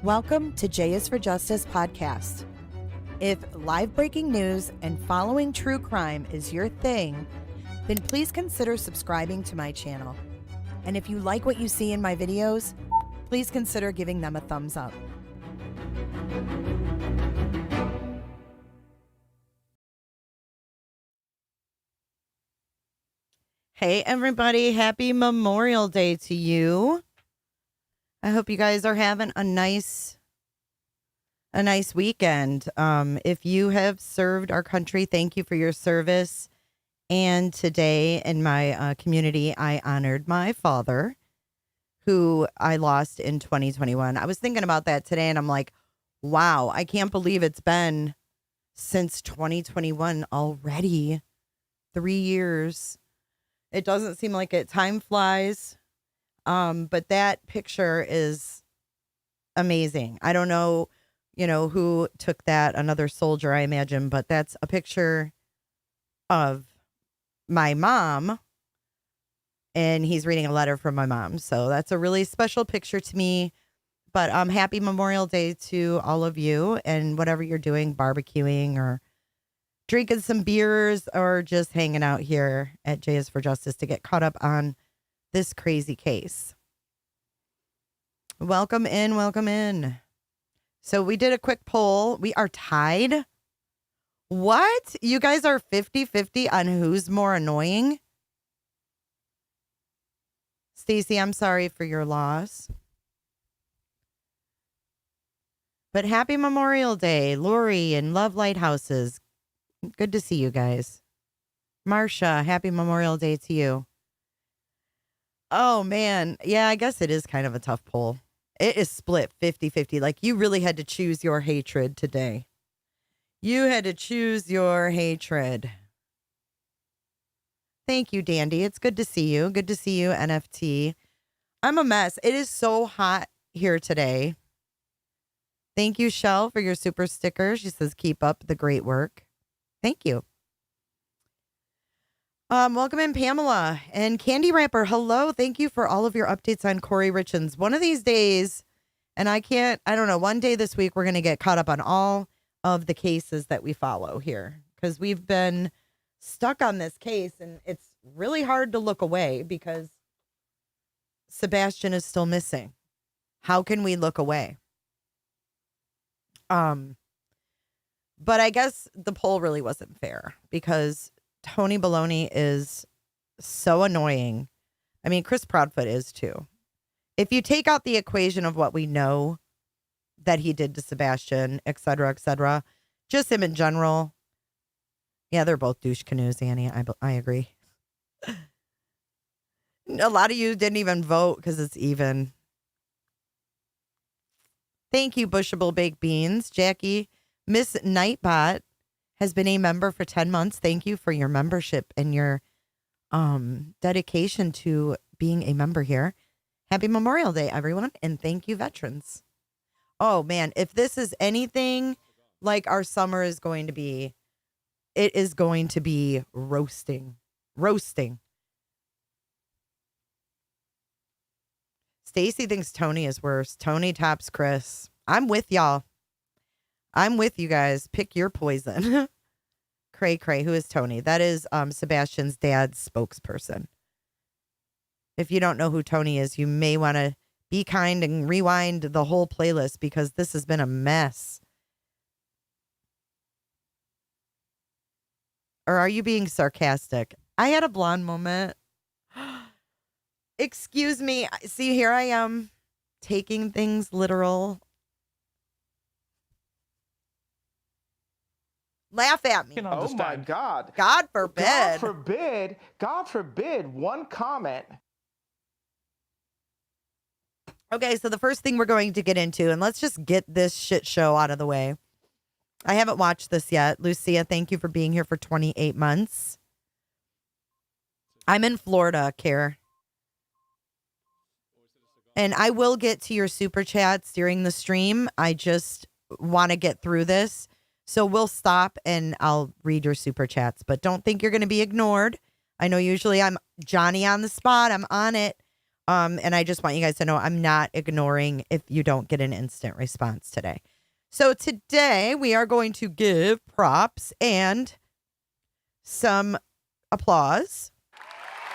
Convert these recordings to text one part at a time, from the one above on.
Welcome to J is for Justice podcast. If live breaking news and following true crime is your thing, then please consider subscribing to my channel. And if you like what you see in my videos, please consider giving them a thumbs up. Hey everybody, happy Memorial Day to you. I hope you guys are having a nice weekend. If you have served our country, thank you for your service. And today in my community, I honored my father, who I lost in 2021. I was thinking about that today, and I'm like, wow, I can't believe it's been since 2021 already. 3 years. It doesn't seem like it. Time flies. But that picture is amazing. I don't know, who took that, another soldier, I imagine, but that's a picture of my mom, and he's reading a letter from my mom. So that's a really special picture to me. But happy Memorial Day to all of you, and whatever you're doing, barbecuing or drinking some beers or just hanging out here at J is for Justice to get caught up on this crazy case. Welcome in, welcome in. So we did a quick poll. We are tied. What? You guys are 50-50 on who's more annoying? Stacey, I'm sorry for your loss. But happy Memorial Day, Lori and Love Lighthouses. Good to see you guys. Marsha, happy Memorial Day to you. Oh, man. Yeah, I guess it is kind of a tough poll. It is split 50-50. Like, you really had to choose your hatred today. You had to choose your hatred. Thank you, Dandy. It's good to see you. Good to see you, NFT. I'm a mess. It is so hot here today. Thank you, Shell, for your super sticker. She says, keep up the great work. Thank you. Welcome in, Pamela and Candy Wrapper. Hello. Thank you for all of your updates on Corey Richins. One of these days, and I don't know, one day this week, we're going to get caught up on all of the cases that we follow here because we've been stuck on this case and it's really hard to look away because Sebastian is still missing. How can we look away? But I guess the poll really wasn't fair because Tony Baloney is so annoying. I mean, Chris Proudfoot is too. If you take out the equation of what we know that he did to Sebastian, et cetera, just him in general. Yeah, they're both douche canoes, Annie. I agree. A lot of you didn't even vote because it's even. Thank you, Bushable Baked Beans. Jackie, Miss Nightbot has been a member for 10 months. Thank you for your membership and your dedication to being a member here. Happy Memorial Day, everyone. And thank you, veterans. Oh, man, if this is anything like our summer is going to be, it is going to be roasting. Roasting. Stacy thinks Tony is worse. Tony tops Chris. I'm with y'all. I'm with you guys. Pick your poison. Cray Cray. Who is Tony? That is Sebastian's dad's spokesperson. If you don't know who Tony is, you may want to be kind and rewind the whole playlist because this has been a mess. Or are you being sarcastic? I had a blonde moment. Excuse me. See, here I am taking things literal. Laugh at me. Oh my God. God forbid. God forbid one comment. Okay, so the first thing we're going to get into, and let's just get this shit show out of the way. I haven't watched this yet. Lucia, thank you for being here for 28 months. I'm in Florida, Care. And I will get to your super chats during the stream. I just want to get through this. So we'll stop and I'll read your super chats. But don't think you're going to be ignored. I know usually I'm Johnny on the spot. I'm on it. And I just want you guys to know I'm not ignoring if you don't get an instant response today. So today we are going to give props and some applause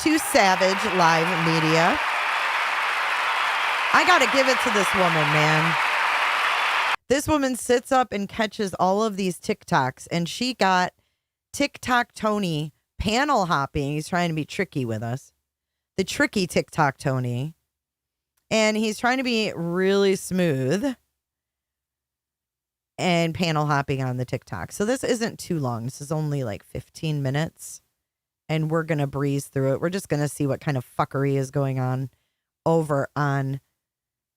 to Savage Live Media. I got to give it to this woman, man. This woman sits up and catches all of these TikToks, and she got Tik Tok Tony panel hopping. He's trying to be tricky with us. The tricky Tik Tok Tony. And he's trying to be really smooth and panel hopping on the TikTok. So this isn't too long. This is only like 15 minutes. And we're going to breeze through it. We're just going to see what kind of fuckery is going on over on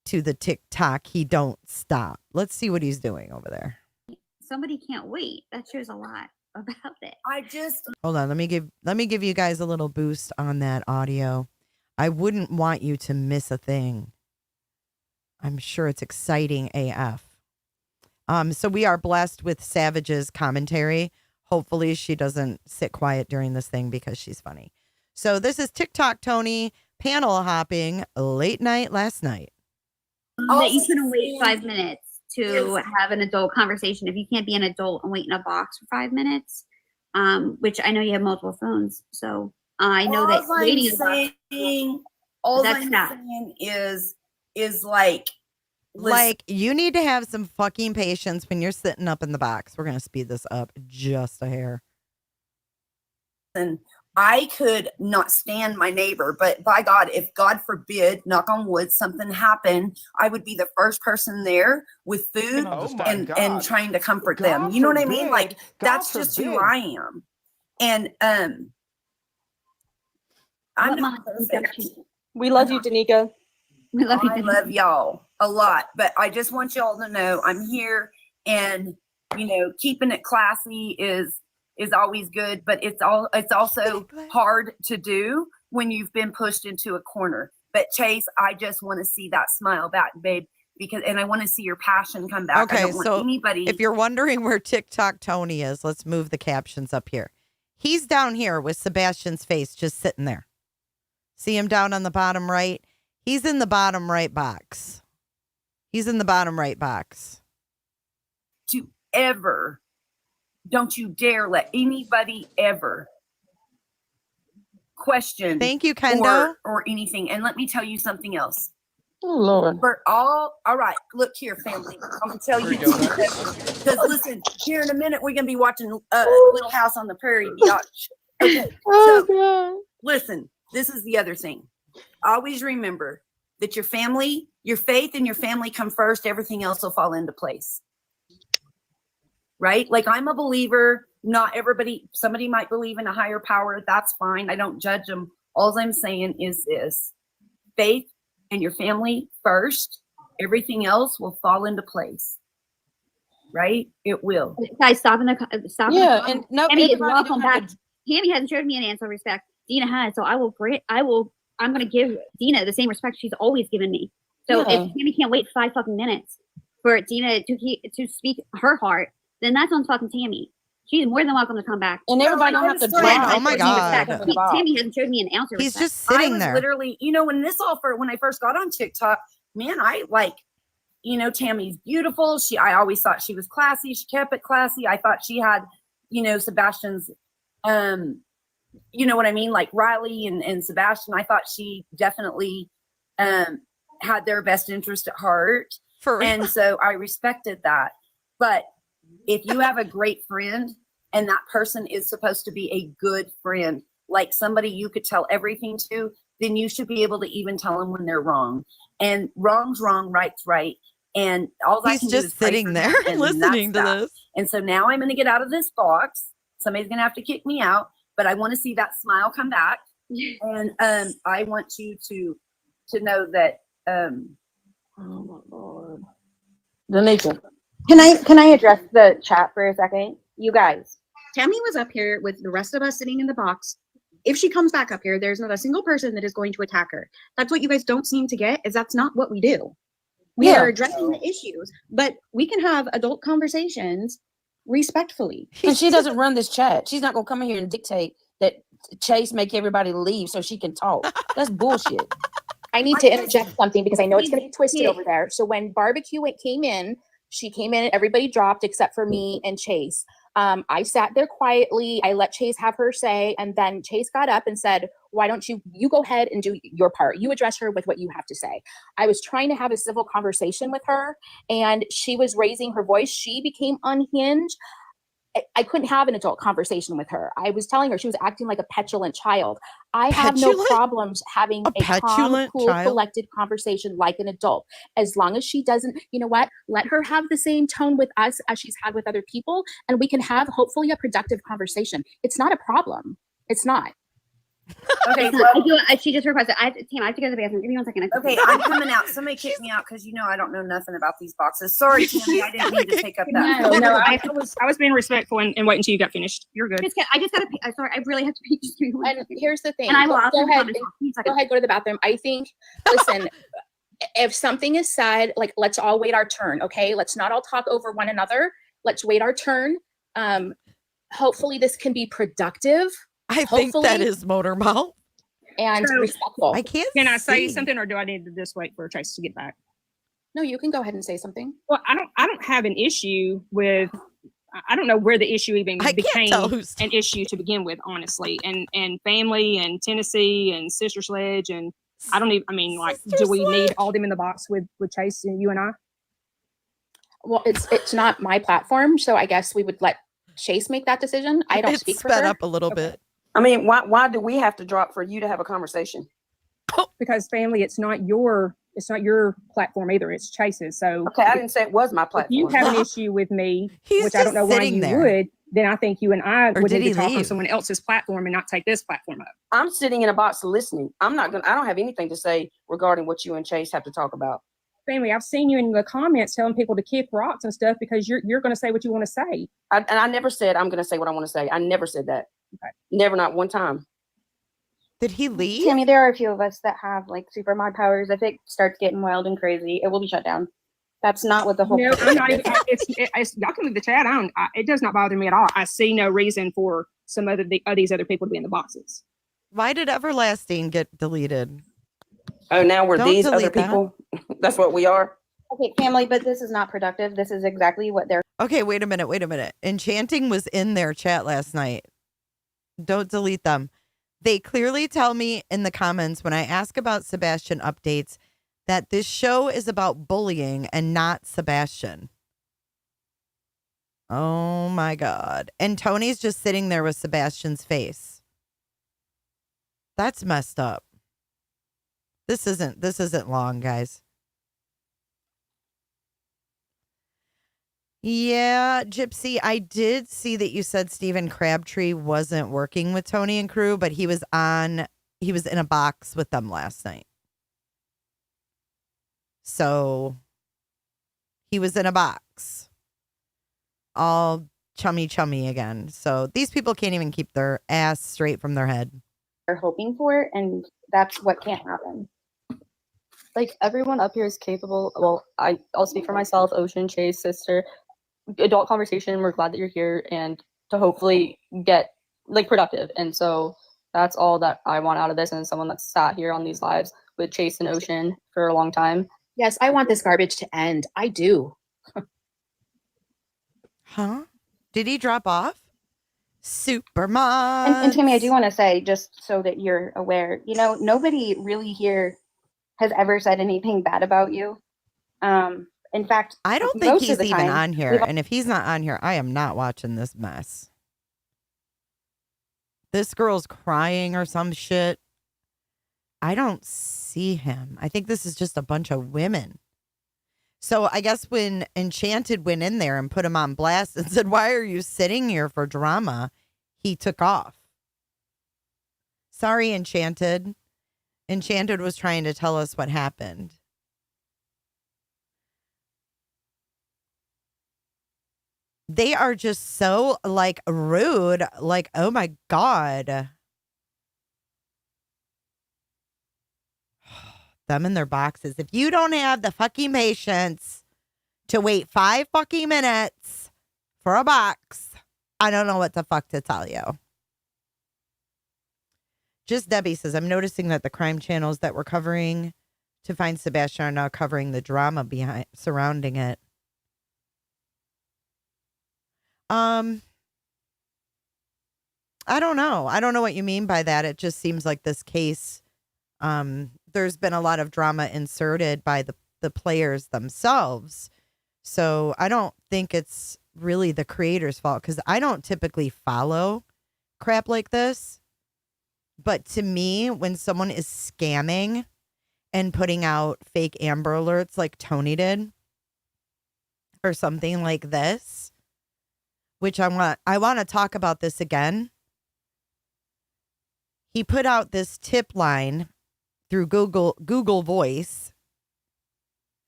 to the TikTok. He don't stop. Let's see what he's doing over there. Somebody can't wait. That shows a lot about it. Hold on. Let me give you guys a little boost on that audio. I wouldn't want you to miss a thing. I'm sure it's exciting AF. So we are blessed with Savage's commentary. Hopefully she doesn't sit quiet during this thing because she's funny. So this is Tik Tok Tony panel hopping late night last night. That you can wait 5 minutes to have an adult conversation. If you can't be an adult and wait in a box for 5 minutes, which I know you have multiple phones, so I know that waiting all I'm saying is like Like, you need to have some fucking patience when you're sitting up in the box. We're going to speed this up just a hair. And I could not stand my neighbor, but by God, if God forbid, knock on wood, something happened, I would be the first person there with food and trying to comfort them. You know what I mean? Like, that's just who I am. And I'm not perfect. We love you, Danica. We love you. I love y'all a lot, but I just want y'all to know I'm here, and keeping it classy is always good, but it's also hard to do when you've been pushed into a corner. But Chase, I just want to see that smile back, babe, and I want to see your passion come back. Okay, I don't want anybody. If you're wondering where Tik Tok Tony is, let's move the captions up here. He's down here with Sebastian's face just sitting there. See him down on the bottom right? He's in the bottom right box. Don't you dare let anybody ever question. Thank you, Kendo. Or anything. And let me tell you something else. Oh, Lord. For all right, look here, family. I'm going to tell you. Because listen, here in a minute, we're going to be watching Little House on the Prairie. Okay, so listen, this is the other thing. Always remember that your faith and your family come first. Everything else will fall into place. Right? Like, I'm a believer. Not everybody, somebody might believe in a higher power. That's fine. I don't judge them. All I'm saying is this: faith and your family first. Everything else will fall into place. Right? It will. Guys, stop. Yeah, and no, Tammy is welcome back. Tammy hasn't showed me an answer of respect. Dina has, so I'm going to give Dina the same respect she's always given me. So if Tammy can't wait 5 fucking minutes for Dina to speak her heart, then that's on fucking Tammy. She's more than welcome to come back. And everybody don't have to drag. Oh my God. Tammy hasn't showed me an ounce of He's respect. just sitting there. Literally, when I first got on TikTok, man, I Tammy's beautiful. I always thought she was classy. She kept it classy. I thought she had, Sebastian's, you know what I mean? Like Riley and Sebastian, I thought she definitely had their best interest at heart. And so I respected that. But if you have a great friend and that person is supposed to be a good friend, like somebody you could tell everything to, then you should be able to even tell them when they're wrong. And wrong's wrong, right's right. And all I can do is just sitting there listening to this. And so now I'm going to get out of this box. Somebody's going to have to kick me out, but I want to see that smile come back. And I want you to know that. Oh my Lord. Danica. Can I address the chat for a second? You guys, Tammy was up here with the rest of us sitting in the box. If she comes back up here, there's not a single person that is going to attack her. That's what you guys don't seem to get, is that's not what we do. We are addressing the issues, but we can have adult conversations respectfully. And she doesn't run this chat. She's not going to come in here and dictate that Chase make everybody leave so she can talk. That's bullshit. I need to interject something because I know it's going to be twisted over there. So when barbecue came in, she came in and everybody dropped except for me and Chase. I sat there quietly. I let Chase have her say. And then Chase got up and said, why don't you go ahead and do your part? You address her with what you have to say. I was trying to have a civil conversation with her and she was raising her voice. She became unhinged. I couldn't have an adult conversation with her. I was telling her she was acting like a petulant child. I have no problems having a calm, cool, collected conversation like an adult. As long as she doesn't, you know what? Let her have the same tone with us as she's had with other people. And we can have hopefully a productive conversation. It's not a problem. It's not. Okay, she just requested. I have to go to the bathroom. Give me 1 second. Okay, I'm coming out. Somebody kick me out because I don't know nothing about these boxes. Sorry, Tammy, I didn't mean to take up that. No, I was being respectful and waiting until you got finished. You're good. I just got to pee. Sorry, I really have to pee. Just and here's the thing. And I will go ahead, go to the bathroom. I think, listen, if something is said, like, let's all wait our turn, okay? Let's not all talk over one another. Let's wait our turn. Hopefully this can be productive. I think that is motor mouth. And respectful. I can't. Can I say something, or do I need to just wait for Trace to get back? No, you can go ahead and say something. Well, I don't have an issue with. I don't know where the issue even became an issue to begin with, honestly. And family and Tennessee and Sister Sledge and I don't even. I mean, like, do we need all them in the box with Chase and you and I? Well, it's not my platform, so I guess we would let Chase make that decision. I don't speak for her. Sped up a little bit. I mean, why do we have to drop for you to have a conversation? Because family, it's not your platform either. It's Chase's. So okay, I didn't say it was my platform. If you have an issue with me, He's which I don't know why you there. would, then I think you and I Or would did need he to talk on leave? someone else's platform and not take this platform up. I'm sitting in a box listening. I don't have anything to say regarding what you and Chase have to talk about. Family, I've seen you in the comments telling people to kick rocks and stuff because you're going to say what you want to say. I never said I'm going to say what I want to say. I never said that. Okay. Never, not one time. Did he leave? Tammy, there are a few of us that have like super mod powers. If it starts getting wild and crazy, it will be shut down. That's not what the whole. No, I'm not even. It's y'all can leave the chat. It does not bother me at all. I see no reason for some of these other people to be in the boxes. Why did Everlasting get deleted? Oh, now we're Don't these other delete that. people. That's what we are. Okay, family, but this is not productive. This is exactly what they're. Okay, wait a minute. Enchanting was in their chat last night. Don't delete them. They clearly tell me in the comments when I ask about Sebastian updates that this show is about bullying and not Sebastian. Oh my God. And Tony's just sitting there with Sebastian's face. That's messed up. This isn't long, guys. Yeah, Gypsy, I did see that you said Stephen Crabtree wasn't working with Tony and crew, but he was in a box with them last night. So he was in a box. All chummy again. So these people can't even keep their ass straight from their head. They're hoping for, and that's what can't happen. Like, everyone up here is capable. Well, I'll speak for myself, Ocean, Chase, sister. Adult conversation. We're glad that you're here and to hopefully get like productive. And so that's all that I want out of this. And someone that's sat here on these lives with Chase and Ocean for a long time. Yes, I want this garbage to end. I do. Huh? Did he drop off? Supermon. And Tammy, I do want to say, just so that you're aware, nobody really here has ever said anything bad about you. In fact, I don't think he's even time, on here. And if he's not on here, I am not watching this mess. This girl's crying or some shit. I don't see him. I think this is just a bunch of women. So I guess when Enchanted went in there and put him on blast and said, "Why are you sitting here for drama?" he took off. Sorry, Enchanted. Enchanted was trying to tell us what happened. They are just so like rude. Like, oh my God. Them in their boxes. If you don't have the fucking patience to wait 5 fucking minutes for a box, I don't know what the fuck to tell you. Just Debbie says, I'm noticing that the crime channels that we're covering to find Sebastian are now covering the drama surrounding it. I don't know. I don't know what you mean by that. It just seems like this case, there's been a lot of drama inserted by the players themselves. So I don't think it's really the creator's fault, because I don't typically follow crap like this. But to me, when someone is scamming and putting out fake Amber Alerts like Tony did, or something like this, which I want to talk about this again. He put out this tip line through Google Voice,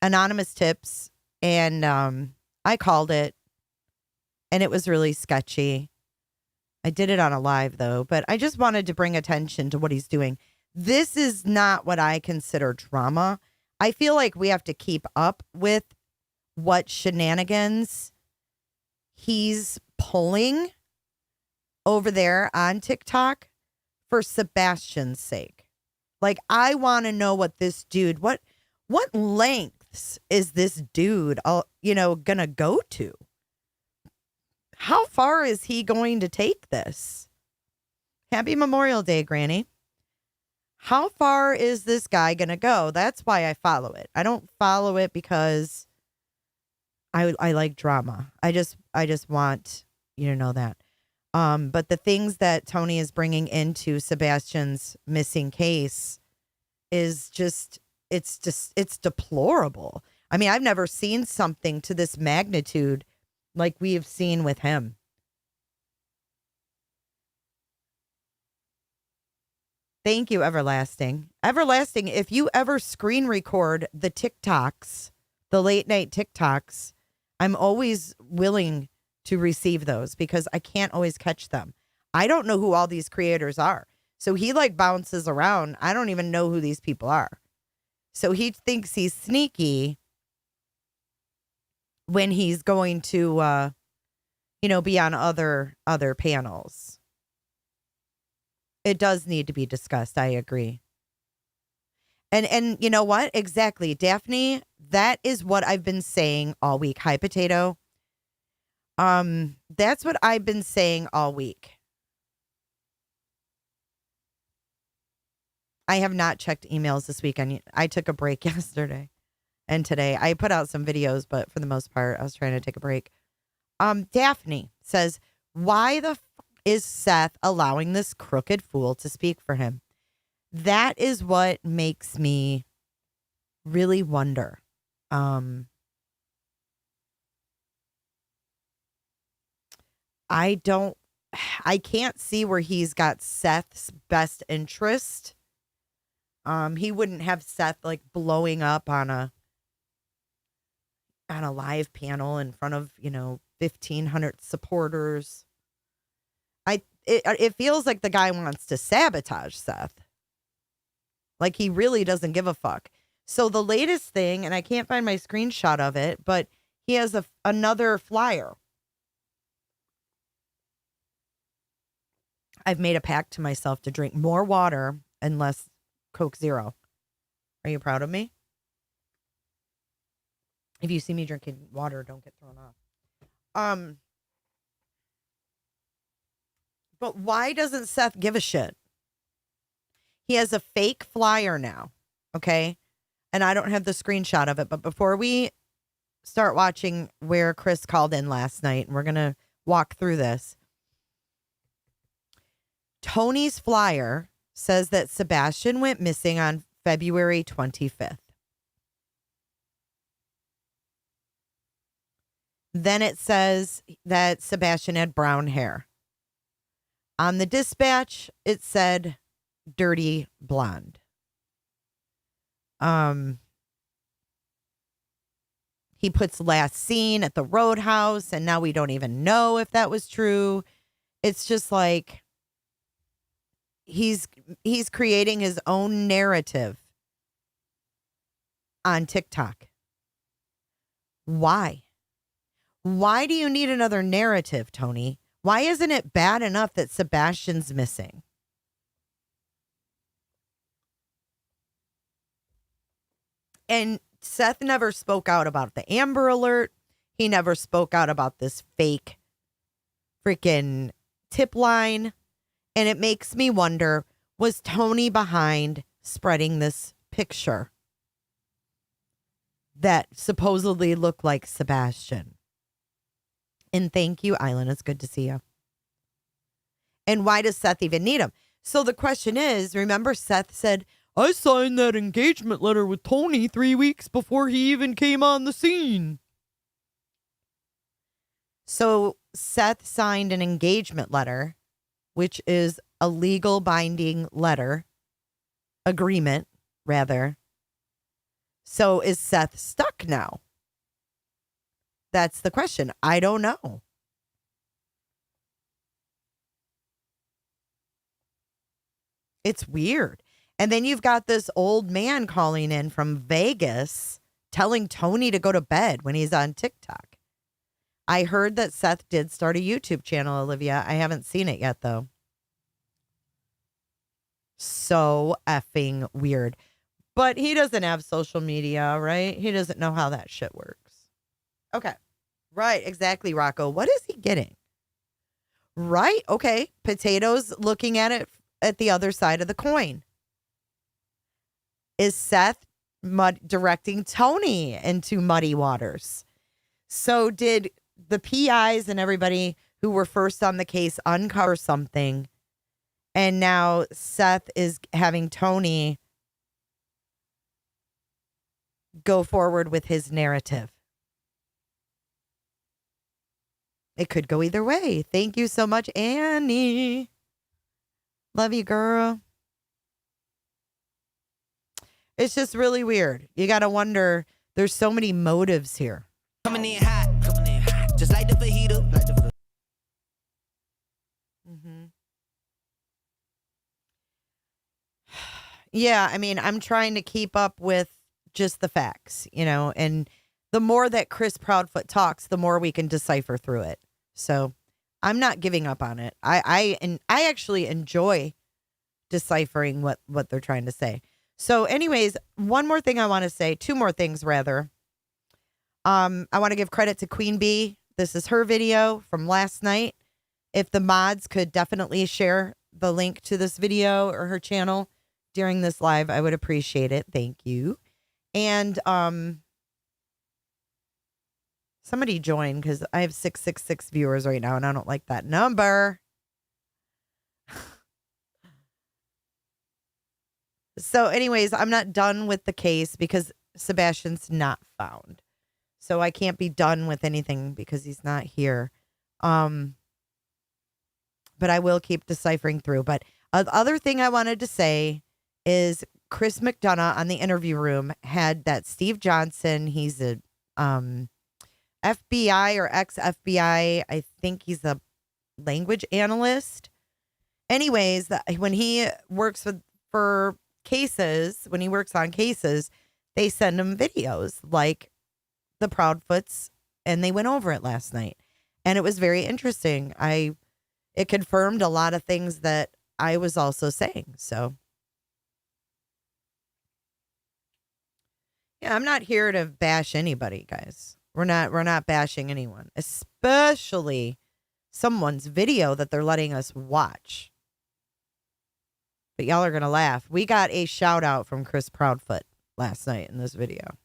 anonymous tips, and I called it, and it was really sketchy. I did it on a live though, but I just wanted to bring attention to what he's doing. This is not what I consider drama. I feel like we have to keep up with what shenanigans he's pulling over there on TikTok for Sebastian's sake. Like, I want to know what this dude, what lengths is this dude, gonna go to? How far is he going to take this? Happy Memorial Day, Granny. How far is this guy gonna go? That's why I follow it. I don't follow it because I like drama. I just want you to know that. But the things that Tony is bringing into Sebastian's missing case is it's deplorable. I mean, I've never seen something to this magnitude like we have seen with him. Thank you, Everlasting. Everlasting, if you ever screen record the TikToks, the late night TikToks, I'm always willing to receive those because I can't always catch them. I don't know who all these creators are. So he like bounces around. I don't even know who these people are. So he thinks he's sneaky when he's going to, be on other panels. It does need to be discussed. I agree. And you know what? Exactly. Daphne, that is what I've been saying all week. Hi, Potato. That's what I've been saying all week. I have not checked emails this weekend. I took a break yesterday and today. I put out some videos, but for the most part, I was trying to take a break. Daphne says, why the is Seth allowing this crooked fool to speak for him? That is what makes me really wonder. I can't see where he's got Seth's best interest. He wouldn't have Seth like blowing up on a live panel in front of, 1,500 supporters. It feels like the guy wants to sabotage Seth. Like he really doesn't give a fuck. So the latest thing, and I can't find my screenshot of it, but he has another flyer. I've made a pact to myself to drink more water and less Coke Zero. Are you proud of me? If you see me drinking water, don't get thrown off. But why doesn't Seth give a shit? He has a fake flyer now, okay? And I don't have the screenshot of it, but before we start watching where Chris called in last night, and we're going to walk through this. Tony's flyer says that Sebastian went missing on February 25th. Then it says that Sebastian had brown hair. On the dispatch, it said dirty blonde. He puts last seen at the Roadhouse, and now we don't even know if that was true. It's just like he's creating his own narrative on TikTok. Why? Why do you need another narrative, Tony? Why isn't it bad enough that Sebastian's missing? And Seth never spoke out about the Amber Alert. He never spoke out about this fake freaking tip line. And it makes me wonder, was Tony behind spreading this picture that supposedly looked like Sebastian? And thank you, Island. It's good to see you. And why does Seth even need him? So the question is, remember Seth said, I signed that engagement letter with Tony 3 weeks before he even came on the scene. So Seth signed an engagement letter, which is a legal binding agreement, rather. So is Seth stuck now? That's the question. I don't know. It's weird. And then you've got this old man calling in from Vegas telling Tony to go to bed when he's on TikTok. I heard that Seth did start a YouTube channel, Olivia. I haven't seen it yet, though. So effing weird. But he doesn't have social media, right? He doesn't know how that shit works. Okay. Right. Exactly, Rocco. What is he getting? Right. Okay. Potatoes looking at it at the other side of the coin. Is Seth directing Tony into muddy waters? So did the PIs and everybody who were first on the case uncover something, and now Seth is having Tony go forward with his narrative? It could go either way. Thank you so much, Annie. Love you, girl. It's just really weird. You got to wonder, there's so many motives here. Coming in hot, just like the fajita. Yeah, I mean, I'm trying to keep up with just the facts, you know, and the more that Chris Proudfoot talks, the more we can decipher through it. So I'm not giving up on it. I actually enjoy deciphering what they're trying to say. So anyways, one more thing I want to say, two more things rather. I want to give credit to Queen Bee. This is her video from last night. If the mods could definitely share the link to this video or her channel during this live, I would appreciate it. Thank you. And somebody join, because I have 666 viewers right now and I don't like that number. So anyways, I'm not done with the case because Sebastian's not found. So I can't be done with anything because he's not here. But I will keep deciphering through. But the other thing I wanted to say is Chris McDonough on the interview room had that Steve Johnson. He's a FBI or ex-FBI. I think he's a language analyst. Anyways, when he works for cases, when he works on cases, they send him videos like the Proudfoots, and they went over it last night. And it was very interesting. It confirmed a lot of things that I was also saying. So yeah, I'm not here to bash anybody, guys. We're not bashing anyone, especially someone's video that they're letting us watch. But y'all are going to laugh. We got a shout out from Chris Proudfoot last night in this video.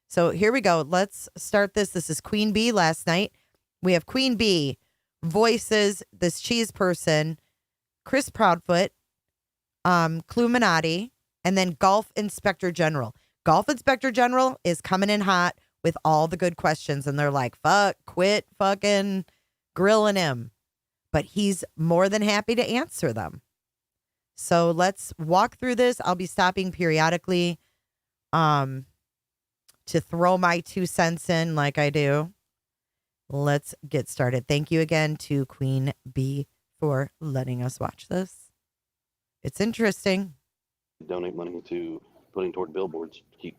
So here we go. Let's start this. This is Queen Bee last night. We have Queen Bee voices this cheese person, Chris Proudfoot, Cluminati, and then Golf Inspector General. Golf Inspector General is coming in hot with all the good questions, and they're like, quit fucking grilling him. But he's more than happy to answer them. So let's walk through this. I'll be stopping periodically to throw my 2 cents in like I do. Let's get started. Thank you again to Queen Bee for letting us watch this. It's interesting. Donate money to putting toward billboards. Keep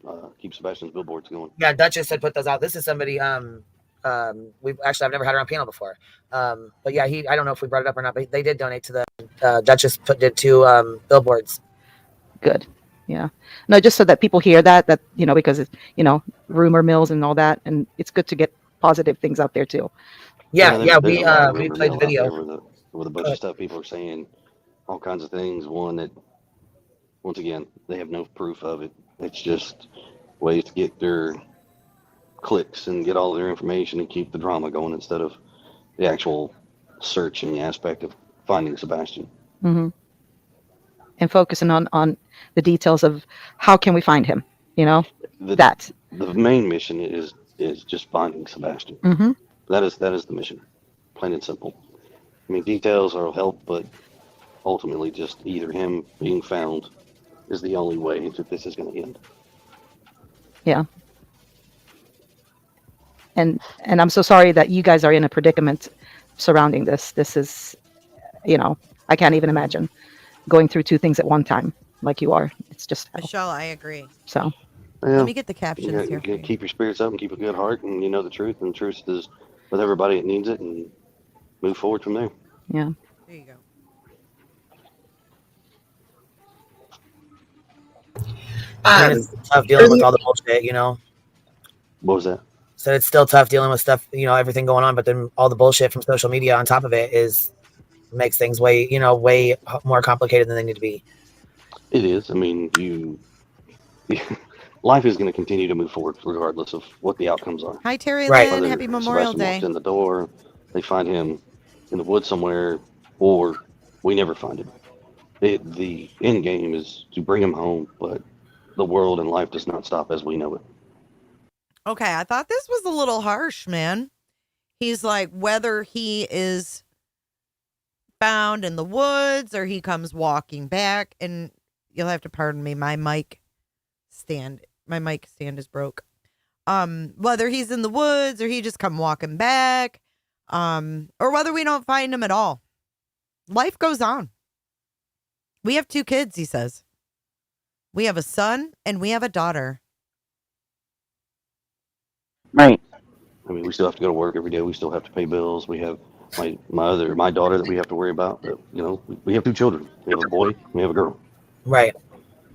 Sebastian's billboards going. Yeah, Duchess had put those out. This is somebody I've never had her on panel before. But yeah, I don't know if we brought it up or not, but they did donate to the Duchess did 2 billboards. Good. Yeah. No, just so that people hear that, because it's, rumor mills and all that. And it's good to get positive things out there too. Yeah. We played the video. With a bunch of stuff people are saying, all kinds of things. One that, once again, they have no proof of it. It's just ways to get their clicks and get all their information and keep the drama going instead of the actual search and the aspect of finding Sebastian. Mm-hmm. And focusing on the details of how can we find him, The main mission is just finding Sebastian. Mm-hmm. That is the mission, plain and simple. I mean, details will help, but ultimately just either him being found is the only way that this is going to end. Yeah. And I'm so sorry that you guys are in a predicament surrounding this. This is, I can't even imagine going through 2 things at one time like you are. It's just hell. Michelle, I agree. So let me get the captions here. Keep your spirits up and keep a good heart, and you know the truth, and the truth is with everybody that needs it, and move forward from there. Yeah. There you go. It's tough dealing with all the bullshit, What was that? So it's still tough dealing with stuff, everything going on, but then all the bullshit from social media on top of it makes things way more complicated than they need to be. It is. I mean, life is going to continue to move forward regardless of what the outcomes are. Hi, Terry Right. Lynn. Whether Happy Memorial Sebastian Day. walks in the door, they find him in the woods somewhere, or we never find him. The end game is to bring him home, but the world and life does not stop as we know it. Okay, I thought this was a little harsh, man. He's like, whether he is found in the woods or he comes walking back, and you'll have to pardon me, my mic stand is broke. Whether he's in the woods or he just come walking back, or whether we don't find him at all. Life goes on. We have 2 kids, he says. We have a son and we have a daughter. Right. I mean, we still have to go to work every day. We still have to pay bills. We have my daughter that we have to worry about. But, you know, we have 2 children. We have a boy. We have a girl. Right.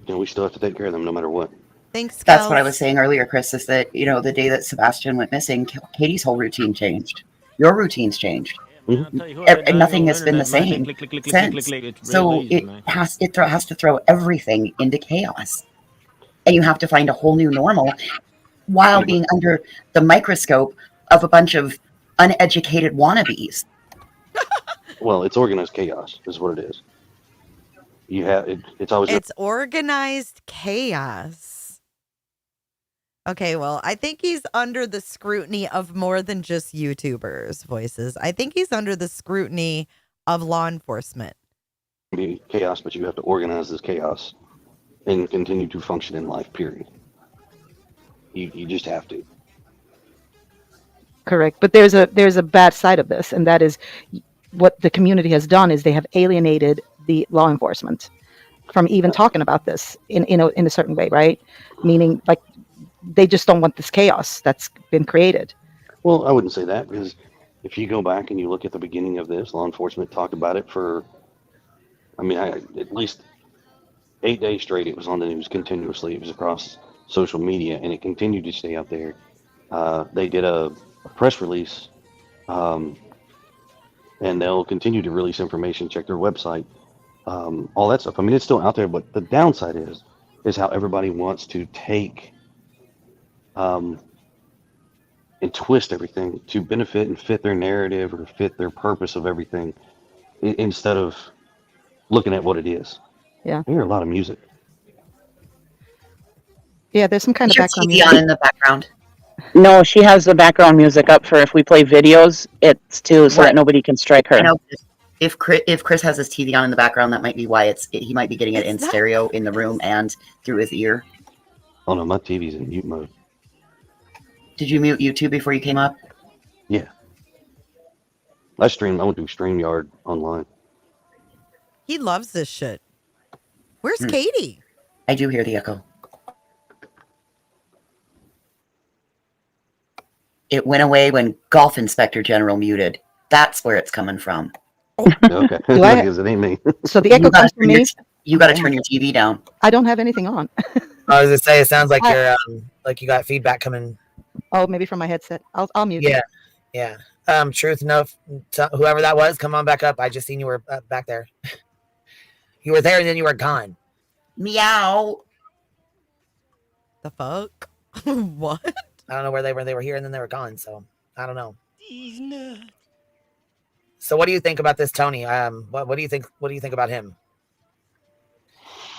You know, we still have to take care of them no matter what. Thanks, That's what I was saying earlier, Chris, is that, you know, the day that Sebastian went missing, Katie's whole routine changed. Your routine's changed. And nothing has been the same since. So it has to throw everything into chaos. And you have to find a whole new normal while being under the microscope of a bunch of uneducated wannabes. Well, it's organized chaos is what it is. You have it's always organized chaos. Okay, well, I think he's under the scrutiny of more than just YouTubers' voices. I think he's under the scrutiny of law enforcement. Be chaos, but you have to organize this chaos and continue to function in life, period. You just have to. Correct. But there's a bad side of this, and that is what the community has done is they have alienated the law enforcement from even talking about this in a certain way, right? Meaning, like, they just don't want this chaos that's been created. Well, I wouldn't say that, because if you go back and you look at the beginning of this, law enforcement talked about it for, at least 8 days straight. It was on the news continuously. It was across social media, and it continued to stay out there. They did a press release, and they'll continue to release information. Check their website, all that stuff. I mean, it's still out there, but the downside is how everybody wants to take and twist everything to benefit and fit their narrative or fit their purpose of everything, instead of looking at what it is. Yeah. I hear a lot of music. Yeah, there's some kind of background TV music on in the background. No, she has the background music up for if we play videos, it's so that nobody can strike her. I know. If Chris has his TV on in the background, that might be why he might be getting it in stereo in the room and through his ear. Oh no, my TV's in mute mode. Did you mute YouTube before you came up? Yeah. I went through StreamYard online. He loves this shit. Where's Katie? I do hear the echo. It went away when Golf Inspector General muted. That's where it's coming from. Okay. Because it ain't me. So the echo comes from me. You got to turn your TV down. I don't have anything on. I was gonna say, it sounds like you're like you got feedback coming. Oh, maybe from my headset. I'll mute. Yeah, yeah. Truth, no, whoever that was, come on back up. I just seen you were back there. You were there and then you were gone. Meow. The fuck? What? I don't know where they were. They were here and then they were gone. So I don't know. So what do you think about this, Tony? What do you think? What do you think about him?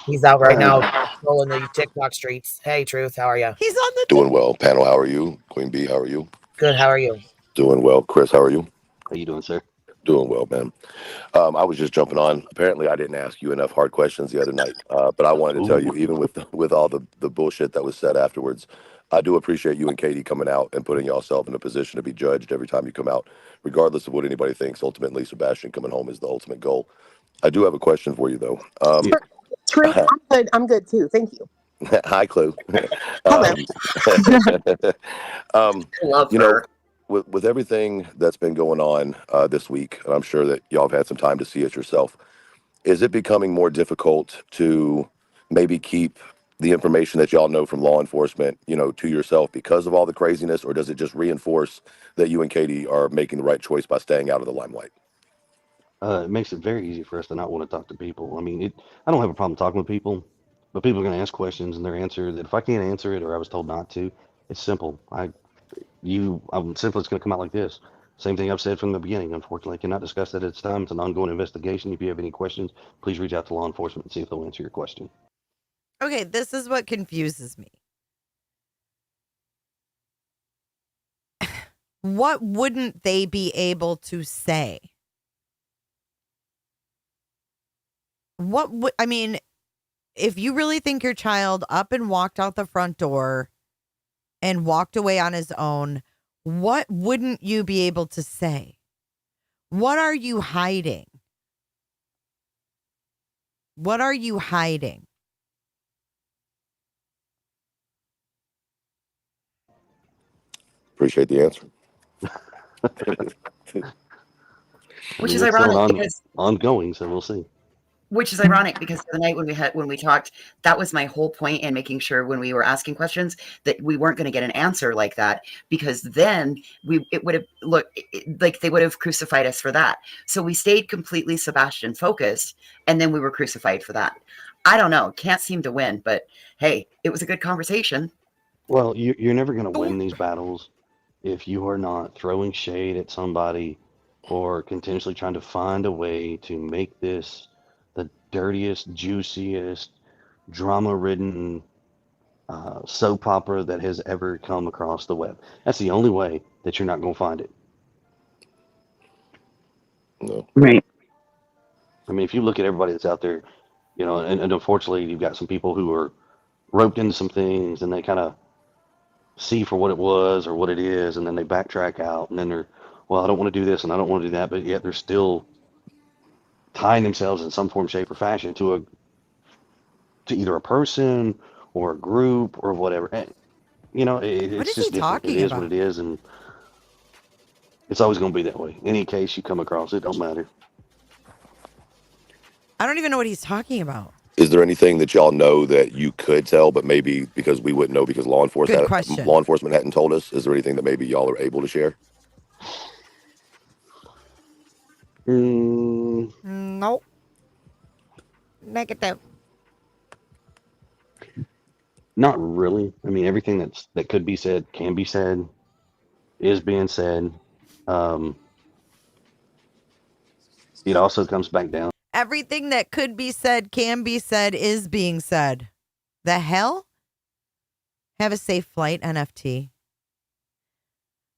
He's out right now, rolling the TikTok streets. Hey, Truth, how are you? He's on the Doing well. Panel, how are you? Queen Bee, how are you? Good. How are you? Doing well. Chris, how are you? How you doing, sir? Doing well, man. I was just jumping on. Apparently, I didn't ask you enough hard questions the other night, but I wanted to tell you, even with all the bullshit that was said afterwards, I do appreciate you and Katie coming out and putting yourself in a position to be judged every time you come out, regardless of what anybody thinks. Ultimately, Sebastian coming home is the ultimate goal. I do have a question for you, though. True. I'm good too. Thank you. Hi, Clue. Love you her. know, with everything that's been going on this week, and I'm sure that y'all have had some time to see it yourself, is it becoming more difficult to maybe keep the information that y'all know from law enforcement, to yourself because of all the craziness, or does it just reinforce that you and Katie are making the right choice by staying out of the limelight? It makes it very easy for us to not want to talk to people. I mean, I don't have a problem talking with people, But people are going to ask questions, and their answer that if I can't answer it or I was told not to, it's simple. I'm simply it's going to come out like this. Same thing I've said from the beginning. Unfortunately, I cannot discuss that at this time. It's an ongoing investigation. If you have any questions, please reach out to law enforcement and see if they'll answer your question. Okay, this is what confuses me. What wouldn't they be able to say? I mean, if you really think your child up and walked out the front door and walked away on his own, what wouldn't you be able to say? What are you hiding? What are you hiding? Appreciate the answer. Which is ironic because ongoing, so we'll see. Which is ironic because the night when we talked, that was my whole point in making sure when we were asking questions that we weren't going to get an answer like that, because then it would have looked like they would have crucified us for that. So we stayed completely Sebastian focused, and then we were crucified for that. I don't know, can't seem to win, but hey, it was a good conversation. Well, you're never going to win these battles if you are not throwing shade at somebody or continuously trying to find a way to make this the dirtiest, juiciest, drama-ridden soap opera that has ever come across the web. That's the only way that you're not going to find it. No. Right. I mean, if you look at everybody that's out there, you know, and unfortunately, you've got some people who are roped into some things and they kind of see for what it was or what it is, and then they backtrack out, and then they're, well, I don't want to do this and I don't want to do that, but yet they're still tying themselves in some form, shape, or fashion to either a person or a group or whatever. And, you know, it's just different. It is what it is, and it's always going to be that way. Any case you come across, it don't matter. I don't even know what he's talking about. Is there anything that y'all know that you could tell, but maybe because we wouldn't know because law enforcement hadn't told us? Is there anything that maybe y'all are able to share? Nope. Negative. Not really. I mean, everything that could be said can be said, is being said. It also comes back down. Everything that could be said, can be said, is being said. The hell? Have a safe flight, NFT.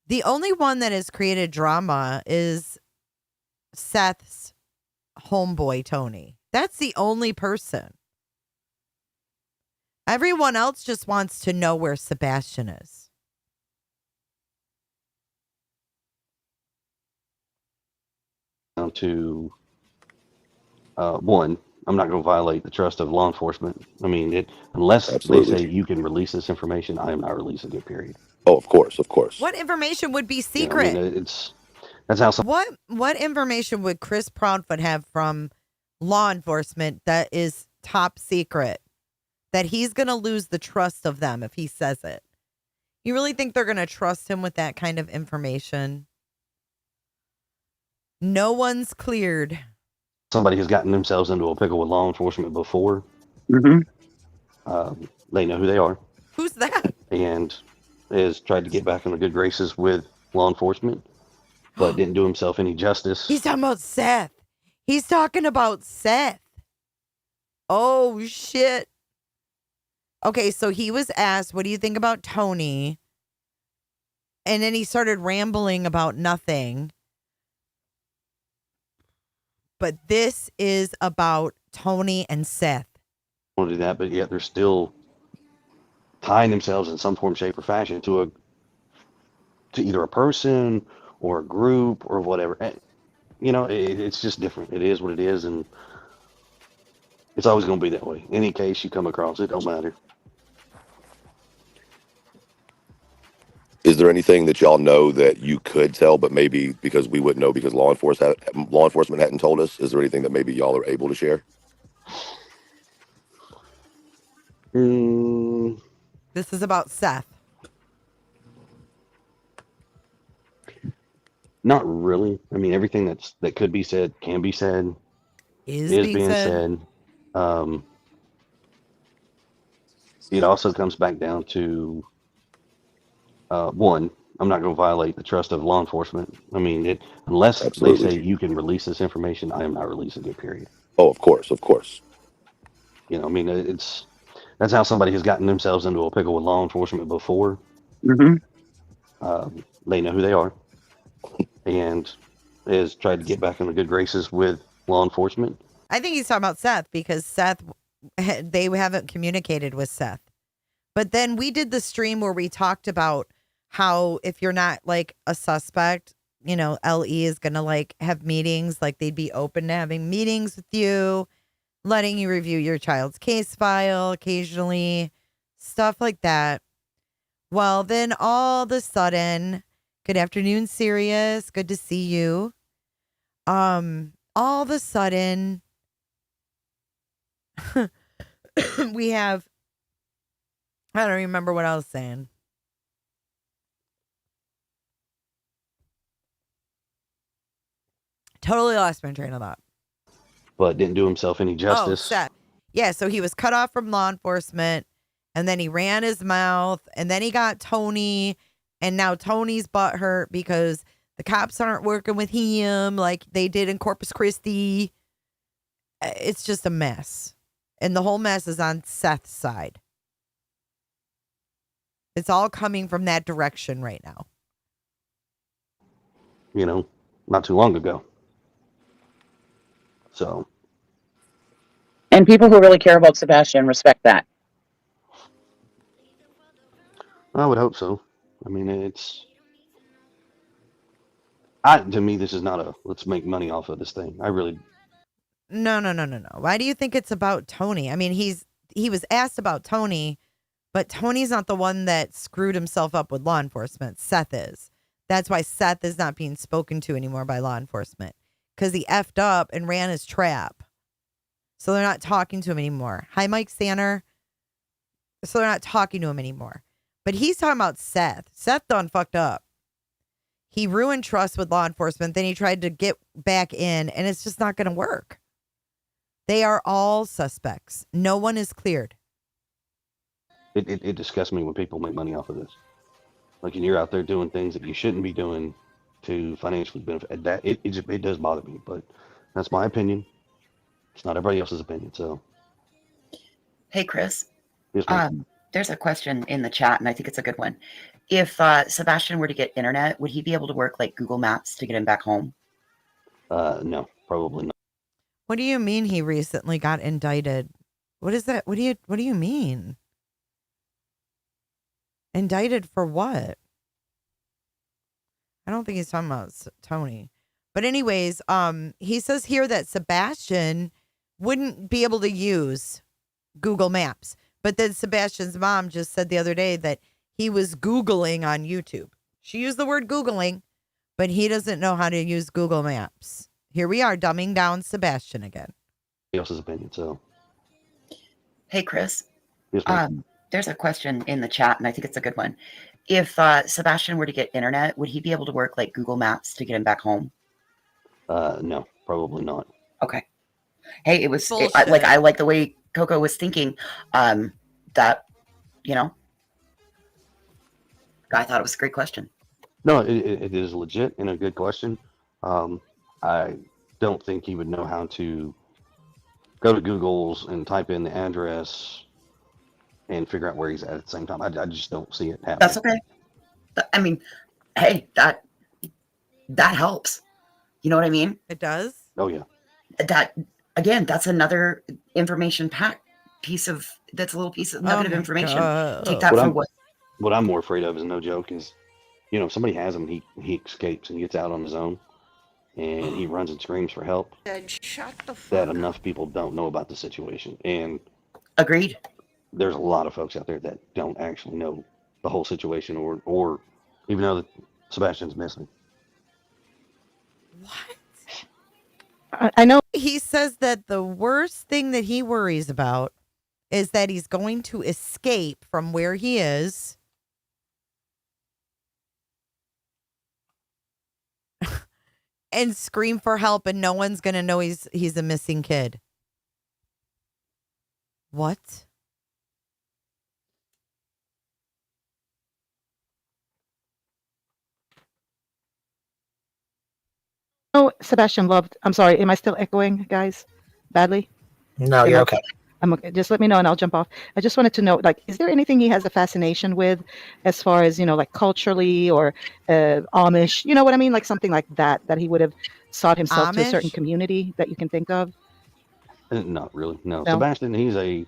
The only one that has created drama is Seth's homeboy, Tony. That's the only person. Everyone else just wants to know where Sebastian is. Down to one, I'm not going to violate the trust of law enforcement. I mean, unless Absolutely. they say you can release this information, I am not releasing it, period. Oh, of course, of course. What information would be secret? Yeah, I mean, that's how. What information would Chris Proudfoot have from law enforcement that is top secret, that he's going to lose the trust of them if he says it? You really think they're going to trust him with that kind of information? No one's cleared. Somebody has gotten themselves into a pickle with law enforcement before. Mm-hmm. They know who they are. Who's that? And has tried to get back in the good graces with law enforcement, but didn't do himself any justice. He's talking about Seth. He's talking about Seth. Oh, shit. Okay, so he was asked, what do you think about Tony? And then he started rambling about nothing. But this is about Tony and Seth. Want to do that, but yet they're still tying themselves in some form, shape, or fashion to either a person or a group or whatever. And, you know, it's just different. It is what it is, and it's always going to be that way. Any case you come across, it don't matter. Is there anything that y'all know that you could tell, but maybe because we wouldn't know because law enforcement hadn't told us? Is there anything that maybe y'all are able to share? This is about Seth. Not really. I mean, everything that could be said, can be said, is being said. it also comes back down to one, I'm not going to violate the trust of law enforcement. I mean, unless Absolutely. they say you can release this information, I am not releasing it, period. Oh, of course, of course. You know, I mean, that's how somebody has gotten themselves into a pickle with law enforcement before. They know who they are and has tried to get back in the good graces with law enforcement. I think he's talking about Seth because they haven't communicated with Seth. But then we did the stream where we talked about how if you're not like a suspect, you know, LE is going to like have meetings, like they'd be open to having meetings with you, letting you review your child's case file occasionally, stuff like that. Well, then all of a sudden, good afternoon, Sirius. Good to see you. All of a sudden, we have, I don't remember what I was saying. Totally lost my train of thought. But didn't do himself any justice. Oh, Seth. Yeah, so he was cut off from law enforcement, and then he ran his mouth, and then he got Tony, and now Tony's butthurt because the cops aren't working with him like they did in Corpus Christi. It's just a mess. And the whole mess is on Seth's side. It's all coming from that direction right now. You know, not too long ago. So. And people who really care about Sebastian respect that. I would hope so. I mean, to me, this is not a let's make money off of this thing. I really. No. Why do you think it's about Tony? I mean, he was asked about Tony, but Tony's not the one that screwed himself up with law enforcement. Seth is. That's why Seth is not being spoken to anymore by law enforcement because he effed up and ran his trap. So they're not talking to him anymore. Hi, Mike Sanner. So they're not talking to him anymore. But he's talking about Seth. Seth done fucked up. He ruined trust with law enforcement. Then he tried to get back in, and it's just not going to work. They are all suspects. No one is cleared. It disgusts me when people make money off of this. Like, and you're out there doing things that you shouldn't be doing to financially benefit. That it does bother me, but that's my opinion. It's not everybody else's opinion. So, hey, Chris. Yes, ma'am. There's a question in the chat, and I think it's a good one. If Sebastian were to get internet, would he be able to work like Google Maps to get him back home? No, probably not. What do you mean he recently got indicted? What is that? What do you mean? Indicted for what? I don't think he's talking about Tony. But anyways, he says here that Sebastian wouldn't be able to use Google Maps. But then Sebastian's mom just said the other day that he was Googling on YouTube. She used the word Googling, but he doesn't know how to use Google Maps. Here we are dumbing down Sebastian again. Everybody else's opinion. So, hey, Chris. Yes, ma'am. There's a question in the chat, and I think it's a good one. If Sebastian were to get internet, would he be able to work like Google Maps to get him back home? No, probably not. Okay. Hey, I like the way Coco was thinking. That, you know, I thought it was a great question. No, it is legit and a good question. I don't think he would know how to go to Google's and type in the address and figure out where he's at the same time. I just don't see it happening. That's okay. I mean, hey, that helps. You know what I mean? It does? Oh, yeah. That, again, that's another information pack that's a little piece of nugget of information. Take that for what? What I'm more afraid of is no joke is, you know, if somebody has him, he escapes and gets out on his own and he runs and screams for help. Shut the fuck that up. Enough people don't know about the situation. And agreed. There's a lot of folks out there that don't actually know the whole situation or even know that Sebastian's missing. What? I know he says that the worst thing that he worries about is that he's going to escape from where he is and scream for help and no one's going to know he's a missing kid. What? Sebastian loved. I'm sorry. Am I still echoing, guys? Badly? No, Am you're I- okay. I'm okay. Just let me know and I'll jump off. I just wanted to know, like, is there anything he has a fascination with as far as, like culturally or Amish, you know what I mean? Like something like that he would have sought himself to a certain Amish? community that you can think of? Not really. No. No? Sebastian, he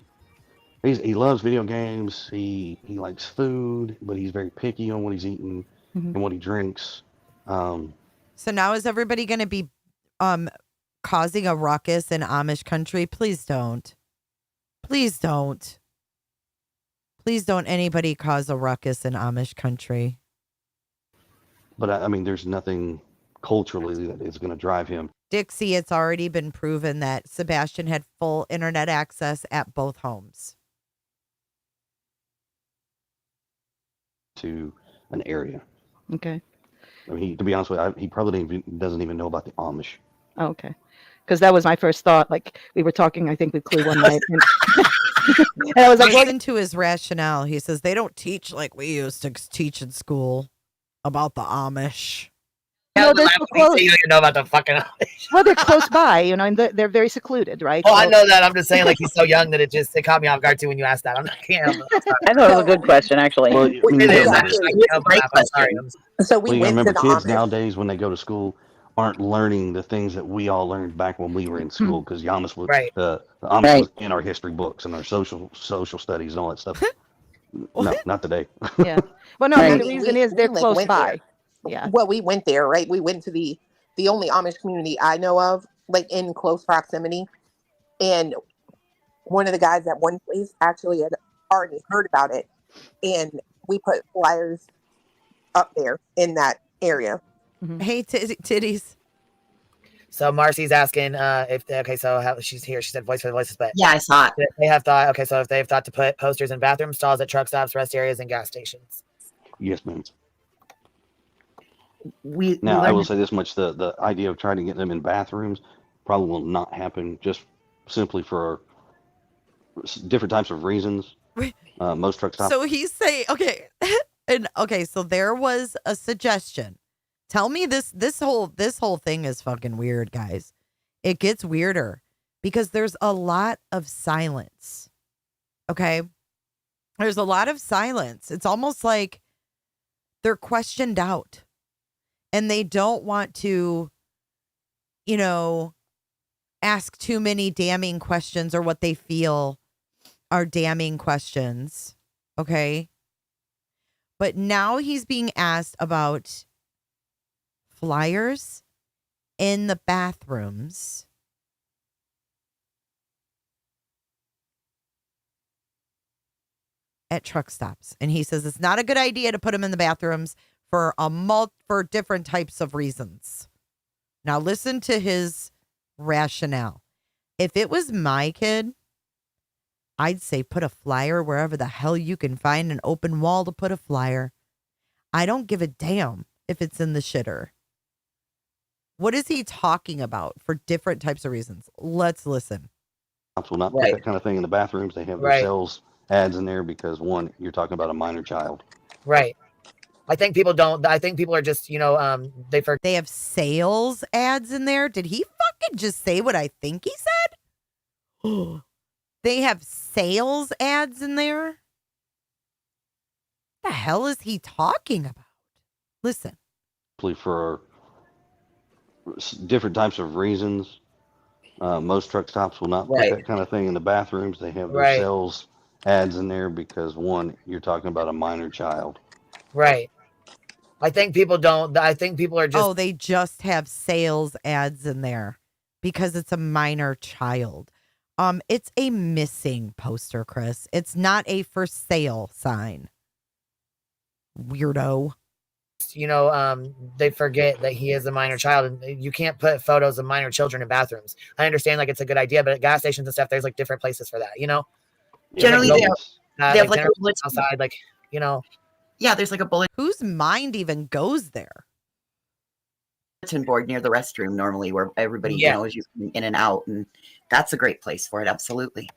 loves video games. He likes food, but he's very picky on what he's eating Mhm. and what he drinks. So now is everybody going to be causing a ruckus in Amish country? Please don't. Please don't. Please don't anybody cause a ruckus in Amish country. But I mean, there's nothing culturally that is going to drive him Dixie, it's already been proven that Sebastian had full internet access at both homes. to an area. Okay. I mean, to be honest with you, he probably doesn't even know about the Amish. Oh, okay. Because that was my first thought. Like we were talking, I think, with Clue one night. And I was like, listen to his rationale. He says they don't teach like we used to teach in school about the Amish. No, they're so close. You don't even know about the fucking Amish. Well, they're close by, and they're very secluded, right? Oh, I So- know that. I'm just saying, like, he's so young that it caught me off guard too when you asked that. I'm like, yeah. I thought it was a good question, actually. Well, It is. I'm sorry. So Well, you remember kids nowadays when they go to school aren't learning the things that we all learned back when we were in school because Amish was the Amish was in our history books and our social studies and all that stuff. No, not today. Yeah. Well, no, the reason is they're close went by. there. Yeah. Well, we went there, right? We went to the only Amish community I know of, like in close proximity. And one of the guys at one place actually had already heard about it. And we put flyers up there in that area. Hey, titties. So Marcy's asking she's here. She said voice for the voices, but Yeah, I saw it. They have thought. Okay, so if they've thought to put posters in bathroom stalls at truck stops, rest areas, and gas stations. Yes, ma'am. We I will say this much: the idea of trying to get them in bathrooms probably will not happen, just simply for different types of reasons. Most truck stops. So he's saying, so there was a suggestion. Tell me this whole thing is fucking weird, guys. It gets weirder because there's a lot of silence. Okay? There's a lot of silence. It's almost like they're questioned out. And they don't want to, ask too many damning questions or what they feel are damning questions. Okay? But now he's being asked about flyers in the bathrooms. At truck stops. And he says it's not a good idea to put them in the bathrooms for for different types of reasons. Now listen to his rationale. If it was my kid, I'd say put a flyer wherever the hell you can find an open wall to put a flyer. I don't give a damn if it's in the shitter. What is he talking about for different types of reasons? Let's listen. Cops will not put that kind of thing in the bathrooms. They have their sales ads in there because one, you're talking about a minor child. Right. I think people don't. I think people are just, they have sales ads in there. Did he fucking just say what I think he said? They have sales ads in there. What the hell is he talking about? Listen. For different types of reasons, most truck stops will not put that kind of thing in the bathrooms. They have their sales ads in there because one, you're talking about a minor child. Right. I think people don't. I think people are just. Oh, they just have sales ads in there because it's a minor child. It's a missing poster, Chris. It's not a for sale sign. Weirdo. They forget that he is a minor child, and you can't put photos of minor children in bathrooms. I understand, like, it's a good idea, but at gas stations and stuff, there's like different places for that. Generally, like, they have like a bulletin outside, like. Yeah, there's like a bulletin Whose mind even goes there? board near the restroom normally where everybody is using in and out, and that's a great place for it. Absolutely.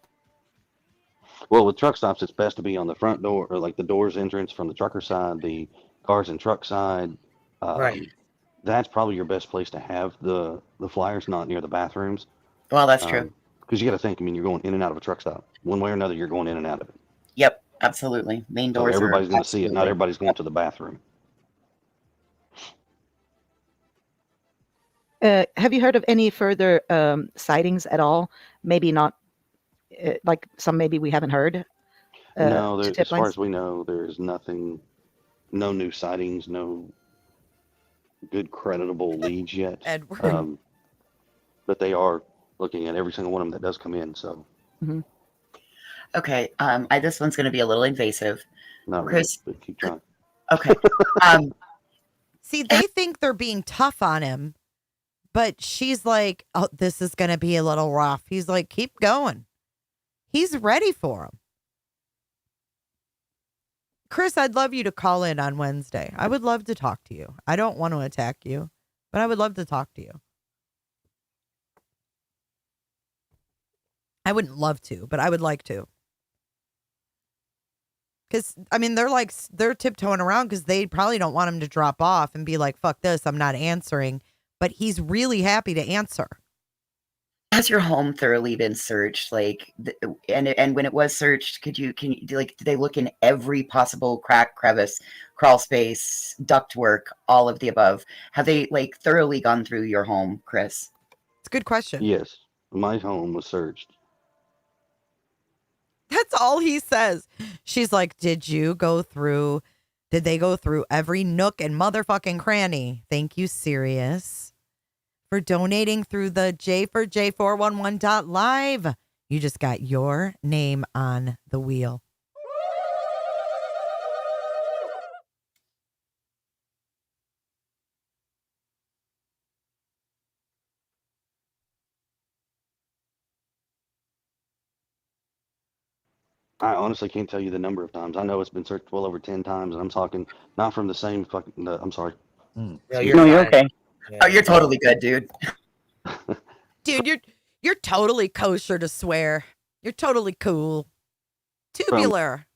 Well, with truck stops, it's best to be on the front door or like the doors entrance from the trucker side, the cars and truck side. Right. that's probably your best place to have the flyers, not near the bathrooms. Well, that's true. Because you got to think, I mean, you're going in and out of a truck stop. One way or another, you're going in and out of it. Yep, absolutely. Main So doors. everybody's going to see it. Not everybody's going to the bathroom. Have you heard of any further sightings at all? Maybe not, like some maybe we haven't heard. No, as far as we know, there's nothing, no new sightings, no good creditable leads yet. Edward. But they are looking at every single one of them that does come in. So. Mm-hmm. Okay, this one's going to be a little invasive. Not Chris, really, but keep trying. Okay. See, they think they're being tough on him, but she's like, "Oh, this is going to be a little rough." He's like, "Keep going." He's ready for him. Chris, I'd love you to call in on Wednesday. I would love to talk to you. I don't want to attack you, but I would love to talk to you. I wouldn't love to, but I would like to. Because, I mean, they're tiptoeing around because they probably don't want him to drop off and be like, fuck this, I'm not answering. But he's really happy to answer. Has your home thoroughly been searched? Like, and when it was searched, did they look in every possible crack, crevice, crawl space, ductwork, all of the above? Have they thoroughly gone through your home, Chris? It's a good question. Yes, my home was searched. That's all he says. She's like, did they go through every nook and motherfucking cranny? Thank you, Sirius, for donating through the J4J411.live. You just got your name on the wheel. I honestly can't tell you the number of times. I know it's been searched well over 10 times, and I'm talking not from the same fucking. I'm sorry. No, you're okay. Oh, you're totally good, dude. Dude, you're totally kosher to swear. You're totally cool. Tubular.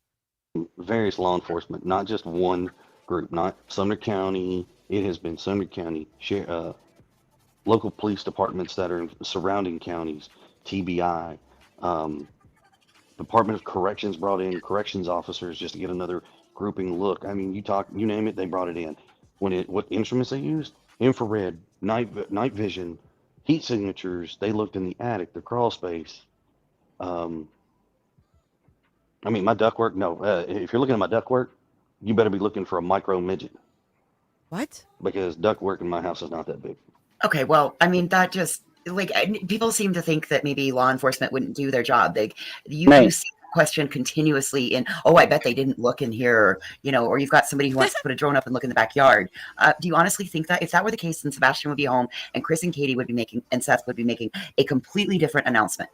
From various law enforcement, not just one group, not Sumner County. It has been Sumner County, local police departments that are in surrounding counties, TBI. Department of Corrections brought in corrections officers just to get another grouping look. I mean, you name it, they brought it in. What instruments they used? Infrared, night vision, heat signatures. They looked in the attic, the crawl space. I mean, my ductwork. No, if you're looking at my ductwork, you better be looking for a micro midget. What? Because ductwork in my house is not that big. Okay, well, I mean, that just people seem to think that maybe law enforcement wouldn't do their job. You see the question continuously in, oh, I bet they didn't look in here, or you've got somebody who wants to put a drone up and look in the backyard. Do you honestly think that if that were the case, then Sebastian would be home and Chris and Katie would be making, and Seth would be making a completely different announcement?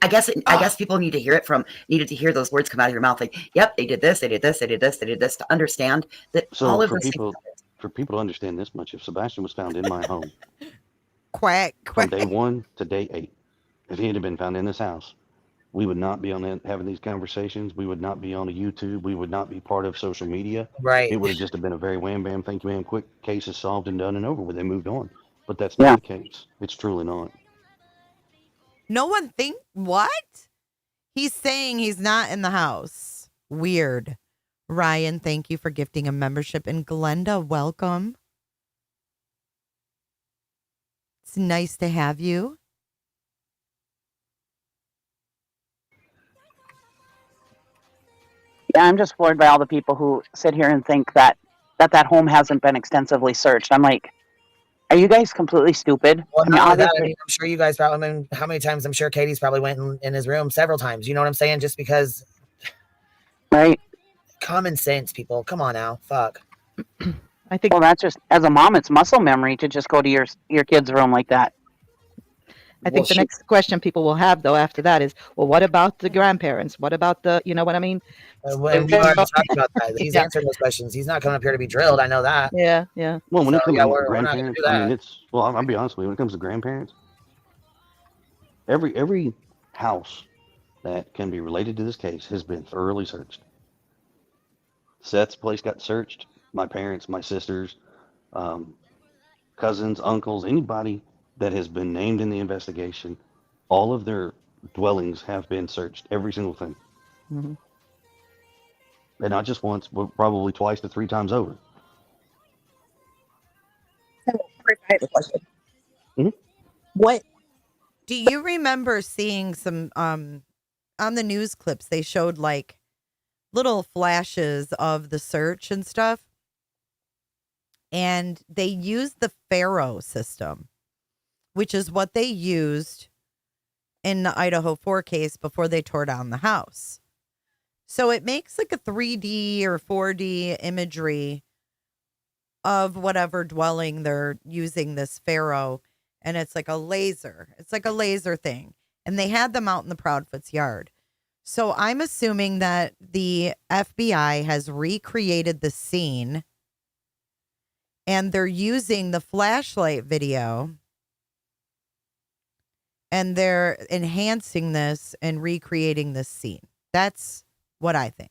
I guess people needed to hear those words come out of your mouth. Like, yep, they did this, they did this, they did this, they did this, to understand that all of for those people to understand this much, if Sebastian was found in my home, quack, from day 1 to day 8, if he had been found in this house, we would not be having these conversations. We would not be on a YouTube. We would not be part of social media. Right. It would have just been a very wham bam, thank you ma'am, quick case is solved and done and over with. They moved on. But that's not the case. It's truly not. No one what? He's saying he's not in the house. Weird. Ryan, thank you for gifting a membership. And Glenda, welcome. It's nice to have you. Yeah, I'm just floored by all the people who sit here and think that home hasn't been extensively searched. I'm like, are you guys completely stupid? Well, I mean, I'm sure you guys probably, how many times I'm sure Katie's probably went in his room several times. You know what I'm saying? Just because. Right. Common sense, people. Come on now. Fuck. I think. Well, that's just, as a mom, it's muscle memory to just go to your kid's room like that. I think the next question people will have, though, after that is, well, what about the grandparents? What about you know what I mean? We already talked about that. He's answering those questions. He's not coming up here to be drilled. I know that. Yeah. Well, when it comes to we're grandparents, I mean, I'll be honest with you. When it comes to grandparents, every house that can be related to this case has been thoroughly searched. Seth's place got searched. My parents, my sisters, cousins, uncles, anybody that has been named in the investigation, all of their dwellings have been searched, every single thing. Mhm. And not just once, but probably twice to 3 times over. Chris, I have a question. Mhm. What Do you remember seeing some on the news clips? They showed like little flashes of the search and stuff, and they used the Pharaoh system, which is what they used in the Idaho 4 case before they tore down the house. So it makes like a 3D or 4D imagery of whatever dwelling they're using this Pharaoh. And it's like a laser. It's like a laser thing. And they had them out in the Proudfoot's yard. So I'm assuming that the FBI has recreated the scene and they're using the flashlight video and they're enhancing this and recreating this scene. That's what I think.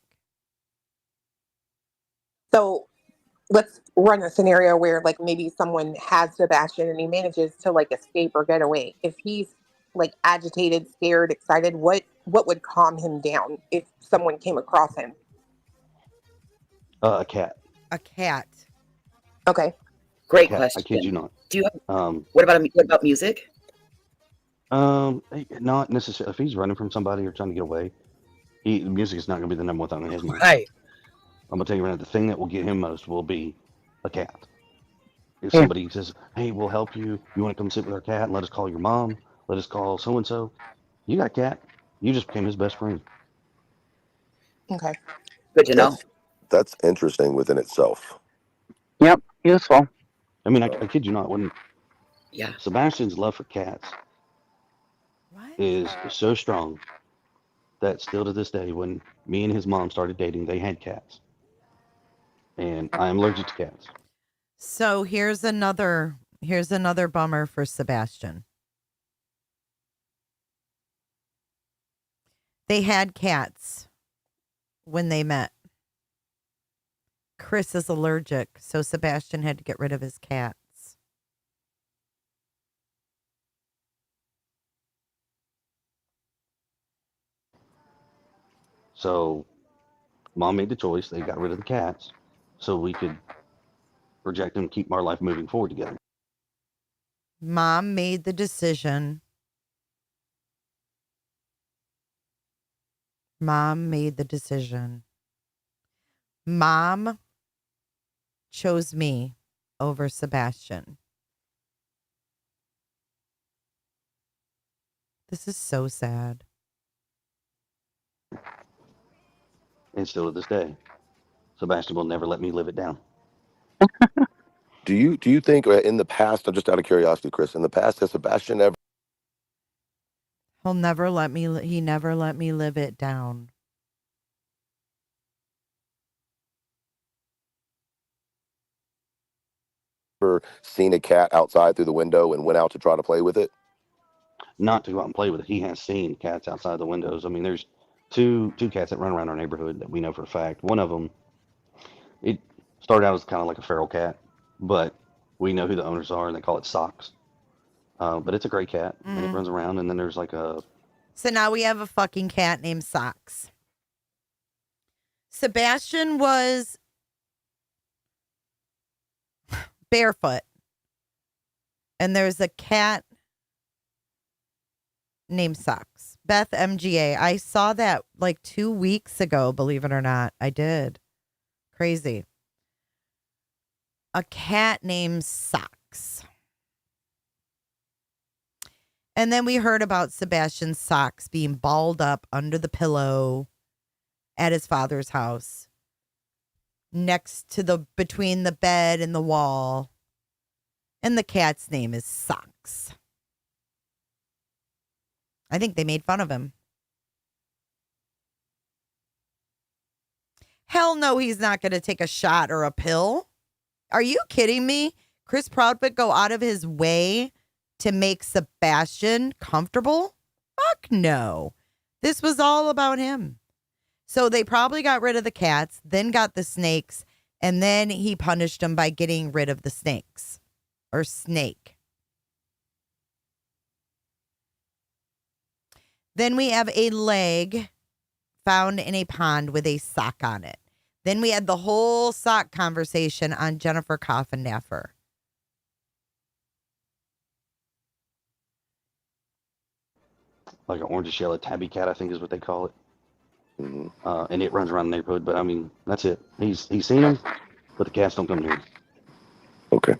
So let's run a scenario where like maybe someone has Sebastian and he manages to like escape or get away. If he's like agitated, scared, excited, what would calm him down if someone came across him? A cat. A cat. Okay. Great Cat, question. I kid you not. Do you have, Um, what about music? Not necessarily. If he's running from somebody or trying to get away, music is not going to be the number one thing on his mind. Right. I'm going to tell you right now, the thing that will get him most will be a cat. If Yeah. somebody says, hey, we'll help you. You want to come sit with our cat and let us call your mom? Let us call so-and-so. You got a cat. You just became his best friend. Okay. Good to know. That's interesting within itself. Yep, useful. I mean, I kid you not. When Yeah. Sebastian's love for cats is so strong that still to this day, when me and his mom started dating, they had cats. And I am allergic to cats. So here's another bummer for Sebastian. They had cats when they met. Chris is allergic, so Sebastian had to get rid of his cats. So mom made the choice. They got rid of the cats so we could project them, keep our life moving forward together. Mom made the decision. Mom made the decision. Mom chose me over Sebastian. This is so sad. And still to this day, Sebastian will never let me live it down. Do you think in the past, just out of curiosity, Chris, in the past, has Sebastian ever He never let me live it down. seen a cat outside through the window and went out to try to play with it? Not to go out and play with it. He has seen cats outside the windows. I mean, there's two cats that run around our neighborhood that we know for a fact. One of them, it started out as kind of like a feral cat, but we know who the owners are and they call it Socks. But it's a gray cat and it runs around. And then there's like a... So now we have a fucking cat named Socks. Sebastian was barefoot. And there's a cat named Socks. Beth MGA. I saw that like 2 weeks ago, believe it or not. I did. Crazy. A cat named Socks. And then we heard about Sebastian's socks being balled up under the pillow at his father's house, next to between the bed and the wall. And the cat's name is Socks. I think they made fun of him. Hell no, he's not going to take a shot or a pill. Are you kidding me? Chris Proudfoot go out of his way to make Sebastian comfortable? Fuck no. This was all about him. So they probably got rid of the cats, then got the snakes, And then he punished him by getting rid of the snakes or snake. Then we have a leg found in a pond with a sock on it. Then we had the whole sock conversation on Jennifer Coffindaffer. Like an orange yellow tabby cat, I think is what they call it. And it runs around the neighborhood, but I mean, that's it. He's seen them, but the cats don't come near him. Okay.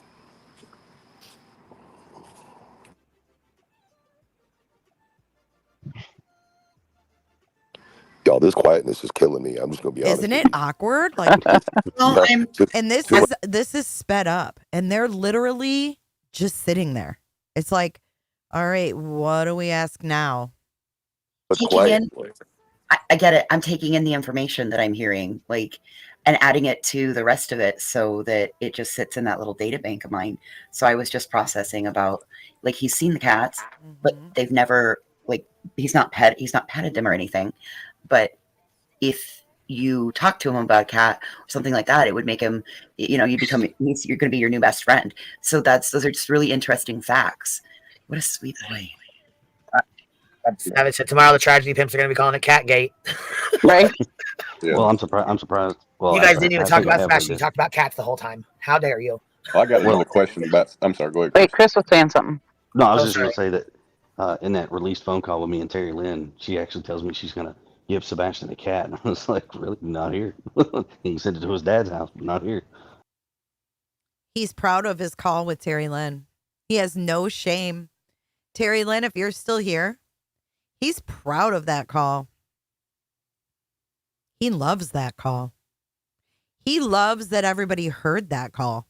Y'all, this quietness is killing me. I'm just gonna be honest. Isn't it awkward? Like, Well, and this is sped up, and they're literally just sitting there. It's like, all right, what do we ask now? I get it. I'm taking in the information that I'm hearing, like, and adding it to the rest of it so that it just sits in that little data bank of mine. So I was just processing about, like, he's seen the cats, but they've never, like, he's not petted them or anything. But if you talk to him about a cat or something like that, it would make him, you're going to be your new best friend. So those are just really interesting facts. What a sweet boy. Savage said tomorrow the tragedy pimps are going to be calling it Catgate. Right? Yeah. Well, I'm surprised. Well, You guys didn't even talk about Sebastian. Sebastian. You talked about cats the whole time. How dare you? I got another question about. I'm sorry. Go ahead. Wait, Chris was saying something. No, I was just going to say that in that released phone call with me and Terry Lynn, she actually tells me she's going to give Sebastian a cat. And I was like, really? Not here. He can send it to his dad's house, but not here. He's proud of his call with Terry Lynn. He has no shame. Terry Lynn, if you're still here, he's proud of that call. He loves that call. He loves that everybody heard that call.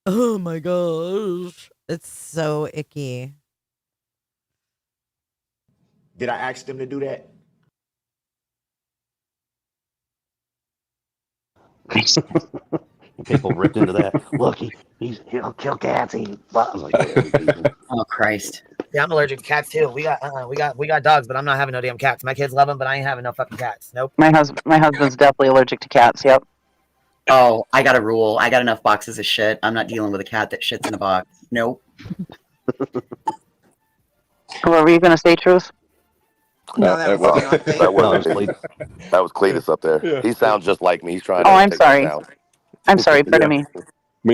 Oh my gosh. It's so icky. Did I ask them to do that? People ripped into that. Look, he'll kill cats. I was like, oh Christ. Yeah, I'm allergic to cats too. We got dogs, but I'm not having no damn cats. My kids love them, but I ain't having no fucking cats. Nope. My husband's definitely allergic to cats. Yep. Oh, I got a rule. I got enough boxes of shit. I'm not dealing with a cat that shits in a box. Nope. What were you going to say, Truth? No, that was Cletus up there. Yeah. He sounds just like me. He's trying to I'm take sorry. me down. I'm sorry. Pardon me.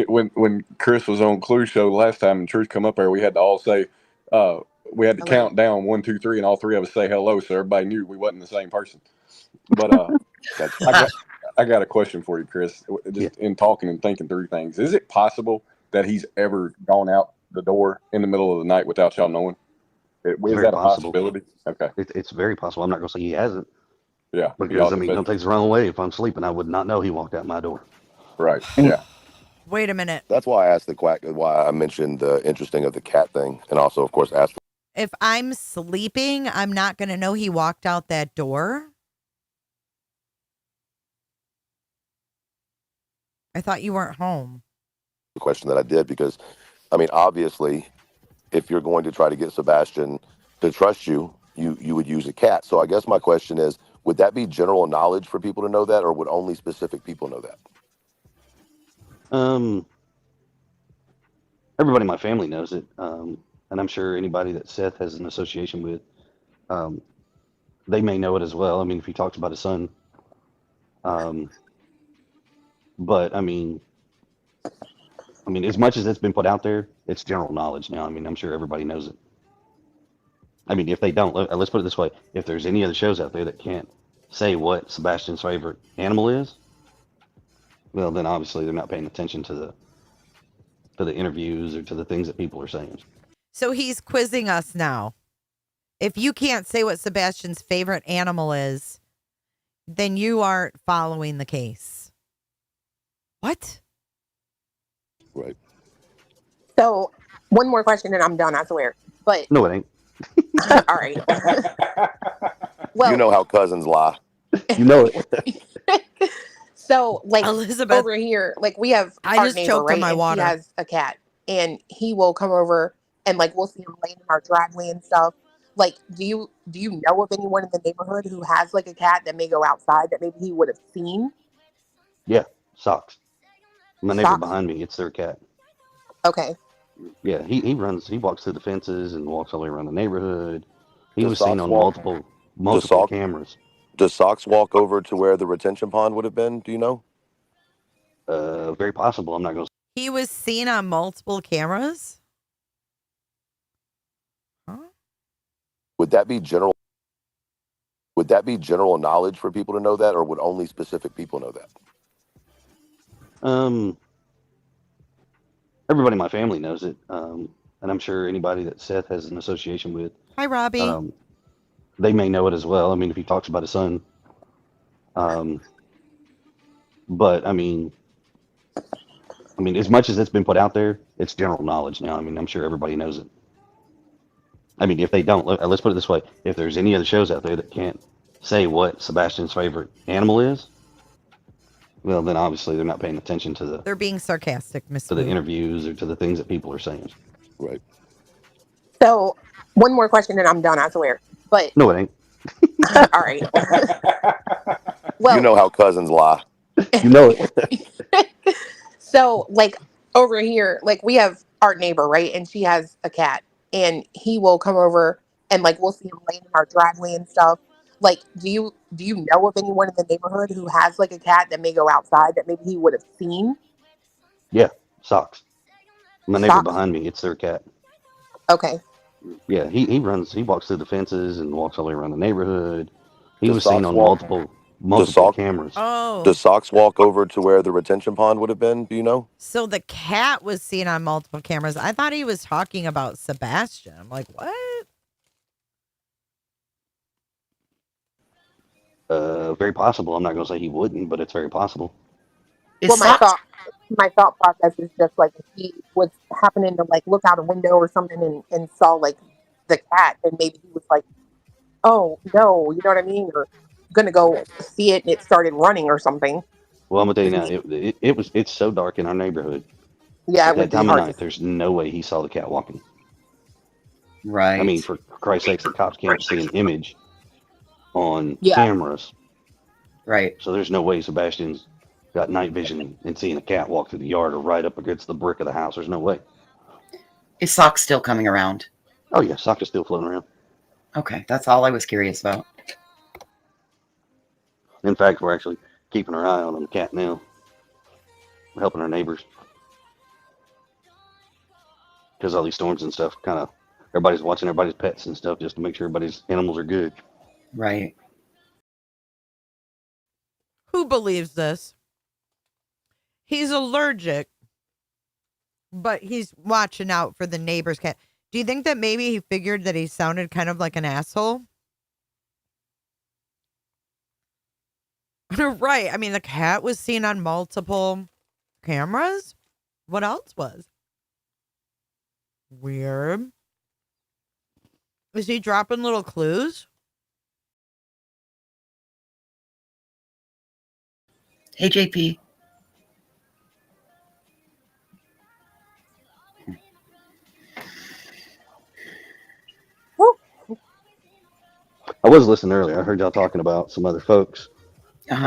When Chris was on Clue Show last time and Truth come up there, we had to all say, we had to count down 1, 2, 3, and all three of us say hello, so everybody knew we wasn't the same person. But I got a question for you, Chris. Just in talking and thinking through things, is it possible that he's ever gone out the door in the middle of the night without y'all knowing? Is that a possibility? Okay, it's very possible. I'm not going to say he hasn't. Yeah, because don't take this the wrong way. If I'm sleeping, I would not know he walked out my door. Right. Yeah. Wait a minute. That's why I asked why I mentioned the interesting of the cat thing, and also, of course, asked. If I'm sleeping, I'm not going to know he walked out that door. I thought you weren't home. The question that I did, because, I mean, obviously, if you're going to try to get Sebastian to trust you, you would use a cat. So I guess my question is, would that be general knowledge for people to know that, or would only specific people know that? Everybody in my family knows it, and I'm sure anybody that Seth has an association with, they may know it as well. I mean, if he talks about his son, but I mean, as much as it's been put out there, it's general knowledge now. I mean, I'm sure everybody knows it. I mean, if they don't, let's put it this way: if there's any other shows out there that can't say what Sebastian's favorite animal is, well, then obviously they're not paying attention to the interviews or to the things that people are saying. So he's quizzing us now. If you can't say what Sebastian's favorite animal is, then you aren't following the case. What? Right. So, one more question and I'm done, I swear. But no, it ain't. All right. Well, you know how cousins lie. You know it. So, like, Elizabeth, over here, like, we have I our just neighbor, choked on right? my And water. he has a cat, and he will come over and, like, we'll see him laying in our driveway and stuff. Like, do you know of anyone in the neighborhood who has, like, a cat that may go outside that maybe he would have seen? Yeah, socks. My neighbor Socks? behind me, it's their cat. Okay. Yeah, he walks through the fences and walks all the way around the neighborhood. He Does was seen socks on walk? multiple cameras. Does socks walk over to where the retention pond would have been? Do you know? Very possible. I'm not going to. He was seen on multiple cameras. Would that be general? Would that be general knowledge for people to know that, or would only specific people know that? Everybody in my family knows it, and I'm sure anybody that Seth has an association with. Hi, Robbie. They may know it as well. I mean, if he talks about his son. But I mean, as much as it's been put out there, it's general knowledge now. I mean, I'm sure everybody knows it. I mean, if they don't, let's put it this way: if there's any other shows out there that can't say what Sebastian's favorite animal is, well, then obviously they're not paying attention to the They're being sarcastic, Miss. to the interviews or to the things that people are saying. Right. So one more question and I'm done, I swear. But No, it ain't. all right. Well, You know how cousins lie. You know it. so like over here, like we have our neighbor, right? And she has a cat and he will come over and like we'll see him laying in our driveway and stuff. Like, do you know of anyone in the neighborhood who has like a cat that may go outside that maybe he would have seen? Yeah, socks. My neighbor Socks? behind me, it's their cat. Okay. Yeah, he walks through the fences and walks all the way around the neighborhood. He Does was seen socks on walk? multiple cameras. Oh. Does socks walk over to where the retention pond would have been? Do you know? So the cat was seen on multiple cameras. I thought he was talking about Sebastian. I'm like, what? Very possible. I'm not going to say he wouldn't, but it's very possible. Well, my thought process is just like if he was happening to like look out a window or something and saw like the cat, and maybe he was like, "Oh no," you know what I mean, or gonna go see it and it started running or something. Well, I'm going to tell you now, it's so dark in our neighborhood. Yeah, At it that would be time of hard. night, there's no way he saw the cat walking. Right. I mean, for Christ's sakes, the cops can't see an image on Yeah. cameras. Right. So there's no way Sebastian's got night vision and seeing a cat walk through the yard or right up against the brick of the house. There's no way. Is Sock still coming around? Oh, yeah, Sock is still floating around. Okay, that's all I was curious about. In fact, we're actually keeping our eye on the cat now. We're helping our neighbors. Because all these storms and stuff, kind of, everybody's watching everybody's pets and stuff just to make sure everybody's animals are good. Right. Who believes this? He's allergic, but he's watching out for the neighbor's cat. Do you think that maybe he figured that he sounded kind of like an asshole? Right. I mean, the cat was seen on multiple cameras. What else was? Weird. Is he dropping little clues? Hey, JP. I was listening earlier. I heard y'all talking about some other folks. And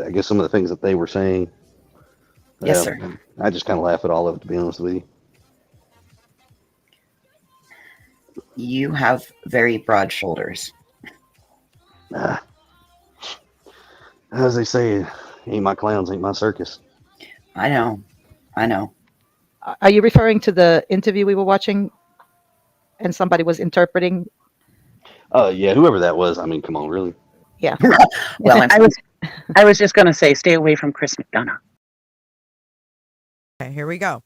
I guess some of the things that they were saying. Yes, sir. I just kind of laugh at all of it, to be honest with you. You have very broad shoulders. As they say, ain't my clowns, ain't my circus. I know. Are you referring to the interview we were watching and somebody was interpreting? Yeah, whoever that was. I mean, come on, really? Yeah. Well, I was just going to say, stay away from Chris McDonough. Okay, here we go.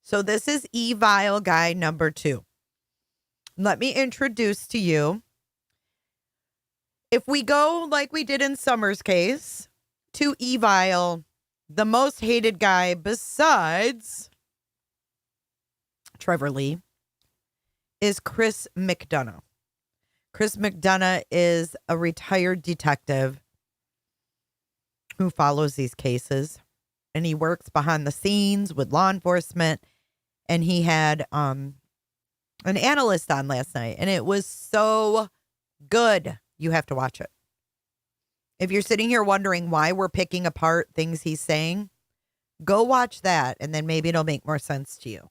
So this is Evile guy number 2. Let me introduce to you. If we go like we did in Summer's case, to Evile, the most hated guy besides Trevor Lee is Chris McDonough. Chris McDonough is a retired detective who follows these cases, and he works behind the scenes with law enforcement. And he had an analyst on last night, and it was so good. You have to watch it. If you're sitting here wondering why we're picking apart things he's saying, go watch that, and then maybe it'll make more sense to you.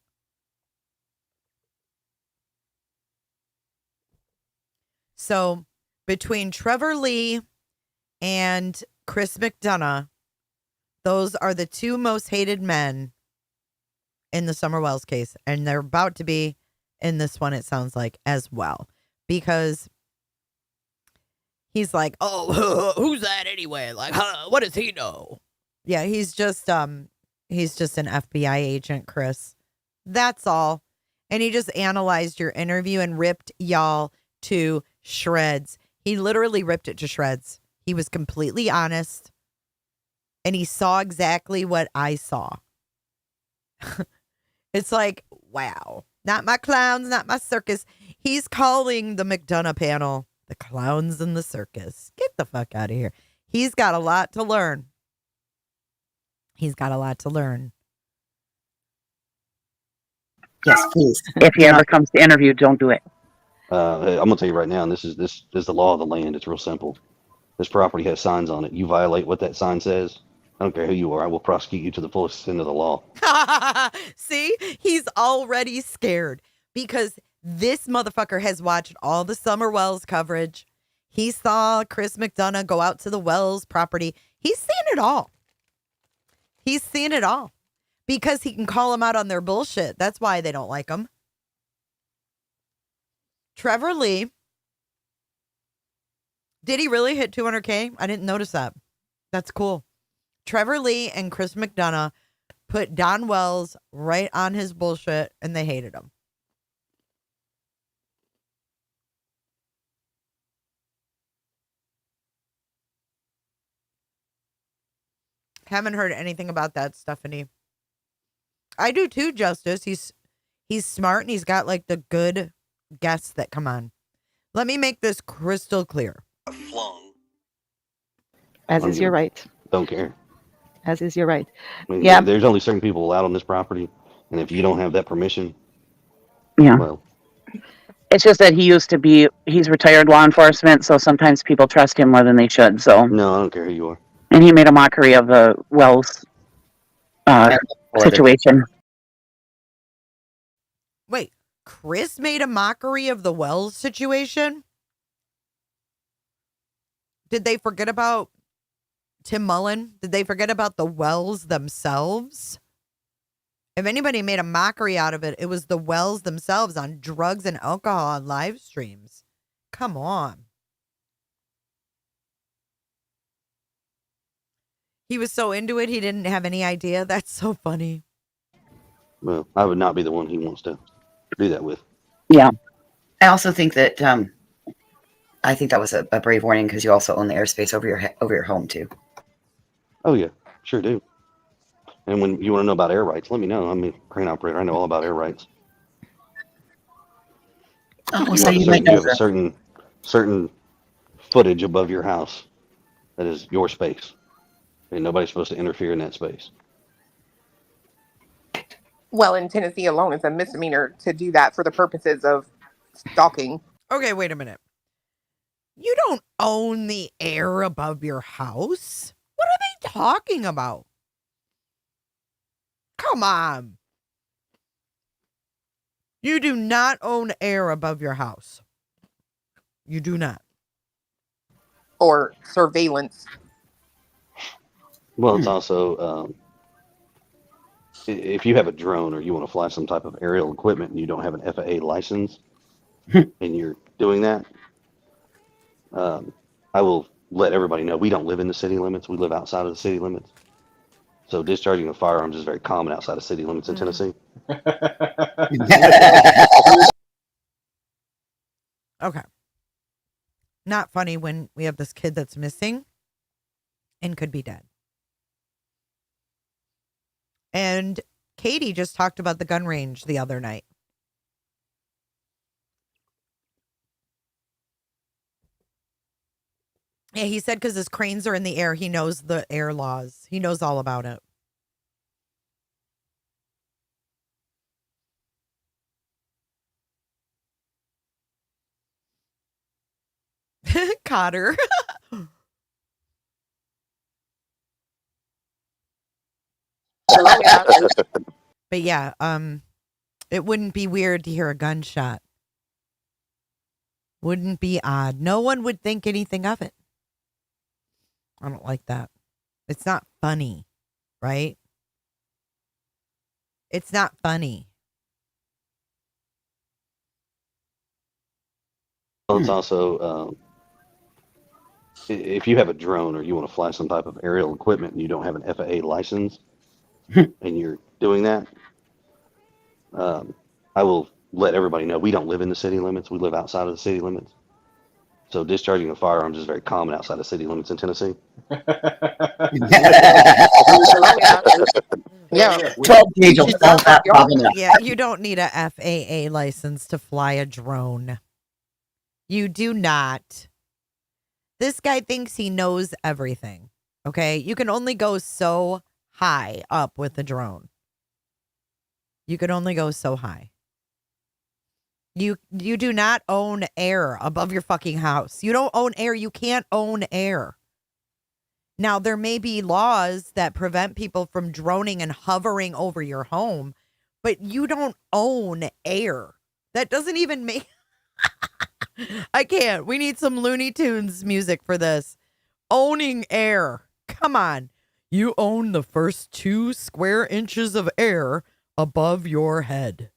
So between Trevor Lee and Chris McDonough, those are the two most hated men in the Summer Wells case. And they're about to be in this one, it sounds like, as well. Because he's like, oh, who's that anyway? Like, what does he know? Yeah, he's just an FBI agent, Chris. That's all. And he just analyzed your interview and ripped y'all to shreds. He literally ripped it to shreds. He was completely honest. And he saw exactly what I saw. It's like, wow. Not my clowns, not my circus. He's calling the McDonough panel the clowns in the circus. Get the fuck out of here. He's got a lot to learn. He's got a lot to learn. Yes, please. If he ever comes to interview, don't do it. I'm gonna tell you right now, and this is the law of the land. It's real simple. This property has signs on it. You violate what that sign says, I don't care who you are, I will prosecute you to the fullest extent of the law. See, he's already scared because this motherfucker has watched all the Summer Wells coverage. He saw Chris McDonough go out to the Wells property. He's seen it all. He's seen it all because he can call them out on their bullshit. That's why they don't like him. Trevor Lee. Did he really hit 200K? I didn't notice that. That's cool. Trevor Lee and Chris McDonough put Don Wells right on his bullshit, and they hated him. Haven't heard anything about that, Stephanie. I do too, Justice. He's smart, and he's got like the good guests that come on. Let me make this crystal clear. As is your right. Don't care. As is your right. I mean, Yeah. there's only certain people allowed on this property, and if you don't have that permission, Yeah. well, It's just that he's retired law enforcement, so sometimes people trust him more than they should. So no, I don't care who you are. And he made a mockery of the Wells situation. Wait, Chris made a mockery of the Wells situation? Did they forget about Tim Mullen? Did they forget about the Wells themselves? If anybody made a mockery out of it, it was the Wells themselves on drugs and alcohol on live streams. Come on. He was so into it, he didn't have any idea. That's so funny. Well, I would not be the one he wants to do that with. Yeah. I also think that I think that was a brave warning because you also own the airspace over your home too. Oh yeah, sure do. And when you want to know about air rights, let me know. I'm a crane operator. I know all about air rights. Oh, so you might have a certain footage above your house that is your space, and nobody's supposed to interfere in that space. Well, in Tennessee alone, it's a misdemeanor to do that for the purposes of stalking. Okay, wait a minute. You don't own the air above your house. What are they talking about? Come on. You do not own air above your house. You do not. Or surveillance. Well, it's also if you have a drone or you want to fly some type of aerial equipment and you don't have an FAA license and you're doing that, I will let everybody know we don't live in the city limits. We live outside of the city limits. So discharging of firearms is very common outside of city limits in Tennessee. Okay. Not funny when we have this kid that's missing and could be dead. And Katie just talked about the gun range the other night. Yeah, he said because his cranes are in the air, he knows the air laws. He knows all about it. Cotter. But yeah, it wouldn't be weird to hear a gunshot. Wouldn't be odd. No one would think anything of it. I don't like that. It's not funny, right? It's not funny. Well, it's also if you have a drone or you want to fly some type of aerial equipment and you don't have an FAA license and you're doing that, I will let everybody know we don't live in the city limits. We live outside of the city limits. So discharging of firearms is very common outside of city limits in Tennessee. Yeah. 12 gauge will solve that problem. Yeah, you don't need a FAA license to fly a drone. You do not. This guy thinks he knows everything. Okay? You can only go so high up with a drone. You can only go so high. You do not own air above your fucking house. You don't own air. You can't own air. Now, there may be laws that prevent people from droning and hovering over your home, but you don't own air. That doesn't even make... I can't. We need some Looney Tunes music for this. Owning air. Come on. You own the first 2 square inches of air above your head.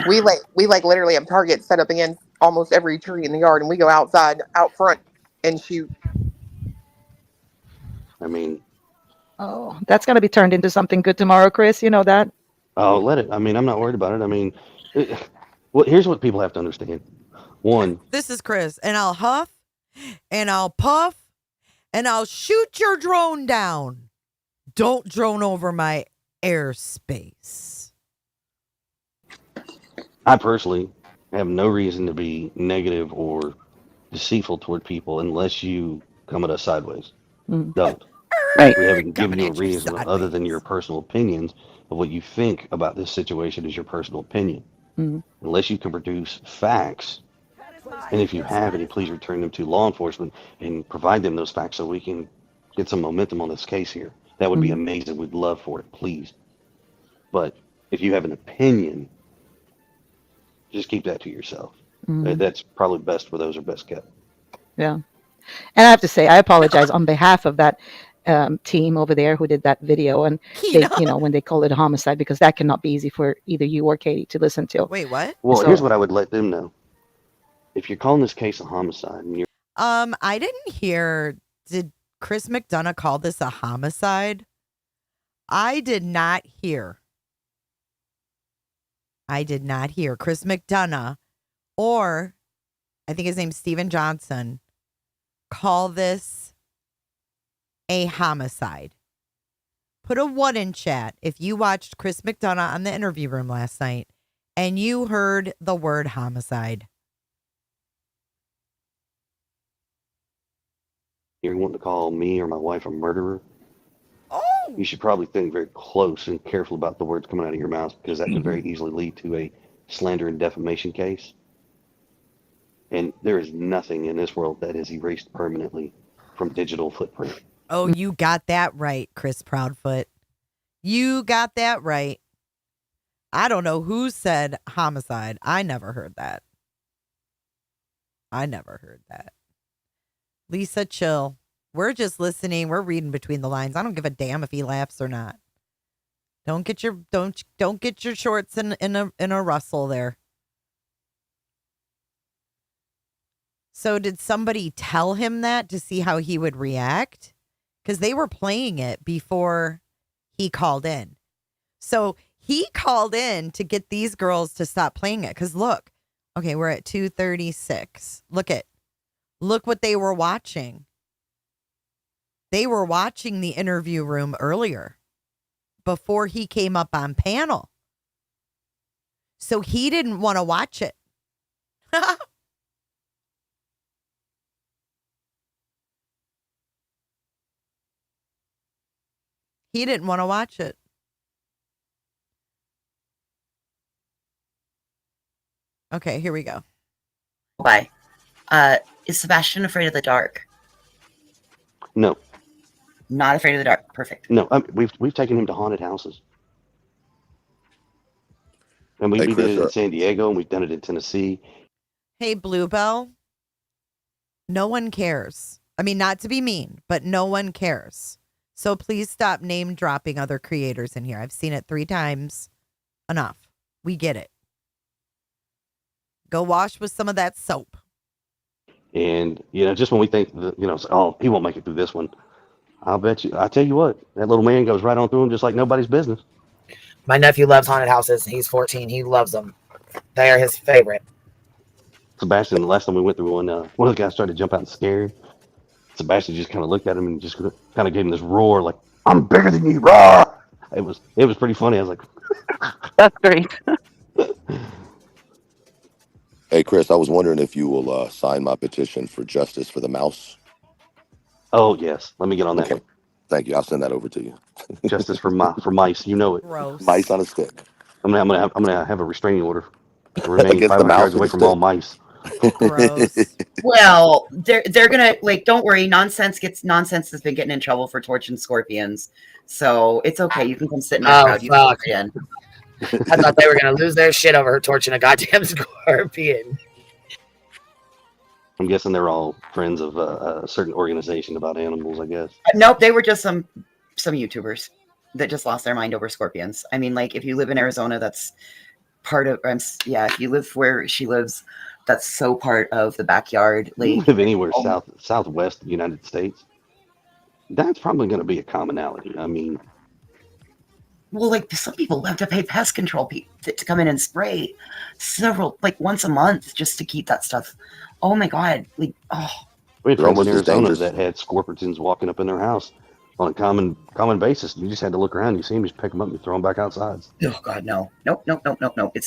We literally have targets set up against almost every tree in the yard, and we go outside, out front, and shoot. I mean, Oh, that's going to be turned into something good tomorrow, Chris. You know that? I'll let it. I mean, I'm not worried about it. I mean, well, here's what people have to understand. One, This is Chris, and I'll huff, and I'll puff, and I'll shoot your drone down. Don't drone over my airspace. I personally have no reason to be negative or deceitful toward people unless you come at us sideways. Don't. Right. We haven't given you a reason other than your personal opinions of what you think about this situation is your personal opinion. Unless you can produce facts, and if you have any, please return them to law enforcement and provide them those facts so we can get some momentum on this case here. That would be amazing. We'd love for it, please. But if you have an opinion, just keep that to yourself. That's probably best for those who are best kept. Yeah. And I have to say, I apologize on behalf of that team over there who did that video. And they, when they call it a homicide, because that cannot be easy for either you or Katie to listen to. Wait, what? Well, So- here's what I would let them know. If you're calling this case a homicide and you're I didn't hear, did Chris McDonough call this a homicide? I did not hear. Chris McDonough, or I think his name's Steven Johnson, call this a homicide. Put a 1 in chat if you watched Chris McDonough on the interview room last night and you heard the word homicide. you're wanting to call me or my wife a murderer, you should probably think very close and careful about the words coming out of your mouth, because that could very easily lead to a slander and defamation case. And there is nothing in this world that is erased permanently from digital footprint. Oh, you got that right, Chris Proudfoot. You got that right. I don't know who said homicide. I never heard that. Lisa, chill. We're just listening. We're reading between the lines. I don't give a damn if he laughs or not. Don't get your shorts in a rustle there. So did somebody tell him that to see how he would react? Because they were playing it before he called in. So he called in to get these girls to stop playing it. Because look, okay, we're at 2:36. Look what they were watching. They were watching the interview room earlier before he came up on panel. So he didn't want to watch it. He didn't want to watch it. Okay, here we go. Why? Is Sebastian afraid of the dark? No. Not afraid of the dark. Perfect. No, we've taken him to haunted houses. And we did it in San Diego, and we've done it in Tennessee. Hey, Bluebell. No one cares. I mean, not to be mean, but no one cares. So please stop name dropping other creators in here. I've seen it 3 times. Enough. We get it. Go wash with some of that soap. And, just when we think, oh, he won't make it through this one. I tell you what, that little man goes right on through them just like nobody's business. My nephew loves haunted houses. He's 14. He loves them. They are his favorite. Sebastian, the last time we went through one of the guys started to jump out and scare him. Sebastian just kind of looked at him and just kind of gave him this roar like, I'm bigger than you, roar! It was pretty funny. I was like, that's great. Hey, Chris, I was wondering if you will sign my petition for justice for the mouse. Oh, yes. Let me get on that. Okay. Thank you. I'll send that over to you. Justice for mice. You know it. Gross. Mice on a stick. I'm gonna have a restraining order. Remain Against 500 the mouse yards away with a from stick. all mice. Gross. Well, they're gonna don't worry. Nonsense has been getting in trouble for torching scorpions, so it's okay. You can come sit in our crowd. You Fuck. can. I thought they were going to lose their shit over her torching a goddamn scorpion. I'm guessing they're all friends of a certain organization about animals, I guess. Nope, they were just some YouTubers that just lost their mind over scorpions. I mean, like if you live in Arizona, that's part of. If you live where she lives, that's so part of the backyard. If you Like live anywhere southwest of the United States, that's probably going to be a commonality. I mean, well, like some people have to pay pest control to come in and spray once a month just to keep that stuff. Oh my God! Like, oh. we had They're friends in almost as Arizona dangerous. that had scorpions walking up in their house on a common basis. You just had to look around. You see them, just pick them up and you throw them back outside. Oh God, no. Nope.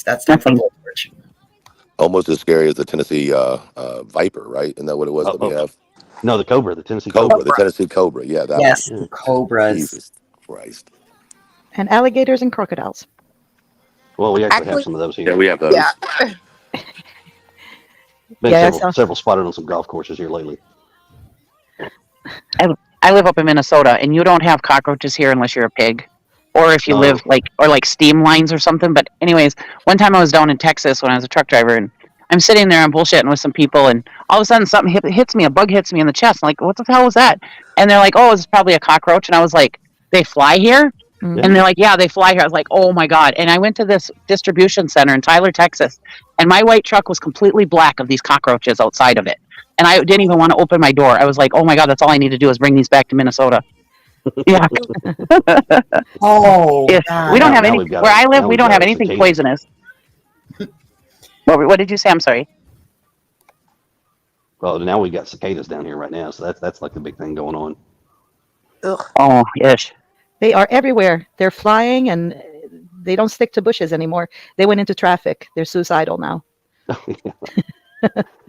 That's time for torch. Almost as scary as the Tennessee viper, right? Isn't that what it was that we have? No, the cobra, the Tennessee cobra. The Tennessee cobra. Yeah, that yes, one. the cobras. Jesus Christ. And alligators and crocodiles. Well, we actually have some of those here. Yeah, we have those. Yeah. Been several spotted on some golf courses here lately. I live up in Minnesota, and you don't have cockroaches here unless you're a pig, or if you live like steam lines or something. But anyways, one time I was down in Texas when I was a truck driver, and I'm sitting there and bullshitting with some people, and all of a sudden something hits me. A bug hits me in the chest. I'm like, what the hell was that? And they're like, oh, it's probably a cockroach. And I was like, they fly here? Mm-hmm. And they're like, yeah, they fly here. I was like, oh my God. And I went to this distribution center in Tyler, Texas, and my white truck was completely black of these cockroaches outside of it. And I didn't even want to open my door. I was like, oh my God, that's all I need to do is bring these back to Minnesota. Yeah. Oh, yeah. We don't have any, where I live, we don't have anything poisonous. What did you say? I'm sorry. Well, now we got cicadas down here right now, so that's like the big thing going on. Ugh. Oh, yes. They are everywhere. They're flying and they don't stick to bushes anymore. They went into traffic. They're suicidal now.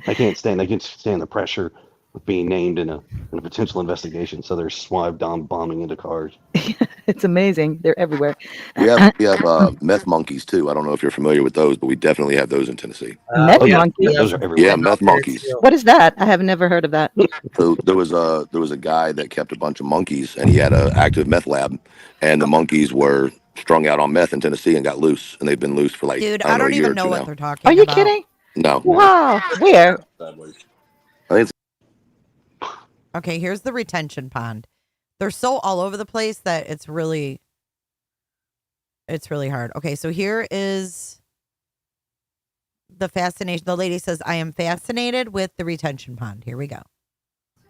They can't stand the pressure of being named in a potential investigation, so they're swived on bombing into cars. It's amazing. They're everywhere. We have meth monkeys too. I don't know if you're familiar with those, but we definitely have those in Tennessee. Meth monkeys? Those are everywhere. Yeah, meth monkeys. What is that? I have never heard of that. So there was a guy that kept a bunch of monkeys, and he had an active meth lab, and the monkeys were strung out on meth in Tennessee and got loose, and they've been loose for like Dude, I I don't a year even or know two what now. they're talking Are you about. kidding? No. Wow. Where? I think it's Okay, here's the retention pond. They're so all over the place that it's really hard. Okay, so here is the fascination. The lady says, I am fascinated with the retention pond. Here we go.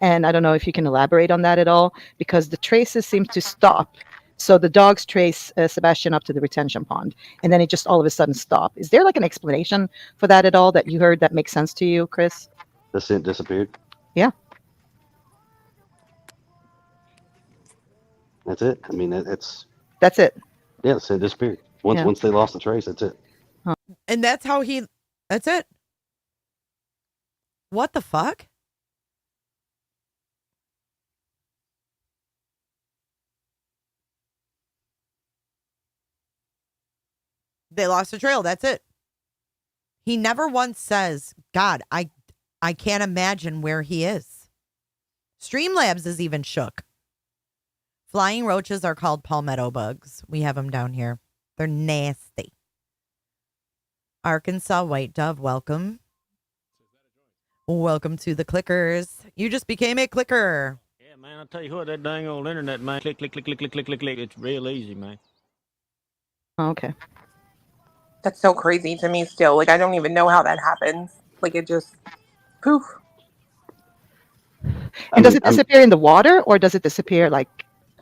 And I don't know if you can elaborate on that at all, because the traces seem to stop. So the dogs trace Sebastian up to the retention pond, and then it just all of a sudden stop. Is there like an explanation for that at all that you heard that makes sense to you, Chris? The scent disappeared. Yeah. That's it. I mean, that's it. Yeah, the scent disappeared. Once they lost the trace, that's it. Huh. And that's it. What the fuck? They lost the trail. That's it. He never once says, God, I can't imagine where he is. Streamlabs is even shook. Flying roaches are called palmetto bugs. We have them down here. They're nasty. Arkansas white dove, welcome. Welcome to the clickers. You just became a clicker. Yeah, man, I'll tell you what, that dang old internet, man. Click, click, click, click, click, click, click, click. It's real easy, man. Okay. That's so crazy to me still. Like, I don't even know how that happens. Like, it just, poof. And does it disappear in the water, or does it disappear like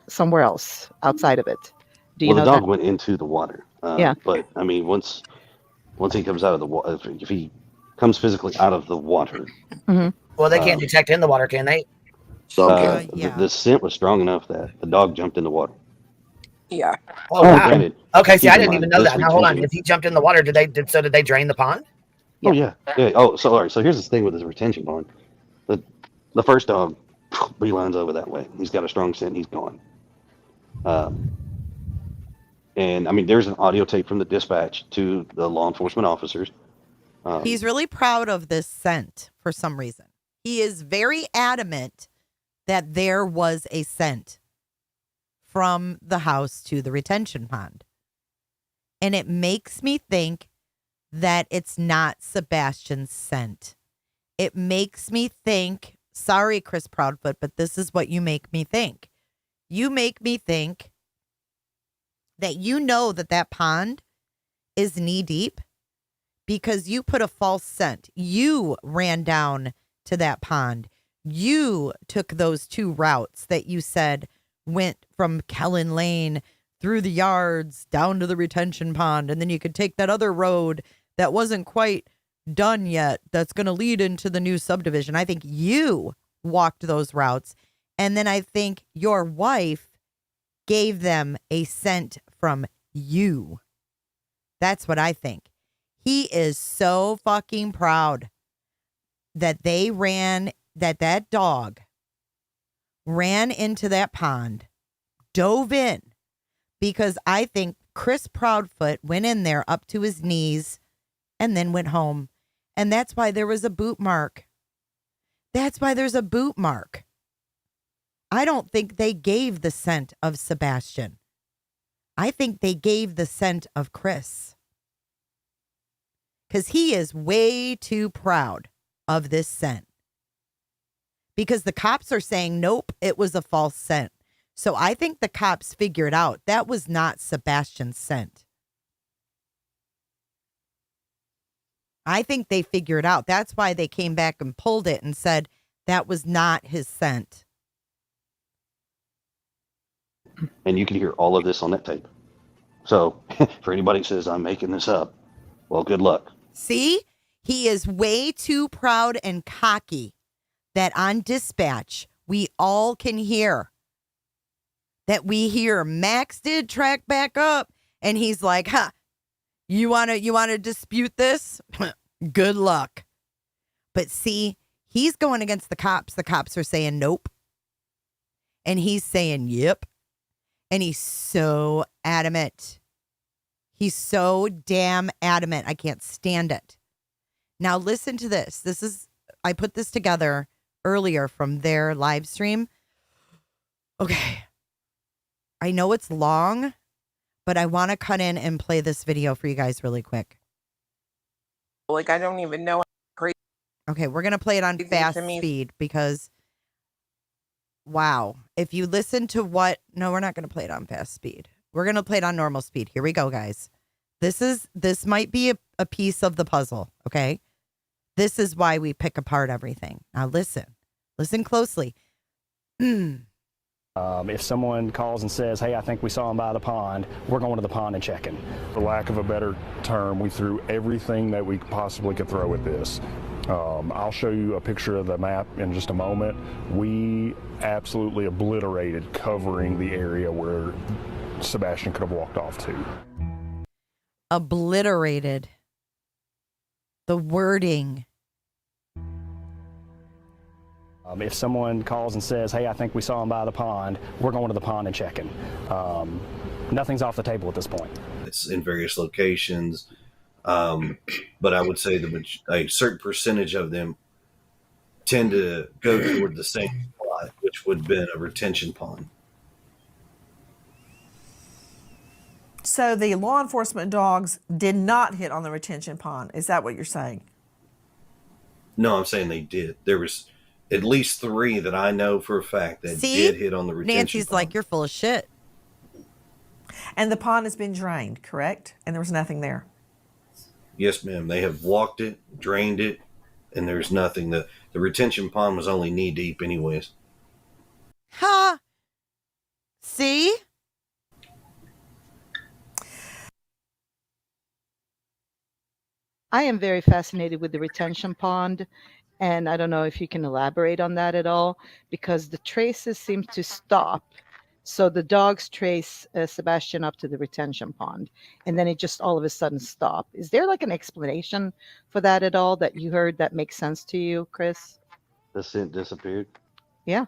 somewhere else outside of it? Do you Well, know the dog that? went into the water. Yeah. But I mean, once he comes out of the water, if he comes physically out of the water, Well, they can't detect in the water, can they? the scent was strong enough that the dog jumped in the water. Yeah. Oh, wow. Granted, Okay, see, keep I in didn't mind, even know this that. Now, hold on. retention- If he jumped in the water, did they drain the pond? Oh yeah. Oh, so all right. So here's the thing with this retention pond. The first dog beelines over that way. He's got a strong scent. He's gone. And I mean, there's an audio tape from the dispatch to the law enforcement officers. He's really proud of this scent for some reason. He is very adamant that there was a scent from the house to the retention pond. And it makes me think that it's not Sebastian's scent. It makes me think, sorry, Chris Proudfoot, but this is what you make me think. You make me think that you know that pond is knee deep because you put a false scent. You ran down to that pond. You took those two routes that you said went from Kellen Lane through the yards down to the retention pond. And then you could take that other road that wasn't quite done yet. That's going to lead into the new subdivision. I think you walked those routes. And then I think your wife gave them a scent from you. That's what I think. He is so fucking proud that that dog ran into that pond, dove in, because I think Chris Proudfoot went in there up to his knees and then went home. And that's why there was a boot mark. That's why there's a boot mark. I don't think they gave the scent of Sebastian. I think they gave the scent of Chris. Because he is way too proud of this scent. Because the cops are saying, nope, it was a false scent. So I think the cops figured out that was not Sebastian's scent. I think they figured out. That's why they came back and pulled it and said that was not his scent. And you can hear all of this on that tape. So for anybody who says I'm making this up, well, good luck. See, he is way too proud and cocky that on dispatch, we all can hear that we hear Max did track back up. And he's like, you want to dispute this? Good luck. But see, he's going against the cops. The cops are saying nope. And he's saying yep. And he's so adamant. He's so damn adamant. I can't stand it. Now listen to this. I put this together earlier from their live stream. Okay. I know it's long, but I want to cut in and play this video for you guys really quick. Like, I don't even know. Okay, we're going to play it on fast speed because, wow. If you listen to no, we're not going to play it on fast speed. We're going to play it on normal speed. Here we go, guys. This might be a piece of the puzzle, okay? This is why we pick apart everything. Now listen closely. If someone calls and says, hey, I think we saw him by the pond, we're going to the pond and checking. For lack of a better term, we threw everything that we possibly could throw at this. I'll show you a picture of the map in just a moment. We absolutely obliterated covering the area where Sebastian could have walked off to. Obliterated. The wording. If someone calls and says, hey, I think we saw him by the pond, we're going to the pond and checking. Nothing's off the table at this point. It's in various locations, but I would say a certain percentage of them tend to go toward the same spot. which would have been a retention pond. So the law enforcement dogs did not hit on the retention pond. Is that what you're saying? No, I'm saying they did. There was at least 3 that I know for a fact that did hit on the retention Nancy's pond. like, you're full of shit. And the pond has been drained, correct? And there was nothing there. Yes, ma'am. They have walked it, drained it, and there's nothing. The retention pond was only knee deep anyways. Ha! See? I am very fascinated with the retention pond, and I don't know if you can elaborate on that at all, because the traces seem to stop. So the dogs trace Sebastian up to the retention pond, and then it just all of a sudden stopped. Is there like an explanation for that at all that you heard that makes sense to you, Chris? The scent disappeared. Yeah.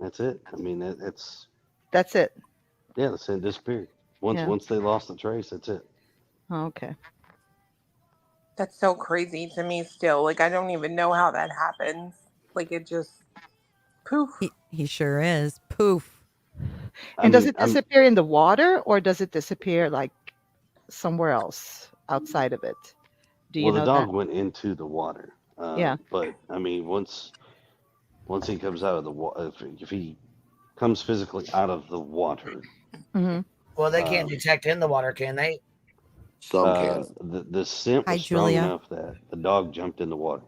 That's it. I mean, That's it. Yeah, the scent disappeared. Once they lost the trace, that's it. Oh, okay. That's so crazy to me still. Like, I don't even know how that happens. Like, it just poof. He sure is. Poof. And does it disappear in the water, or does it disappear like somewhere else outside of it? Do you know the dog that? went into the water. Yeah. But I mean, once he comes out of the water, if he comes physically out of the water, Well, they can't detect in the water, can they? Some can. The scent Hi, was strong Julia. enough that the dog jumped in the water.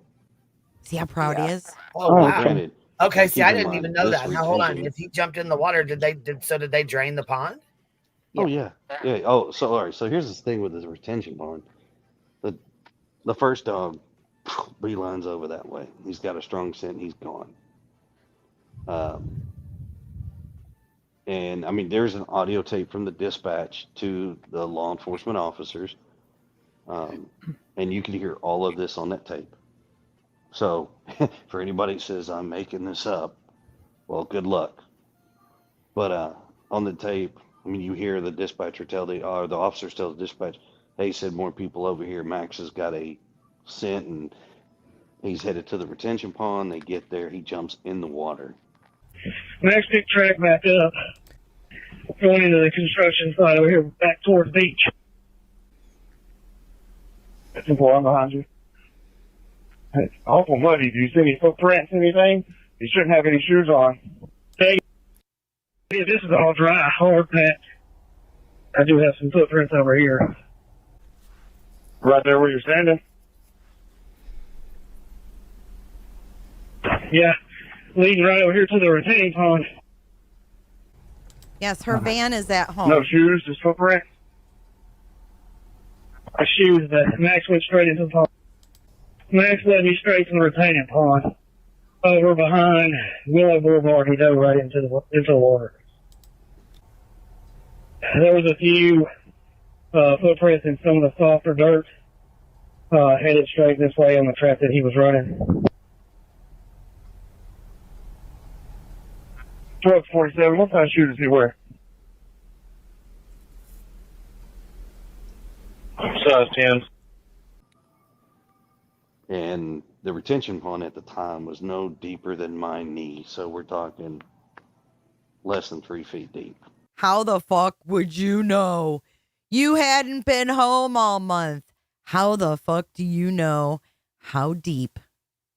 See how proud he is? Oh, wow. Granted, Okay, see, keep I in didn't mind, even know this that. Now, hold on. retention- If he jumped in the water, did they drain the pond? Oh yeah. Oh, so all right. So here's the thing with the retention pond. The first dog beelines over that way. He's got a strong scent. He's gone. And I mean, there's an audio tape from the dispatch to the law enforcement officers, and you can hear all of this on that tape. So, for anybody that says I'm making this up, well, good luck. But on the tape, I mean, you hear the dispatcher tell the officers tell the dispatch, "Hey, said more people over here. Max has got a scent, and he's headed to the retention pond." They get there, he jumps in the water. Next big track back up, going into the construction site over here, back towards the beach. That's important behind you. It's awful muddy. Do you see any footprints, anything? You shouldn't have any shoes on. Hey, this is all dry, hard packed. I do have some footprints over here. Right there where you're standing? Yeah, leading right over here to the retaining pond. Yes, her van is at home. No shoes, just footprints. My shoes that Max went straight into the pond. Max led me straight to the retaining pond. Over behind Willow Boulevard, he dove right into the water. There was a few footprints in some of the softer dirt, headed straight this way on the track that he was running. 1247, what kind of shoes does he wear? Size 10. And the retention pond at the time was no deeper than my knee. So we're talking less than 3 feet deep. How the fuck would you know? You hadn't been home all month. How the fuck do you know how deep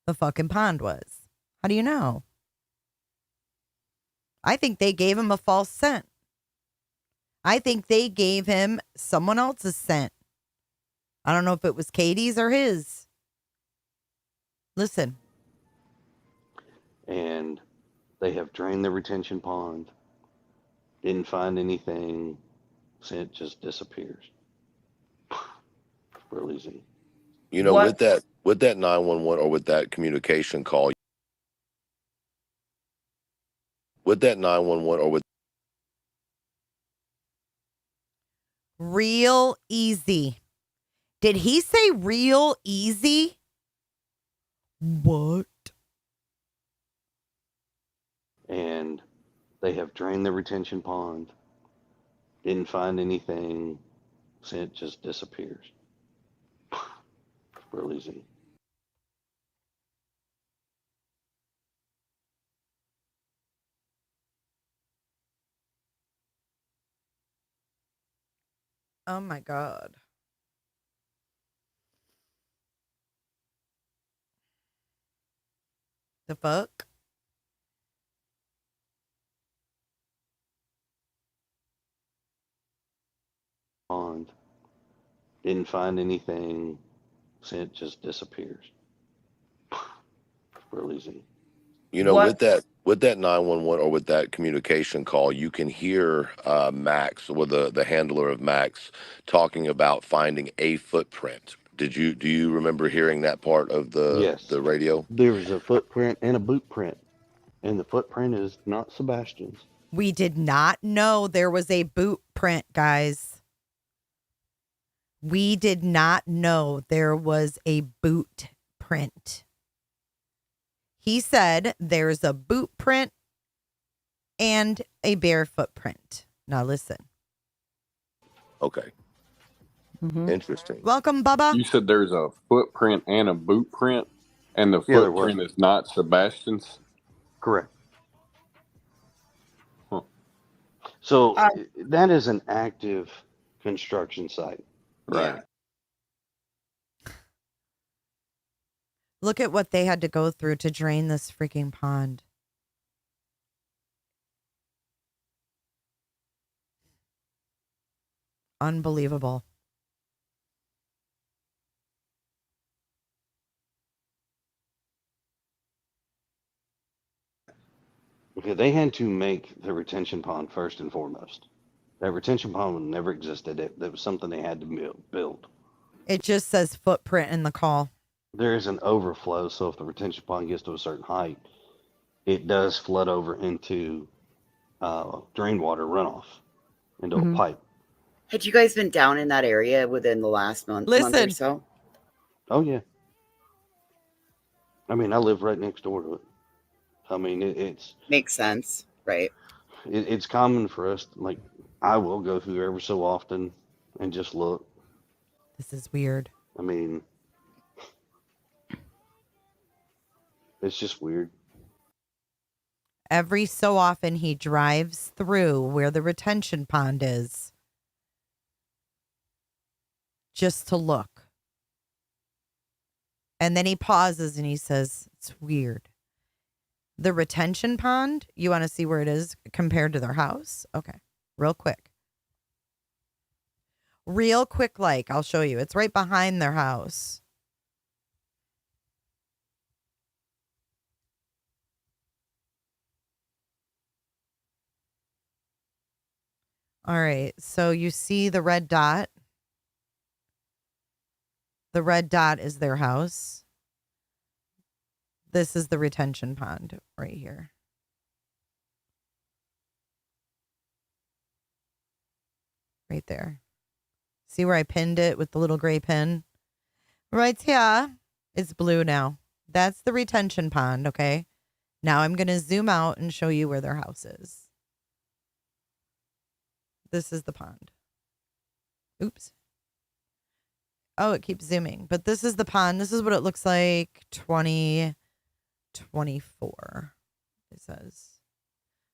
the fucking pond was? How do you know? I think they gave him a false scent. I think they gave him someone else's scent. I don't know if it was Katie's or his. Listen. And they have drained the retention pond. Didn't find anything. Scent just disappears. Real easy. You know, with that 911 or with that communication call, with that 911 or with Real easy. Did he say real easy? What? And they have drained the retention pond. Didn't find anything. Scent just disappears. Real easy. Oh my God. The fuck? Pond. Didn't find anything. So it just disappears. Real easy. You know, What? with that 911 or with that communication call, you can hear Max, or the handler of Max, talking about finding a footprint. Do you remember hearing that part of the Yes. radio? There was a footprint and a boot print. And the footprint is not Sebastian's. We did not know there was a boot print, guys. We did not know there was a boot print. He said there's a boot print and a bare footprint. Now listen. Okay. Interesting. Welcome, Bubba. You said there's a footprint and a boot print, and the Yeah, there was. footprint is not Sebastian's? Correct. So that is an active construction site. Right. Look at what they had to go through to drain this freaking pond. Unbelievable. Okay, they had to make the retention pond first and foremost. That retention pond would never existed. That was something they had to build. It just says footprint in the call. There is an overflow, so if the retention pond gets to a certain height, it does flood over into drain water runoff into a pipe. Had you guys been down in that area within the last month or so? Oh, yeah. I mean, I live right next door to it. I mean, it's... Makes sense, right? It's common for us, like, I will go through every so often and just look. This is weird. I mean, it's just weird. Every so often he drives through where the retention pond is just to look. And then he pauses and he says, it's weird. The retention pond, you want to see where it is compared to their house? Okay, real quick. Real quick, like, I'll show you. It's right behind their house. All right, so you see the red dot. The red dot is their house. This is the retention pond right here. Right there. See where I pinned it with the little gray pin? Right here. It's blue now. That's the retention pond, okay? Now I'm going to zoom out and show you where their house is. This is the pond. Oops. Oh, it keeps zooming. But this is the pond. This is what it looks like 2024, it says.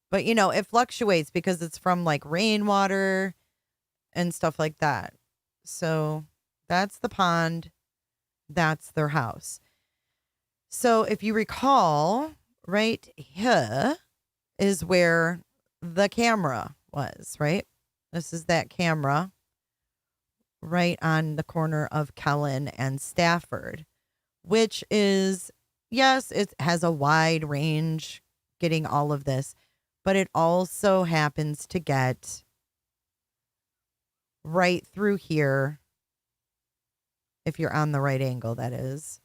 But, you know, it fluctuates because it's from like rainwater and stuff like that. So that's the pond. That's their house. So if you recall, right here is where the camera was, right? This is that camera right on the corner of Kellen and Stafford, which is, yes, it has a wide range getting all of this, but it also happens to get right through here. If you're on the right angle, that is.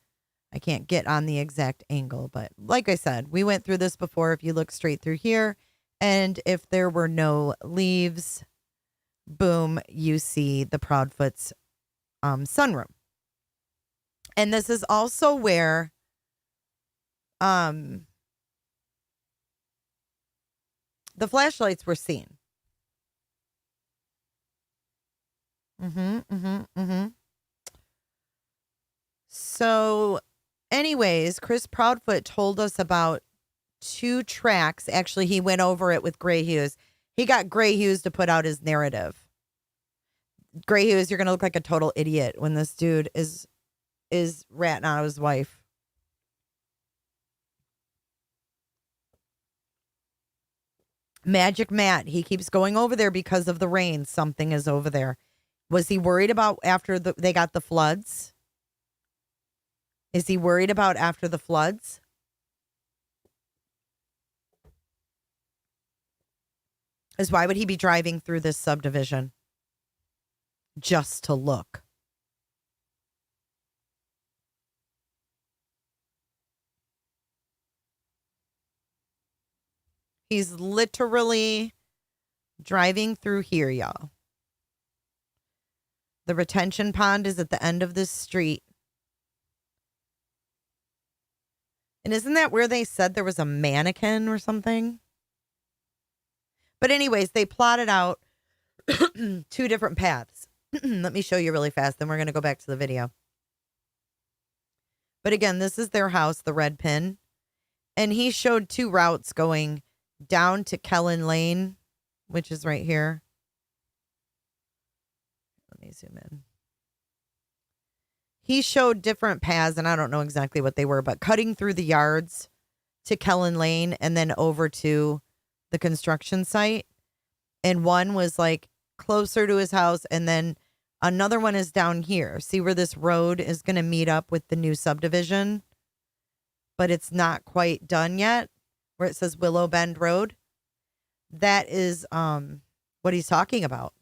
I can't get on the exact angle, but like I said, we went through this before. If you look straight through here, and if there were no leaves, boom, you see the Proudfoot's sunroom. And this is also where the flashlights were seen. So, anyways, Chris Proudfoot told us about 2 tracks. Actually, he went over it with Gray Hughes. He got Gray Hughes to put out his narrative. Gray Hughes, you're gonna look like a total idiot when this dude is ratting out his wife. Magic Matt, he keeps going over there because of the rain. Something is over there. Was he worried about after they got the floods? Is he worried about after the floods? Is why would he be driving through this subdivision? Just to look. He's literally driving through here, y'all. The retention pond is at the end of this street. And isn't that where they said there was a mannequin or something? But anyways, they plotted out 2 different paths. Let me show you really fast. Then we're going to go back to the video. But again, this is their house, the red pin. And he showed 2 routes going down to Kellen Lane, which is right here. Let me zoom in. He showed different paths, and I don't know exactly what they were, but cutting through the yards to Kellen Lane and then over to the construction site. And one was like closer to his house, and then another one is down here. See where this road is going to meet up with the new subdivision? But it's not quite done yet, where it says Willow Bend Road. That is what he's talking about,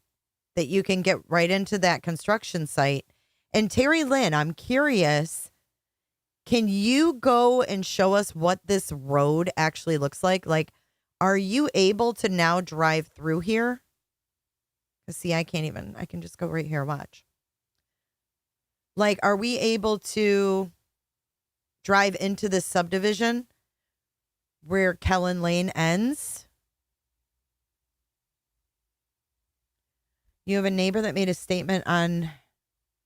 that you can get right into that construction site. And Terry Lynn, I'm curious, can you go and show us what this road actually looks like? Like, are you able to now drive through here? See, I can't even, I can just go right here, watch. Like, are we able to drive into this subdivision where Kellen Lane ends? You have a neighbor that made a statement on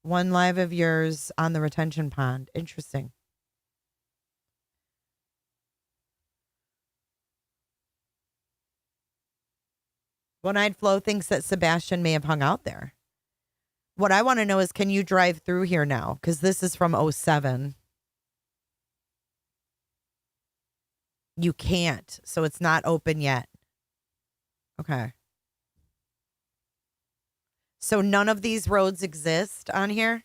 one live of yours on the retention pond. Interesting. One-Eyed Flo thinks that Sebastian may have hung out there. What I want to know is, can you drive through here now? Because this is from 07. You can't. So it's not open yet. Okay. So none of these roads exist on here?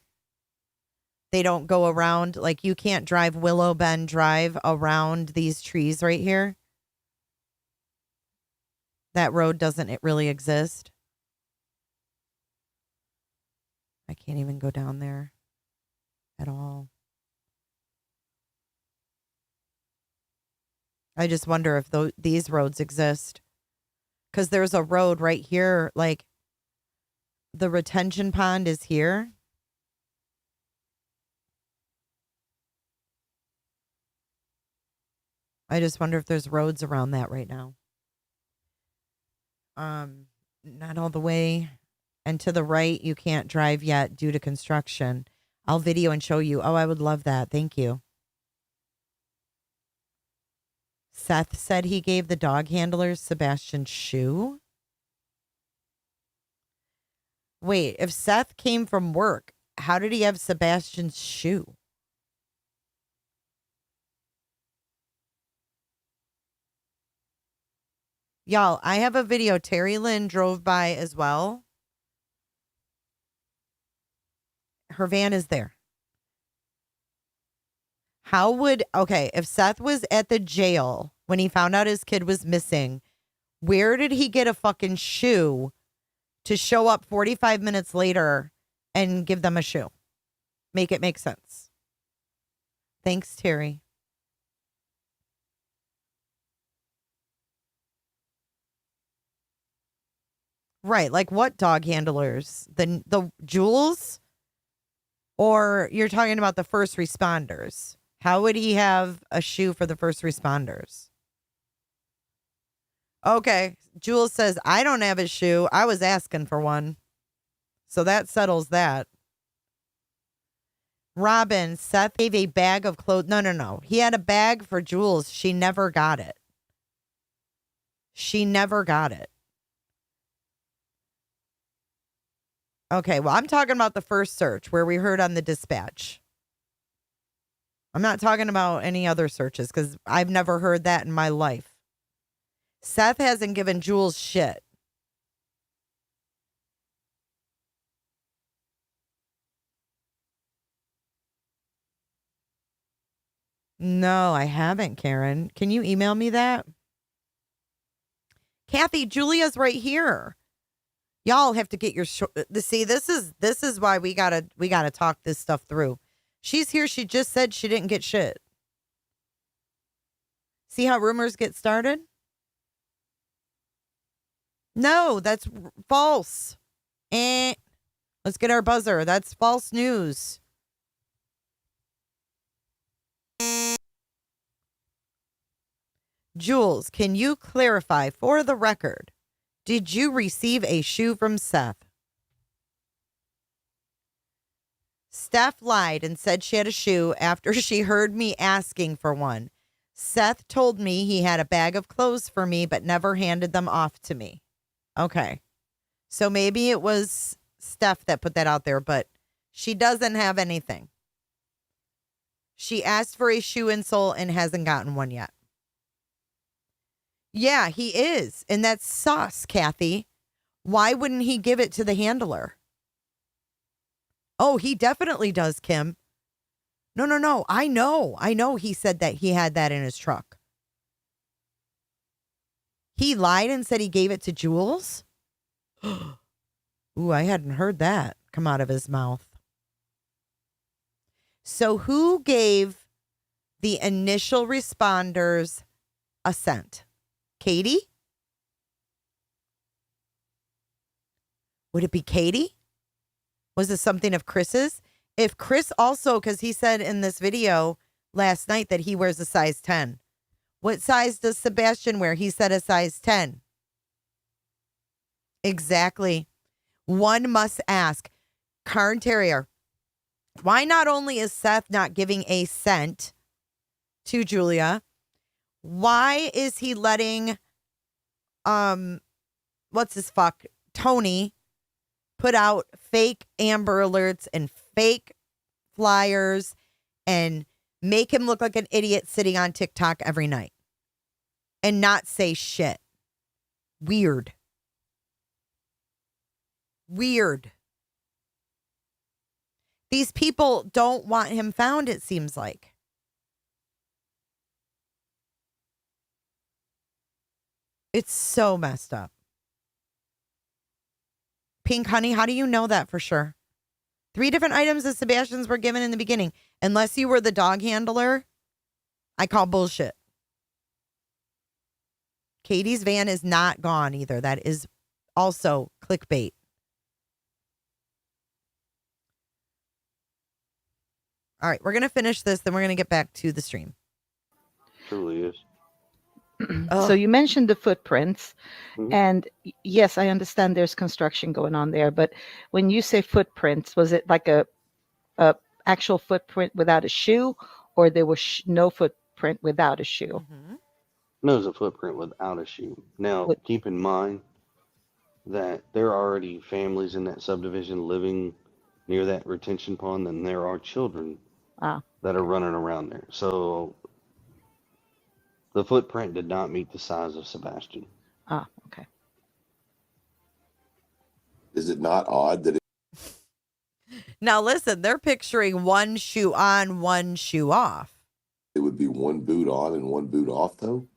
They don't go around? Like, you can't drive Willow Bend Drive around these trees right here? That road doesn't really exist? I can't even go down there at all. I just wonder if these roads exist. Because there's a road right here, like the retention pond is here. I just wonder if there's roads around that right now. Not all the way. And to the right, you can't drive yet due to construction. I'll video and show you. Oh, I would love that. Thank you. Seth said he gave the dog handlers Sebastian's shoe. Wait, if Seth came from work, how did he have Sebastian's shoe? Y'all, I have a video. Terry Lynn drove by as well. Her van is there. How would, okay, if Seth was at the jail when he found out his kid was missing, where did he get a fucking shoe to show up 45 minutes later and give them a shoe? Make it make sense. Thanks, Terry. Right, like what dog handlers? The Jules? Or you're talking about the first responders? How would he have a shoe for the first responders? Okay, Jules says, I don't have a shoe. I was asking for one. So that settles that. Robin, Seth gave a bag of clothes. No. He had a bag for Jules. She never got it. She never got it. Okay, well, I'm talking about the first search where we heard on the dispatch. I'm not talking about any other searches because I've never heard that in my life. Seth hasn't given Jules shit. No, I haven't, Karen. Can you email me that? Kathy, Julia's right here. Y'all have to get your see. This is why we gotta talk this stuff through. She's here. She just said she didn't get shit. See how rumors get started? No, that's false. Let's get our buzzer. That's false news. Jules, can you clarify for the record? Did you receive a shoe from Seth? Steph lied and said she had a shoe after she heard me asking for one. Seth told me he had a bag of clothes for me, but never handed them off to me. Okay. So maybe it was Steph that put that out there, but she doesn't have anything. She asked for a shoe insole and hasn't gotten one yet. Yeah, he is. And that's sus, Kathy. Why wouldn't he give it to the handler? Oh, he definitely does, Kim. No. I know he said that he had that in his truck. He lied and said he gave it to Jules? Ooh, I hadn't heard that come out of his mouth. So who gave the initial responders a scent? Katie? Would it be Katie? Was it something of Chris's? If Chris also, because he said in this video last night that he wears a size 10. What size does Sebastian wear? He said a size 10. Exactly. One must ask, Cairn Terrier, why not only is Seth not giving a scent to Julia, why is he letting, Tony put out fake Amber Alerts and fake flyers and make him look like an idiot sitting on TikTok every night and not say shit? Weird. These people don't want him found, it seems like. It's so messed up. Pink Honey, how do you know that for sure? 3 different items that Sebastian's were given in the beginning. Unless you were the dog handler, I call bullshit. Katie's van is not gone either. That is also clickbait. All right, we're going to finish this, then we're going to get back to the stream. Truly is. So you mentioned the footprints, and yes, I understand there's construction going on there, but when you say footprints, was it like a actual footprint without a shoe, or there was no footprint without a shoe? No, there's a footprint without a shoe. Now, keep in mind that there are already families in that subdivision living near that retention pond, and there are children that are running around there. So the footprint did not meet the size of Sebastian. Okay. Is it not odd that Now listen, they're picturing one shoe on, one shoe off. it would be one boot on and one boot off, though?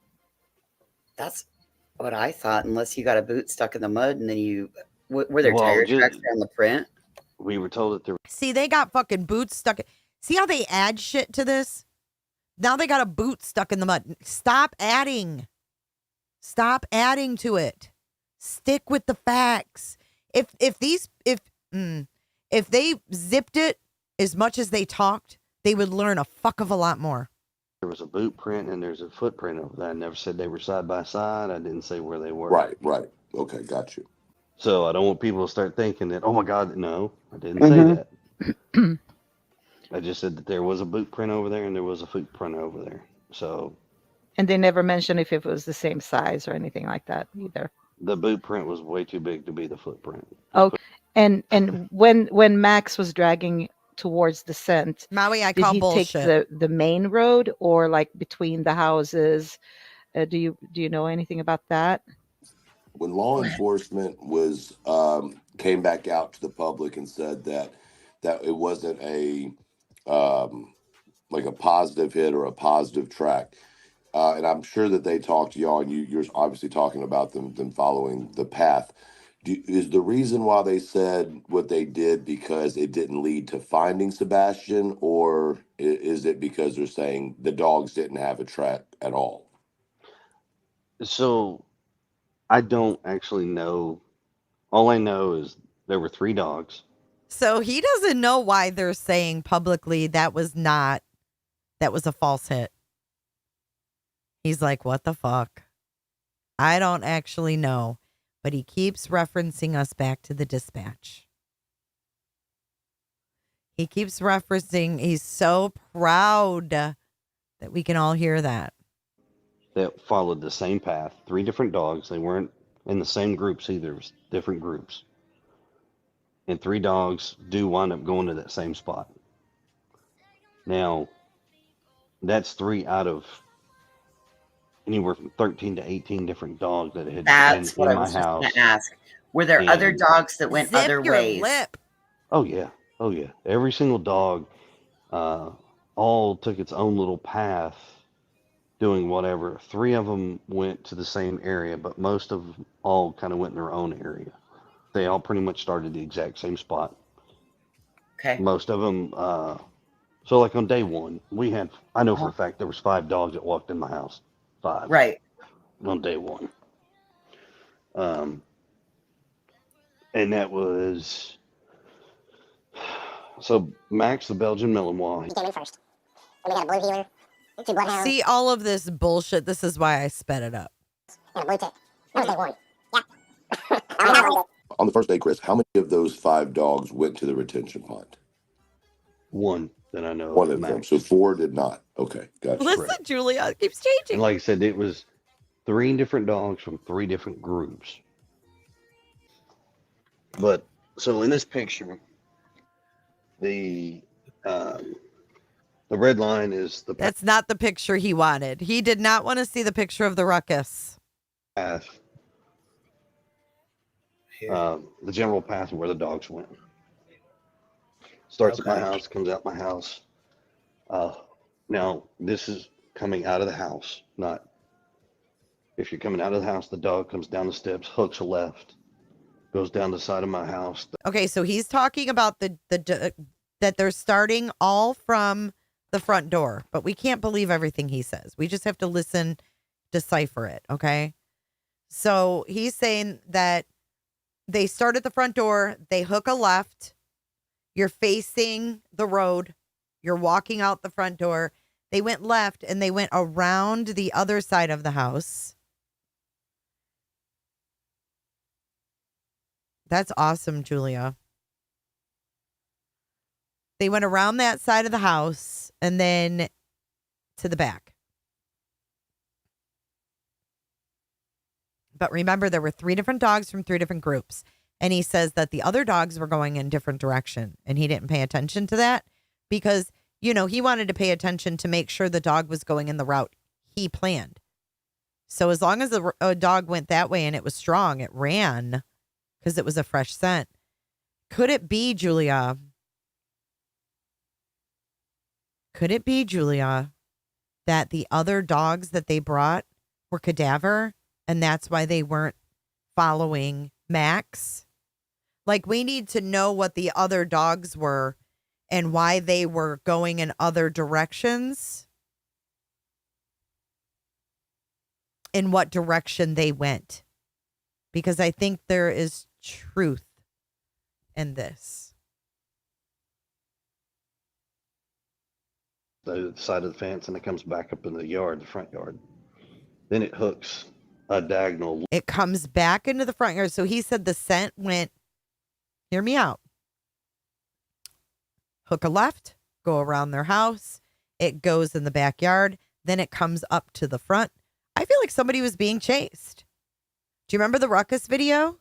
That's what I thought, unless you got a boot stuck in the mud and then you... Were there tire tracks on the print? We were told that there... See, they got fucking boots stuck. See how they add shit to this? Now they got a boot stuck in the mud. Stop adding. Stop adding to it. Stick with the facts. If they zipped it as much as they talked, they would learn a fuck of a lot more. There was a boot print and there's a footprint over there. I never said they were side by side. I didn't say where they were. Right. Okay, got you. So I don't want people to start thinking that, oh my God, no, I didn't say that. I just said that there was a boot print over there and there was a footprint over there. So. And they never mentioned if it was the same size or anything like that either. The boot print was way too big to be the footprint. Okay. And when Max was dragging towards the scent, Maui, I did call he bullshit. take the main road or like between the houses? Do you know anything about that? When law enforcement was came back out to the public and said that it wasn't a like a positive hit or a positive track, and I'm sure that they talked to y'all, and you're obviously talking about them following the path. Is the reason why they said what they did because it didn't lead to finding Sebastian, or is it because they're saying the dogs didn't have a track at all? So I don't actually know. All I know is there were 3 dogs. So he doesn't know why they're saying publicly that was a false hit. He's like, what the fuck? I don't actually know. But he keeps referencing us back to the dispatch. He keeps referencing, he's so proud that we can all hear that. That followed the same path. 3 different dogs. They weren't in the same groups either. It was different groups. And 3 dogs do wind up going to that same spot. Now, that's 3 out of anywhere from 13 to 18 different dogs that had That's been what in I my was just house. going to ask. Were there other And- dogs that went Zip other your ways? lip. Oh yeah. Oh yeah. Every single dog all took its own little path doing whatever. 3 of them went to the same area, but most of them all kind of went in their own area. They all pretty much started the exact same spot. Okay. Most of them, so like on day 1, I know for a fact there was 5 dogs that walked in my house. 5. Right. On day 1. And that was, so Max, the Belgian Malinois. He came in first. And we got a blue healer, 2 bloodhounds, See all of this bullshit. This is why I sped it up. and a blue tick. That was day 1. Yeah. On the first day, Chris, how many of those 5 dogs went to the retention pond? 1 that I know. One of them. So 4 did not. Okay, gotcha. Listen, Julia, it keeps changing. And like I said, it was 3 different dogs from 3 different groups. But so in this picture, the red line is the That's not the picture he wanted. He did not want to see the picture of the ruckus. path, the general path of where the dogs went. Starts at my house, comes out my house. Now, this is coming out of the house, not if you're coming out of the house, the dog comes down the steps, hooks a left, goes down the side of my house. Okay, so he's talking about that they're starting all from the front door, but we can't believe everything he says. We just have to listen, decipher it, okay? So he's saying that they start at the front door, they hook a left, you're facing the road, you're walking out the front door. They went left and they went around the other side of the house. That's awesome, Julia. They went around that side of the house and then to the back. But remember, there were 3 different dogs from 3 different groups. And he says that the other dogs were going in different direction. And he didn't pay attention to that because, you know, he wanted to pay attention to make sure the dog was going in the route he planned. So as long as a dog went that way and it was strong, it ran because it was a fresh scent. Could it be, Julia? Could it be, Julia, that the other dogs that they brought were cadaver and that's why they weren't following Max? Like, we need to know what the other dogs were and why they were going in other directions. In what direction they went. Because I think there is truth in this. The side of the fence and it comes back up in the yard, the front yard. Then it hooks a diagonal. It comes back into the front yard. So he said the scent went, hear me out. Hook a left, go around their house. It goes in the backyard. Then it comes up to the front. I feel like somebody was being chased. Do you remember the Rukus video?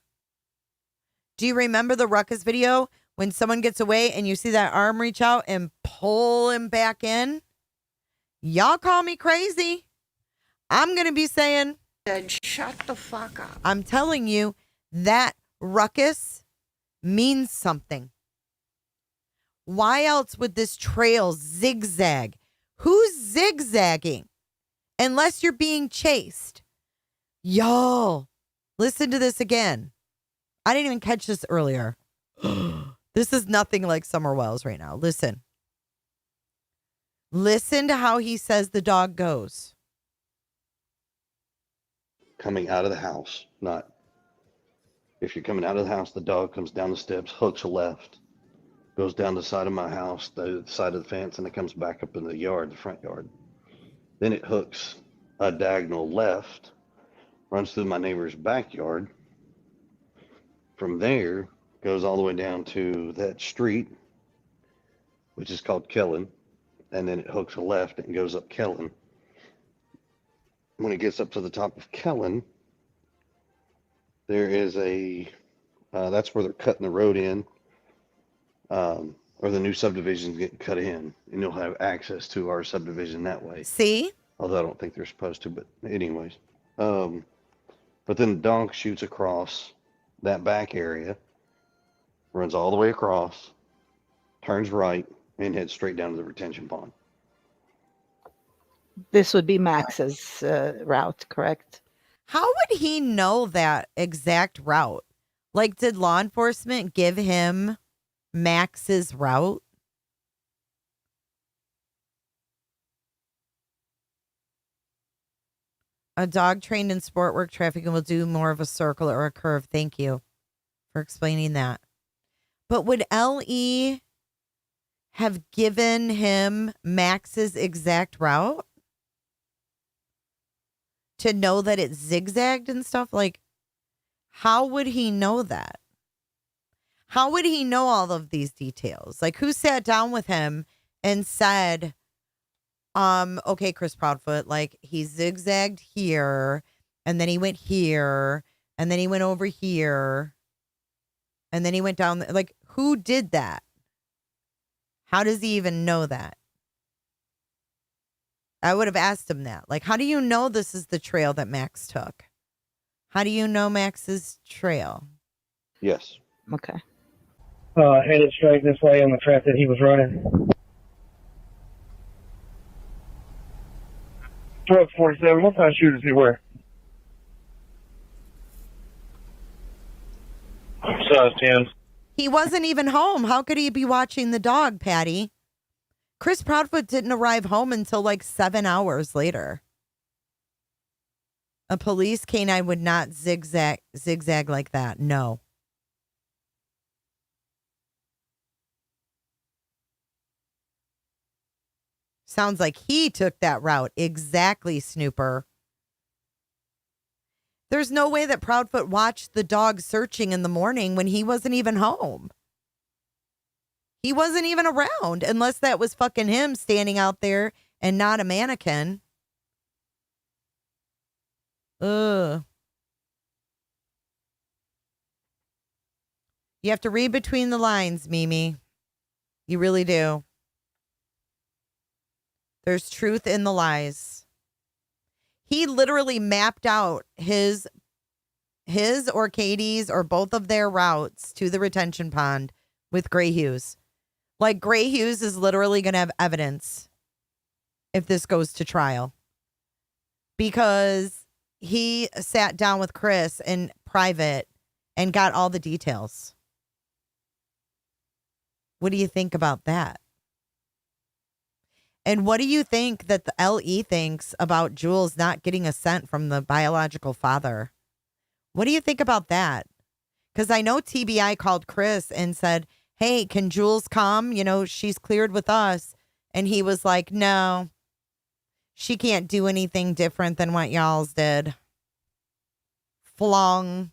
Do you remember the Rukus video when someone gets away and you see that arm reach out and pull him back in? Y'all call me crazy. I'm going to be saying, shut the fuck up. I'm telling you, that ruckus means something. Why else would this trail zigzag? Who's zigzagging? Unless you're being chased. Y'all, listen to this again. I didn't even catch this earlier. This is nothing like Summer Wells right now. Listen. Listen to how he says the dog goes. Coming out of the house, not if you're coming out of the house, the dog comes down the steps, hooks a left, goes down the side of my house, the side of the fence, and it comes back up in the yard, the front yard. Then it hooks a diagonal left, runs through my neighbor's backyard. From there, goes all the way down to that street, which is called Kellen, and then it hooks a left and goes up Kellen. When it gets up to the top of Kellen, there is that's where they're cutting the road in, or the new subdivision's getting cut in, and you'll have access to our subdivision that way. See? Although I don't think they're supposed to, but anyways. But then the dog shoots across that back area, runs all the way across, turns right, and heads straight down to the retention pond. This would be Max's route, correct? How would he know that exact route? Like, did law enforcement give him Max's route? A dog trained in sport work trafficking will do more of a circle or a curve. Thank you for explaining that. But would LE have given him Max's exact route? To know that it zigzagged and stuff? Like, how would he know that? How would he know all of these details? Like, who sat down with him and said, okay, Chris Proudfoot, like, he zigzagged here, and then he went here, and then he went over here, and then he went down. Like, who did that? How does he even know that? I would have asked him that. Like, how do you know this is the trail that Max took? How do you know Max's trail? Yes. Okay. Headed straight this way on the track that he was running. 1247, what kind of shoe does he wear? Size 10. He wasn't even home. How could he be watching the dog, Patty? Chris Proudfoot didn't arrive home until like 7 hours later. A police canine would not zigzag like that. No. Sounds like he took that route. Exactly, Snooper. There's no way that Proudfoot watched the dog searching in the morning when he wasn't even home. He wasn't even around unless that was fucking him standing out there and not a mannequin. Ugh. You have to read between the lines, Mimi. You really do. There's truth in the lies. He literally mapped out his or Katie's or both of their routes to the retention pond with Gray Hughes. Like, Gray Hughes is literally going to have evidence if this goes to trial. Because he sat down with Chris in private and got all the details. What do you think about that? And what do you think that the LE thinks about Jules not getting a cent from the biological father? What do you think about that? Because I know TBI called Chris and said, hey, can Jules come? You know, she's cleared with us. And he was like, no, she can't do anything different than what y'all's did. Flung.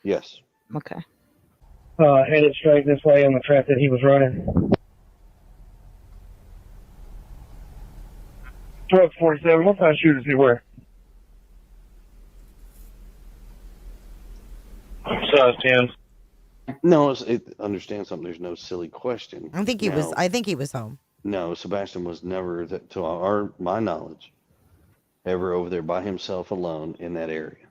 Yes. Okay. Headed straight this way on the track that he was running. 1247, what kind of shoe does he wear? Tim. No, understand something. There's no silly question. I think he was. I think he was home. No, Sebastian was never, to my knowledge, ever over there by himself alone in that area.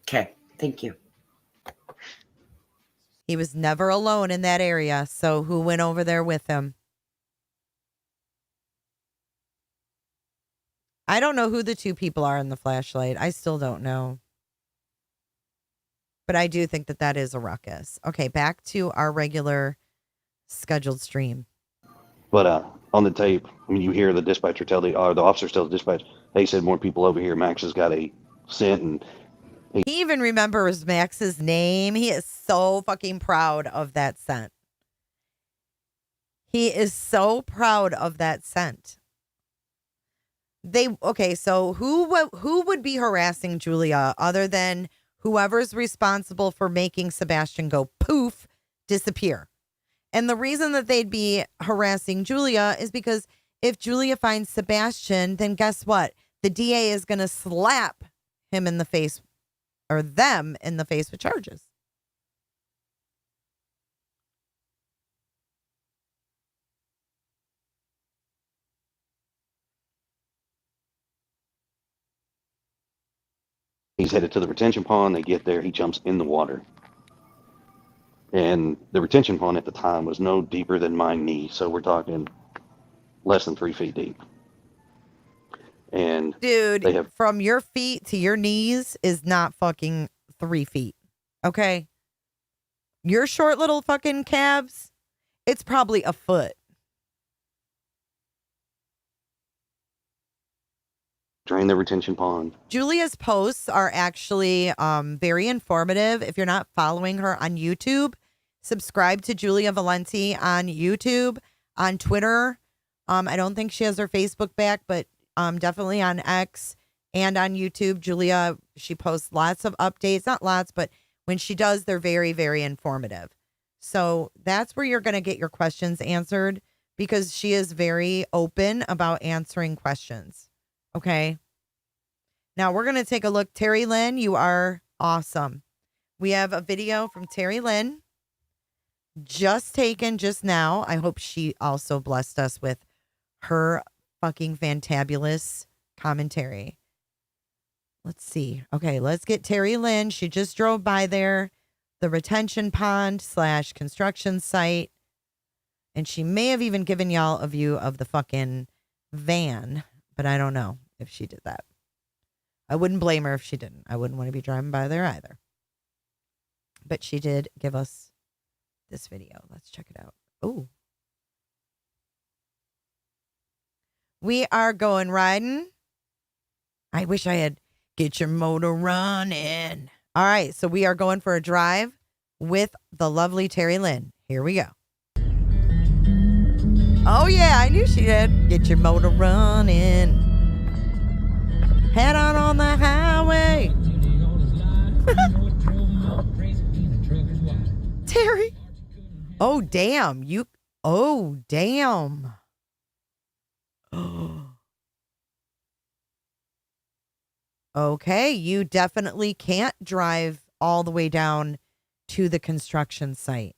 Okay, thank you. He was never alone in that area. So who went over there with him? I don't know who the two people are in the flashlight. I still don't know. But I do think that that is a ruckus. Okay, back to our regular scheduled stream. But on the tape, when you hear the dispatcher tell the officer tell the dispatch, hey, said more people over here. Max has got a scent, and he even remembers Max's name. He is so fucking proud of that scent. He is so proud of that scent. So who would be harassing Julia other than whoever's responsible for making Sebastian go poof, disappear? And the reason that they'd be harassing Julia is because if Julia finds Sebastian, then guess what? The DA is going to slap him in the face, or them in the face, with charges. he's headed to the retention pond. They get there. He jumps in the water. And the retention pond at the time was no deeper than my knee. So we're talking less than 3 feet deep. And dude, from your feet to your knees is not fucking 3 feet. Okay? Your short little fucking calves, it's probably a foot. Drain the retention pond. Julia's posts are actually very informative. If you're not following her on YouTube, subscribe to Julia Valenti on YouTube, on Twitter. I don't think she has her Facebook back, but definitely on X and on YouTube. Julia, she posts lots of updates. Not lots, but when she does, they're very, very informative. So that's where you're going to get your questions answered, because she is very open about answering questions. Okay. Now we're going to take a look. Terry Lynn, you are awesome. We have a video from Terry Lynn just taken just now. I hope she also blessed us with her fucking fantabulous commentary. Let's see. Okay, let's get Terry Lynn. She just drove by there, the retention pond / construction site. And she may have even given y'all a view of the fucking van, but I don't know if she did that. I wouldn't blame her if she didn't. I wouldn't want to be driving by there either. But she did give us this video. Let's check it out. Oh. We are going riding. I wish I had get your motor running. All right, so we are going for a drive with the lovely Terry Lynn. Here we go. Oh yeah, I knew she did. Get your motor running. Head on the highway. Terry. Oh, damn. Oh, damn. Okay, you definitely can't drive all the way down to the construction site.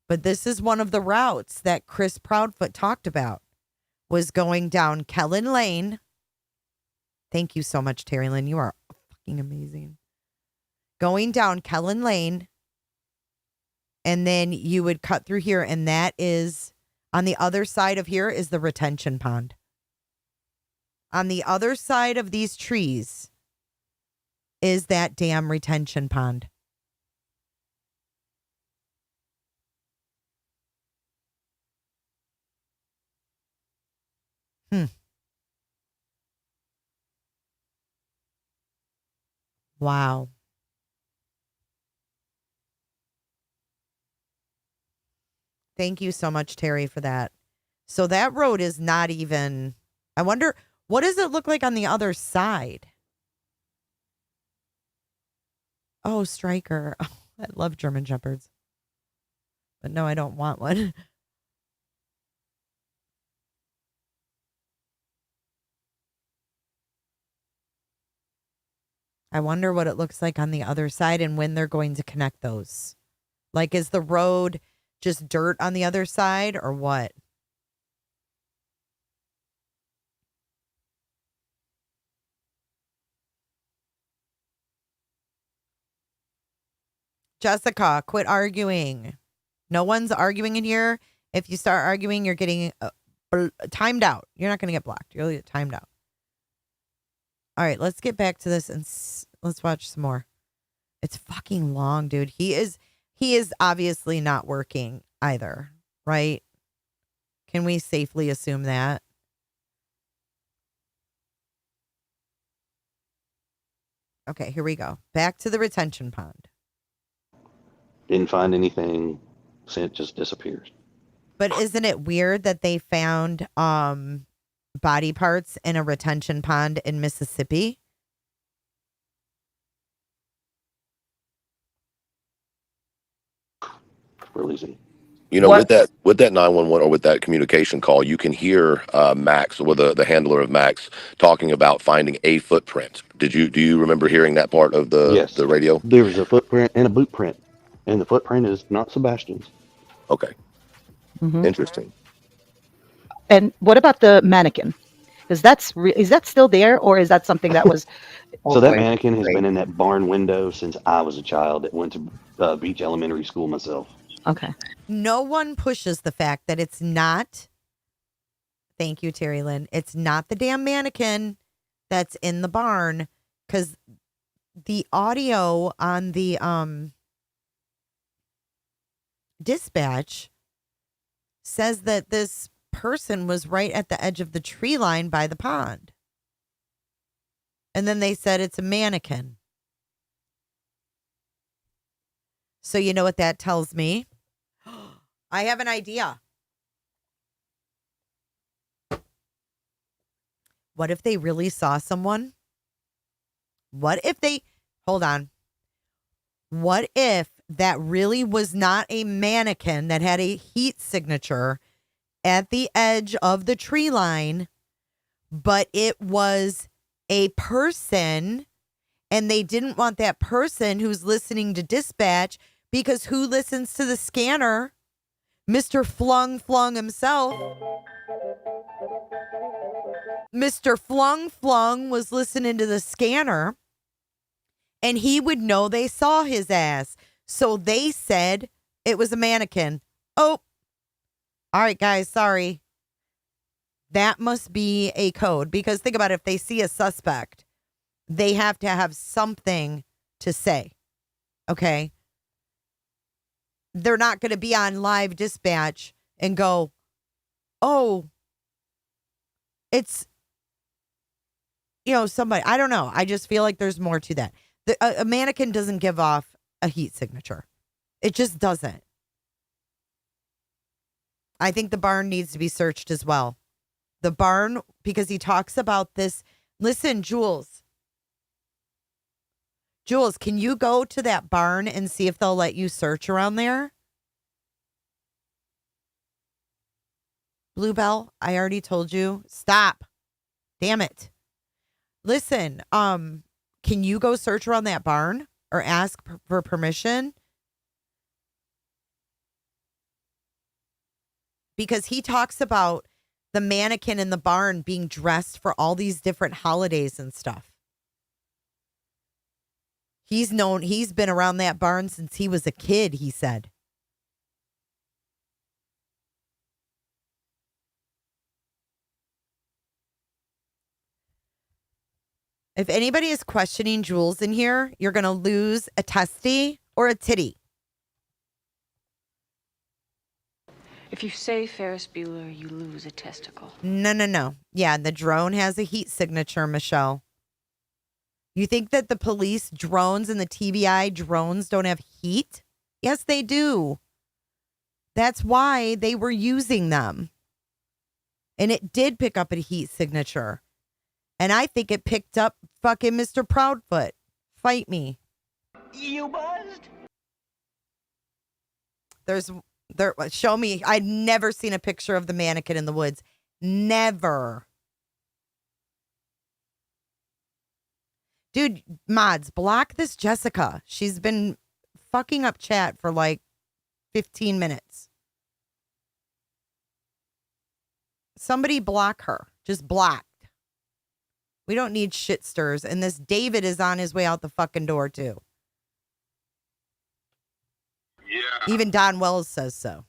But this is one of the routes that Chris Proudfoot talked about, was going down Kellen Lane. Thank you so much, Terry Lynn. You are fucking amazing. Going down Kellen Lane, and then you would cut through here, and that is, on the other side of here is the retention pond. On the other side of these trees is that damn retention pond. Wow. Thank you so much, Terry, for that. So that road is not even, I wonder, what does it look like on the other side? Oh, Striker. Oh, I love German Shepherds. But no, I don't want one. I wonder what it looks like on the other side and when they're going to connect those. Like, is the road just dirt on the other side or what? Jessica, quit arguing. No one's arguing in here. If you start arguing, you're getting timed out. You're not going to get blocked. You'll get timed out. All right, let's get back to this and let's watch some more. It's fucking long, dude. He is obviously not working either, right? Can we safely assume that? Okay, here we go. Back to the retention pond. Didn't find anything. Scent just disappears. But isn't it weird that they found body parts in a retention pond in Mississippi? Releasing. You know, with that 911 or with that communication call, you can hear Max, or the handler of Max, talking about finding a footprint. Do you remember hearing that part of the radio? There was a footprint and a boot print, and the footprint is not Sebastian's. Okay, interesting. And what about the mannequin? Is that still there, or is that something that was? So that mannequin has been in that barn window since I was a child that went to Beach Elementary School myself. Okay. No one pushes the fact that it's not. Thank you, Terry Lynn. It's not the damn mannequin that's in the barn, because the audio on the dispatch says that this person was right at the edge of the tree line by the pond. And then they said it's a mannequin. So you know what that tells me? I have an idea. What if they really saw someone? What if they... Hold on. What if that really was not a mannequin that had a heat signature at the edge of the tree line, but it was a person, and they didn't want that person who's listening to dispatch, because who listens to the scanner? Mr. Flung himself. Mr. Flung was listening to the scanner, and he would know they saw his ass. So they said it was a mannequin. Oh, all right, guys, sorry. That must be a code, because think about it, if they see a suspect, they have to have something to say. Okay? They're not going to be on live dispatch and go, oh, it's, somebody. I don't know. I just feel like there's more to that. A mannequin doesn't give off a heat signature. It just doesn't. I think the barn needs to be searched as well. The barn, because he talks about this. Listen, Jules, can you go to that barn and see if they'll let you search around there? Bluebell, I already told you. Stop. Damn it. Listen, can you go search around that barn or ask for permission? Because he talks about the mannequin in the barn being dressed for all these different holidays and stuff. He's been around that barn since he was a kid, he said. If anybody is questioning Jules in here, you're going to lose a testy or a titty. If you say Ferris Bueller, you lose a testicle. No. Yeah, the drone has a heat signature, Michelle. You think that the police drones and the TBI drones don't have heat? Yes, they do. That's why they were using them. And it did pick up a heat signature. And I think it picked up fucking Mr. Proudfoot. Fight me. You buzzed? Show me. I'd never seen a picture of the mannequin in the woods. Never. Dude, mods, block this Jessica. She's been fucking up chat for like 15 minutes. Somebody block her. Just blocked. We don't need shit stirs. And this David is on his way out the fucking door, too. Yeah. Even Don Wells says so.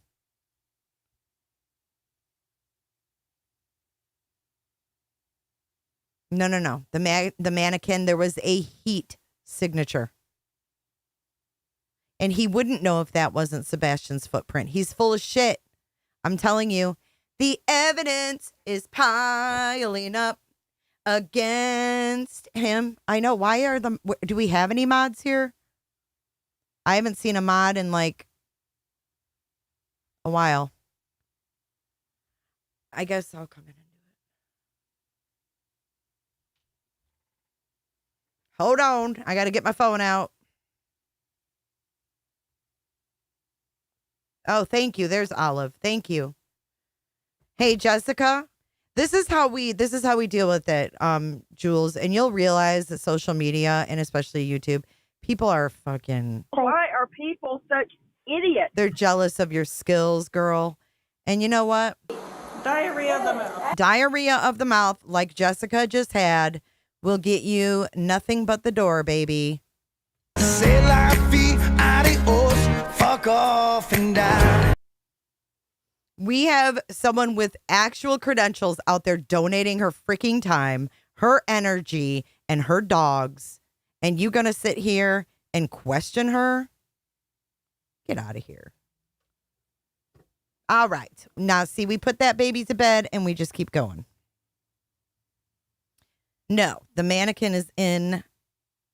No. The mannequin, there was a heat signature. And he wouldn't know if that wasn't Sebastian's footprint. He's full of shit. I'm telling you, the evidence is piling up against him. I know. Do we have any mods here? I haven't seen a mod in like a while. I guess I'll come in and do it. Hold on. I got to get my phone out. Oh, thank you. There's Olive. Thank you. Hey, Jessica. This is how we deal with it, Jules. And you'll realize that social media and especially YouTube, people are fucking. Why are people such idiots? They're jealous of your skills, girl. And you know what? Diarrhea of the mouth. Diarrhea of the mouth, like Jessica just had, will get you nothing but the door, baby. C'est la vie, adios, fuck off and die. We have someone with actual credentials out there donating her freaking time, her energy, and her dogs. And you gonna sit here and question her? Get out of here. All right. Now, see, we put that baby to bed and we just keep going. No, the mannequin is in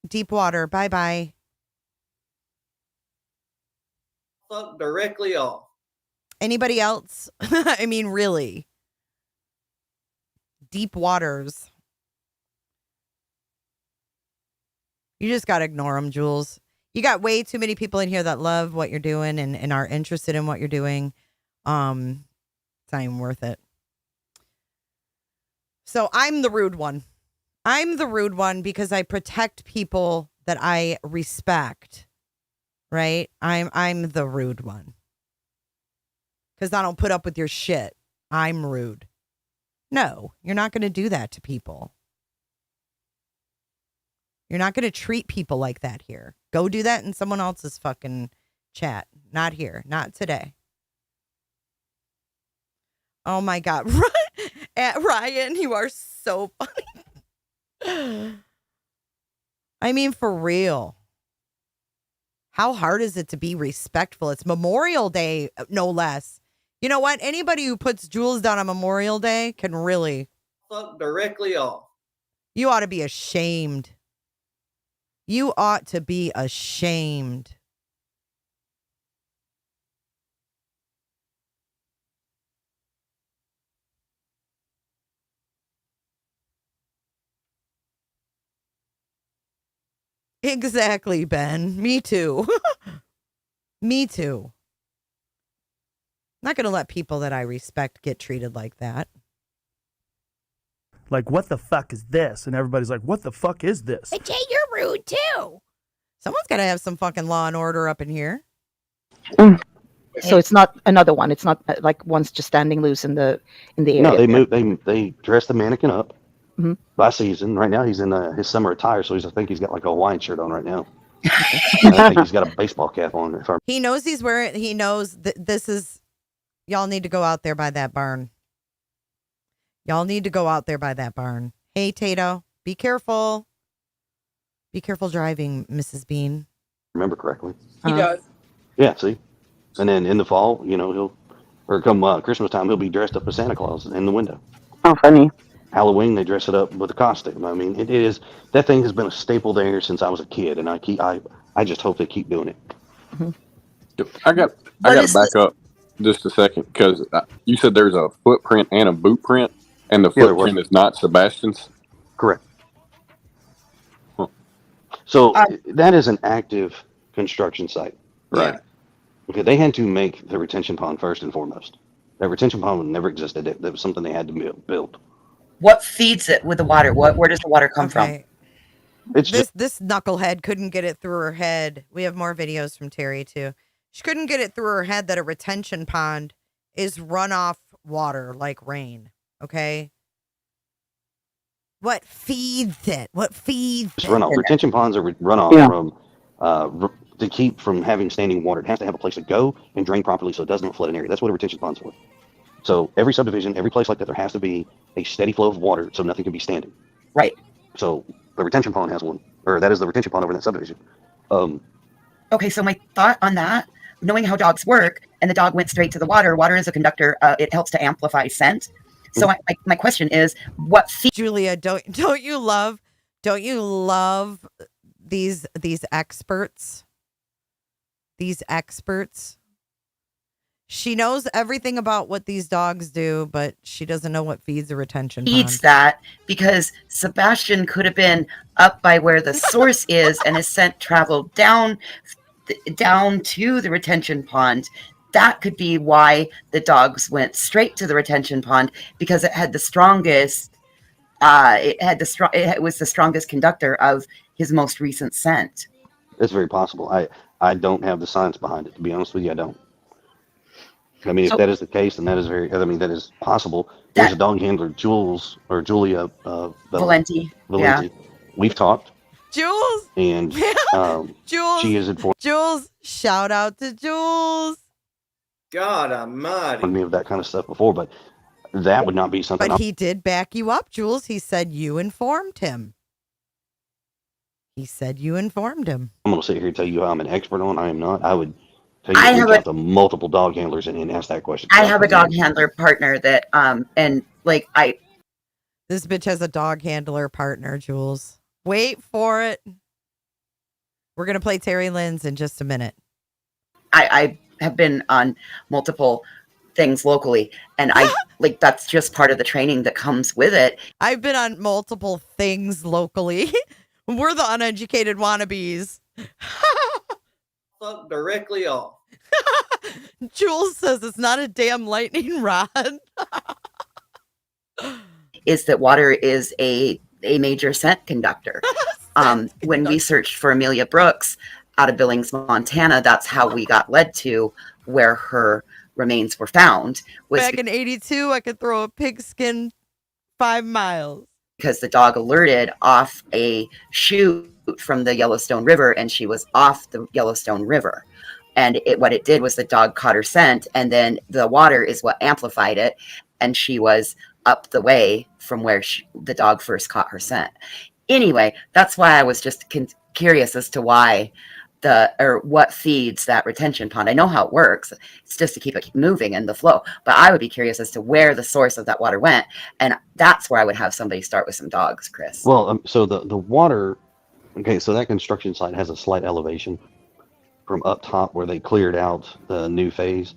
deep water. Bye-bye. Fuck directly off. Anybody else? I mean, really. Deep waters. You just got to ignore them, Jules. You got way too many people in here that love what you're doing and are interested in what you're doing. It's not even worth it. So I'm the rude one. I'm the rude one because I protect people that I respect. Right? I'm the rude one. Because I don't put up with your shit. I'm rude. No, you're not going to do that to people. You're not going to treat people like that here. Go do that in someone else's fucking chat. Not here. Not today. Oh my God. Ryan, you are so funny. I mean, for real. How hard is it to be respectful? It's Memorial Day, no less. You know what? Anybody who puts Jules down on Memorial Day can really fuck directly off. You ought to be ashamed. You ought to be ashamed. Exactly, Ben. Me too. Me too. I'm not going to let people that I respect get treated like that. Like, what the fuck is this? And everybody's like, what the fuck is this? Hey, Jay, you're rude too. Someone's got to have some fucking law and order up in here. So it's not another one. It's not like one's just standing loose in the area. No, they dress the mannequin up by season. Right now he's in his summer attire, so I think he's got like a Hawaiian shirt on right now. I think he's got a baseball cap on. He knows he's wearing. He knows that this is. Y'all need to go out there by that barn. Y'all need to go out there by that barn. Hey, Tato, be careful. Be careful driving, Mrs. Bean. Remember correctly. He does. Yeah, see? And then in the fall, come Christmas time, he'll be dressed up as Santa Claus in the window. Oh, funny. Halloween, they dress it up with a costume. I mean, it is, that thing has been a staple there since I was a kid, and I just hope they keep doing it. I got to back up just a second, because you said there's a footprint and a boot print, and the footprint is not Sebastian's? Correct. So that is an active construction site. Right. Okay, they had to make the retention pond first and foremost. That retention pond never existed. That was something they had to build. What feeds it with the water? Where does the water come from? It's this knucklehead couldn't get it through her head. We have more videos from Terry too. She couldn't get it through her head that a retention pond is runoff water like rain. Okay. What feeds it? What feeds It's it? runoff. Retention ponds are runoff from to keep from having standing water. It has to have a place to go and drain properly so it doesn't flood an area. That's what a retention pond's for. So every subdivision, every place like that, there has to be a steady flow of water so nothing can be standing. Right. So the retention pond has one, or that is the retention pond over in that subdivision. Okay, so my thought on that, knowing how dogs work, and the dog went straight to the water. Water is a conductor. It helps to amplify scent. So my question is, what Julia, don't you love these experts? These experts. She knows everything about what these dogs do, but she doesn't know what feeds a retention pond. feeds that? Because Sebastian could have been up by where the source is, and his scent traveled down to the retention pond. That could be why the dogs went straight to the retention pond, because it had the strongest. It was the strongest conductor of his most recent scent. It's very possible. I don't have the science behind it, to be honest with you. I don't. I mean, if that is the case, then that is that is possible. There's a dog handler, Julia Valenti. Yeah. We've talked. Jules. And Jules. She is informed. Jules. Shout out to Jules. God almighty. Me of that kind of stuff before, but that would not be something. But he did back you up, Jules. He said you informed him. He said you informed him. I'm going to sit here and tell you I'm an expert on. I am not. I would tell you to reach out to multiple dog handlers and ask that question. I have a dog handler partner that, This bitch has a dog handler partner, Jules. Wait for it. We're going to play Terry Lynn's in just a minute. I have been on multiple things locally, and that's just part of the training that comes with it. I've been on multiple things locally. We're the uneducated wannabes. Fuck directly off. Jules says it's not a damn lightning rod. Is that water is a major scent conductor. When we searched for Amelia Brooks out of Billings, Montana, that's how we got led to where her remains were found. Back in 82, I could throw a pigskin 5 miles. Because the dog alerted off a chute from the Yellowstone River, and she was off the Yellowstone River. And what it did was the dog caught her scent, and then the water is what amplified it, and she was up the way from where the dog first caught her scent. Anyway, that's why I was just curious as to why what feeds that retention pond. I know how it works. It's just to keep it moving in the flow. But I would be curious as to where the source of that water went. And that's where I would have somebody start with some dogs, Chris. Well, so the water, okay, so that construction site has a slight elevation from up top where they cleared out the new phase.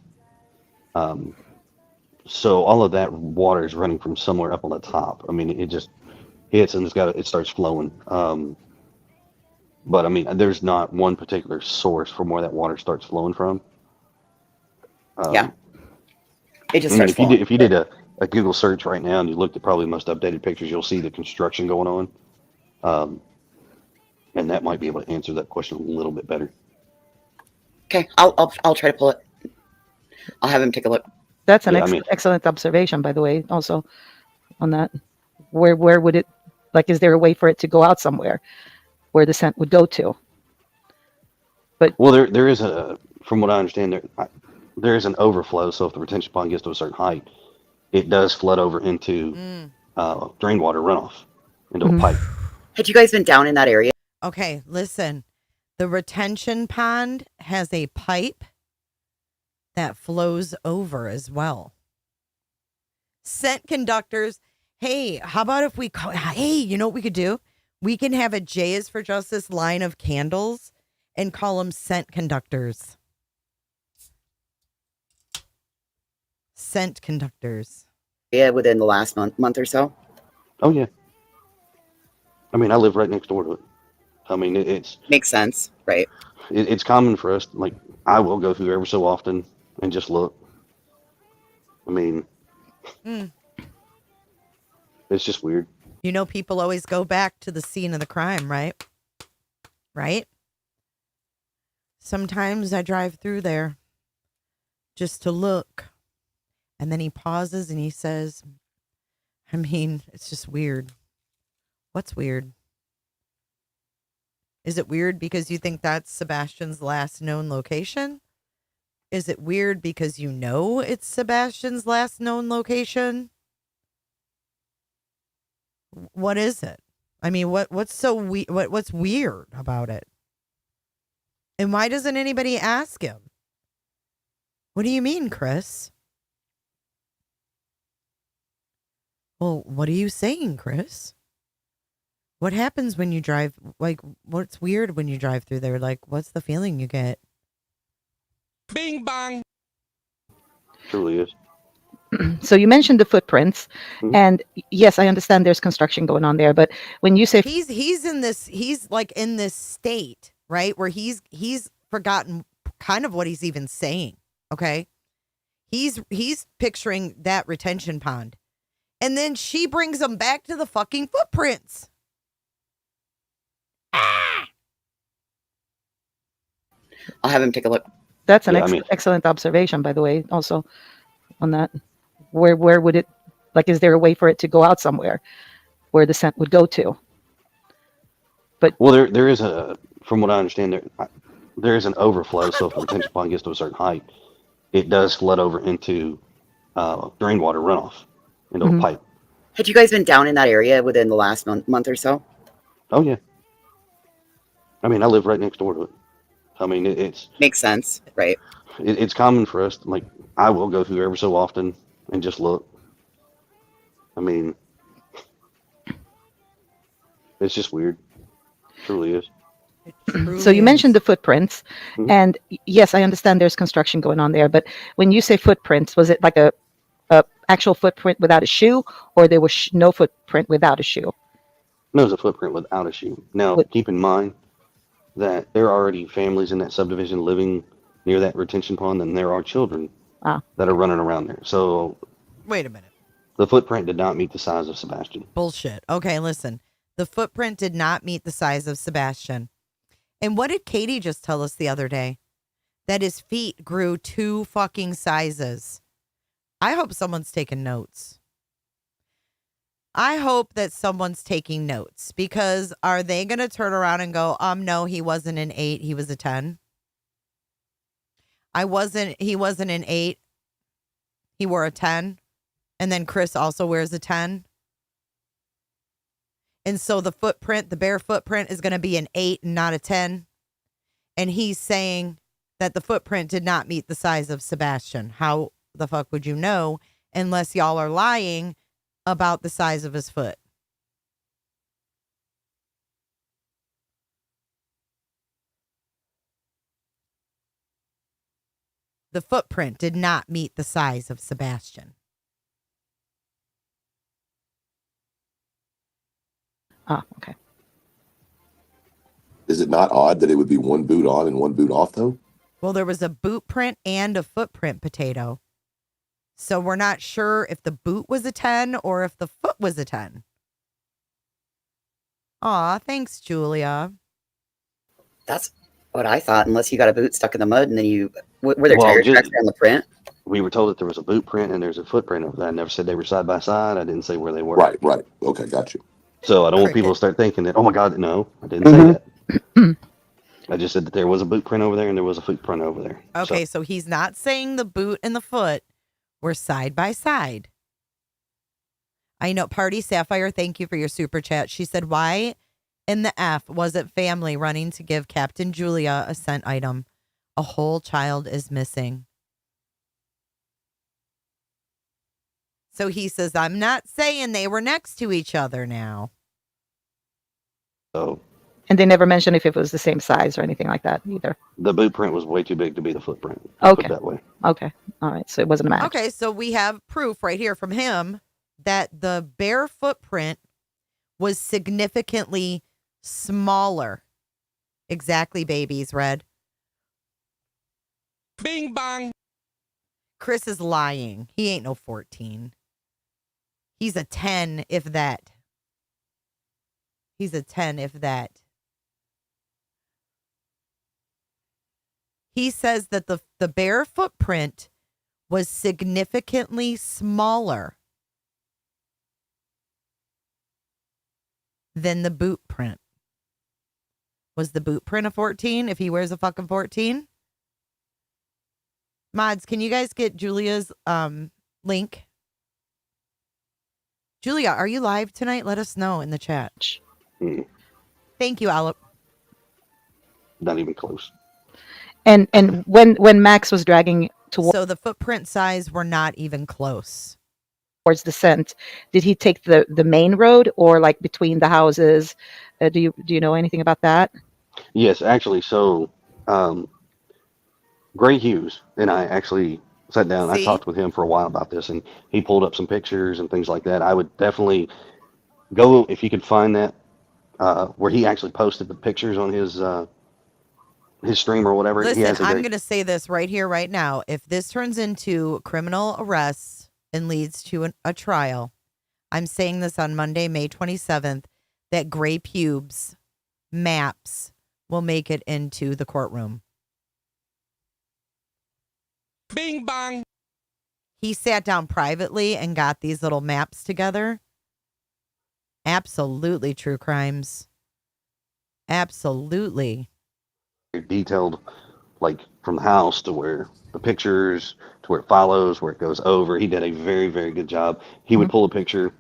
So all of that water is running from somewhere up on the top. I mean, it just hits and it starts flowing. But I mean, there's not one particular source from where that water starts flowing from. Yeah. It just starts flowing. If you did a Google search right now and you looked at probably the most updated pictures, you'll see the construction going on. And that might be able to answer that question a little bit better. Okay, I'll try to pull it. I'll have him take a look. That's an excellent observation, by the way, also on that. Where would it, is there a way for it to go out somewhere where the scent would go to? But well, there is from what I understand, there is an overflow. So if the retention pond gets to a certain height, it does flood over into drain water runoff into a pipe. Had you guys been down in that area? Okay, listen. The retention pond has a pipe that flows over as well. Scent conductors. Hey, how about if we you know what we could do? We can have a J is for Justice line of candles and call them scent conductors. Scent conductors. Yeah, within the last month or so. Oh yeah. I mean, I live right next door to it. I mean, it's makes sense, right? It's common for us. Like, I will go through every so often and just look. I mean, it's just weird. You know, people always go back to the scene of the crime, right? Right? Sometimes I drive through there just to look. And then he pauses and he says, I mean, it's just weird. What's weird? Is it weird because you think that's Sebastian's last known location? Is it weird because you know it's Sebastian's last known location? What is it? I mean, what's so what's weird about it? And why doesn't anybody ask him? What do you mean, Chris? Well, what are you saying, Chris? What happens when you drive? Like, what's weird when you drive through there? Like, what's the feeling you get? Bing bang. Truly is. So you mentioned the footprints, and yes, I understand there's construction going on there. But when you say he's in this, he's like in this state, right, where he's forgotten kind of what he's even saying. Okay, he's picturing that retention pond, and then she brings him back to the fucking footprints. I'll have him take a look. That's an excellent observation, by the way. Also, on that, where would it, like, is there a way for it to go out somewhere where the scent would go to? But well, there is from what I understand, there is an overflow. So if the retention pond gets to a certain height, it does flood over into drain water runoff into a pipe. Had you guys been down in that area within the last month or so? Oh yeah. I mean, I live right next door to it. I mean, it's makes sense, right? It's common for us. Like, I will go through every so often and just look. I mean, it's just weird. It truly is. So you mentioned the footprints, and yes, I understand there's construction going on there. But when you say footprints, was it like a actual footprint without a shoe, or there was no footprint without a shoe? No, it's a footprint without a shoe. Now, keep in mind that there are already families in that subdivision living near that retention pond, and there are children that are running around there. So, wait a minute. The footprint did not meet the size of Sebastian. Bullshit. Okay, listen. The footprint did not meet the size of Sebastian. And what did Katie just tell us the other day? That his feet grew 2 fucking sizes. I hope someone's taking notes. I hope that someone's taking notes, because are they going to turn around and go, no, he wasn't an 8, he was a 10. He wasn't an 8. He wore a 10. And then Chris also wears a 10. And so the footprint, the bare footprint, is going to be an 8 and not a 10. And he's saying that the footprint did not meet the size of Sebastian. How the fuck would you know unless y'all are lying about the size of his foot? The footprint did not meet the size of Sebastian. Okay. Is it not odd that it would be one boot on and one boot off, though? Well, there was a boot print and a footprint, Potato. So we're not sure if the boot was a 10 or if the foot was a 10. Aw, thanks, Julia. That's what I thought, unless you got a boot stuck in the mud and then you... Were there tire tracks on the print? We were told that there was a boot print and there's a footprint over there. I never said they were side by side. I didn't say where they were. Right. Okay, got you. So I don't want people to start thinking that, oh my God, no, I didn't say that. I just said that there was a boot print over there and there was a footprint over there. Okay, so he's not saying the boot and the foot were side by side. I know. Party Sapphire, thank you for your super chat. She said, why in the F was it family running to give Captain Julia a scent item? A whole child is missing. So he says, I'm not saying they were next to each other now. So. And they never mentioned if it was the same size or anything like that either. The boot print was way too big to be the footprint. Okay. Put it that way. Okay. All right. So it wasn't a match. Okay. So we have proof right here from him that the bare footprint was significantly smaller. Exactly, babies, Red. Bing bang. Chris is lying. He ain't no 14. He's a 10, if that. He's a 10, if that. He says that the bear footprint was significantly smaller than the boot print. Was the boot print a 14 if he wears a fucking 14? Mods, can you guys get Julia's link? Julia, are you live tonight? Let us know in the chat. Thank you, Alep. Not even close. And when Max was dragging So the footprint size were not even close. towards the scent, did he take the main road or like between the houses? Do you know anything about that? Yes, actually. So, Gray Hughes and I actually sat down. I talked with him for a while about this, and he pulled up some pictures and things like that. I would definitely go if you could find that where he actually posted the pictures on his stream or whatever. Listen, I'm going to say this right here, right now. If this turns into criminal arrests and leads to a trial, I'm saying this on Monday, May 27th, that Gray Pubes maps will make it into the courtroom. Bing bang. He sat down privately and got these little maps together. Absolutely true crimes. Absolutely. Detailed, like from the house to where the pictures, to where it follows, where it goes over. He did a very, very good job. He would pull a picture.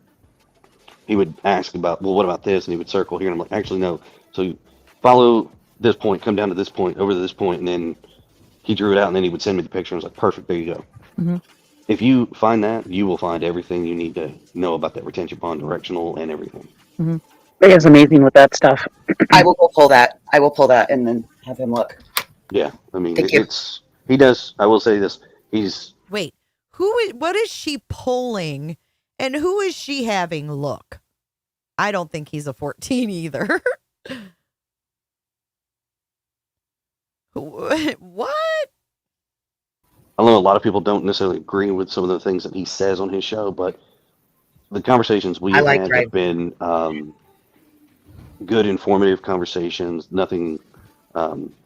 He would ask about, well, what about this? And he would circle here. And I'm like, actually, no. So you follow this point, come down to this point, over to this point, and then he drew it out, and then he would send me the picture. I was like, perfect, there you go. Mm-hmm. If you find that, you will find everything you need to know about that retention pond, directional, and everything. Mm-hmm. He is amazing with that stuff. I will go pull that. I will pull that and then have him look. Yeah, I mean, Thank you. he does. I will say this. Wait, what is she pulling and who is she having look? I don't think he's a 14 either. What? I know a lot of people don't necessarily agree with some of the things that he says on his show, but the conversations we have had have been good, informative conversations, nothing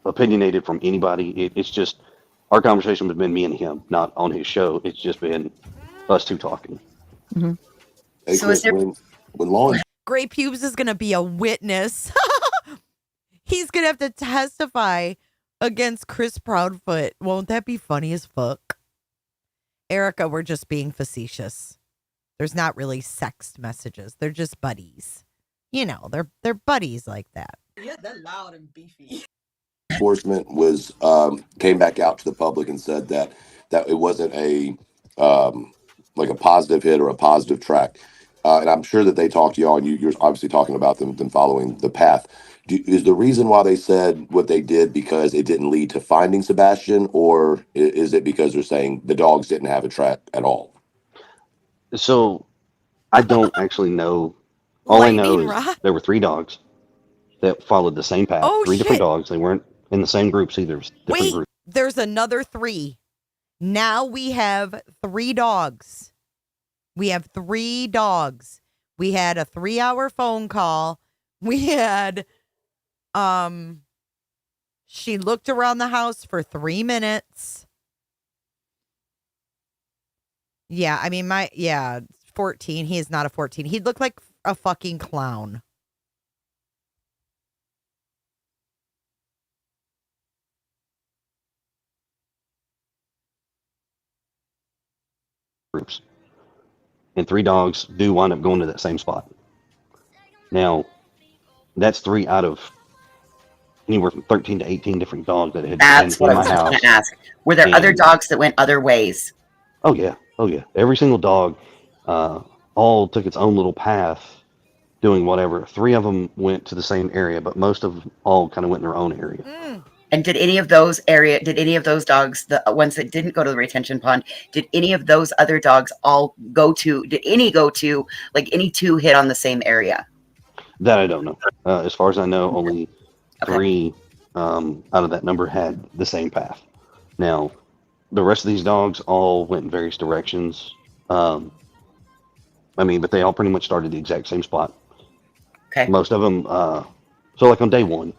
opinionated from anybody. It's just our conversation has been me and him, not on his show. It's just been us two talking. Mm-hmm. Hey, so Chris, when law Gray Pubes is going to be a witness. He's going to have to testify against Chris Proudfoot. Won't that be funny as fuck? Erica, we're just being facetious. There's not really sext messages. They're just buddies. You know, they're buddies like that. Yeah, they're loud and beefy. enforcement was came back out to the public and said that it wasn't a like a positive hit or a positive track. And I'm sure that they talked to y'all, and you're obviously talking about them following the path. Is the reason why they said what they did because it didn't lead to finding Sebastian, or is it because they're saying the dogs didn't have a track at all? So I don't actually know. All I know is there were 3 dogs that followed the same path. Oh, 3 different shit. dogs. They weren't in the same groups either. Wait, there's another 3. Now we have 3 dogs. We have 3 dogs. We had a 3-hour phone call. We had, she looked around the house for 3 minutes. Yeah, I mean, 14. He is not a 14. He'd look like a fucking clown. Groups. And 3 dogs do wind up going to that same spot. Now, that's 3 out of anywhere from 13 to 18 different dogs that had That's been what in I my was house. going to ask. Were there other dogs that went other ways? Oh yeah, oh yeah. Every single dog, all took its own little path, doing whatever. 3 of them went to the same area, but most of them all kind of went in their own area. And did any of those dogs, the ones that didn't go to the retention pond, did any of those other dogs did any go to, like any 2 hit on the same area? That I don't know. As far as I know, only 3 out of that number had the same path. Now, the rest of these dogs all went in various directions. But they all pretty much started the exact same spot. Okay. Most of them. So like on day one,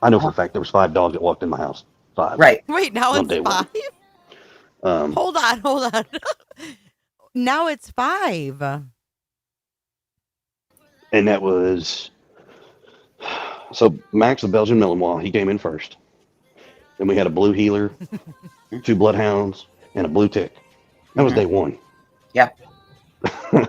I know for a fact there was 5 dogs that walked in my house. 5. Right. Wait, now On it's day 5? one. Hold on. Now it's 5. And that was so Max the Belgian Malinois. He came in first. Then we had a blue heeler, 2 bloodhounds, and a blue tick. That was day 1. Yeah. How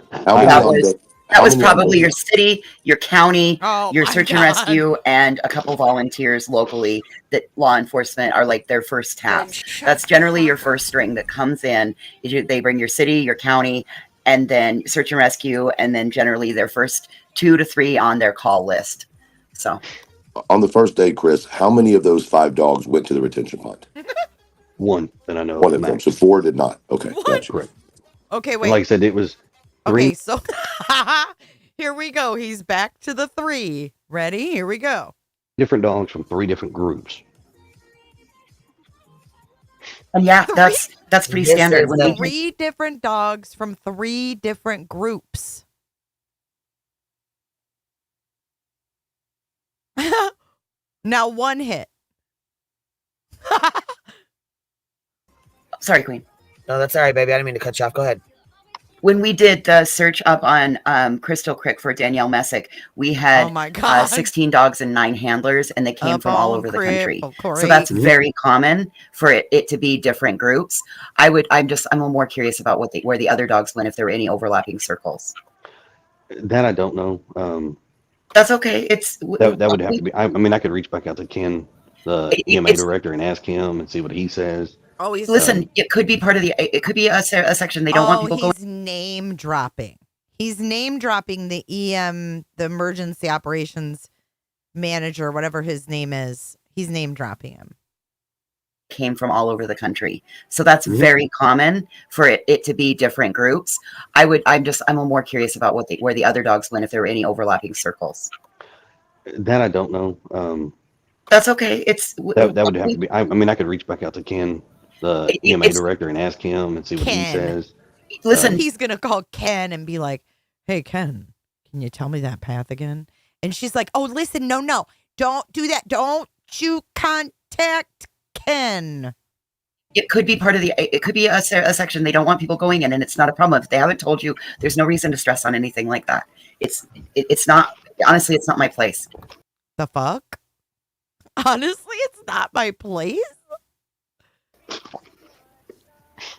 That was many on probably day your one? city, your county, your my search and God. rescue, and a couple volunteers locally that law enforcement are like their first task. That's generally your first string that comes in. They bring your city, your county, and then search and rescue, and then generally their first 2 to 3 on their call list. So On the first day, Chris, how many of those 5 dogs went to the retention pond? 1 that I know. One of them. So 4 did not. Okay, gotcha. Correct. Okay, And wait. like I said, it was 3. Okay, so here we go. He's back to the 3. Ready? Here we go. Different dogs from 3 different groups. and yeah, that's pretty This standard. is When the- they 3 different dogs from 3 different groups. Now 1 hit. Sorry, Queen. No, that's all right, baby. I didn't mean to cut you off. Go ahead. When we did the search up on Crystal Creek for Danielle Messick, we had Oh my God. 16 dogs and 9 handlers, and they came Up from all on over the country. Crystal So that's Creek. very common for it to be different groups. I'm more curious about where the other dogs went, if there were any overlapping circles. That I don't know. That's okay. It's That would have to be. I mean, I could reach back out to Ken, the EMA director, and ask him and see what he says. Oh, he's listen. It could be part of the. It could be a section they don't want people going. He's name dropping. He's name dropping the the emergency operations manager, whatever his name is. He's name dropping him. Came from all over the country, so that's very common for it to be different groups. I'm more curious about where the other dogs went, if there were any overlapping circles. That I don't know. That's okay. It's that would have to be. I mean, I could reach back out to Ken, the EMA director, and ask him and see what he says. Listen, he's gonna call Ken and be like, "Hey, Ken, can you tell me that path again?" And she's like, "Oh, listen, no, don't do that. Don't you contact Ken." It could be part of the. It could be a section they don't want people going in, and it's not a problem if they haven't told you. There's no reason to stress on anything like that. It's not. Honestly, it's not my place. The fuck? Honestly, it's not my place.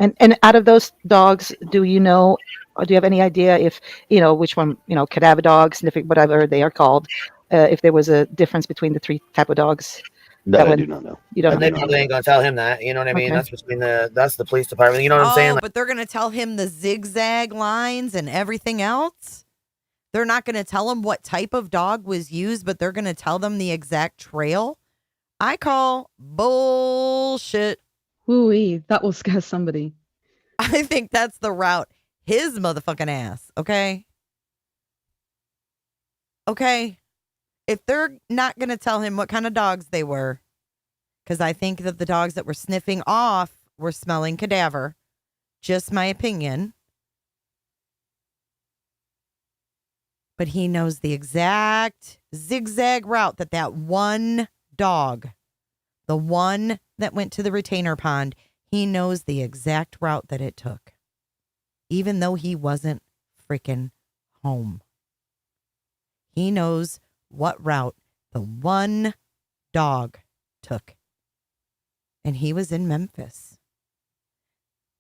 And out of those dogs, do you know, or do you have any idea if, which one, cadaver dogs, sniffing, whatever they are called, if there was a difference between the 3 type of dogs? That I do not know. You don't And know. they probably ain't gonna tell him that. You know what I mean? Okay. That's the police department. You know what I'm saying? Like, But they're gonna tell him the zigzag lines and everything else. They're not gonna tell him what type of dog was used, but they're gonna tell them the exact trail. I call bullshit. Ooh, that will scare somebody. I think that's the route his motherfucking ass. Okay. If they're not going to tell him what kind of dogs they were, because I think that the dogs that were sniffing off were smelling cadaver. Just my opinion. But he knows the exact zigzag route that one dog, the one that went to the retainer pond, he knows the exact route that it took, even though he wasn't freaking home. He knows what route the one dog took. And he was in Memphis.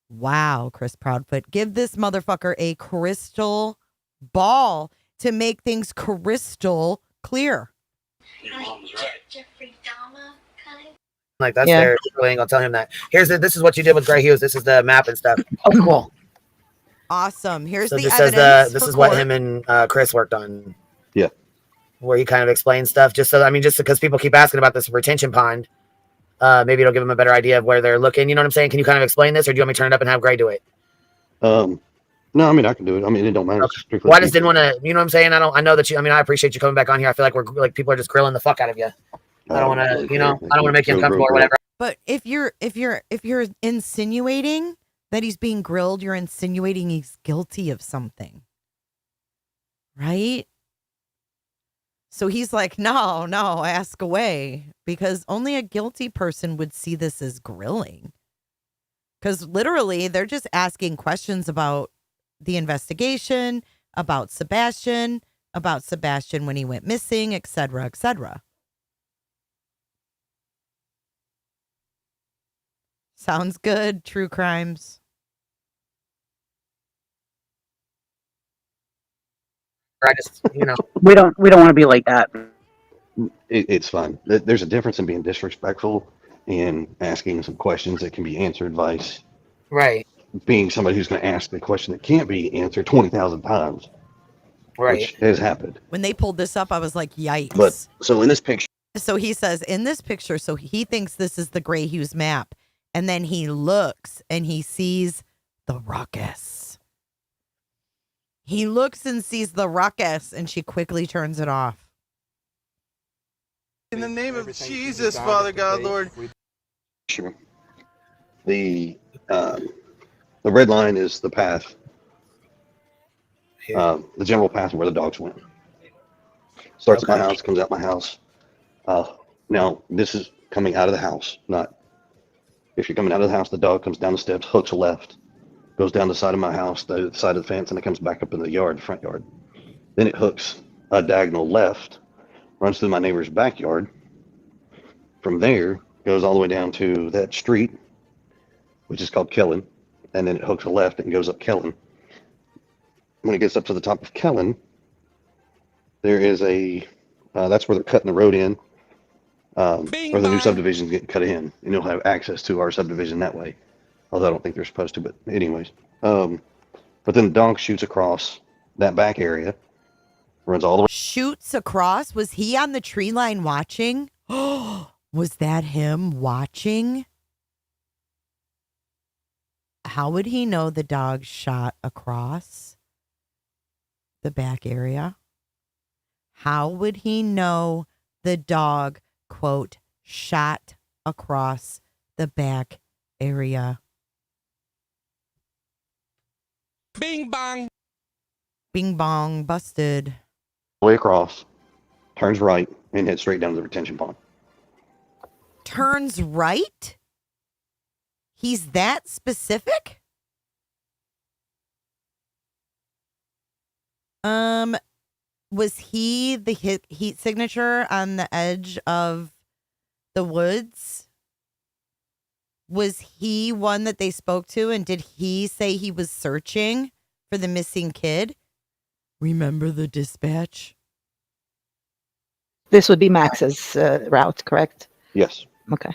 Wow, Chris Proudfoot. Give this motherfucker a crystal ball to make things crystal clear. like that's their. They ain't gonna tell him that. This is what you did with Gray Hughes. This is the map and stuff. Oh, cool. Awesome. Here's So the this evidence. this for is what court. him and Chris worked on. Yeah. Where he kind of explains stuff, just because people keep asking about this retention pond, maybe it'll give them a better idea of where they're looking. You know what I'm saying? Can you kind of explain this, or do you want me to turn it up and have Gray do it? No, I mean I can do it. I mean it don't matter. Okay. Well, I just didn't want to. You know what I'm saying? I know that you. I mean, I appreciate you coming back on here. I feel like people are just grilling the fuck out of you. I don't want to. I don't want to make you uncomfortable or whatever. But if you're insinuating that he's being grilled, you're insinuating he's guilty of something, right? So he's like, no, ask away, because only a guilty person would see this as grilling. Because literally, they're just asking questions about the investigation, about Sebastian when he went missing, etc., etc. Sounds good, true crimes. I just, we don't want to be like that. It's fine. There's a difference in being disrespectful and asking some questions that can be answered vice right. being somebody who's going to ask the question that can't be answered 20,000 times, right, which has happened. When they pulled this up, I was like, yikes. But so in this picture, so he says in this picture, so he thinks this is the Grey Hughes map, and then he looks and he sees the ruckus. He looks and sees the ruckus, and she quickly turns it off. In the name of Jesus, Father God, Lord. sure, the red line is the path, the general path where the dogs went. Starts at my house, comes out my house. Now, this is coming out of the house, not if you're coming out of the house, the dog comes down the steps, hooks a left, goes down the side of my house, the side of the fence, and it comes back up in the yard, the front yard. Then it hooks a diagonal left, runs through my neighbor's backyard. From there, goes all the way down to that street, which is called Kellen, and then it hooks a left and goes up Kellen. When it gets up to the top of Kellen, there is that's where they're cutting the road in, or the new subdivision's getting cut in, and you'll have access to our subdivision that way. Although I don't think they're supposed to, but anyways. But then the dog shoots across that back area, runs all the way. Shoots across? Was he on the tree line watching? Was that him watching? How would he know the dog shot across the back area? How would he know the dog, quote, shot across the back area? Bing bong. Bing bong, busted. Way across, turns right, and heads straight down to the retention pond. Turns right? He's that specific? Was he the heat signature on the edge of the woods? Was he one that they spoke to, and did he say he was searching for the missing kid? Remember the dispatch? This would be Max's route, correct? Yes. Okay.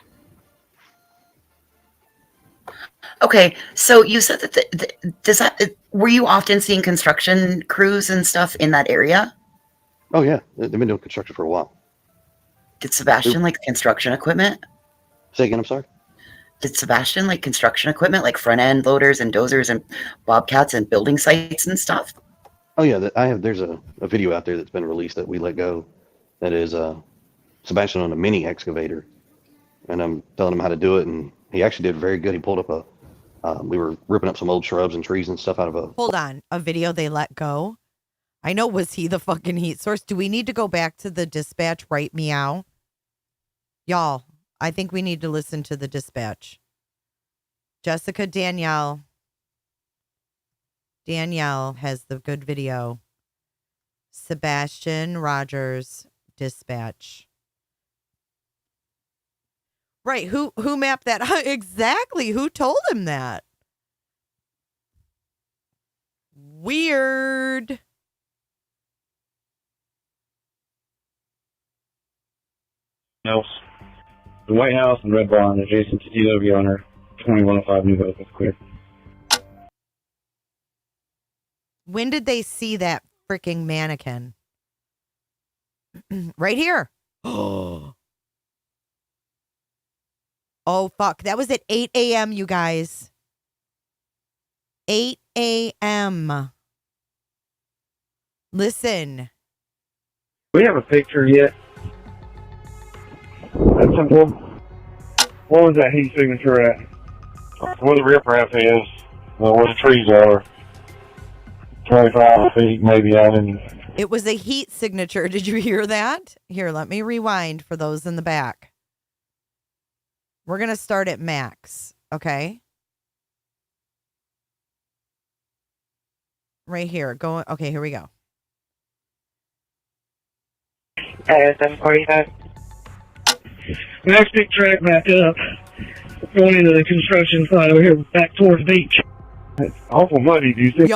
Okay, so you said that were you often seeing construction crews and stuff in that area? Oh yeah, they've been doing construction for a while. Did Sebastian like construction equipment? Say again, I'm sorry? Did Sebastian like construction equipment, like front end loaders and dozers and bobcats and building sites and stuff? Oh yeah, there's a video out there that's been released that we let go. That is Sebastian on a mini excavator, and I'm telling him how to do it, and he actually did very good. He pulled up we were ripping up some old shrubs and trees and stuff out of a. Hold on, a video they let go. I know, was he the fucking heat source? Do we need to go back to the dispatch right meow? Y'all, I think we need to listen to the dispatch. Jessica Danielle has the good video. Sebastian Rogers dispatch. Right, who mapped that? Exactly, who told him that? Weird. Else. The White House and Red Barn adjacent to DW owner 2105 New Hope is clear. When did they see that freaking mannequin? Right here. Oh, fuck. That was at 8 a.m., you guys. 8 a.m. Listen. We have a picture yet. That's simple. What was that heat signature at? Where the riprap is, where the trees are. 25 feet maybe out in It was a heat signature. Did you hear that? Here, let me rewind for those in the back. We're going to start at max, okay? Right here. Okay, here we go. 745. Next big track back up. Going into the construction site over here back towards the beach. It's awful muddy, do you see?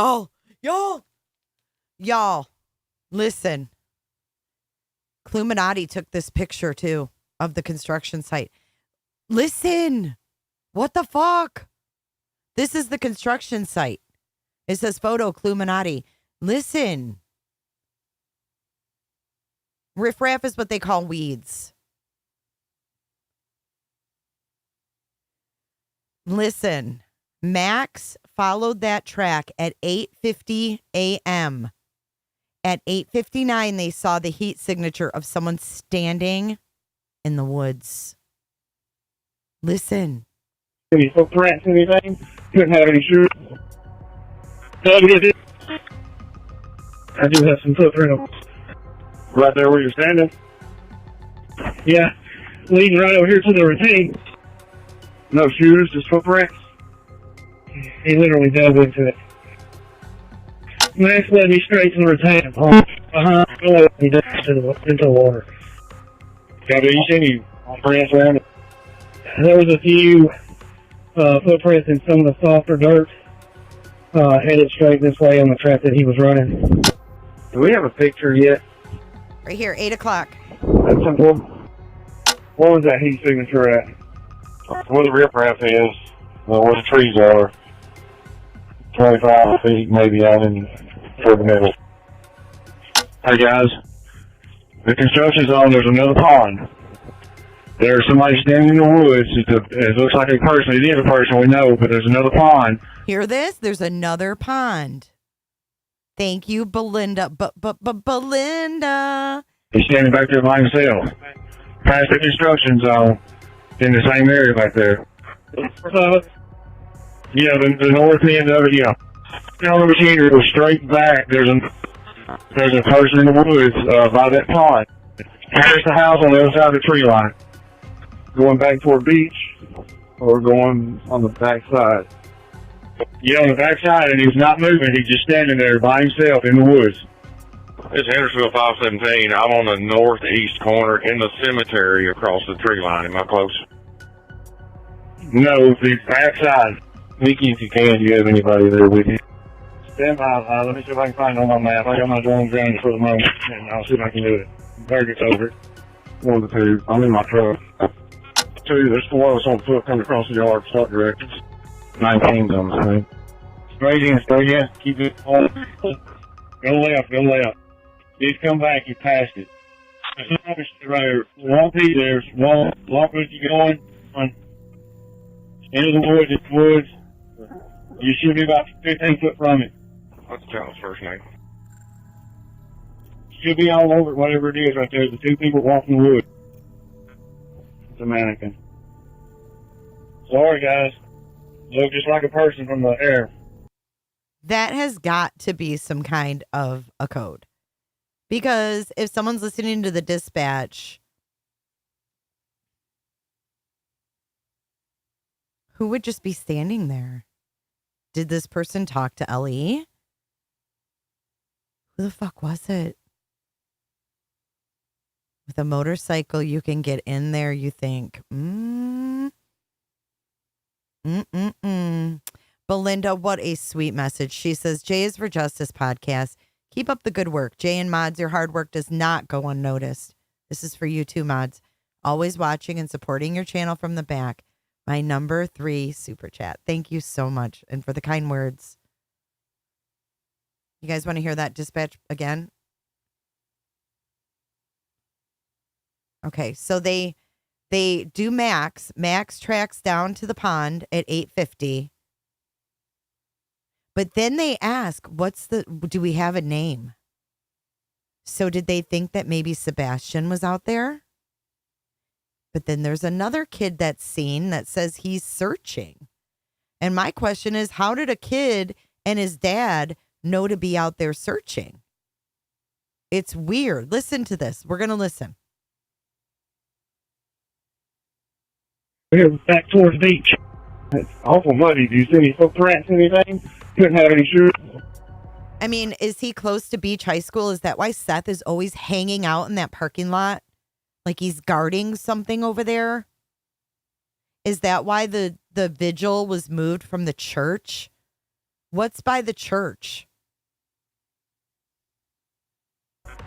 Y'all, listen. Cluminati took this picture too of the construction site. Listen. What the fuck? This is the construction site. It says photo Cluminati. Listen. Riffraff is what they call weeds. Listen. Max followed that track at 8:50 a.m. At 8:59, they saw the heat signature of someone standing in the woods. Listen. Any footprints, anything? Couldn't have any shoes. I do have some footprints. Right there where you're standing? Yeah. Leading right over here to the retaining. No shoes, just footprints. He literally dove into it. Max led me straight to the retaining pond. He dove into the water. Have you seen any prints around it? There was a few footprints in some of the softer dirt headed straight this way on the track that he was running. Do we have a picture yet? Right here, 8 o'clock. That's simple. What was that heat signature at? Where the riprap is, where the trees are. 25 feet maybe out in toward the middle. Hey guys, the construction zone, there's another pond. There's somebody standing in the woods. It looks like a person. It is a person, we know, but there's another pond. Hear this? There's another pond. Thank you, Belinda. Belinda. He's standing back there by himself. Past the construction zone in the same area back there. Yeah, the north end of it, yeah. Now the machinery goes straight back. There's a person in the woods by that pond. There's the house on the other side of the tree line. Going back toward beach or going on the back side? Yeah, on the back side, and he's not moving. He's just standing there by himself in the woods. It's Hendersonville 517. I'm on the northeast corner in the cemetery across the tree line. Am I close? No, the back side. Nikki, if you can, do you have anybody there with you? Stand by. Let me see if I can find it on my map. I got my drone grounded for the moment, and I'll see if I can do it. Target's over it. One of the two. I'm in my truck. Two, there's four of us on foot coming across the yard, start directions. 19's on the screen. Straight in. Keep it on. Go left. He's come back, you passed it. There's another right here. Won't be there's one. Walk with you going on. Into the woods, You should be about 15 foot from it. What's the child's first name? Should be all over it, whatever it is right there. The two people walking the woods. It's a mannequin. Sorry, guys. Look just like a person from the air. That has got to be some kind of a code. Because if someone's listening to the dispatch, who would just be standing there? Did this person talk to Ellie? Who the fuck was it? With a motorcycle, you can get in there, you think, Belinda, what a sweet message. She says, Jay is for Justice podcast. Keep up the good work. Jay and mods, your hard work does not go unnoticed. This is for you too, mods. Always watching and supporting your channel from the back. My number 3 super chat. Thank you so much. And for the kind words. You guys want to hear that dispatch again? Okay, so they do Max. Max tracks down to the pond at 8:50. But then they ask, do we have a name? So did they think that maybe Sebastian was out there? But then there's another kid that's seen that says he's searching. And my question is, how did a kid and his dad know to be out there searching? It's weird. Listen to this. We're going to listen. Here, back towards the beach. It's awful muddy. Do you see any footprints, anything? Couldn't have any shoes. I mean, is he close to Beach High School? Is that why Seth is always hanging out in that parking lot? Like he's guarding something over there? Is that why the vigil was moved from the church? What's by the church?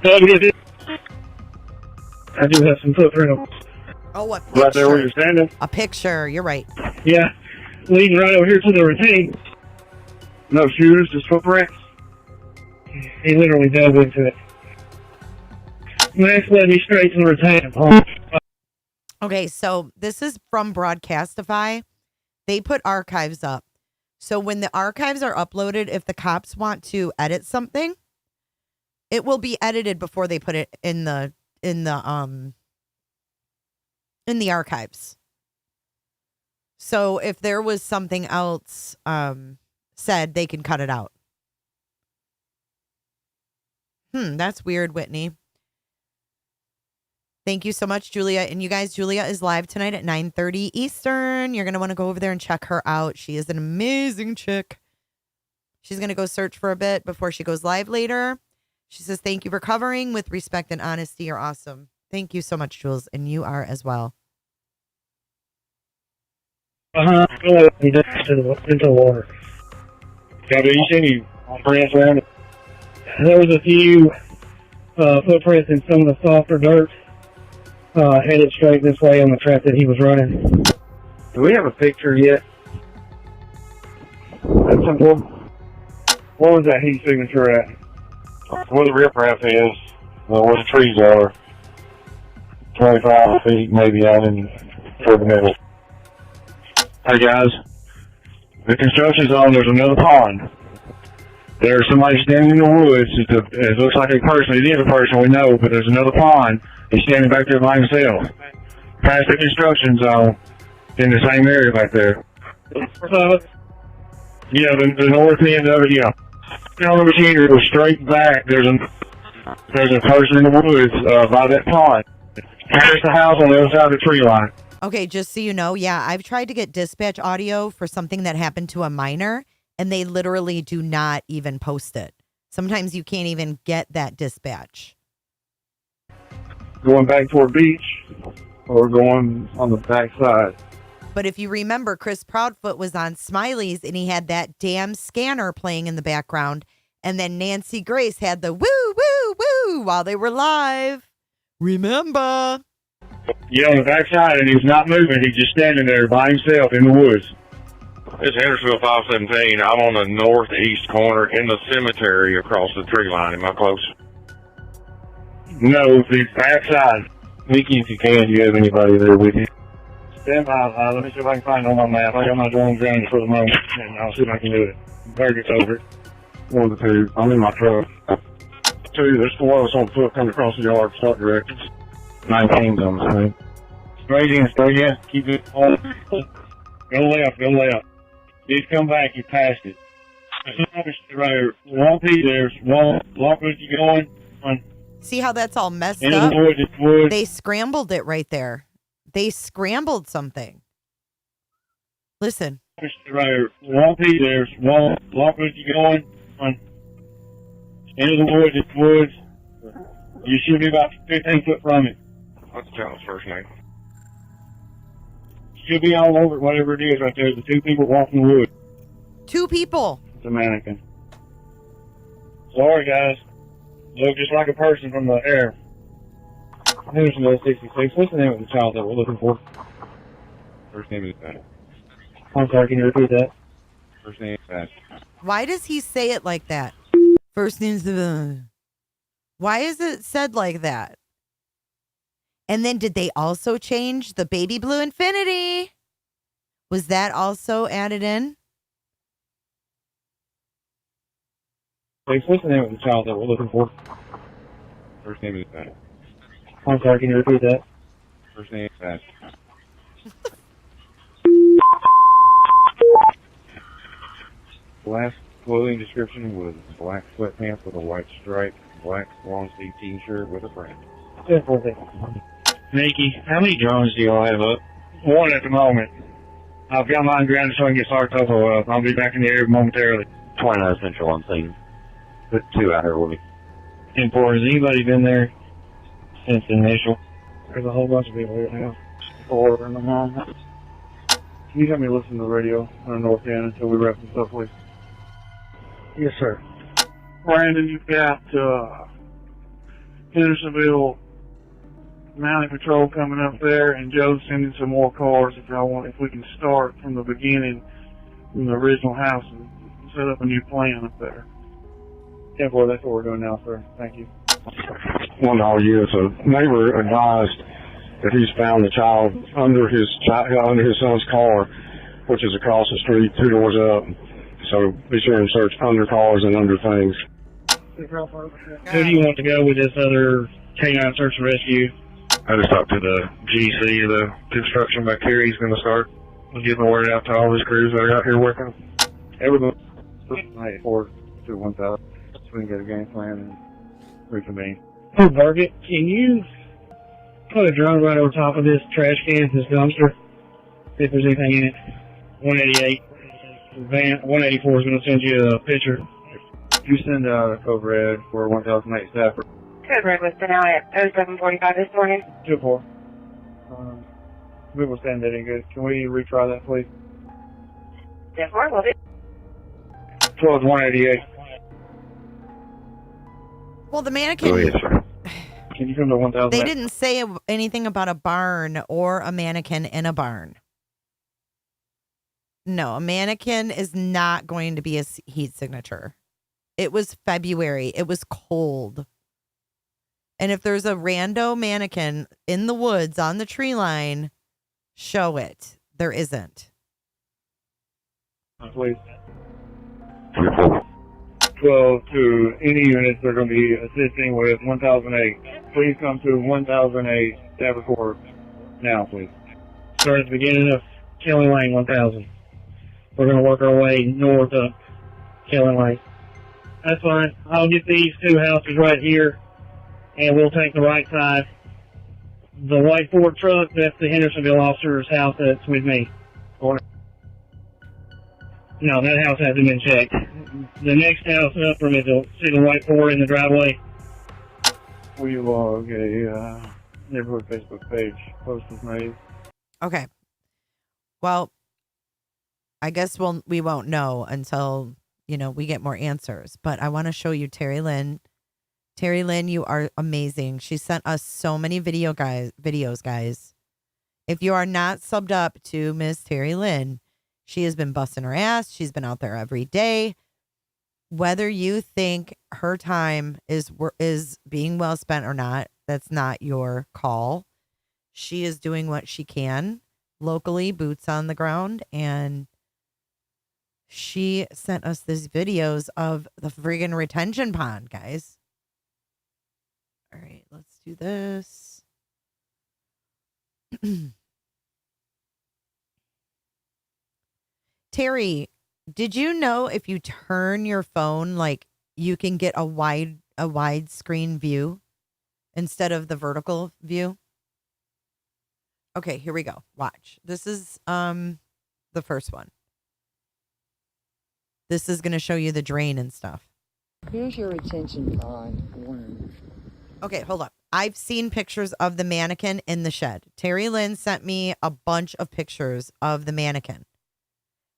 I do have some footprints. Oh, a picture. Right there where you're standing. A picture. You're right. Yeah. Leading right over here to the retaining. No shoes, just footprints. He literally dove into it. Next led me straight to the retaining pond. Okay, so this is from Broadcastify. They put archives up. So when the archives are uploaded, if the cops want to edit something, it will be edited before they put it in the archives. So if there was something else said, they can cut it out. That's weird, Whitney. Thank you so much, Julia. And you guys, Julia is live tonight at 9:30 Eastern. You're going to want to go over there and check her out. She is an amazing chick. She's going to go search for a bit before she goes live later. She says, thank you for covering with respect and honesty. You're awesome. Thank you so much, Jules. And you are as well. He just into the water. Yeah, do you see any prints around it? There was a few footprints in some of the softer dirt. Headed straight this way on the track that he was running. Do we have a picture yet? That's simple. What was that heat signature at? Where the riprap is, where the trees are, 25 feet maybe out in toward the middle. Hey guys, the construction zone, there's another pond. There's somebody standing in the woods. It looks like a person. It is a person, we know, but there's another pond. He's standing back there by himself. Past the construction zone, in the same area back there. Yeah, the north end of it, yeah. Down over here, go straight back. There's a person in the woods by that pond. There's the house on the other side of the tree line. Okay, just so you know, yeah, I've tried to get dispatch audio for something that happened to a minor, and they literally do not even post it. Sometimes you can't even get that dispatch. Going back toward beach or going on the back side. But if you remember, Chris Proudfoot was on Smiley's and he had that damn scanner playing in the background. And then Nancy Grace had the woo, woo, woo while they were live. Remember? Yeah, on the back side, and he's not moving. He's just standing there by himself in the woods. It's Hendersonville 517. I'm on the northeast corner in the cemetery across the tree line. Am I close? No, the back side. Nikki, if you can, do you have anybody there with you? Stand by. Let me see if I can find it on my map. I got my drone grounded for the moment, and I'll see if I can do it. Target's over it. One of the two. I'm in my truck. Two, there's four of us on foot coming across the yard, start directions. 19's on the same. Straight in. Keep it on. Go left. He's come back, you passed it. Right here. Won't be there. Walk with you going. See how that's all messed Into up? the woods. They scrambled it right there. They scrambled something. Listen. Right here. Won't be there. Walk with you going. Into the woods. You should be about 15 foot from it. What's the child's first name? Should be all over it, whatever it is right there. The two people walking the woods. Two people. It's a mannequin. Sorry, guys. Look just like a person from the air. Hendersonville 66. What's the name of the child that we're looking for? First name is Pat. I'm sorry, can you repeat that? First name is Pat. Why does he say it like that? First name's the... Why is it said like that? And then did they also change the baby blue infinity? Was that also added in? What's the name of the child that we're looking for? First name is Pat. I'm sorry, can you repeat that? First name is Pat. Last clothing description was black sweatpants with a white stripe black long sleeve t-shirt with a print. Nikki, how many drones do y'all have up? One at the moment. I've got mine grounded so I can get Sartopo up. I'll be back in the area momentarily. 29 Central on scene. Put 2 out here with me. 10-4, has anybody been there since the initial? There's a whole bunch of people here now. 4 in the morning. Can you help me listen to the radio on the north end until we wrap this up, please? Yes, sir. Brandon, you've got Hendersonville Mounted Patrol coming up there, and Joe's sending some more cars if we can start from the beginning, from the original house, and set up a new plan up there. 10-4, that's what we're doing now, sir. Thank you. One all year, so neighbor advised that he's found the child under his son's car, which is across the street, 2 doors up. So be sure and search under cars and under things. Who do you want to go with this other canine search and rescue? I just talked to the GC, the construction back here. He's going to start getting the word out to all his crews that are out here working. Everybody, 4 to 1,000, so we can get a game plan and reconvene. Hey, Target, can you put a drone right over top of this trash can, this dumpster, see if there's anything in it? 188. Van 184 is going to send you a picture. You send out a overhead for 1008 staff. Code Red was sent out at 0745 this morning. 2-4. We will stand that in good. Can we retry that, please? 10-4, will do. 12 188. Well, the mannequin. Oh, yes, sir. Can you come to 1000? They didn't say anything about a barn or a mannequin in a barn. No, a mannequin is not going to be a heat signature. It was February. It was cold. And if there's a rando mannequin in the woods on the tree line, show it. There isn't. Please. 12 to any units that are going to be assisting with 1008. Please come to 1008 staff report now, please. Start at the beginning of Kelly Lane 1000. We're going to work our way north of Kelly Lane. That's fine. I'll get these 2 houses right here, and we'll take the right side. The white Ford truck, that's the Hendersonville officer's house that's with me. No, that house hasn't been checked. The next house up from is see the white Ford in the driveway. We log a neighborhood Facebook page. Post was made. Okay. Well, I guess we won't know until, we get more answers. But I want to show you Terry Lynn. Terry Lynn, you are amazing. She sent us so many videos, guys. If you are not subbed up to Miss Terry Lynn, she has been busting her ass. She's been out there every day. Whether you think her time is being well spent or not, that's not your call. She is doing what she can locally, boots on the ground, and she sent us these videos of the friggin' retention pond, guys. All right, let's do this. Terry, did you know if you turn your phone, you can get a widescreen view instead of the vertical view? Okay, here we go. Watch. This is the first one. This is going to show you the drain and stuff. Here's your retention pond worms. Okay, hold up. I've seen pictures of the mannequin in the shed. Terry Lynn sent me a bunch of pictures of the mannequin.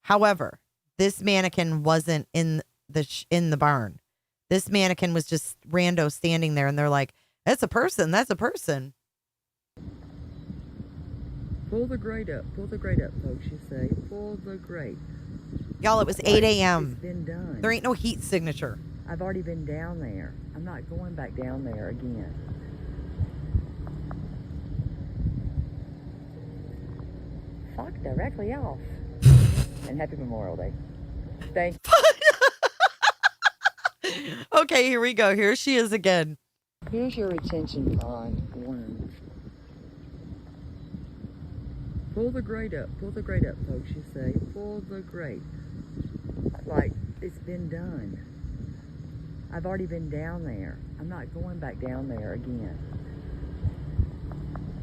However, this mannequin wasn't in the barn. This mannequin was just rando standing there, and they're like, "That's a person. That's a person." Pull the grate up, folks. You say, pull the grate. Y'all, it was 8 a.m. It's been done. There ain't no heat signature. I've already been down there. I'm not going back down there again. Fuck directly off. And happy Memorial Day. Thank you. Okay, here we go. Here she is again. Here's your retention pond worms. Pull the grate up, folks. You say, pull the grate. Like it's been done. I've already been down there. I'm not going back down there again.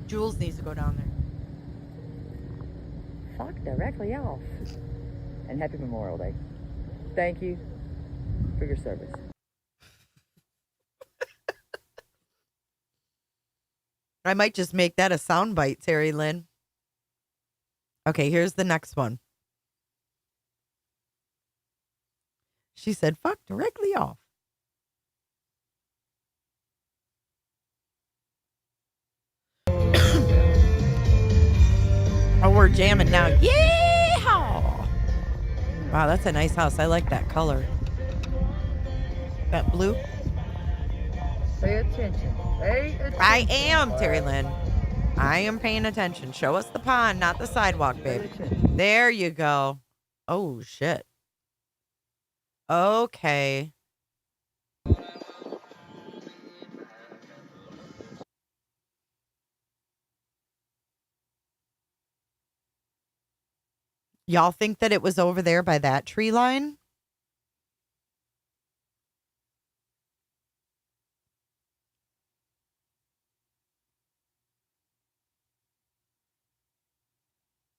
Jules needs to go down there. Fuck directly off. And happy Memorial Day. Thank you for your service. I might just make that a soundbite, Terry Lynn. Okay, here's the next one. She said, fuck directly off. Oh, we're jamming now. Yeehaw! Wow, that's a nice house. I like that color. That blue. Pay attention. Pay attention. I am, Terry Lynn. I am paying attention. Show us the pond, not the sidewalk, baby. There you go. Oh, shit. Okay. Y'all think that it was over there by that tree line?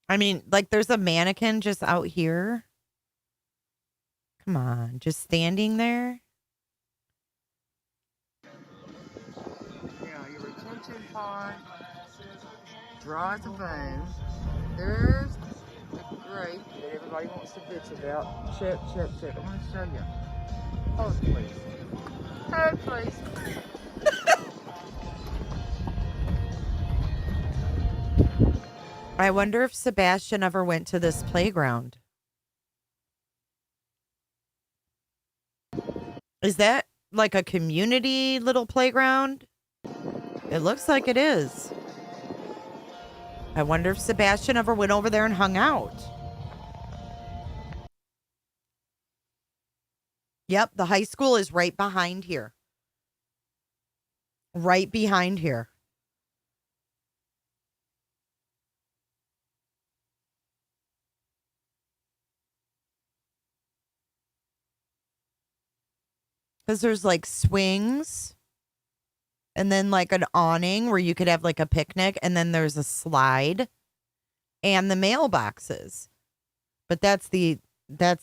I mean, like, there's a mannequin just out here. Come on, just standing there. Yeah, your retention pond dry as a bone. There's the grape that everybody wants to bitch about. Check. I want to show you. Hold please. Hold please. I wonder if Sebastian ever went to this playground. Is that like a community little playground? It looks like it is. I wonder if Sebastian ever went over there and hung out. Yep, the high school is right behind here. Right behind here. Because there's like swings and then like an awning where you could have like a picnic, and then there's a slide and the mailboxes. But that's the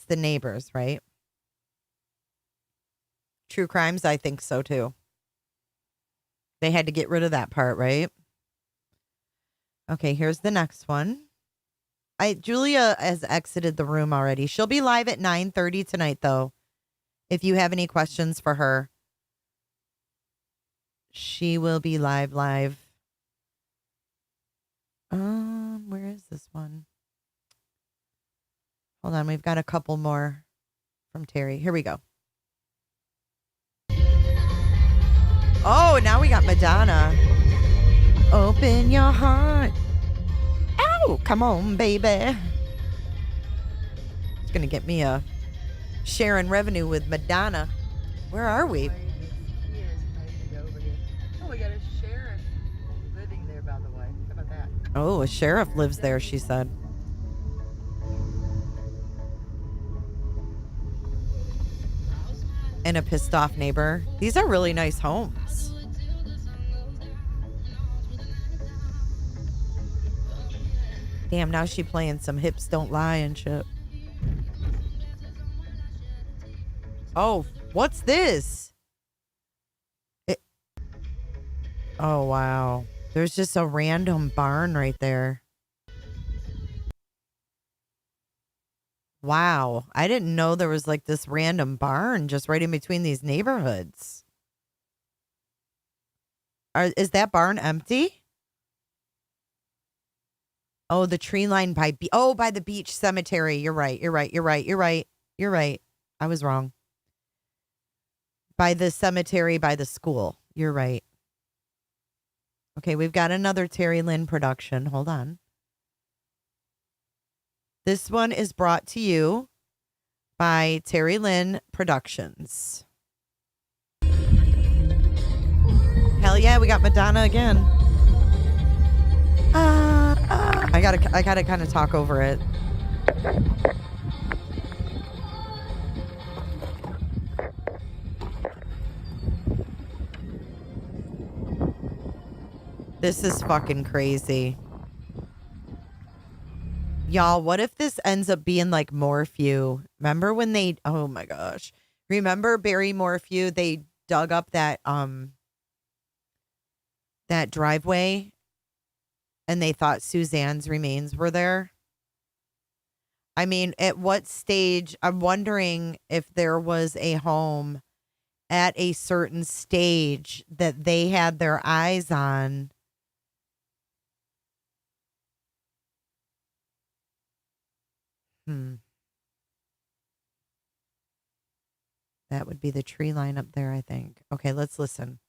neighbors, right? True Crimes, I think so too. They had to get rid of that part, right? Okay, here's the next one. Julia has exited the room already. She'll be live at 9:30 tonight though. If you have any questions for her, she will be live. Where is this one? Hold on, we've got a couple more from Terry. Here we go. Oh, now we got Madonna. Open your heart. Ow, come on, baby. It's gonna get me a sharing revenue with Madonna. Where are we? Oh, we got a sheriff living there, by the way. How about that? Oh, a sheriff lives there, she said. And a pissed off neighbor. These are really nice homes. Damn, now she playing some Hips Don't Lie and shit. Oh, what's this? Oh, wow. There's just a random barn right there. Wow. I didn't know there was like this random barn just right in between these neighborhoods. Is that barn empty? Oh, the tree line by by the beach cemetery. You're right. I was wrong. By the cemetery, by the school. You're right. Okay, we've got another Terry Lynn production. Hold on. This one is brought to you by Terry Lynn Productions. Hell yeah, we got Madonna again. I gotta kind of talk over it. This is fucking crazy. Y'all, what if this ends up being like Morphew? Remember when they, oh my gosh. Remember Barry Morphew? They dug up that driveway and they thought Suzanne's remains were there. I mean, at what stage, I'm wondering if there was a home at a certain stage that they had their eyes on. That would be the tree line up there, I think. Okay, let's listen.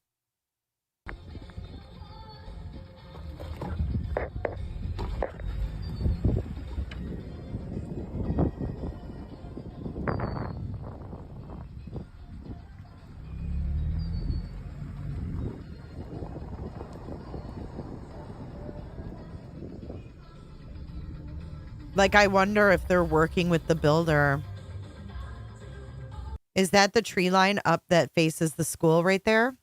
Like, I wonder if they're working with the builder. Is that the tree line up that faces the school right there?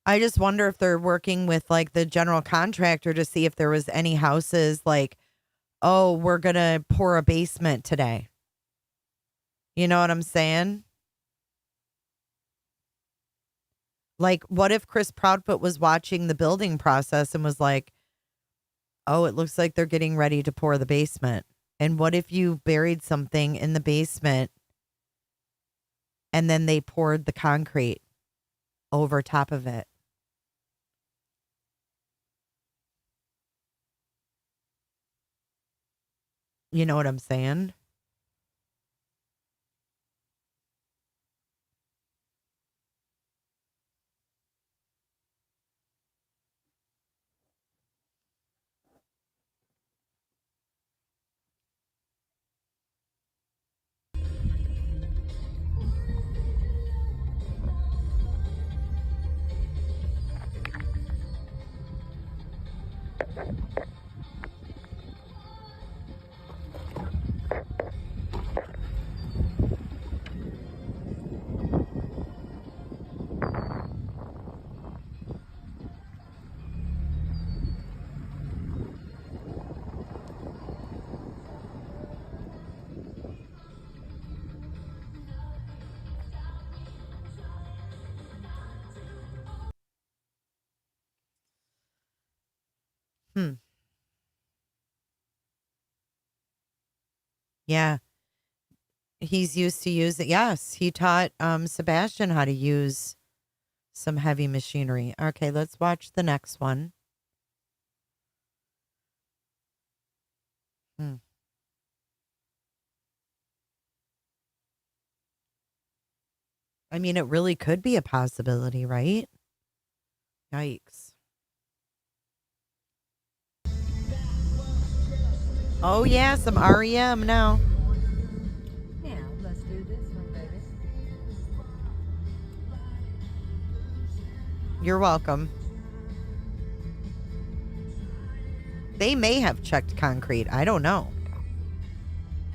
I just wonder if they're working with like the general contractor to see if there was any houses like, oh, we're going to pour a basement today. You know what I'm saying? Like, what if Chris Proudfoot was watching the building process and was like, oh, it looks like they're getting ready to pour the basement. And what if you buried something in the basement and then they poured the concrete over top of it? You know what I'm saying? Yeah. He's used to use it. Yes, he taught Sebastian how to use some heavy machinery. Okay, let's watch the next one. I mean, it really could be a possibility, right? Yikes. Oh, yeah, some REM now. Yeah, let's do this one, baby. You're welcome. They may have checked concrete. I don't know.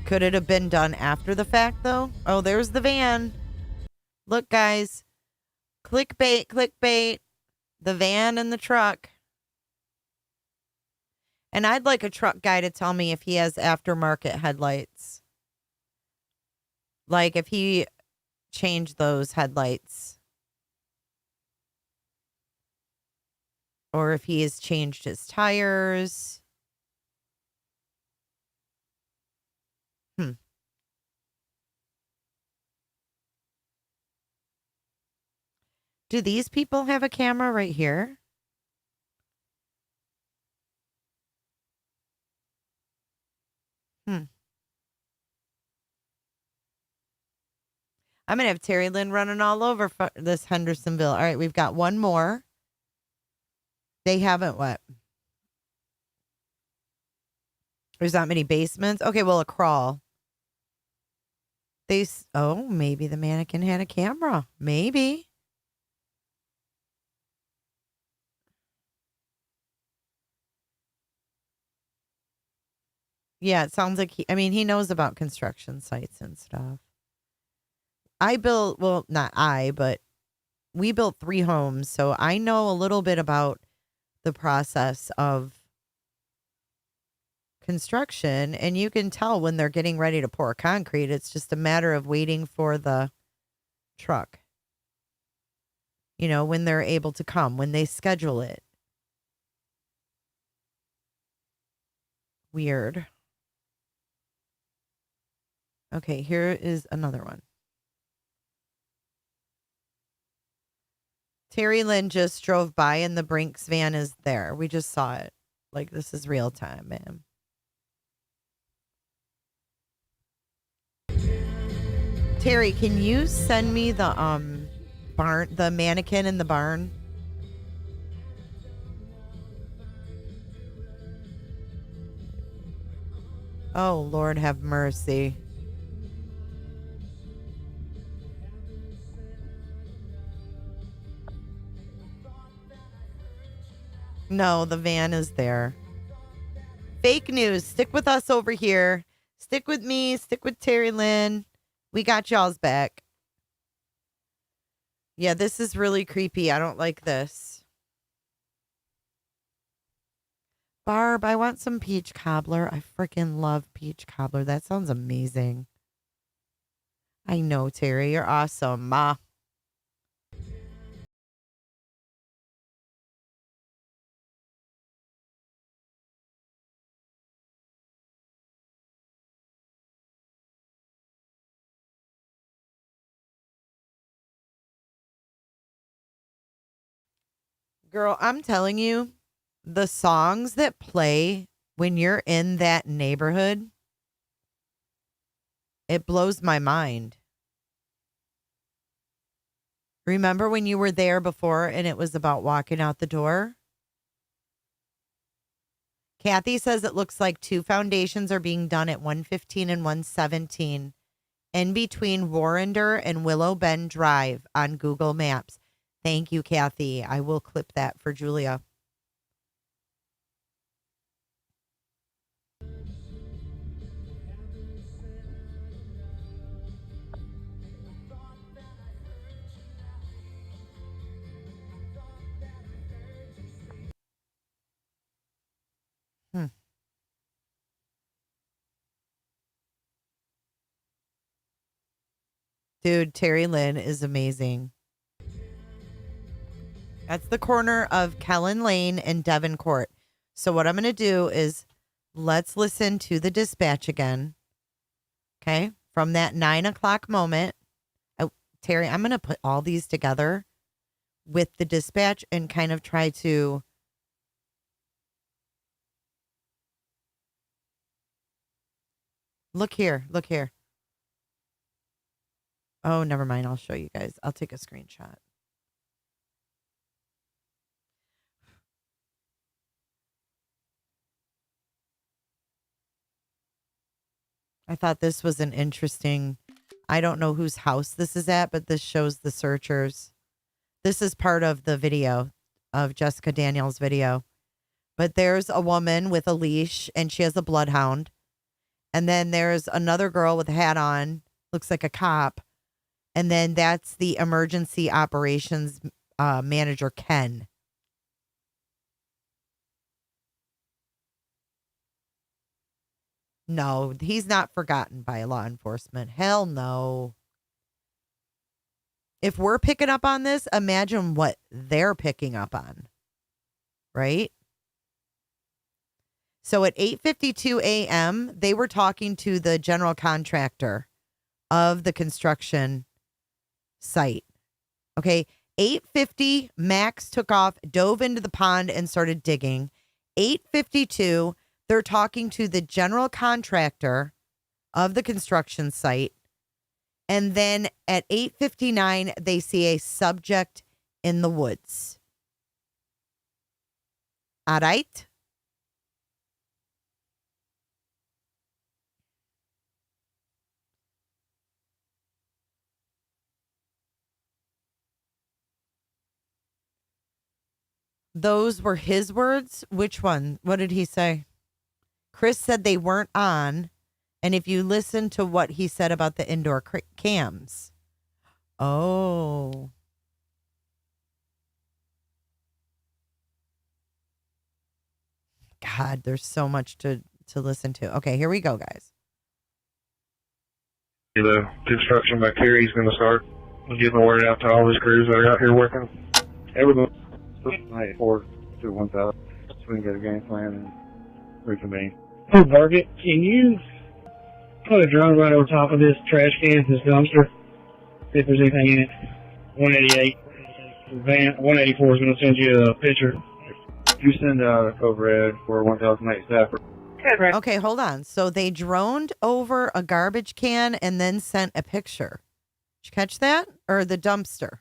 Could it have been done after the fact, though? Oh, there's the van. Look, guys. Clickbait, clickbait. The van and the truck. And I'd like a truck guy to tell me if he has aftermarket headlights. Like if he changed those headlights. Or if he has changed his tires. Do these people have a camera right here? I'm going to have Terry Lynn running all over this Hendersonville. All right, we've got one more. They haven't what? There's not many basements. Okay, well, a crawl. Oh, maybe the mannequin had a camera. Maybe. Yeah, it sounds like he knows about construction sites and stuff. Not I, but we built 3 homes, so I know a little bit about the process of construction, and you can tell when they're getting ready to pour concrete. It's just a matter of waiting for the truck. You know, when they're able to come, when they schedule it. Weird. Okay, here is another one. Terry Lynn just drove by and the Brinks van is there. We just saw it. Like, this is real time, man. Terry, can you send me the barn, the mannequin in the barn? Oh, Lord have mercy. No, the van is there. Fake news. Stick with us over here. Stick with me. Stick with Terry Lynn. We got y'all's back. Yeah, this is really creepy. I don't like this. Barb, I want some peach cobbler. I freaking love peach cobbler. That sounds amazing. I know, Terry. You're awesome. Ma. Girl, I'm telling you, the songs that play when you're in that neighborhood, it blows my mind. Remember when you were there before and it was about walking out the door? Kathy says it looks like 2 foundations are being done at 115 and 117 in between Warrender and Willow Bend Drive on Google Maps. Thank you, Kathy. I will clip that for Julia. Dude, Terry Lynn is amazing. That's the corner of Kellen Lane and Devon Court. So what I'm going to do is let's listen to the dispatch again. Okay. From that 9 o'clock moment. Terry, I'm going to put all these together with the dispatch and kind of try to look here. Look here. Oh, never mind. I'll show you guys. I'll take a screenshot. I thought this was an interesting, I don't know whose house this is at, but this shows the searchers. This is part of the video of Jessica Daniels' video. But there's a woman with a leash and she has a bloodhound. And then there's another girl with a hat on, looks like a cop. And then that's the emergency operations manager, Ken. No, he's not forgotten by law enforcement. Hell no. If we're picking up on this, imagine what they're picking up on. Right? So at 8:52 a.m., they were talking to the general contractor of the construction site. Okay. 8:50, Max took off, dove into the pond and started digging. 8:52, they're talking to the general contractor of the construction site. And then at 8:59, they see a subject in the woods. All right. Those were his words. Which one? What did he say? Chris said they weren't on. And if you listen to what he said about the indoor cams. Oh. God, there's so much to listen to. Okay, here we go, guys. The construction by Kerry's going to start getting the word out to all these crews that are out here working. Everybody, 4-2-1,000, so we can get a game plan and reconvene. Hey, Target, can you put a drone right over top of this trash can, this dumpster, see if there's anything in it? 188. Van 184 is going to send you a picture. You send out a code red for 1,008 staff. Okay, hold on. So they droned over a garbage can and then sent a picture. Did you catch that? Or the dumpster?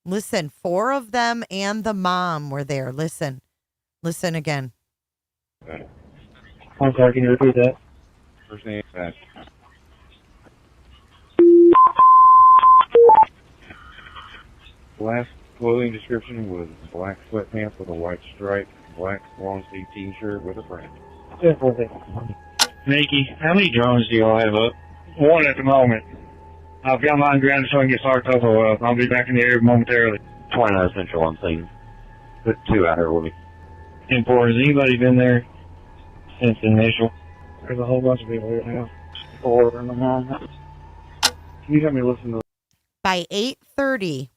Listen, 4 of them and the mom were there. Listen. Listen again. I'm sorry, can you repeat that? First name, Seth. Last clothing description was black sweatpants with a white stripe, black long sleeve t-shirt with a print. Nikki, how many drones do y'all have up? 1 at the moment. I've got mine grounded so I can get Sartopo up. I'll be back in the air momentarily. 29 Central on scene. Put 2 out here with me. 10-4, has anybody been there since the initial? There's a whole bunch of people here now. 4 in the morning. Can you help me listen to By 8:30,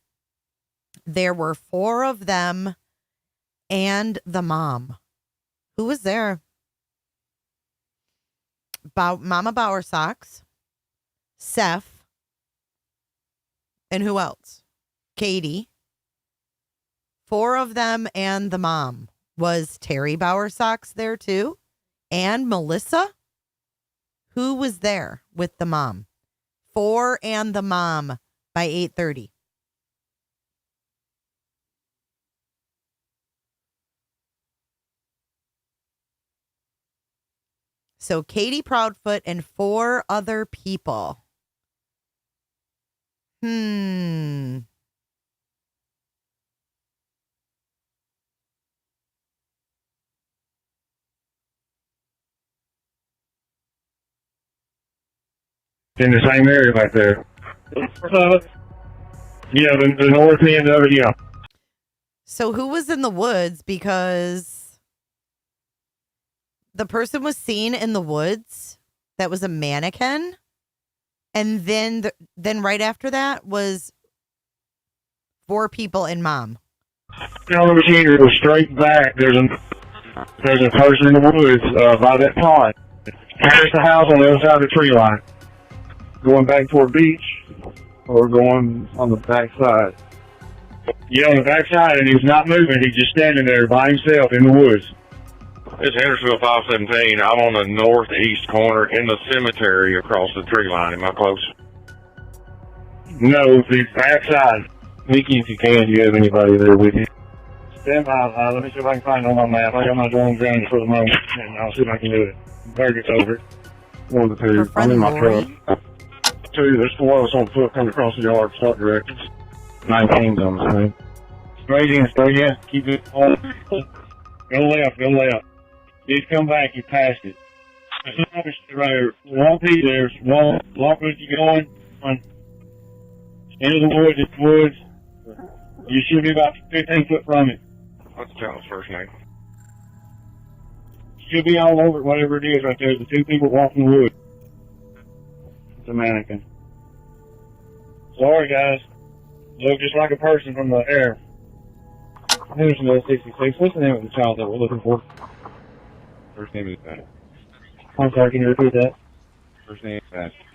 there were 4 of them and the mom. Who was there? Mama Bowersocks, Seth, and who else? Katie. 4 of them and the mom. Was Terry Bowersocks there too? And Melissa? Who was there with the mom? 4 and the mom by 8:30. So Katie Proudfoot and 4 other people. in the same area back there. Yeah, the north end of it, yeah. So who was in the woods? Because the person was seen in the woods that was a mannequin. And then right after that was 4 people and mom. Now the machine goes straight back. There's a person in the woods by that pond. There's the house on the other side of the tree line. Going back toward beach or going on the back side. Yeah, on the back side, and he's not moving. He's just standing there by himself in the woods. It's Hendersonville 517. I'm on the northeast corner in the cemetery across the tree line. Am I close? No, the back side. Nikki, if you can, do you have anybody there with you? Stand by. Let me see if I can find it on my map. I got my drone grounded for the moment, and I'll see if I can do it. Target's over it. 1 of the 2. I'm in my truck. 2, there's 4 of us on foot coming across the yard, start directions. 19's on the screen. Straight in. Keep it on. Go left. He's come back, you passed it. There's another right there. Won't be there. Walk with you going. Into the woods. You should be about 15 foot from it. What's the child's first name? Should be all over it, whatever it is right there. The 2 people walking the woods. It's a mannequin. Sorry, guys. Look just like a person from the air. Here's another 66. What's the name of the child that we're looking for? First name is Sebastian. I'm sorry, can you repeat that? First name is Sebastian.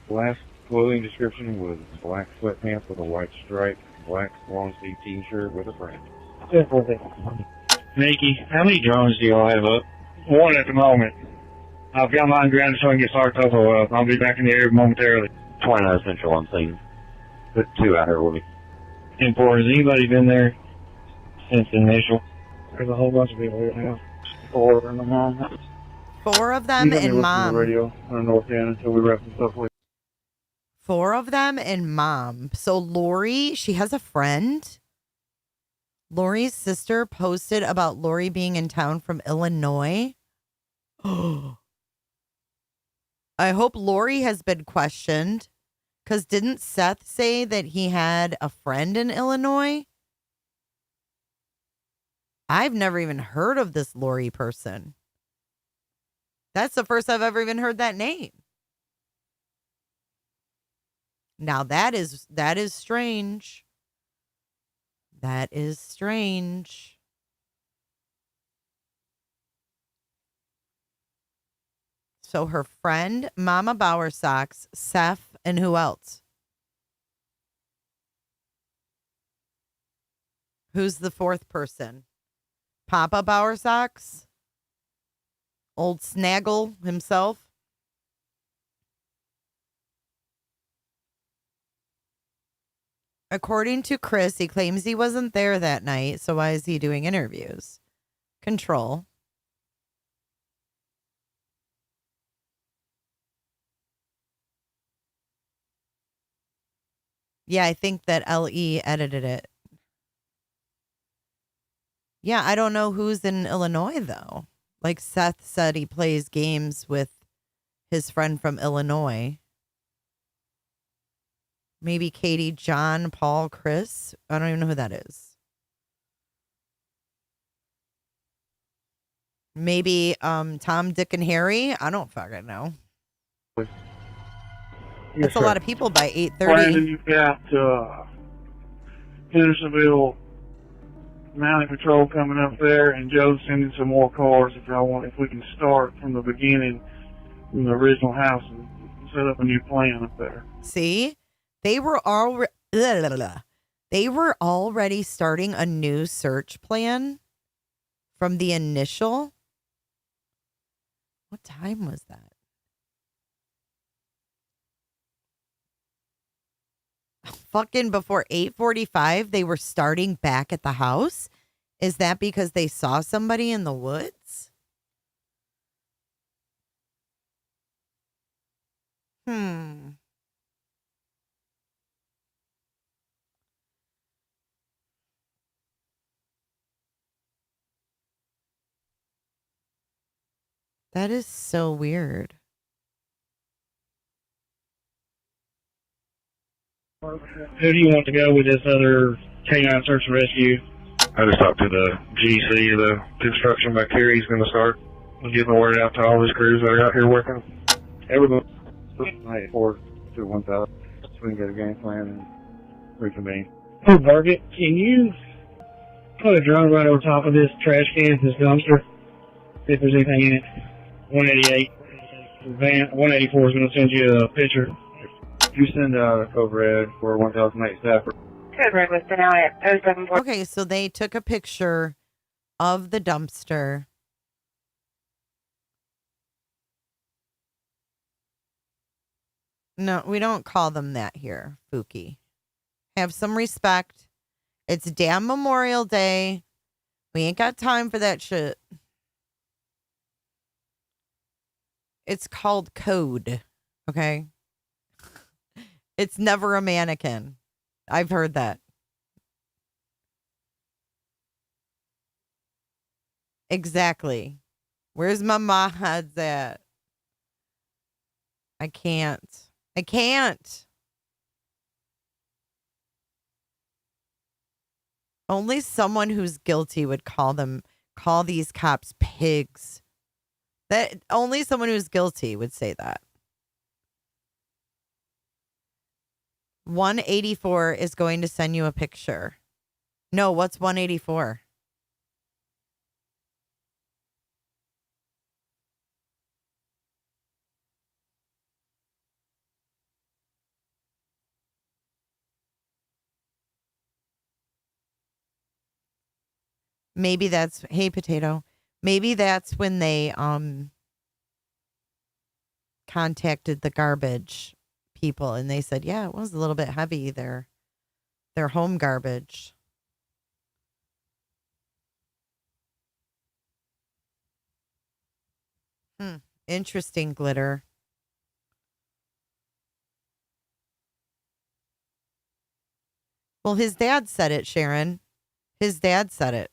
Last clothing description was black sweatpants with a white stripe, black long sleeve t-shirt with a print. Nikki, how many drones do y'all have up? 1 at the moment. I've got mine grounded so I can get Sartopo up. I'll be back in the air momentarily. 29 Central on scene. Put 2 out here with me. 10-4, has anybody been there since the initial? There's a whole bunch of people here now. 4 in the morning. 4 of them and mom. The radio on the north end until we wrap this up with. 4 of them and mom. So Lori, she has a friend. Lori's sister posted about Lori being in town from Illinois. I hope Lori has been questioned. Because didn't Seth say that he had a friend in Illinois? I've never even heard of this Lori person. That's the first I've ever even heard that name. Now that is strange. That is strange. So her friend, Mama Bowersocks, Seth, and who else? Who's the fourth person? Papa Bowersocks? Old Snaggle himself? According to Chris, he claims he wasn't there that night, so why is he doing interviews? Control. Yeah, I think that LE edited it. Yeah, I don't know who's in Illinois, though. Like Seth said, he plays games with his friend from Illinois. Maybe Katie, John, Paul, Chris. I don't even know who that is. Maybe Tom, Dick, and Harry. I don't fucking know. That's a lot of people by 8:30. Brandon, you've got Hendersonville Mounted Patrol coming up there, and Joe's sending some more cars if we can start from the beginning, from the original house, and set up a new plan up there. See? They were already starting a new search plan from the initial. What time was that? Fucking before 8:45, they were starting back at the house. Is that because they saw somebody in the woods? That is so weird. Who do you want to go with this other K9 search and rescue? I just talked to the GC, the construction by Kerry's going to start getting the word out to all his crews that are out here working. Everybody, 94 to 1,000, so we can get a game plan and reconvene. Hey, Target, can you put a drone right over top of this trash can, this dumpster, see if there's anything in it? 188. Van 184 is going to send you a picture. You send out a code red for 1,008 staff. Code red was now at 074. Okay, so they took a picture of the dumpster. No, we don't call them that here, Fuki. Have some respect. It's damn Memorial Day. We ain't got time for that shit. It's called code, okay? It's never a mannequin. I've heard that. Exactly. Where's my mods at? I can't. Only someone who's guilty would call these cops pigs. That only someone who's guilty would say that. 184 is going to send you a picture. No, what's 184? Maybe that's, hey, Potato. Maybe that's when they contacted the garbage people and they said, yeah, it was a little bit heavy, their home garbage. Interesting, Glitter. Well, his dad said it, Sharon. His dad said it.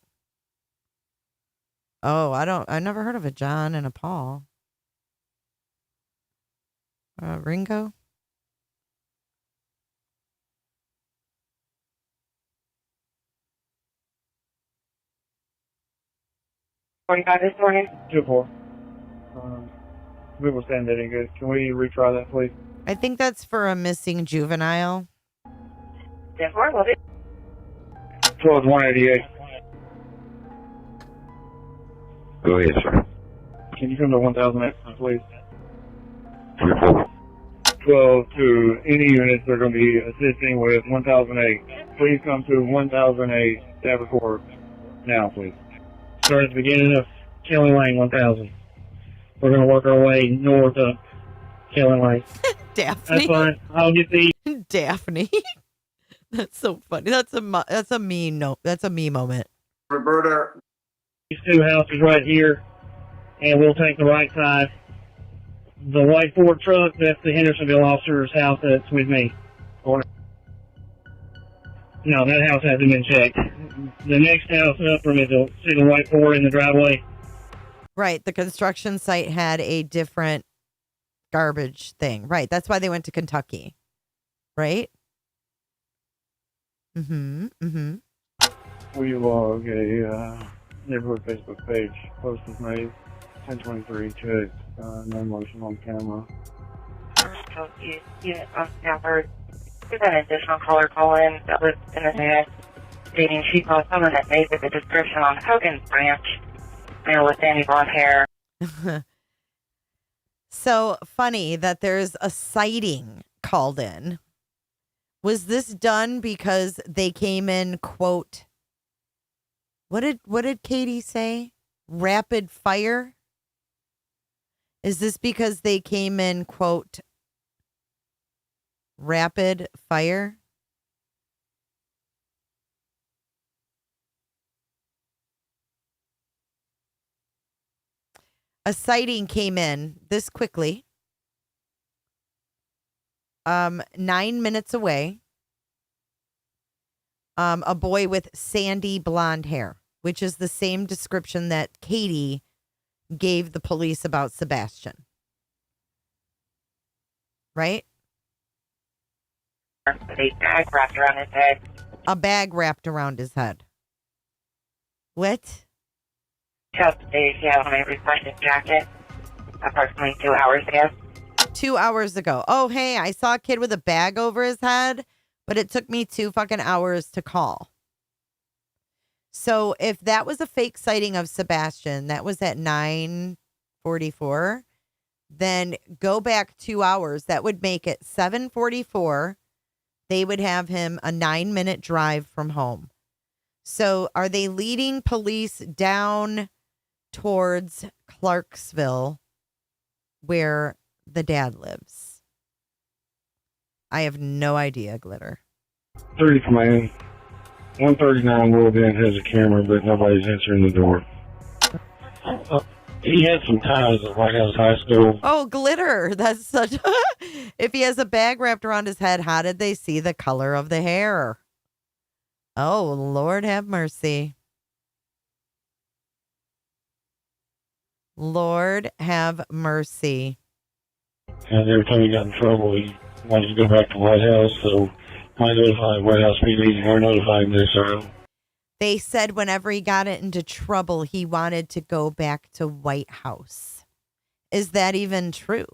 Oh, I never heard of a John and a Paul. Ringo? This morning. 2-4. We will stand that in good. Can we retry that, please? I think that's for a missing juvenile. 10-4, will do. 12-188. Go ahead, sir. Can you come to 1008, please? 3-4. 12 to any units that are going to be assisting with 1008. Please come to 1008 Stafford Court now, please. Start at the beginning of Kelly Lane, 1000. We're going to work our way north of Kelly Lane. Daphne. That's fine. I'll get the Daphne. That's so funny. That's a me moment. Roberta. These two houses right here, and we'll take the right side. The white Ford truck, that's the Hendersonville officer's house that's with me. No, that house hasn't been checked. The next house up from it, you'll see the white Ford in the driveway. Right. The construction site had a different garbage thing. Right. That's why they went to Kentucky. Right? Mm-hmm. Mm-hmm. We log a neighborhood Facebook page. Post was made. 1023 check. No motion on camera. Unit on Stafford. We've had an additional caller call in that was in the news stating she saw someone that made with a description on Hogan's Branch, male with sandy blonde hair. So funny that there's a sighting called in. Was this done because they came in, quote, what did Katie say? Rapid fire? Is this because they came in, quote, rapid fire? A sighting came in this quickly. 9 minutes away. A boy with sandy blonde hair, which is the same description that Katie gave the police about Sebastian. Right? A bag wrapped around his head. A bag wrapped around his head. What? Just days he had on a reflective jacket approximately 2 hours ago. 2 hours ago. Oh, hey, I saw a kid with a bag over his head, but it took me 2 fucking hours to call. So if that was a fake sighting of Sebastian, that was at 9:44, then go back 2 hours. That would make it 7:44. They would have him a 9-minute drive from home. So are they leading police down towards Clarksville where the dad lives? I have no idea, Glitter. 30 command. 139 World End has a camera, but nobody's answering the door. He had some ties at White House High School. Oh, Glitter. That's such if he has a bag wrapped around his head, how did they see the color of the hair? Oh, Lord have mercy. Lord have mercy. And every time he got in trouble, he wanted to go back to White House, so I notified White House PD, and we're notifying this early. They said whenever he got into trouble, he wanted to go back to White House. Is that even true?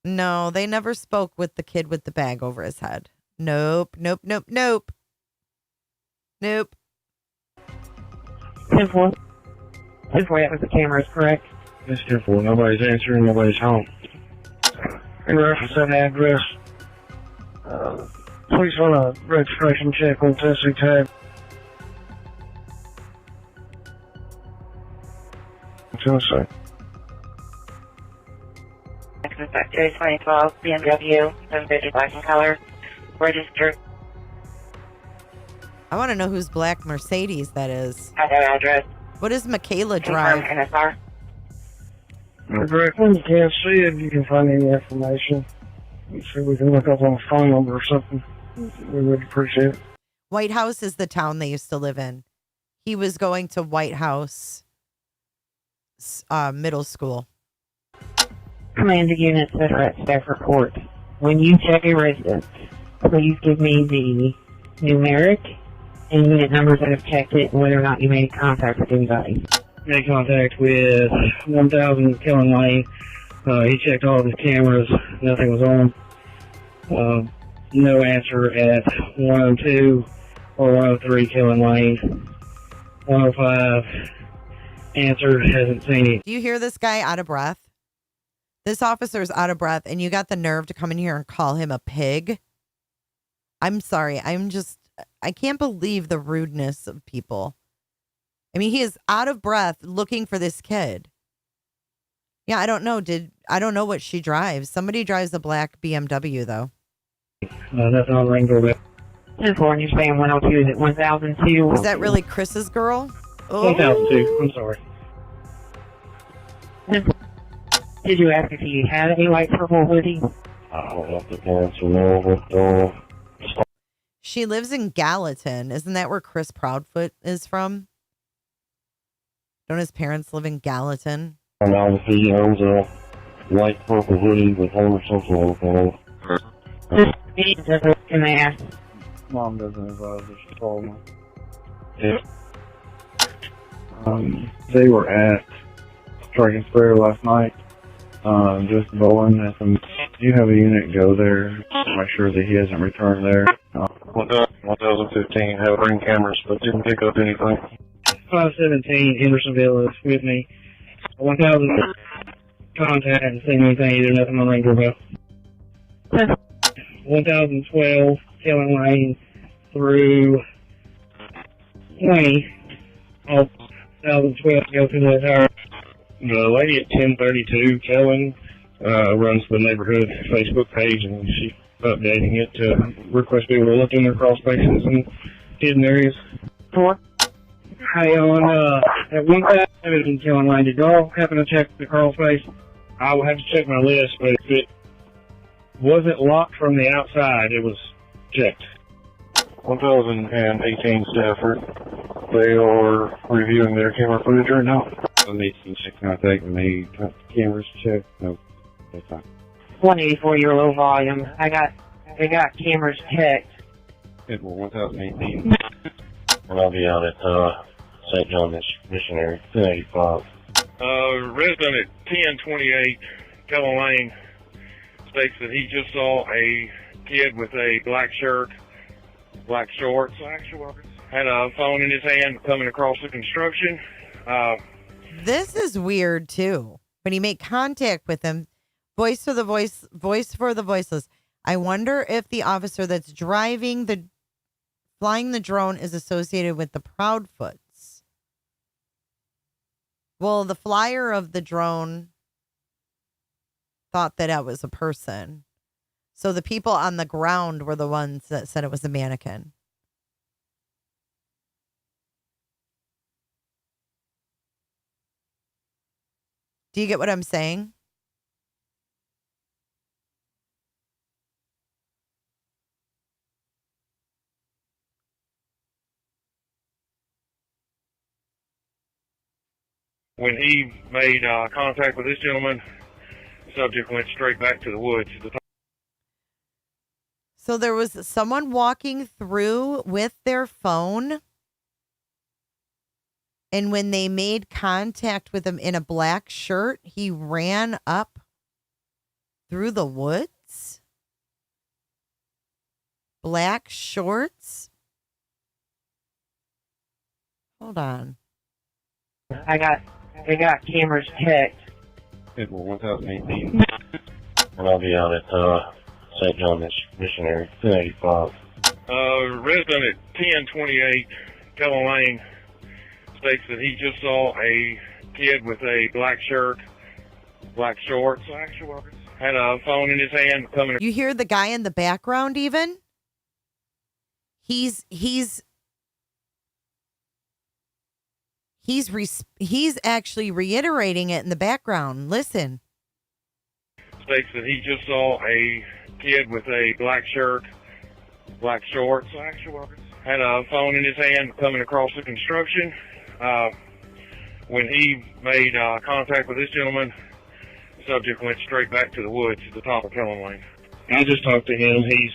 No, they never spoke with the kid with the bag over his head. Nope, nope, nope, nope. Nope. This way that was the camera, is correct? Yes, 10-4. Nobody's answering, nobody's home. In reference to that address, please run a registration check on Tennessee tag. Tennessee. Series 2012 BMW, 750 black in color, registered. I want to know whose black Mercedes that is. At their address. What does Michaela drive? NSR. Correct. When you can't see it, you can find any information. So we can look up on a phone number or something. We would appreciate it. White House is the town they used to live in. He was going to White House middle school. Command units that are at staff report. When you check a residence, please give me the numeric and unit numbers that have checked it and whether or not you made contact with anybody. Made contact with 1000 Killing Lane. He checked all of his cameras. Nothing was on. No answer at 102 or 103 Killing Lane. 105. Answer, hasn't seen it. Do you hear this guy out of breath? This officer's out of breath, and you got the nerve to come in here and call him a pig? I'm sorry. I can't believe the rudeness of people. I mean, he is out of breath looking for this kid. Yeah, I don't know. I don't know what she drives. Somebody drives a black BMW, though. Nothing on ring doorbell. 10-4, you're saying 102 is at 1002. Is that really Chris's girl? Oh. 1002, I'm sorry. Did you ask if he had any light purple hoodie? I don't have to answer no what She lives in Gallatin. Isn't that where Chris Proudfoot is from? Don't his parents live in Gallatin? And obviously he owns a light purple hoodie with homosexual info. Can I ask? Mom doesn't advise her. She called me. Yeah. They were at Dragon Square last night. Just bowling. Do you have a unit go there? Make sure that he hasn't returned there. 1015 had ring cameras, but didn't pick up anything. 517 Hendersonville is with me. 1000 contact, haven't seen anything either. Nothing on ring doorbell. 1012 Killing Lane through 20. All 1012 go through the entire. The lady at 1032 Kellen runs the neighborhood Facebook page, and she's updating it to request people to look in their crawl spaces and hidden areas. Hey, on at 1000 Killing Lane, did y'all happen to check the crawl space? I will have to check my list, but if it wasn't locked from the outside, it was checked. 1018 Stafford. They are reviewing their camera footage right now. 18 contact and the cameras checked. No, that's fine. 184, your low volume. They got cameras checked. It will 1018. And I'll be out at St. John Missionary, 1085. Resident at 1028 Keller Lane states that he just saw a kid with a black shirt, black shorts, had a phone in his hand coming across the construction. This is weird too. When you make contact with him, voice for the voiceless. I wonder if the officer that's flying the drone is associated with the Proudfoots. Well, the flyer of the drone thought that it was a person. So the people on the ground were the ones that said it was a mannequin. Do you get what I'm saying? When he made contact with this gentleman, the subject went straight back to the woods. So there was someone walking through with their phone. And when they made contact with him in a black shirt, he ran up through the woods. Black shorts. Hold on. They got cameras checked. It will 1018. And I'll be out at St. John Missionary, 1085. Resident at 1028 Keller Lane states that he just saw a kid with a black shirt, black shorts, had a phone in his hand coming. You hear the guy in the background even? He's actually reiterating it in the background. Listen. States that he just saw a kid with a black shirt, black shorts, had a phone in his hand coming across the construction. When he made contact with this gentleman, the subject went straight back to the woods at the top of Kellen Lane. I just talked to him. He's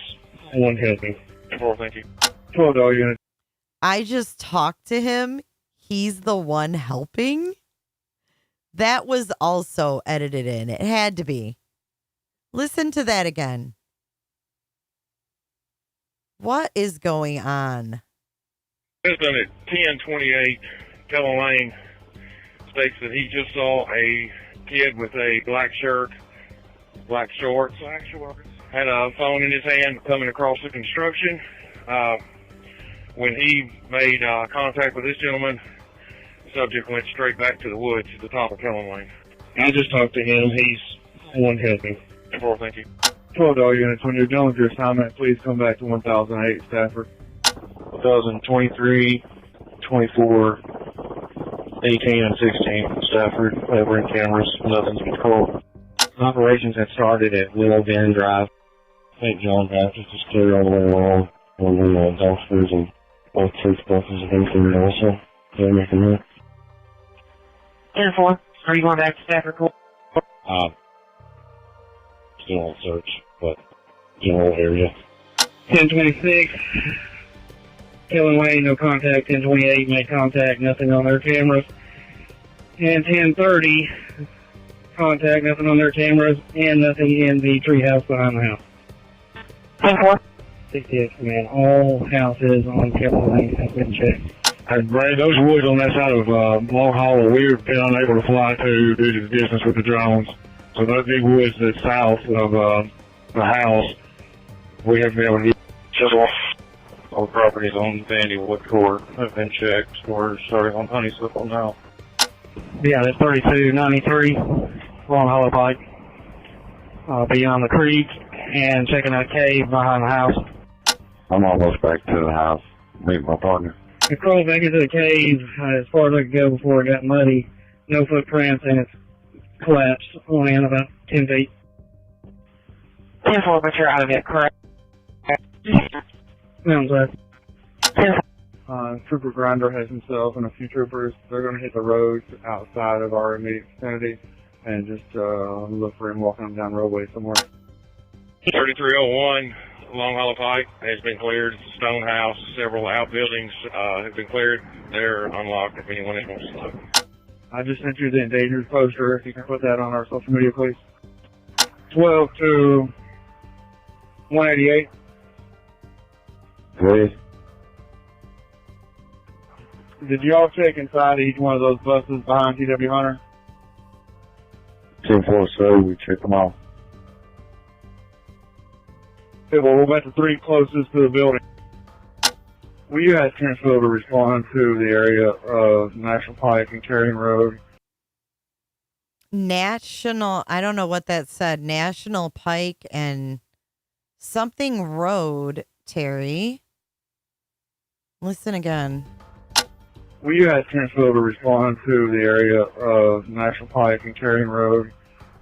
the one helping. Thank you. 12 unit. I just talked to him. He's the one helping. That was also edited in. It had to be. Listen to that again. What is going on? Husband at 1028 Kellen Lane states that he just saw a kid with a black shirt, black shorts, had a phone in his hand coming across the construction. When he made contact with this gentleman, the subject went straight back to the woods at the top of Kellen Lane. I just talked to him. He's the one helping. Thank you. 12 units. When you're done with your assignment, please come back to 1008 Stafford. 2023, 24, 18, and 16 Stafford. Covering cameras. Nothing's been called. Operations have started at Willow Bend Drive. St. John Baptist is clear all the way along. And the dumpsters and both truth buses have been cleared also. They're making that. 10-4. Are you going back to Stafford Court? Still on search, but general area. 1026. Kellen Lane, no contact. 1028, made contact, nothing on their cameras. And 1030, contact, nothing on their cameras, and nothing in the treehouse behind the house. 10-4. 68, man. All houses on Kellen Lane have been checked. Brad, those woods on that side of Long Hollow, we've been unable to fly to due to the distance with the drones. So those big woods that's south of the house, we haven't been able to get. All properties on Vandywood Court have been checked. We're starting on Honeysuckle now. Yeah, that's 3293 Long Hollow Pike. Beyond the creek and checking that cave behind the house. I'm almost back to the house. Meet my partner. We crawled back into the cave as far as I could go before it got muddy. No footprints, and it's collapsed only in about 10 feet. 10-4, but you're out of it, correct? Sounds right. Trooper Grinder has himself and a few troopers. They're going to hit the roads outside of our immediate vicinity and just look for him walking down the roadway somewhere. 3301 Long Hollow Pike has been cleared. It's a stone house. Several outbuildings have been cleared. They're unlocked if anyone else wants to look. I just sent you the endangered poster. If you can put that on our social media, please. 12 to 188. Please. Did y'all check inside each one of those buses behind TW Hunter? 10-4, so we checked them all. Okay, well, we're about the three closest to the building. Will you ask Transville to respond to the area of National Pike and Carrying Road? National, I don't know what that said. National Pike and something road, Terry. Listen again. Will you ask Transville to respond to the area of National Pike and Carrying Road?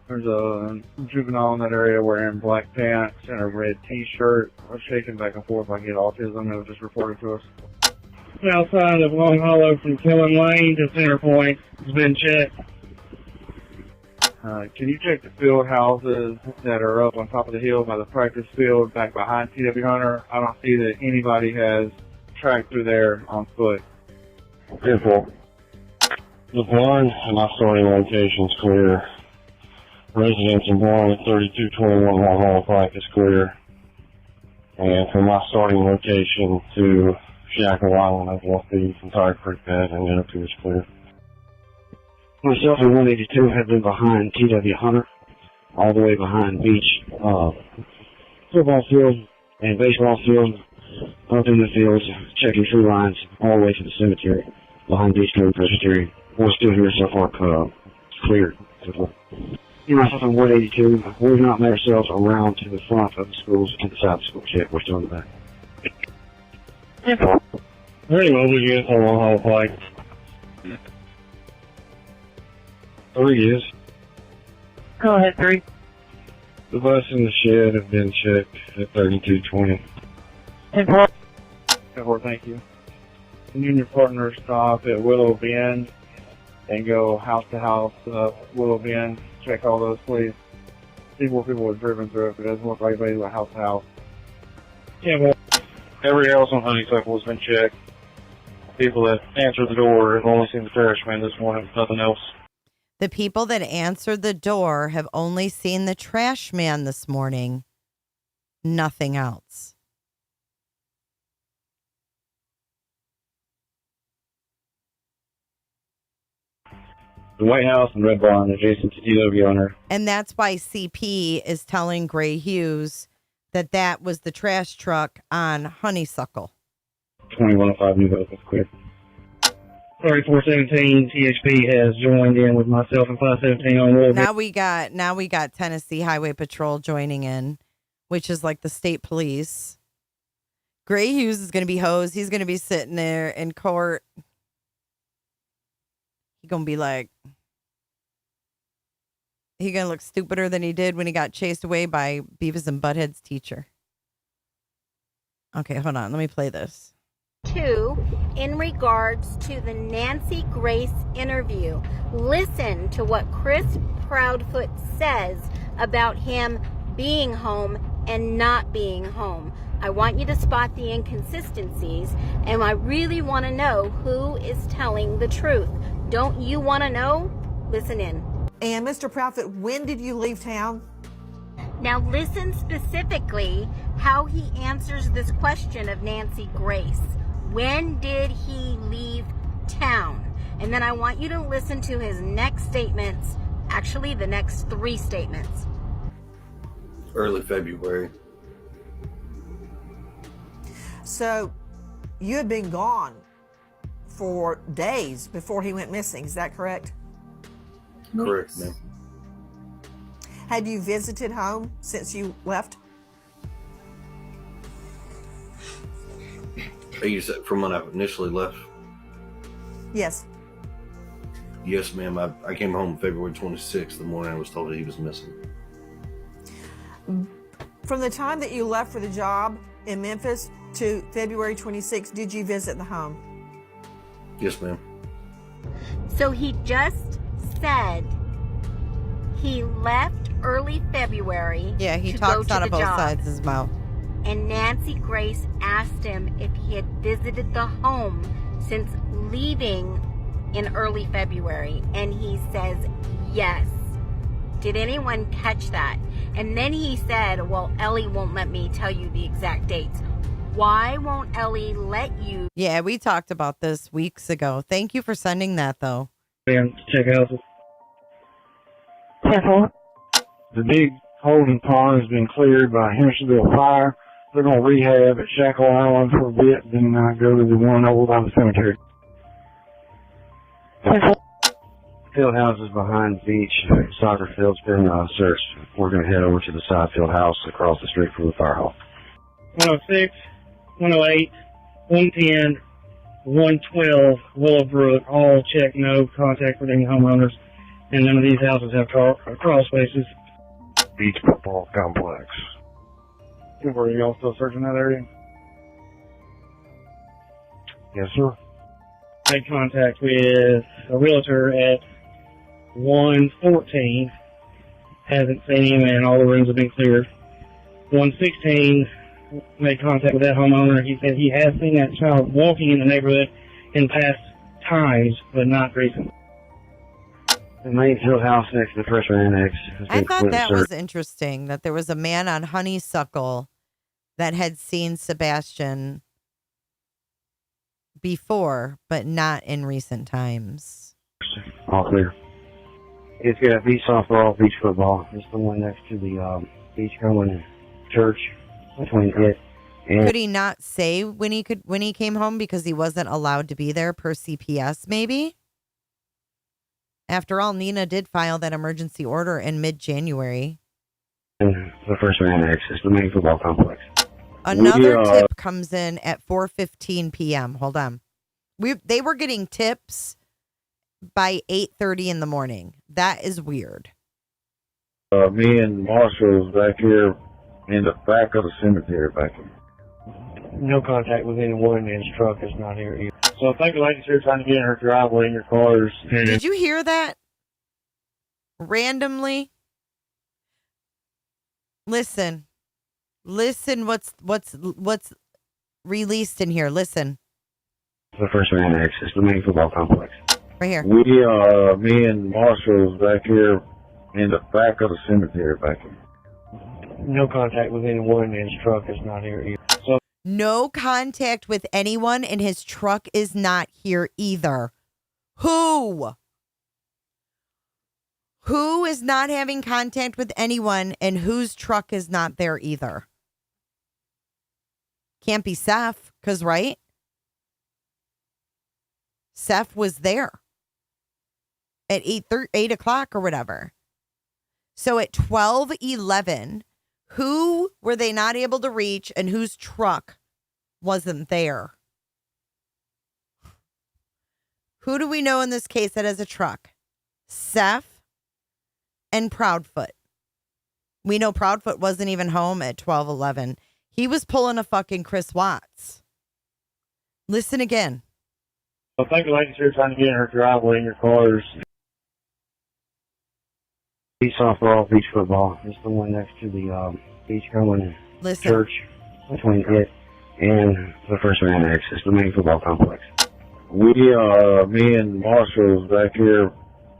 There's a juvenile in that area wearing black pants and a red t-shirt. I was shaking back and forth like he had autism. It was just reported to us. Outside of Long Hollow from Kellen Lane to Center Point has been checked. Can you check the field houses that are up on top of the hill by the practice field back behind TW Hunter? I don't see that anybody has tracked through there on foot. 10-4. The barn and my starting location's clear. Residents in barn at 3221 Long Hollow Pike is clear. And from my starting location to Shackle Island, I've left the entire creek bed and then up to is clear. Myself and 182 have been behind TW Hunter, all the way behind beach, football field and baseball field, up in the fields, checking tree lines all the way to the cemetery, behind Beach Grove Presbyterian. We're still here so far, cleared. Myself and 182, we've not made ourselves around to the front of the schools, inside the schools yet. We're still in the back. Very well, we get on Long Hollow Pike. 3 is. Go ahead, 3. The bus and the shed have been checked at 3220. 10-4. Thank you. Union partner stop at Willow Bend and go house to house, Willow Bend, check all those, please. See where people have driven through. If it doesn't look like anybody went house to house. Yeah, well, Every else on Honeysuckle has been checked. People that answered the door have only seen the trash man this morning, nothing else. The people that answered the door have only seen the trash man this morning. Nothing else. The White House and Red Barn adjacent to DW owner. And that's why CP is telling Gray Hughes that that was the trash truck on Honeysuckle. 2105 New Hope is clear. 3417 THP has joined in with myself and 517 on Wolf. Now we got Tennessee Highway Patrol joining in, which is like the state police. Gray Hughes is going to be hosed. He's going to be sitting there in court. He's going to be like, he's going to look stupider than he did when he got chased away by Beavis and Butthead's teacher. Okay, hold on. Let me play this. Two, in regards to the Nancy Grace interview, listen to what Chris Proudfoot says about him being home and not being home. I want you to spot the inconsistencies, and I really want to know who is telling the truth. Don't you want to know? Listen in. And Mr. Proudfoot, when did you leave town? Now listen specifically how he answers this question of Nancy Grace. When did he leave town? And then I want you to listen to his next statements, actually the next three statements. Early February. So you had been gone for days before he went missing, is that correct? Correct, ma'am. Had you visited home since you left? You said from when I initially left? Yes. Yes, ma'am. I came home February 26th, the morning I was told that he was missing. From the time that you left for the job in Memphis to February 26th, did you visit the home? Yes, ma'am. So he just said he left early February. Yeah, he to talks go out to of the both job. sides of his mouth. And Nancy Grace asked him if he had visited the home since leaving in early February. And he says, yes. Did anyone catch that? And then he said, well, Ellie won't let me tell you the exact dates. Why won't Ellie let you? Yeah, we talked about this weeks ago. Thank you for sending that, though. And check houses. The big holding pond has been cleared by Hendersonville Fire. They're going to rehab at Shackle Island for a bit, then go to the one over by the cemetery. Field house is behind the beach. Soccer field's been searched. We're going to head over to the side field house across the street from the fire hall. 106, 108, 110, 112, Willowbrook, all check, no contact with any homeowners. And none of these houses have crawl spaces. Beach football complex. Were you all still searching that area? Yes, sir. Made contact with a realtor at 114. Hasn't seen him, and all the rooms have been cleared. 116 made contact with that homeowner. He said he has seen that child walking in the neighborhood in past times, but not recently. The main field house next to the freshman annex. I thought that was interesting that there was a man on Honeysuckle that had seen Sebastian before, but not in recent times. All clear. It's got beach softball, beach football. It's the one next to the beachgoing church between it and. Could he not say when he came home because he wasn't allowed to be there per CPS? Maybe. After all, Nina did file that emergency order in mid-January. And the freshman annex is the main football complex. Another tip comes in at 4:15 p.m. Hold on. They were getting tips by 8:30 in the morning. That is weird. Me and Marshall was back here in the back of the cemetery back here. No contact with anyone, and his truck is not here either. So I think the lady's here trying to get in her driveway and your car's headed. Did you hear that? Randomly? Listen. Listen what's released in here. Listen. The first annex is the main football complex. Right here. Me and Marshall's back here in the back of the cemetery back here. No contact with anyone, and his truck is not here either. So No contact with anyone, and his truck is not here either. Who? Who is not having contact with anyone, and whose truck is not there either? Can't be Seth, because, right? Seth was there at 8 o'clock or whatever. So at 12:11, who were they not able to reach and whose truck wasn't there? Who do we know in this case that has a truck? Seth and Proudfoot. We know Proudfoot wasn't even home at 12:11. He was pulling a fucking Chris Watts. Listen again. I think the lady's here trying to get in her driveway and your car's beach softball, beach football. It's the one next to the beach going church between it and the first annex. It's the main football complex. Me and Marshall's back here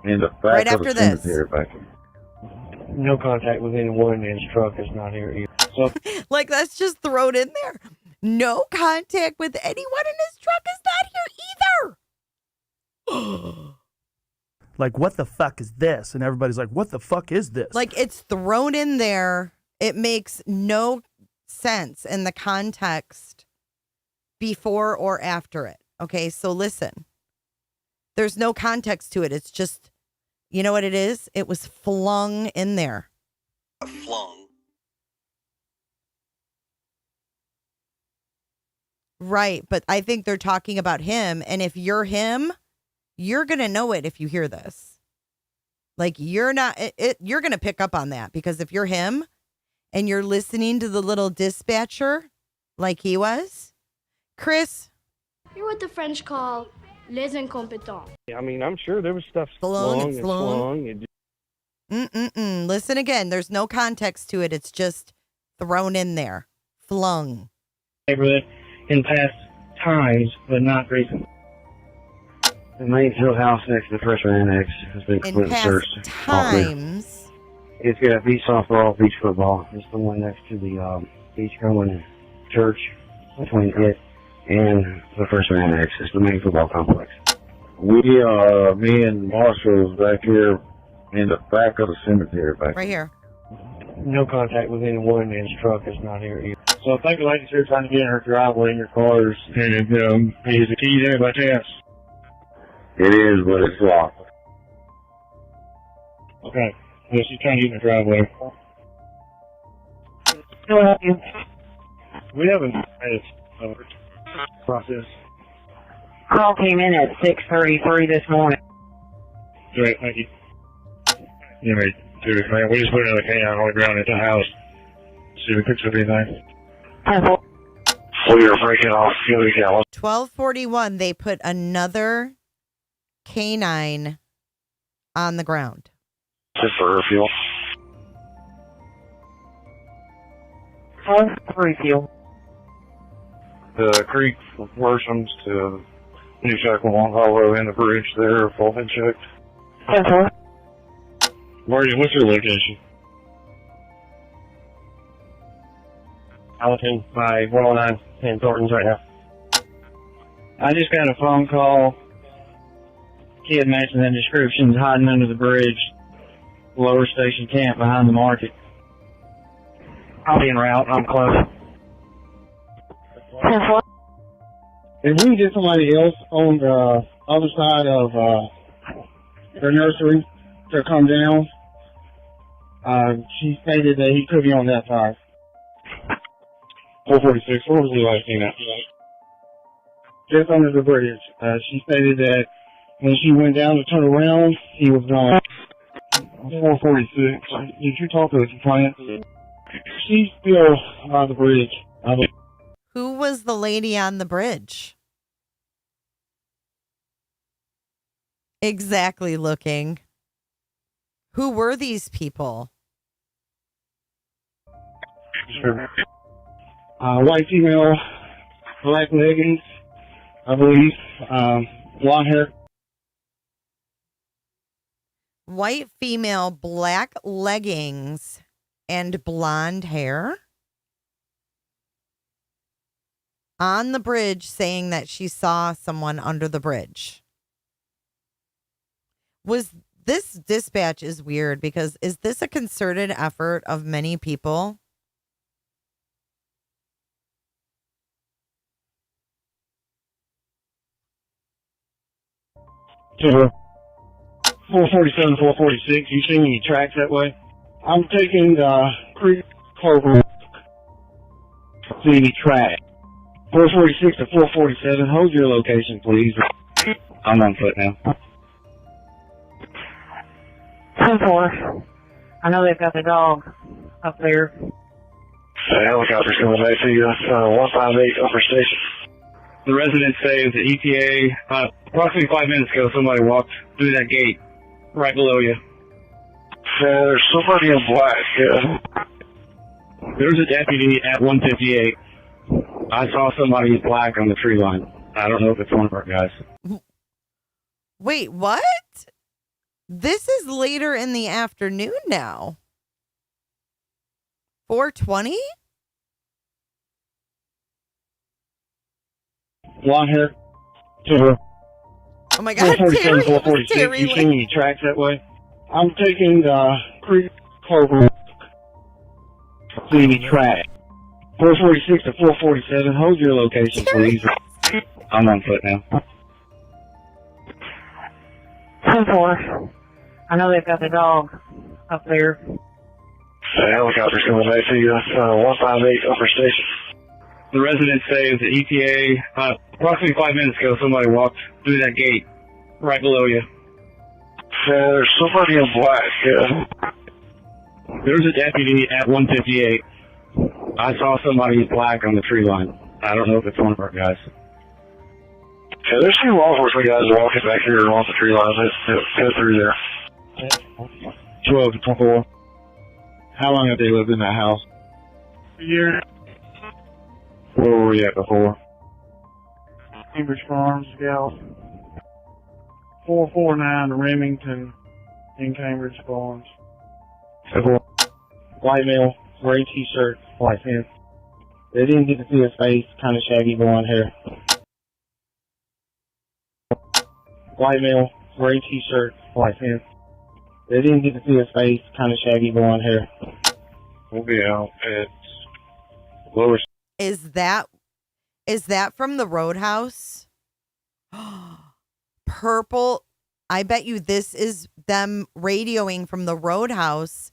in the back right of after the cemetery back here. No contact with anyone, and his truck is not here either. So, like, that's just thrown in there. No contact with anyone, and his truck is not here either. Like, what the fuck is this? And everybody's like, what the fuck is this? Like, it's thrown in there. It makes no sense in the context before or after it. Okay, so listen. There's no context to it. It's just, you know what it is? It was flung in there. Flung. Right, but I think they're talking about him. And if you're him, you're going to know it if you hear this. Like, you're not, you're going to pick up on that, because if you're him and you're listening to the little dispatcher like he was, Chris. You're what the French call les incompetents. I mean, I'm sure there was stuff Flung. flung. Listen again. There's no context to it. It's just thrown in there. Flung. Neighborhood in past times, but not recently. The main field house next to the first annex has been In completely past searched. times. It's got beach softball, beach football. It's the one next to the beach going church between it and the first annex. It's the main football complex. Me and Marshall's back here in the back of the cemetery back Right here. No contact with anyone, and his truck is not here either. So I think the lady's here trying to get in her driveway and your car's headed. Is the key there by chance? It is, but it's locked. Okay. Yeah, she's trying to get in the driveway. Can I help you? We haven't had a process. Call came in at 6:33 this morning. Great, thank you. You may do this, man. We just put another canine on the ground at the house. See if we picks up anything. We are breaking off. 12:41. They put another canine on the ground. Just for her fuel. Refuel. The creek worsens to New Shack Long Hollow and the bridge there have all been checked. Marty, what's your location? I'm looking by 109 in Thornton's right now. I just got a phone call. Kid matching the descriptions, hiding under the bridge. Lower station camp behind the market. I'll be en route. I'm close. If we get somebody else on the other side of their nursery to come down, she stated that he could be on that side. 446. What was the last thing that? Just under the bridge. She stated that when she went down to turn around, he was gone. 446. Did you talk to the client? She's still on the bridge. Who was the lady on the bridge? exactly looking. Who were these people? White female, black leggings, I believe, blonde hair. White female, black leggings, and blonde hair. On the bridge saying that she saw someone under the bridge. This dispatch is weird because is this a concerted effort of many people? To 447, 446. You seen any tracks that way? I'm taking Creek Clover. See any track? 446 to 447. Hold your location, please. I'm on foot now. 10-4. I know they've got the dog up there. The helicopter's coming back to you. 158 Upper Station. The residents say the ETA, approximately 5 minutes ago, somebody walked through that gate right below you. There's somebody in black. Yeah. There's a deputy at 158. I saw somebody in black on the tree line. I don't know if it's one of our guys. Wait, what? This is later in the afternoon now. 4:20? Blonde hair. To Oh my God, 447, Terry, 446. Terry, You seen any tracks that way? I'm taking Creek Clover. See any track? 446 to 447. Hold your location, please. I'm on foot now. 10-4. I know they've got the dog up there. The helicopter's coming back to you. 158 Upper Station. The residents say the ETA, approximately 5 minutes ago, somebody walked through that gate right below you. There's somebody in black. Yeah. There's a deputy at 158. I saw somebody in black on the tree line. I don't know if it's one of our guys. Yeah, there's two law enforcement guys walking back here along the tree line. Let's go through there. 12 to 24. How long have they lived in that house? A year. Where were we at before? Cambridge Farms, Gal. 449 Remington in Cambridge Farms. White male, gray t-shirt, white pants. They didn't get to see his face, kind of shaggy blonde hair. White male, gray t-shirt, white pants. They didn't get to see his face, kind of shaggy blonde hair. We'll be out at lower. Is that from the Roadhouse? Purple. I bet you this is them radioing from the Roadhouse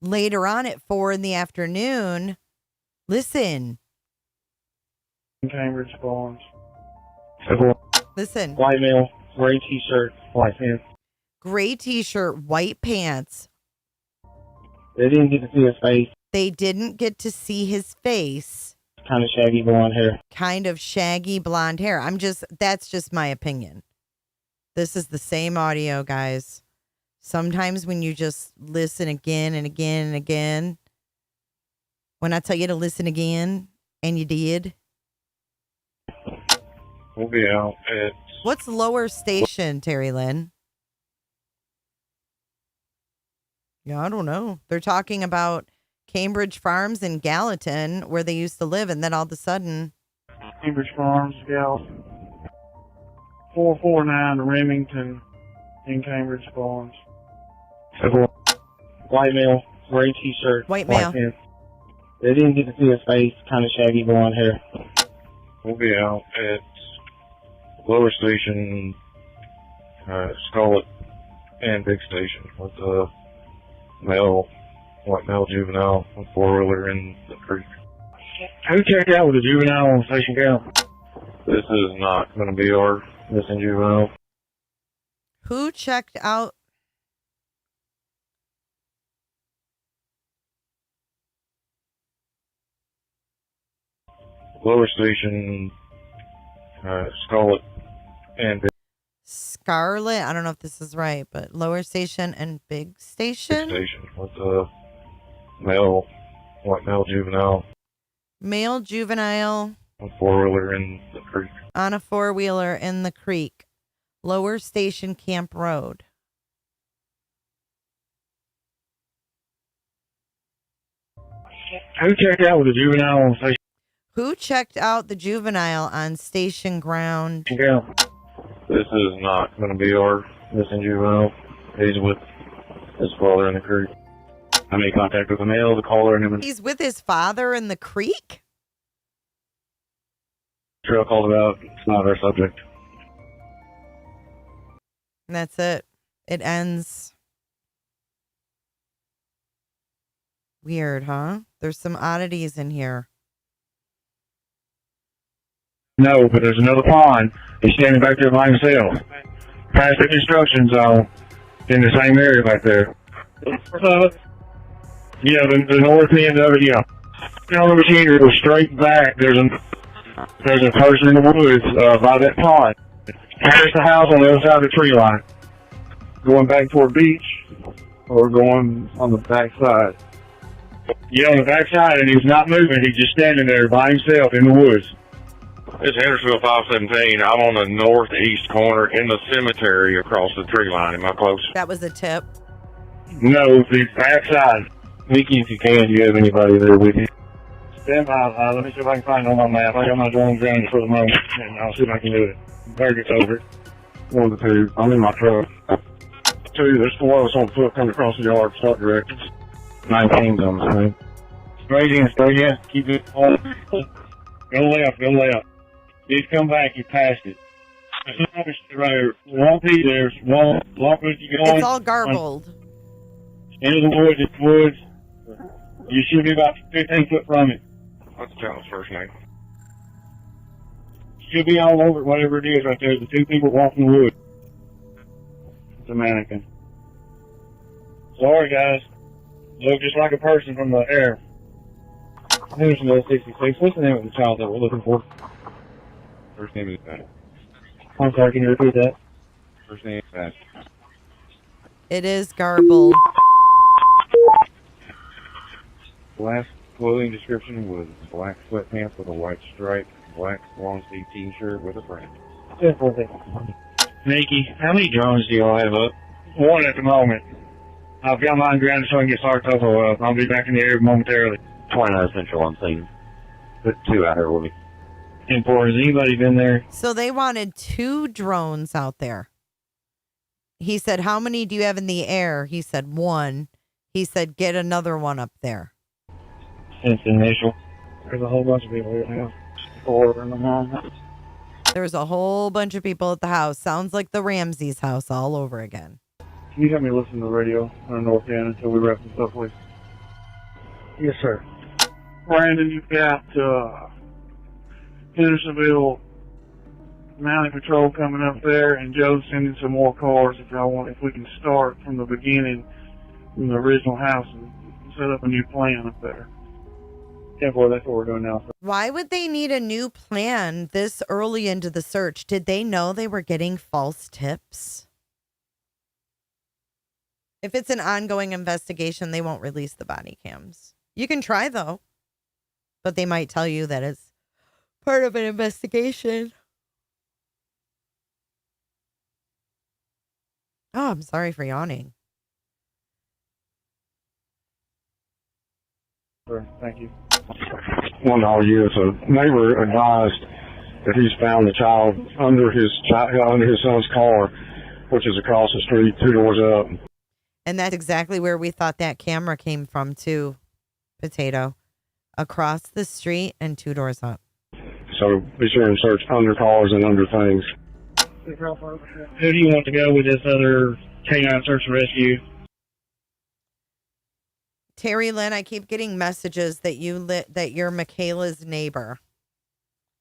later on at 4 in the afternoon. Listen. Cambridge Farms. Listen. White male, gray t-shirt, white pants. Gray t-shirt, white pants. They didn't get to see his face. They didn't get to see his face. Kind of shaggy blonde hair. Kind of shaggy blonde hair. That's just my opinion. This is the same audio, guys. Sometimes when you just listen again and again and again, when I tell you to listen again, and you did. We'll be out at... What's lower station, Terry Lynn? Yeah, I don't know. They're talking about Cambridge Farms in Gallatin, where they used to live, and then all of a sudden... Cambridge Farms, Gal. 449 Remington in Cambridge Farms. White male, gray t-shirt, white male. Pants. They didn't get to see his face, kind of shaggy blonde hair. We'll be out at lower station, Scarlet and Big Station with a white male juvenile with four-wheeler in the creek. Who checked out with a juvenile on Station Gal? This is not going to be our missing juvenile. Who checked out? Lower station, Scarlet and Big. Scarlet. I don't know if this is right, but lower station and big station. Station with a male, white male juvenile, Male juvenile a four-wheeler in the creek. on a four-wheeler in the creek. Lower station Camp Road. Who checked out with the juvenile on station? Who checked out the juvenile on station ground? Yeah. This is not going to be our missing juvenile. He's with his father in the creek. I made contact with the male, the caller, and him. He's with his father in the creek? Trail called about. It's not our subject. And that's it. It ends. Weird, huh? There's some oddities in here. No, but there's another pond. He's standing back there by himself. Past the construction zone in the same area back there. Yeah, the north end of it, yeah. Now the machine goes straight back. There's a person in the woods by that pond. There's the house on the other side of the tree line. Going back toward beach or going on the back side. Yeah, on the back side, and he's not moving. He's just standing there by himself in the woods. It's Hendersonville 517. I'm on the northeast corner in the cemetery across the tree line. Am I close? That was a tip. No, the backside. Mickey, if you can, do you have anybody there with you? Stand by. Let me see if I can find it on my map. I got my drone grounded for the moment, and I'll see if I can do it. Target's over it. One of the two. I'm in my truck. Two, there's four of us on foot coming across the yard. Start directions. 19's on the screen. Straight in. Keep it on. Go left. He's come back, you passed it. There's no right here. Won't be there's one walk with you going. It's all garbled. Into the woods, You should be about 15 foot from it. What's the child's first name? Should be all over it, whatever it is right there. The two people walking the woods. It's a mannequin. Sorry, guys. Look just like a person from the air. Hendersonville 66. What's the name of the child that we're looking for? First name is Pat. I'm sorry, can you repeat that? First name is Pat. It is garbled. The last clothing description was black sweatpants with a white stripe, black long sleeve t-shirt with a print. Nikki, how many drones do y'all have up? One at the moment. I've got mine grounded so I can get Sartopo up. I'll be back in the air momentarily. 29 Central on scene. Put two out here with me. And for, has anybody been there? So they wanted 2 drones out there. He said, how many do you have in the air? He said 1. He said, get another one up there. Since the initial. There's a whole bunch of people here now. 4 in the house. There's a whole bunch of people at the house. Sounds like the Ramsey's house all over again. Can you help me listen to the radio on the north end until we wrap this up, please? Yes, sir. Brandon, you've got Hendersonville Mounted Patrol coming up there, and Joe's sending some more cars if y'all want. If we can start from the beginning, from the original house, and set up a new plan up there. 10-4, that's what we're doing now. Why would they need a new plan this early into the search? Did they know they were getting false tips? If it's an ongoing investigation, they won't release the body cams. You can try, though. But they might tell you that it's part of an investigation. Oh, I'm sorry for yawning. Sure, thank you. $1 US. A neighbor advised that he's found the child under his son's car, which is across the street, 2 doors up. And that's exactly where we thought that camera came from, too, Potato. Across the street and 2 doors up. So be sure and search under cars and under things. Who do you want to go with this other canine search and rescue? Terry Lynn, I keep getting messages that that you're Michaela's neighbor.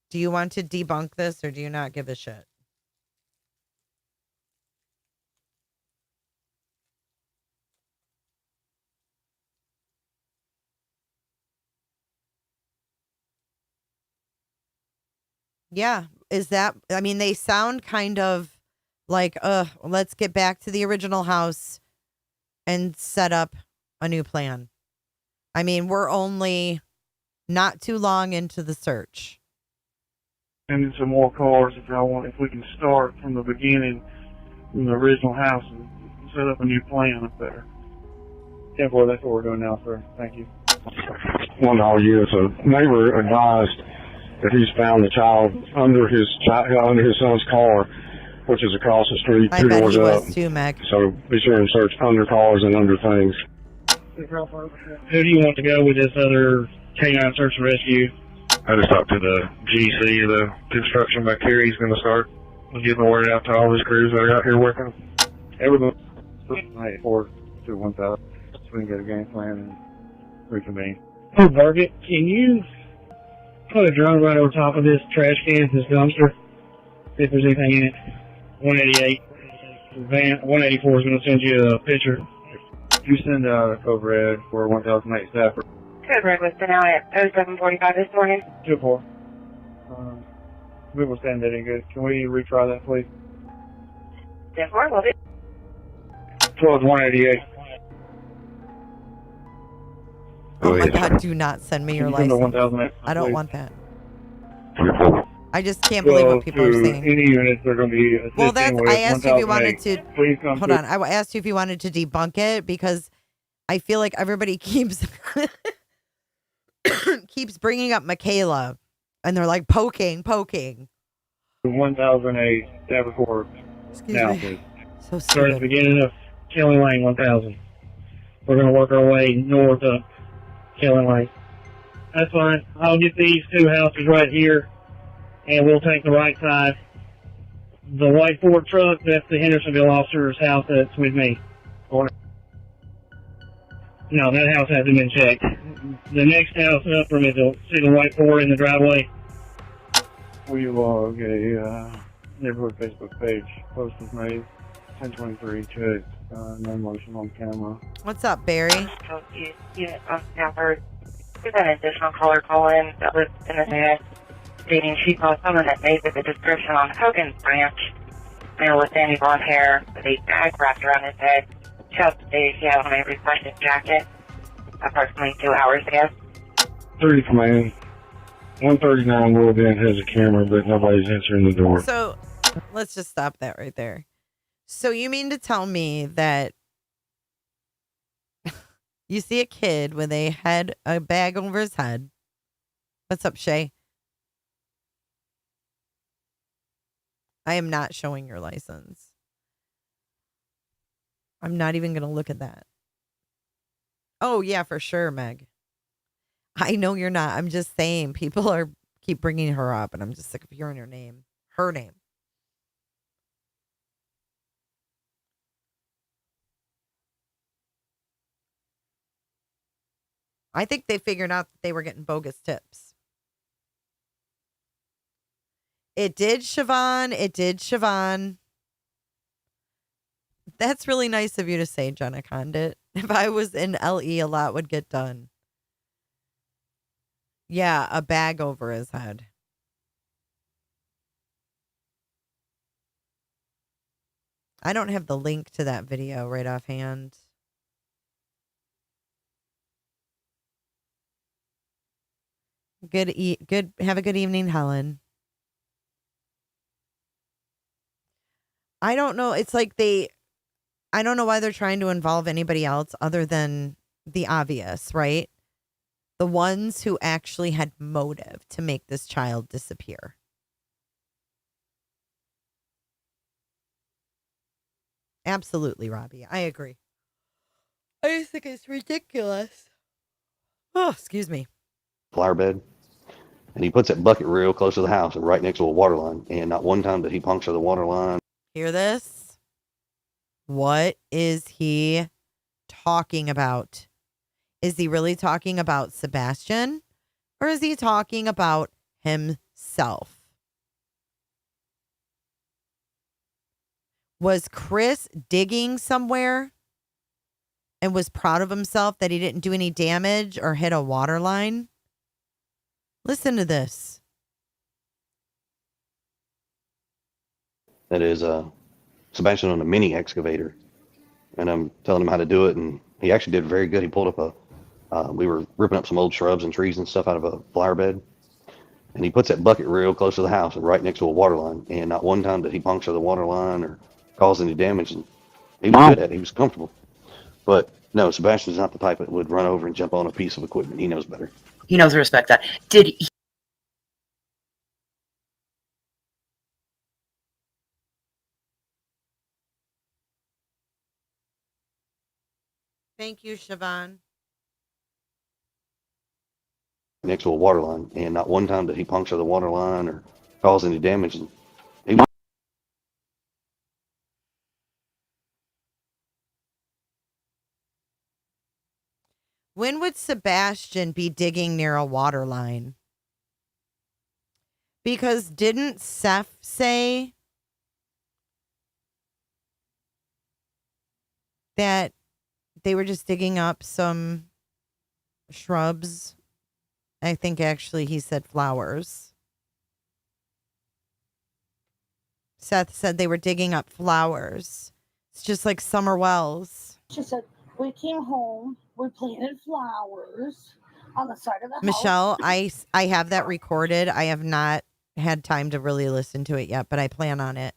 Do you want to debunk this or do you not give a shit? Yeah, is that, I mean, they sound kind of Like, let's get back to the original house and set up a new plan. I mean, we're only not too long into the search. And some more cars if y'all want. If we can start from the beginning, from the original house, and set up a new plan up there. 10-4, that's what we're doing now, sir. Thank you. $1 US. A neighbor advised that he's found the child under his son's car, which is across the street, I 2 bet doors he up. was too, Meg. So be sure and search under cars and under things. Who do you want to go with this other canine search and rescue? I just talked to the GC, the construction back here. He's going to start getting the word out to all his crews that are out here working. Everybody, 4 to 1,000, so we can get a game plan and reconvene. Oh, Target, can you put a drone right over top of this trash can, this dumpster, see if there's anything in it? 188. Van 184 is going to send you a picture. You send out a code red for 1,008 staff. Code red was sent out at 07:45 this morning. 2-4. We will send that in good. Can we retry that, please? 10-4, will do. 188. Oh my God, do not send me your Can you send the license. 1,008, I don't please? want that. I just can't believe what people are saying. Any units are going to be assisting Well, that's, with I asked you if you wanted 1,008. to, Please come hold to on, I asked you if you wanted to debunk it because I feel like everybody keeps keeps bringing up Michaela and they're like poking. 1,008 staff report. Excuse Now, me. please. So Start at the stupid. beginning of Kelly Lane 1000. We're going to work our way north of Kelly Lane. That's fine. I'll get these 2 houses right here, and we'll take the right side. The white Ford truck, that's the Hendersonville officer's house that's with me. No, that house hasn't been checked. The next house up from it, you'll see the white Ford in the driveway. We will get a neighborhood Facebook page. Post was made. 1023 check. No motion on camera. What's up, Barry? Unit on Stafford. We've had an additional caller call in that was in the net stating she saw someone that made with a description on Hogan's branch. Male with sandy blonde hair with a bag wrapped around his head. She also stated he had on a reflective jacket approximately 2 hours ago. 30 command. 139 World End has a camera, but nobody's answering the door. So let's just stop that right there. So you mean to tell me that you see a kid with a bag over his head? What's up, Shay? I am not showing your license. I'm not even going to look at that. Oh, yeah, for sure, Meg. I know you're not. I'm just saying people keep bringing her up, and I'm just sick of hearing her name. Her name. I think they figured out that they were getting bogus tips. It did, Siobhan. It did, Siobhan. That's really nice of you to say, Jenna Condit. If I was in LE, a lot would get done. Yeah, a bag over his head. I don't have the link to that video right offhand. Good. Have a good evening, Helen. I don't know. It's like I don't know why they're trying to involve anybody else other than the obvious, right? The ones who actually had motive to make this child disappear. Absolutely, Robbie. I agree. I just think it's ridiculous. Oh, excuse me. Flower bed. And he puts that bucket real close to the house and right next to a water line. And not one time did he puncture the water line. Hear this? What is he talking about? Is he really talking about Sebastian? Or is he talking about himself? Was Chris digging somewhere and was proud of himself that he didn't do any damage or hit a water line? Listen to this. That is Sebastian on a mini excavator, and I'm telling him how to do it, and he actually did very good. He pulled up we were ripping up some old shrubs and trees and stuff out of a flower bed, and he puts that bucket real close to the house and right next to a water line, and not one time did he puncture the water line or cause any damage, and he was good at it. He was comfortable. But no, Sebastian's not the type that would run over and jump on a piece of equipment. He knows better. He knows to respect that. Did he? Thank you, Siobhan. Next to a water line, and not one time did he puncture the water line or cause any damage, and he was When would Sebastian be digging near a water line? Because didn't Seth say that they were just digging up some shrubs? I think actually he said flowers. Seth said they were digging up flowers. It's just like summer wells. She said, we came home, we planted flowers on the side of the house. Michelle, I have that recorded. I have not had time to really listen to it yet, but I plan on it.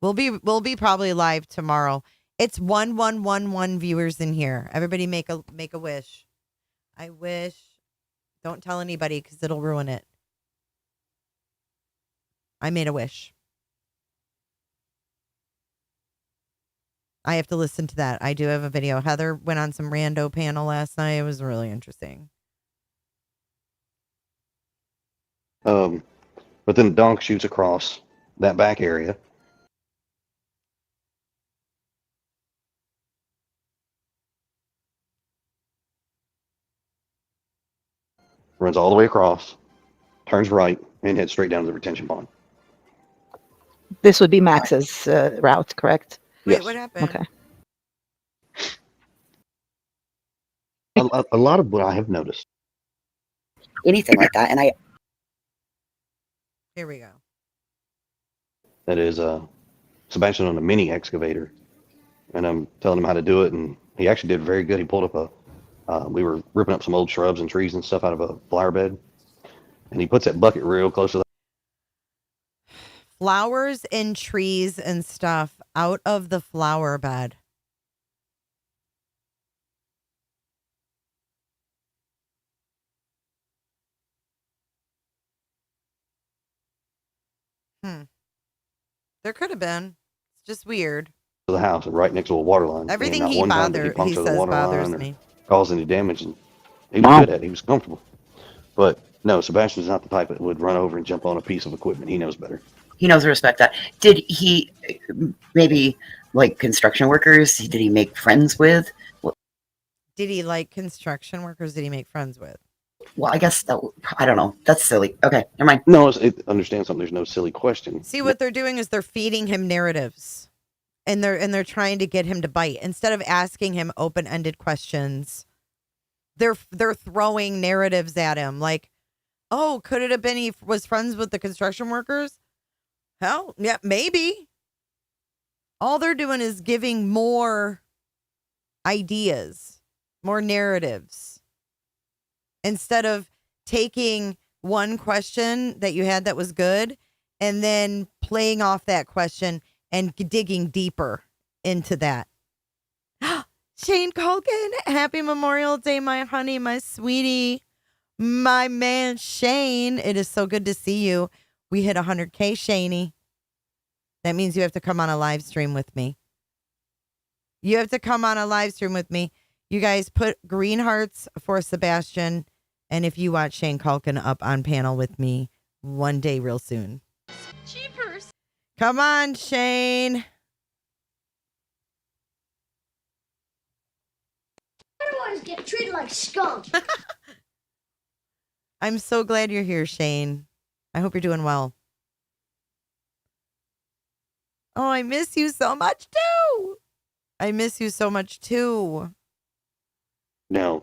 We'll be probably live tomorrow. It's 1111 viewers in here. Everybody make a wish. I wish. Don't tell anybody because it'll ruin it. I made a wish. I have to listen to that. I do have a video. Heather went on some rando panel last night. It was really interesting. but then the donk shoots across that back area. Runs all the way across, turns right, and heads straight down to the retention pond. This would be Max's route, correct? Wait, Yes. what happened? Okay. A lot of what I have noticed. Anything like that, and I. Here we go. That is Sebastian on a mini excavator, and I'm telling him how to do it, and he actually did very good. He pulled up we were ripping up some old shrubs and trees and stuff out of a flower bed, and he puts that bucket real close to the Flowers and trees and stuff out of the flower bed. There could have been. It's just weird. house and right next to a water line. Everything and not he one time did he puncture the says water bothers line or me. cause any damage, and he was good at it. He was comfortable. But no, Sebastian's not the type that would run over and jump on a piece of equipment. He knows better. He knows to respect that. Did he maybe like construction workers? Did he make friends with? Did he like construction workers? Did he make friends with? Well, I guess that, I don't know. That's silly. Okay, never mind. No, understand something. There's no silly question. See, what they're doing is they're feeding him narratives, and they're trying to get him to bite instead of asking him open-ended questions. They're throwing narratives at him like, oh, could it have been he was friends with the construction workers? Hell, yeah, maybe. All they're doing is giving more ideas, more narratives, instead of taking one question that you had that was good and then playing off that question and digging deeper into that. Shane Culkin, happy Memorial Day, my honey, my sweetie, my man Shane. It is so good to see you. We hit 100K, Shaney. That means you have to come on a live stream with me. You have to come on a live stream with me. You guys put green hearts for Sebastian. And if you want Shane Culkin up on panel with me one day real soon. Cheapers. Come on, Shane. Otherwise get treated like skunk. I'm so glad you're here, Shane. I hope you're doing well. Oh, I miss you so much too. I miss you so much too. No,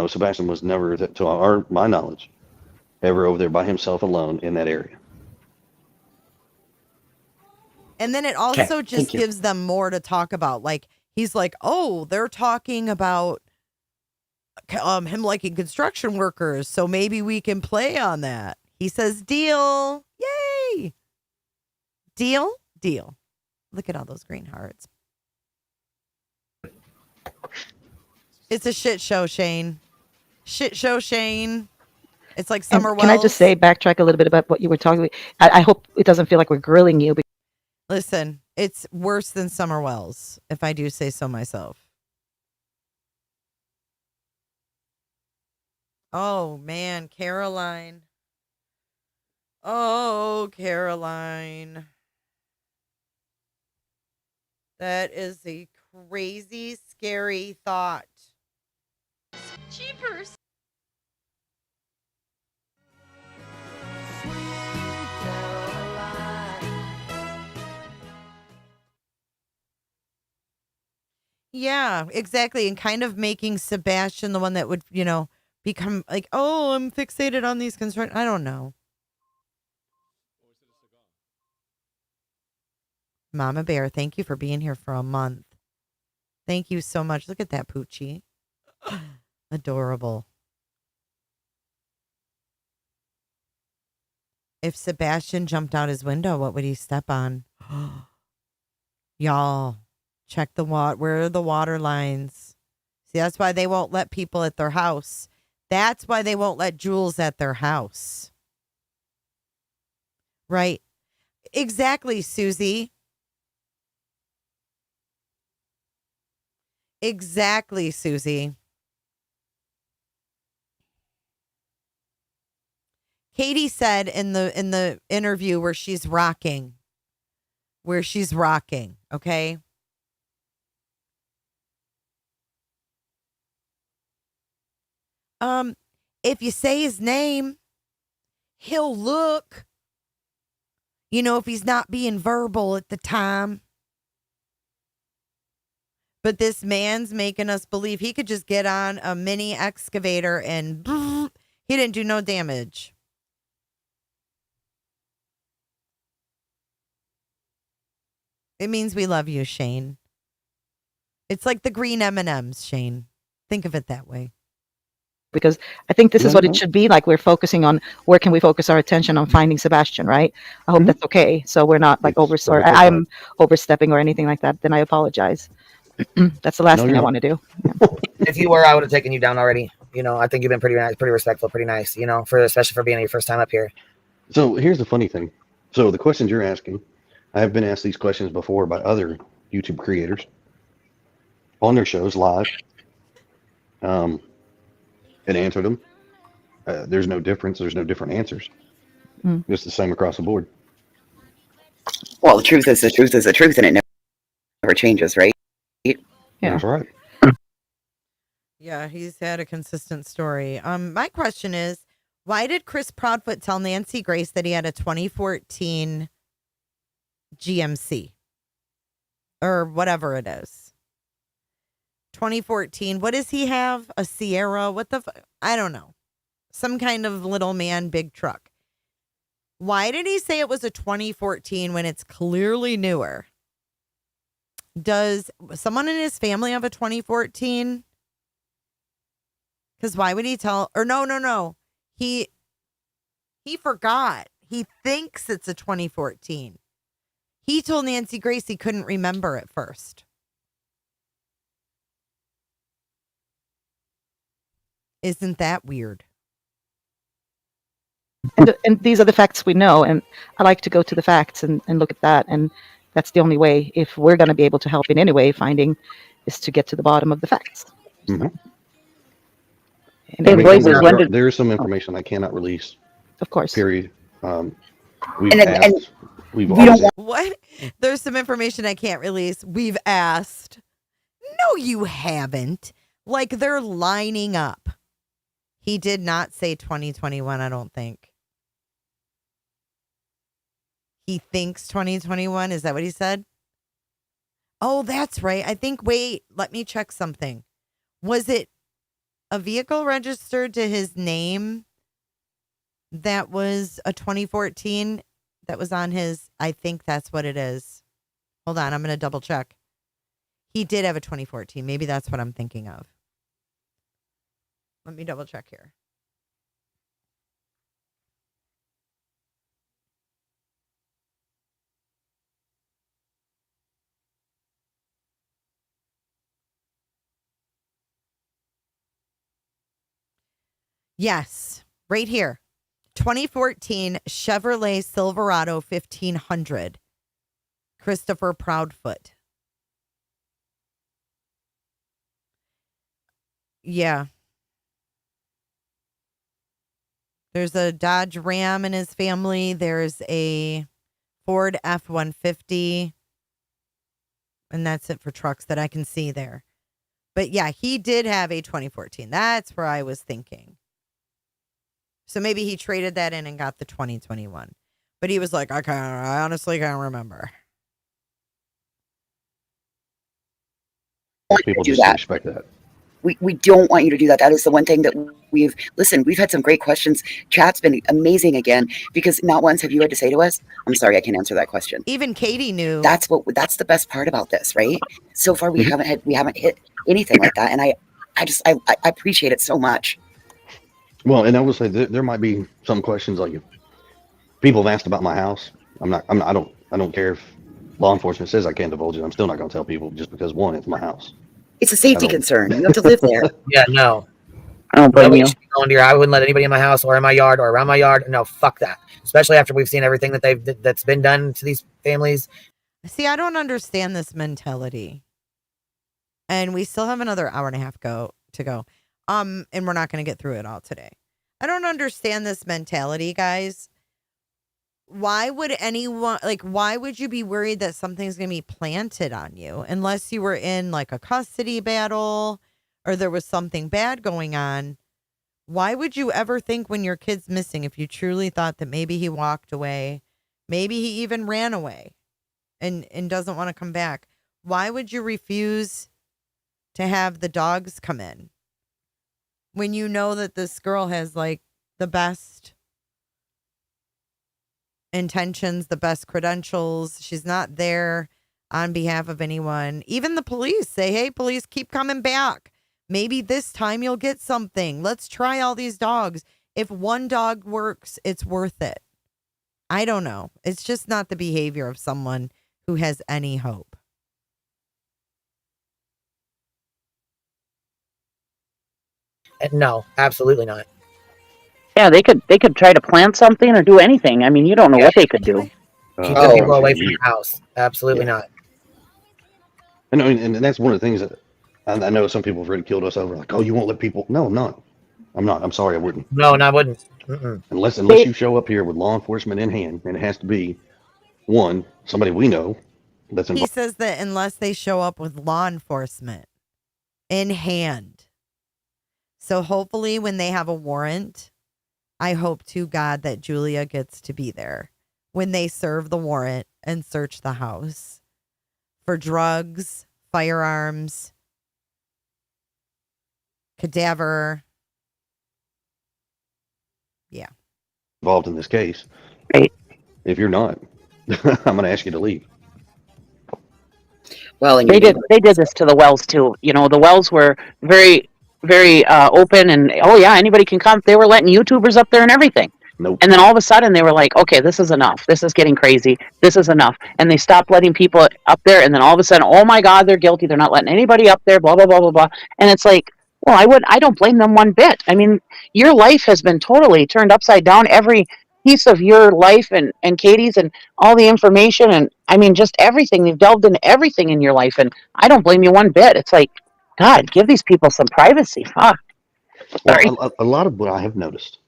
Sebastian was never, to my knowledge, ever over there by himself alone in that area. And then it also just gives them more to talk about. Like, he's like, oh, they're talking about him liking construction workers, so maybe we can play on that. He says, deal. Yay. Deal? Deal. Look at all those green hearts. It's a shit show, Shane. Shit show, Shane. It's like Summer Wells. Can I just say, backtrack a little bit about what you were talking about? I hope it doesn't feel like we're grilling you. Listen, it's worse than Summer Wells, if I do say so myself. Oh, man, Caroline. Oh, Caroline. That is a crazy, scary thought. Cheapers. Yeah, exactly. And kind of making Sebastian the one that would, become like, oh, I'm fixated on these concerns. I don't know. Mama Bear, thank you for being here for a month. Thank you so much. Look at that Poochie. Adorable. If Sebastian jumped out his window, what would he step on? Y'all, check the water. Where are the water lines? See, that's why they won't let people at their house. That's why they won't let Jules at their house. Right. Exactly, Susie. Exactly, Susie. Katie said in the interview where she's rocking, okay? If you say his name, he'll look. If he's not being verbal at the time. But this man's making us believe he could just get on a mini excavator and he didn't do no damage. It means we love you, Shane. It's like the green M&Ms, Shane. Think of it that way. Because I think this is what it should be like. We're focusing on where can we focus our attention on finding Sebastian, right? I hope that's okay. So we're not like I'm overstepping or anything like that. Then I apologize. That's the last thing I want to do. Yeah. If you were, I would have taken you down already. I think you've been pretty nice, pretty respectful, pretty nice. Especially for being your first time up here. So here's the funny thing. So the questions you're asking, I have been asked these questions before by other YouTube creators on their shows live, and answered them. There's no difference. There's no different answers. Just the same across the board. Well, the truth is the truth is the truth, and it never changes, right? Yeah. That's right. Yeah, he's had a consistent story. My question is, why did Chris Proudfoot tell Nancy Grace that he had a 2014 GMC? Or whatever it is. 2014. What does he have? A Sierra? What the I don't know. Some kind of little man big truck. Why did he say it was a 2014 when it's clearly newer? Does someone in his family have a 2014? Because why would he tell? Or no. He forgot. He thinks it's a 2014. He told Nancy Grace he couldn't remember at first. Isn't that weird? And these are the facts we know. And I like to go to the facts and look at that. And that's the only way, if we're going to be able to help in any way, finding is to get to the bottom of the facts. Mm-hmm. And there is some information I cannot release. Of course. Period. What? There's some information I can't release. We've asked. No, you haven't. Like they're lining up. He did not say 2021, I don't think. He thinks 2021. Is that what he said? Oh, that's right. I think, wait, let me check something. Was it a vehicle registered to his name that was a 2014 that was on his, I think that's what it is. Hold on, I'm going to double check. He did have a 2014. Maybe that's what I'm thinking of. Let me double check here. Yes, right here. 2014 Chevrolet Silverado 1500. Christopher Proudfoot. Yeah. There's a Dodge Ram in his family. There's a Ford F-150. And that's it for trucks that I can see there. But yeah, he did have a 2014. That's where I was thinking. So maybe he traded that in and got the 2021. But he was like, I honestly can't remember. People do just that. respect that. We don't want you to do that. That is the one thing that we've had some great questions. Chat's been amazing again, because not once have you had to say to us, I'm sorry, I can't answer that question. Even Katie knew. That's the best part about this, right? So far we haven't hit anything like that. And I appreciate it so much. Well, and I will say there might be some questions like if people have asked about my house. I don't care if law enforcement says I can't divulge it. I'm still not going to tell people just because, one, it's my house. It's a safety concern. You have to live there. Yeah, no. I don't blame Nobody you. should be going to I wouldn't let anybody in my house or in my yard or around my yard. No, fuck that. Especially after we've seen everything that's been done to these families. See, I don't understand this mentality. And we still have another hour and a half to go. And we're not going to get through it all today. I don't understand this mentality, guys. Why would anyone, why would you be worried that something's going to be planted on you unless you were in like a custody battle or there was something bad going on? Why would you ever think when your kid's missing, if you truly thought that maybe he walked away, maybe he even ran away and doesn't want to come back? Why would you refuse to have the dogs come in when you know that this girl has like the best intentions, the best credentials? She's not there on behalf of anyone. Even the police say, hey, police, keep coming back. Maybe this time you'll get something. Let's try all these dogs. If one dog works, it's worth it. I don't know. It's just not the behavior of someone who has any hope. No, absolutely not. Yeah, they could try to plant something or do anything. I mean, you don't know what they could do. Keep the people away from your house. Absolutely not. And that's one of the things that I know some people have ridiculed us over, like, oh, you won't let people. No, I'm not. I'm sorry, I wouldn't. No, I wouldn't. Mm-mm. Unless you show up here with law enforcement in hand, and it has to be one, somebody we know that's involved. He says that unless they show up with law enforcement in hand. So hopefully when they have a warrant, I hope to God that Julia gets to be there when they serve the warrant and search the house for drugs, firearms, cadaver. Yeah. Involved in this case. Right. If you're not, I'm going to ask you to leave. Well, and they did this to the Wells too. You know, the Wells were very open and, oh yeah, anybody can come. They were letting YouTubers up there and everything. Nope. And then all of a sudden they were like, okay, this is enough. This is getting crazy. This is enough. And they stopped letting people up there. And then all of a sudden, oh my God, they're guilty. They're not letting anybody up there, blah, blah, blah, blah, blah. And it's like, well, I don't blame them one bit. I mean, your life has been totally turned upside down. Every piece of your life and Katie's and all the information. And I mean, just everything. They've delved into everything in your life. And I don't blame you one bit. It's like, God, give these people some privacy. Fuck. Sorry. Well, a lot of what I have noticed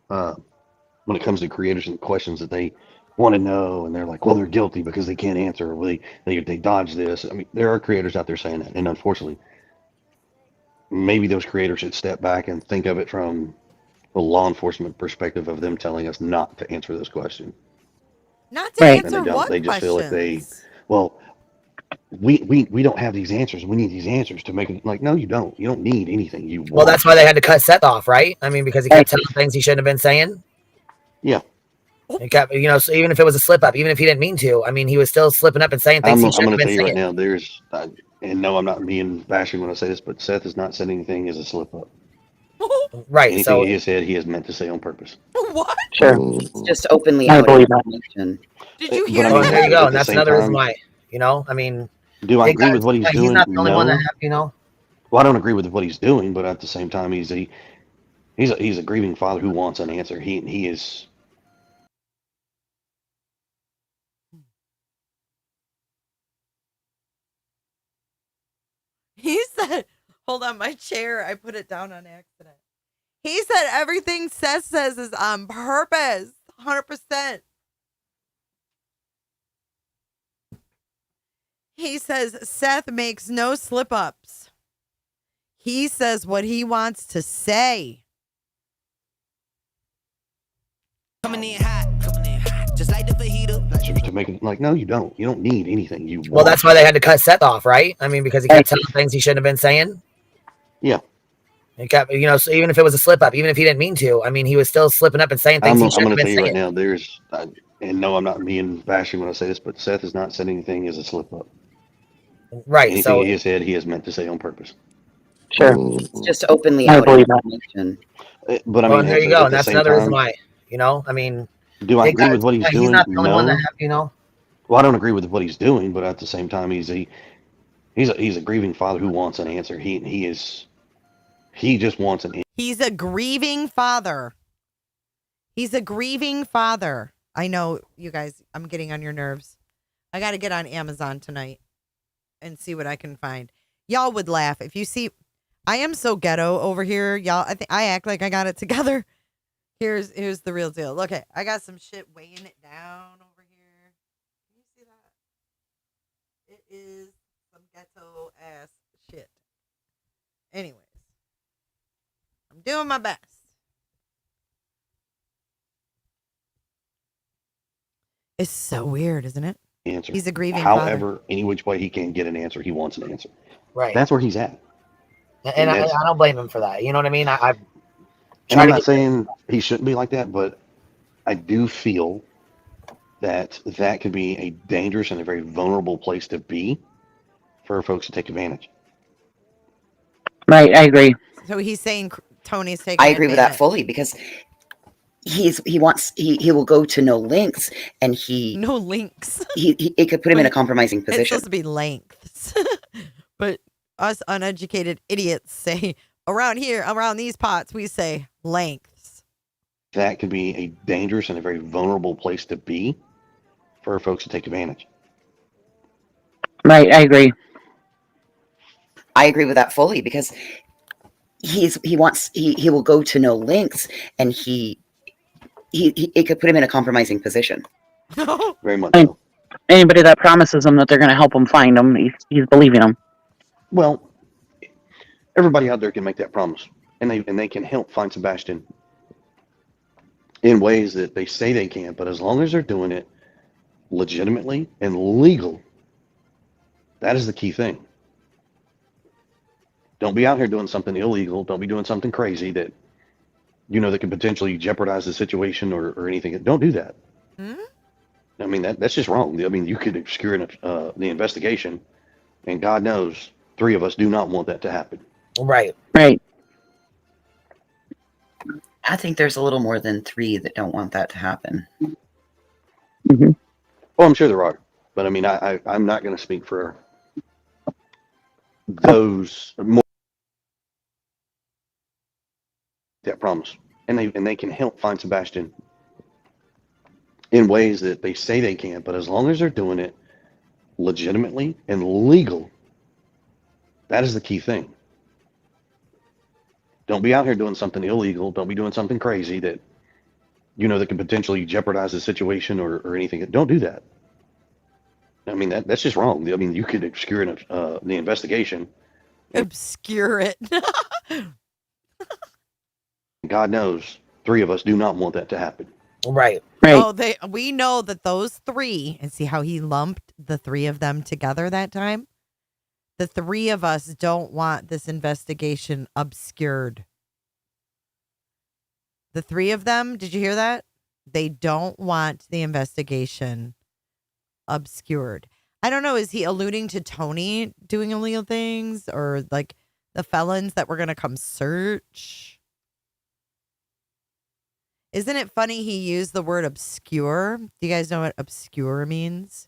when it comes to creators and questions that they want to know, and they're like, well, they're guilty because they can't answer, or they dodge this. I mean, there are creators out there saying that, and unfortunately, maybe those creators should step back and think of it from the law enforcement perspective of them telling us not to answer this question. Not to answer what They just feel like questions? we don't have these answers. We need these answers to make it. Like, no, you don't. You don't need anything. You Well, that's why they had to cut Seth off, right? I mean, because he kept telling things he shouldn't have been saying. Yeah. He kept, you know, so even if it was a slip up, even if he didn't mean to, I mean, he was still slipping up and saying things he I'm shouldn't going have to been tell you saying. right now, and no, I'm not being bashing when I say this, but Seth has not said anything as a slip up. Right. Anything So he has said, he has meant to say on purpose. What? Sure. It's just openly I out believe that. information. Did you But hear I well, mean, that? there you go, at and the that's same another reason time, why. You know, I mean, do I it agree got, with what he's he's doing? not the only one that No. have, you know. Well, I don't agree with what he's doing, but at the same time, he's a grieving father who wants an answer. He is. He said, hold on, my chair, I put it down on accident. He said everything Seth says is on purpose. 100%. He says Seth makes no slip ups. He says what he wants to say. Coming in hot, just like the fajita. To make it like, no, you don't. You don't need anything. You Well, want. that's why they had to cut Seth off, right? I mean, because he kept telling things he shouldn't have been saying. Yeah. He kept, you know, so even if it was a slip up, even if he didn't mean to, I mean, he was still slipping up and saying things he I'm shouldn't going have to been tell you right saying. now, and no, I'm not being bashing when I say this, but Seth has not said anything as a slip up. Right. Anything So he has said, he has meant to say on purpose. Sure. It's just openly I out believe that. information. But I well, mean, and there you go, at and the that's same another reason time, why. You know, I mean, do I it agree got, with what he's he's doing? not the only one that No. have, you know. Well, I don't agree with what he's doing, but at the same time, he's a grieving father who wants an answer. He just wants an answer. He's a grieving father. He's a grieving father. I know, you guys, I'm getting on your nerves. I got to get on Amazon tonight and see what I can find. Y'all would laugh if you see. I am so ghetto over here, y'all. I think I act like I got it together. Here's the real deal. Look, I got some shit weighing it down over here. Can you see that? It is some ghetto ass shit. Anyways, I'm doing my best. It's so weird, isn't it? Answer. He's a grieving However, father. any which way he can get an answer, he wants an answer. Right. That's where he's at. And I don't blame him for that. You know what I mean? And I'm not saying he shouldn't be like that, but I do feel that could be a dangerous and a very vulnerable place to be for folks to take advantage. Right, I agree. So he's saying Tony's taking I agree with that advantage. fully because he will go to no lengths and no links. It could put him in a compromising It's position. supposed to be lengths. But us uneducated idiots say around here, around these pots, we say lengths. That could be a dangerous and a very vulnerable place to be for folks to take advantage. Right, I agree. I agree with that fully because he will go to no lengths and it could put him in a compromising position. Very much And so. anybody that promises him that they're going to help him find him, he's believing him. Well, everybody out there can make that promise, and they can help find Sebastian in ways that they say they can, but as long as they're doing it legitimately and legal, that is the key thing. Don't be out here doing something illegal. Don't be doing something crazy that that can potentially jeopardize the situation or anything. Don't do that. I mean, that's just wrong. I mean, you could obscure the investigation, and God knows 3 of us do not want that to happen. Right. Right. I think there's a little more than 3 that don't want that to happen. Mm-hmm. Well, I'm sure there are, but I mean, I'm not going to speak for those more that promise, and they can help find Sebastian in ways that they say they can, but as long as they're doing it legitimately and legal, that is the key thing. Don't be out here doing something illegal. Don't be doing something crazy that that can potentially jeopardize the situation or anything. Don't do that. I mean, that's just wrong. I mean, you could obscure the investigation. Obscure it. God knows 3 of us do not want that to happen. Right. Oh, we know that those 3, and see how he lumped the 3 of them together that time? The 3 of us don't want this investigation obscured. The 3 of them, did you hear that? They don't want the investigation obscured. I don't know. Is he alluding to Tony doing illegal things or like the felons that were going to come search? Isn't it funny he used the word obscure? Do you guys know what obscure means?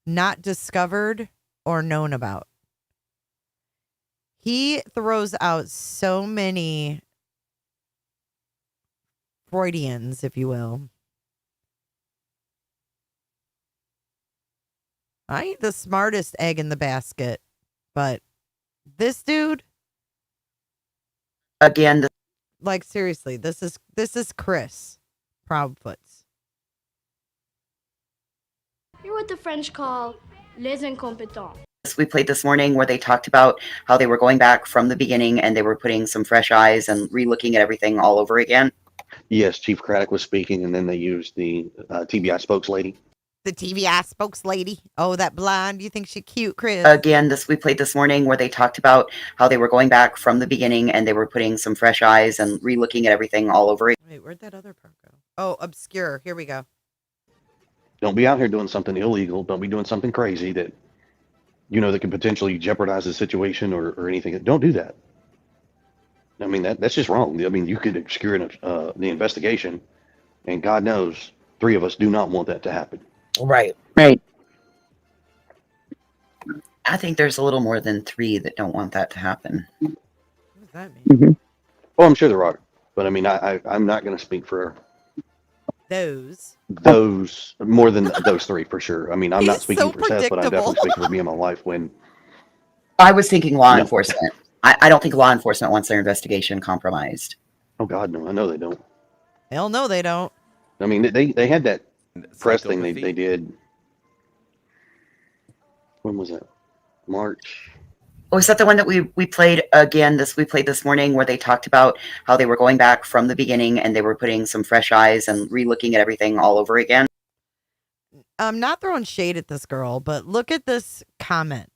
Not discovered or known about. He throws out so many Freudians, if you will. I ain't the smartest egg in the basket, but this dude, Again, like seriously, this is Chris Proudfoot's. You're what the French call les incompétents. we played this morning where they talked about how they were going back from the beginning and they were putting some fresh eyes and re-looking at everything all over again. Yes, Chief Craddock was speaking, and then they used the TBI spokeslady. The TBI spokeslady. Oh, that blonde. You think she cute, Chris? Again, we played this morning where they talked about how they were going back from the beginning and they were putting some fresh eyes and re-looking at everything all over again. Wait, where'd that other part go? Oh, obscure. Here we go. Don't be out here doing something illegal. Don't be doing something crazy that, that could potentially jeopardize the situation or anything. Don't do that. I mean, that's just wrong. I mean, you could obscure the investigation, and God knows 3 of us do not want that to happen. Right. Right. I think there's a little more than 3 that don't want that to happen. What does that mean? Mm-hmm. Oh, I'm sure there are. But I mean, I'm not going to speak for those more than those 3 for sure. I mean, I'm not He's speaking so for Seth, but I'm definitely predictable. speaking for me and my wife when. I was thinking law enforcement. I don't think law enforcement wants their investigation compromised. Oh God, no! I know they don't. Hell no, they don't. I mean, they had that press thing they did. When was that? March. Oh, is that the one that we played again? We played this morning where they talked about how they were going back from the beginning and they were putting some fresh eyes and re-looking at everything all over again. I'm not throwing shade at this girl, but look at this comment.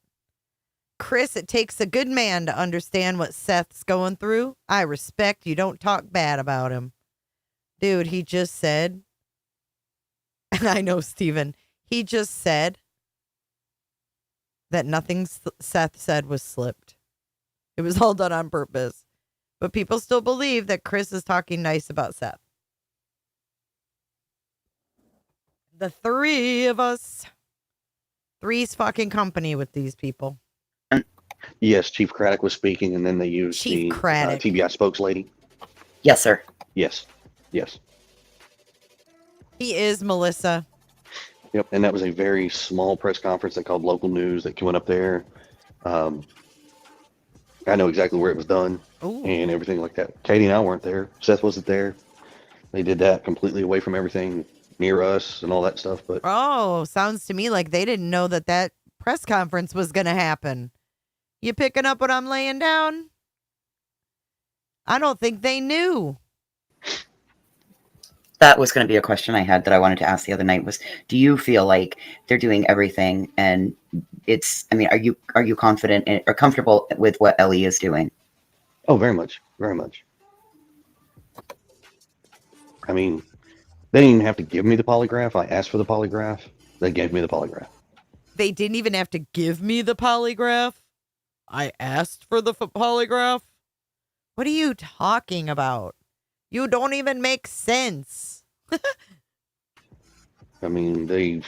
Chris, it takes a good man to understand what Seth's going through. I respect you. Don't talk bad about him. Dude, he just said, and I know, Steven, he just said that nothing Seth said was slipped. It was all done on purpose. But people still believe that Chris is talking nice about Seth. The 3 of us. 3's fucking company with these people. Yes, Chief Craddock was speaking, and then they used Chief the Craddock. TBI spokeslady. Yes, sir. Yes. He is Melissa. Yep, and that was a very small press conference they called local news that went up there. I know exactly where it was done and everything like that. Katie and I weren't there. Seth wasn't there. They did that completely away from everything near us and all that stuff. But Oh, sounds to me like they didn't know that press conference was going to happen. You picking up what I'm laying down? I don't think they knew. That was going to be a question I had that I wanted to ask the other night was, do you feel like they're doing everything and are you confident or comfortable with what Ellie is doing? oh, very much. Very much. I mean, they didn't even have to give me the polygraph. I asked for the polygraph. They gave me the polygraph. They didn't even have to give me the polygraph. I asked for the polygraph. What are you talking about? You don't even make sense. I mean, they've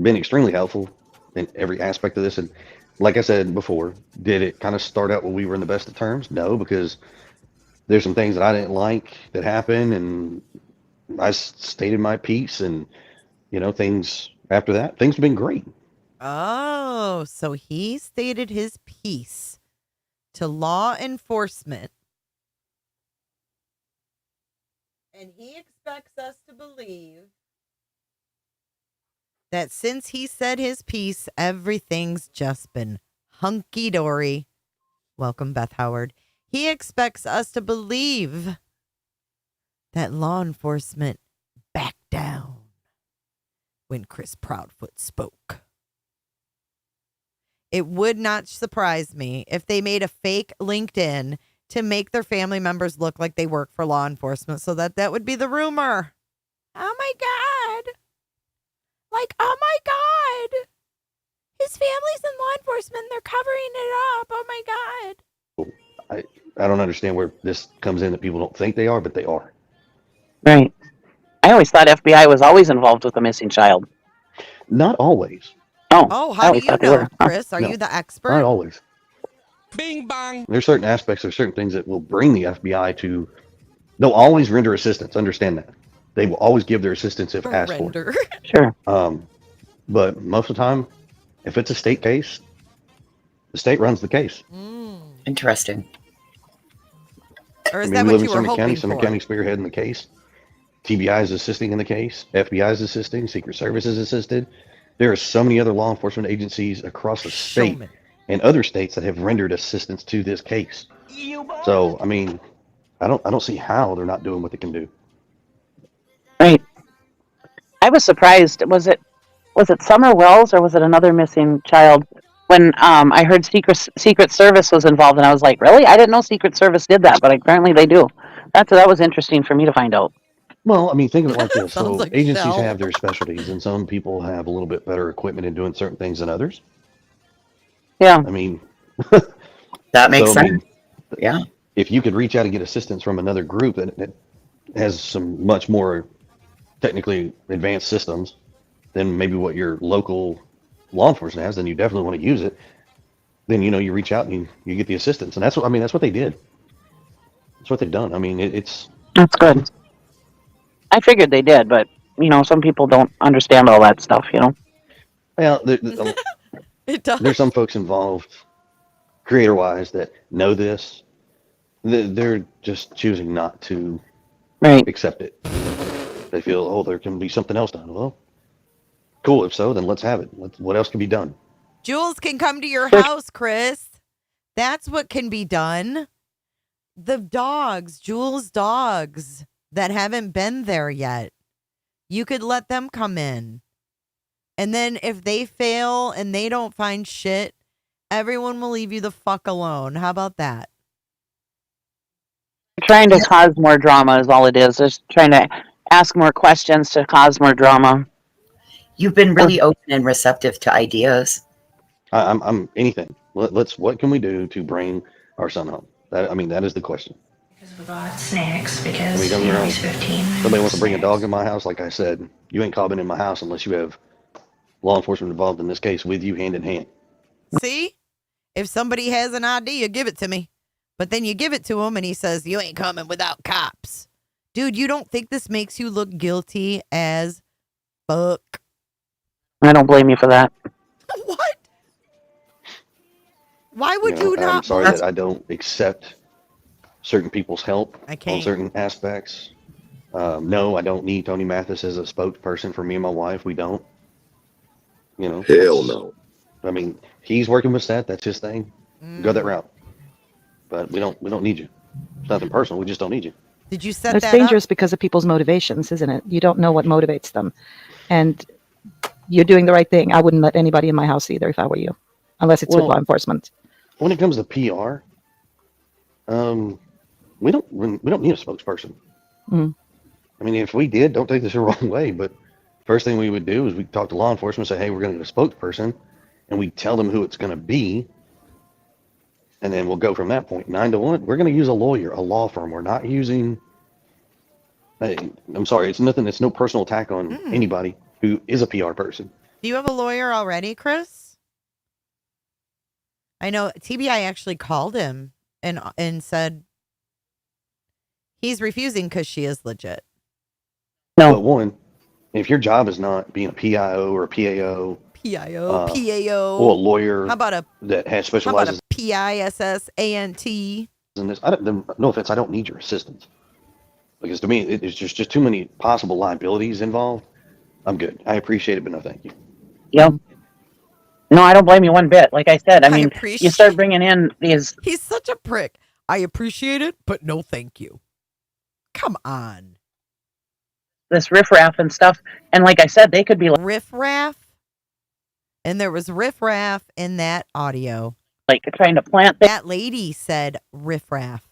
been extremely helpful in every aspect of this. And like I said before, did it kind of start out when we were in the best of terms? No, because there's some things that I didn't like that happened, and I stated my piece, and things after that, things have been great. Oh, so he stated his piece to law enforcement. And he expects us to believe that since he said his piece, everything's just been hunky-dory. Welcome, Beth Howard. He expects us to believe that law enforcement backed down when Chris Proudfoot spoke. It would not surprise me if they made a fake LinkedIn to make their family members look like they work for law enforcement, so that would be the rumor. Oh my God. Like, oh my God. His family's in law enforcement. They're covering it up. Oh my God. I don't understand where this comes in that people don't think they are, but they are. Right. I always thought FBI was always involved with a missing child. Not always. Oh, how do you know, Chris? Are No, you the expert? Not always. Bing bong. There's certain aspects, there's certain things that will bring the FBI to. They'll always render assistance. Understand that. They will always give their assistance if asked for. Sure. But most of the time, if it's a state case, the state runs the case. Interesting. Or is I mean, that we what live in you were Summit hoping County. for? Summit County spearheading the case. TBI is assisting in the case. FBI is assisting. Secret Service is assisted. There are so many other law enforcement agencies across the state and other states that have rendered assistance to this case. So, I mean, I don't see how they're not doing what they can do. Right. I was surprised. Was it Summer Wells or was it another missing child? When I heard Secret Service was involved, and I was like, really? I didn't know Secret Service did that, but apparently they do. That was interesting for me to find out. Well, I mean, think of it like this. Sounds So like agencies Shell. have their specialties, and some people have a little bit better equipment in doing certain things than others. Yeah. I mean, that makes I mean, sense. Yeah. If you could reach out and get assistance from another group that has some much more technically advanced systems than maybe what your local law enforcement has, then you definitely want to use it. Then, you reach out and you get the assistance. And that's what they did. That's what they've done. I mean, That's good. I figured they did, but, some people don't understand all that stuff, Well, It does. there's some folks involved, creator-wise, that know this. They're just choosing not to accept it. They feel, there can be something else done. Well, cool. If so, then let's have it. What else can be done? Jules can come to your house, Chris. That's what can be done. The dogs, Jules' dogs that haven't been there yet. You could let them come in. And then if they fail and they don't find shit, everyone will leave you the fuck alone. How about that? Trying to cause more drama is all it is. Just trying to ask more questions to cause more drama. You've been really open and receptive to ideas. I'm anything. What can we do to bring our son home? That is the question. Because we bought snacks because don't get me wrong. he's 15. Somebody wants to bring a dog in my house, like I said, you ain't coming in my house unless you have law enforcement involved in this case with you hand in hand. See? If somebody has an idea, give it to me. But then you give it to him and he says, you ain't coming without cops. Dude, you don't think this makes you look guilty as fuck? I don't blame you for that. What? Why would you not? I'm sorry that I don't accept certain people's help I can't. on certain aspects. No, I don't need Tony Mathis as a spokesperson for me and my wife. We don't. Hell no. I mean, he's working with Seth. That's his thing. Go that route. But we don't need you. It's nothing personal. We just don't need you. Did you set It's that dangerous up? because of people's motivations, isn't it? You don't know what motivates them. And you're doing the right thing. I wouldn't let anybody in my house either if I were you, unless it's with law enforcement. When it comes to PR, we don't need a spokesperson. Mm. I mean, if we did, don't take this the wrong way, but first thing we would do is we talk to law enforcement, say, hey, we're going to get a spokesperson, and we tell them who it's going to be, and then we'll go from that point. 9 to 1, we're going to use a lawyer, a law firm. We're not using. I'm sorry, it's nothing. It's no personal attack on anybody who is a PR person. Do you have a lawyer already, Chris? I know TBI actually called him and said he's refusing because she is legit. No. But one, if your job is not being a PIO or a PAO, PIO, or a lawyer how about that has how about specializes a PISSANT? in this, no offense, I don't need your assistance. Because to me, it's just too many possible liabilities involved. I'm good. I appreciate it, but no thank you. Yep. No, I don't blame you one bit. Like I said, I mean, you start bringing in these. He's such a prick. I appreciate it, but no thank you. Come on. This riffraff and stuff. And like I said, they could be like. Riffraff? And there was riffraff in that audio. Like trying to plant. That lady said riffraff.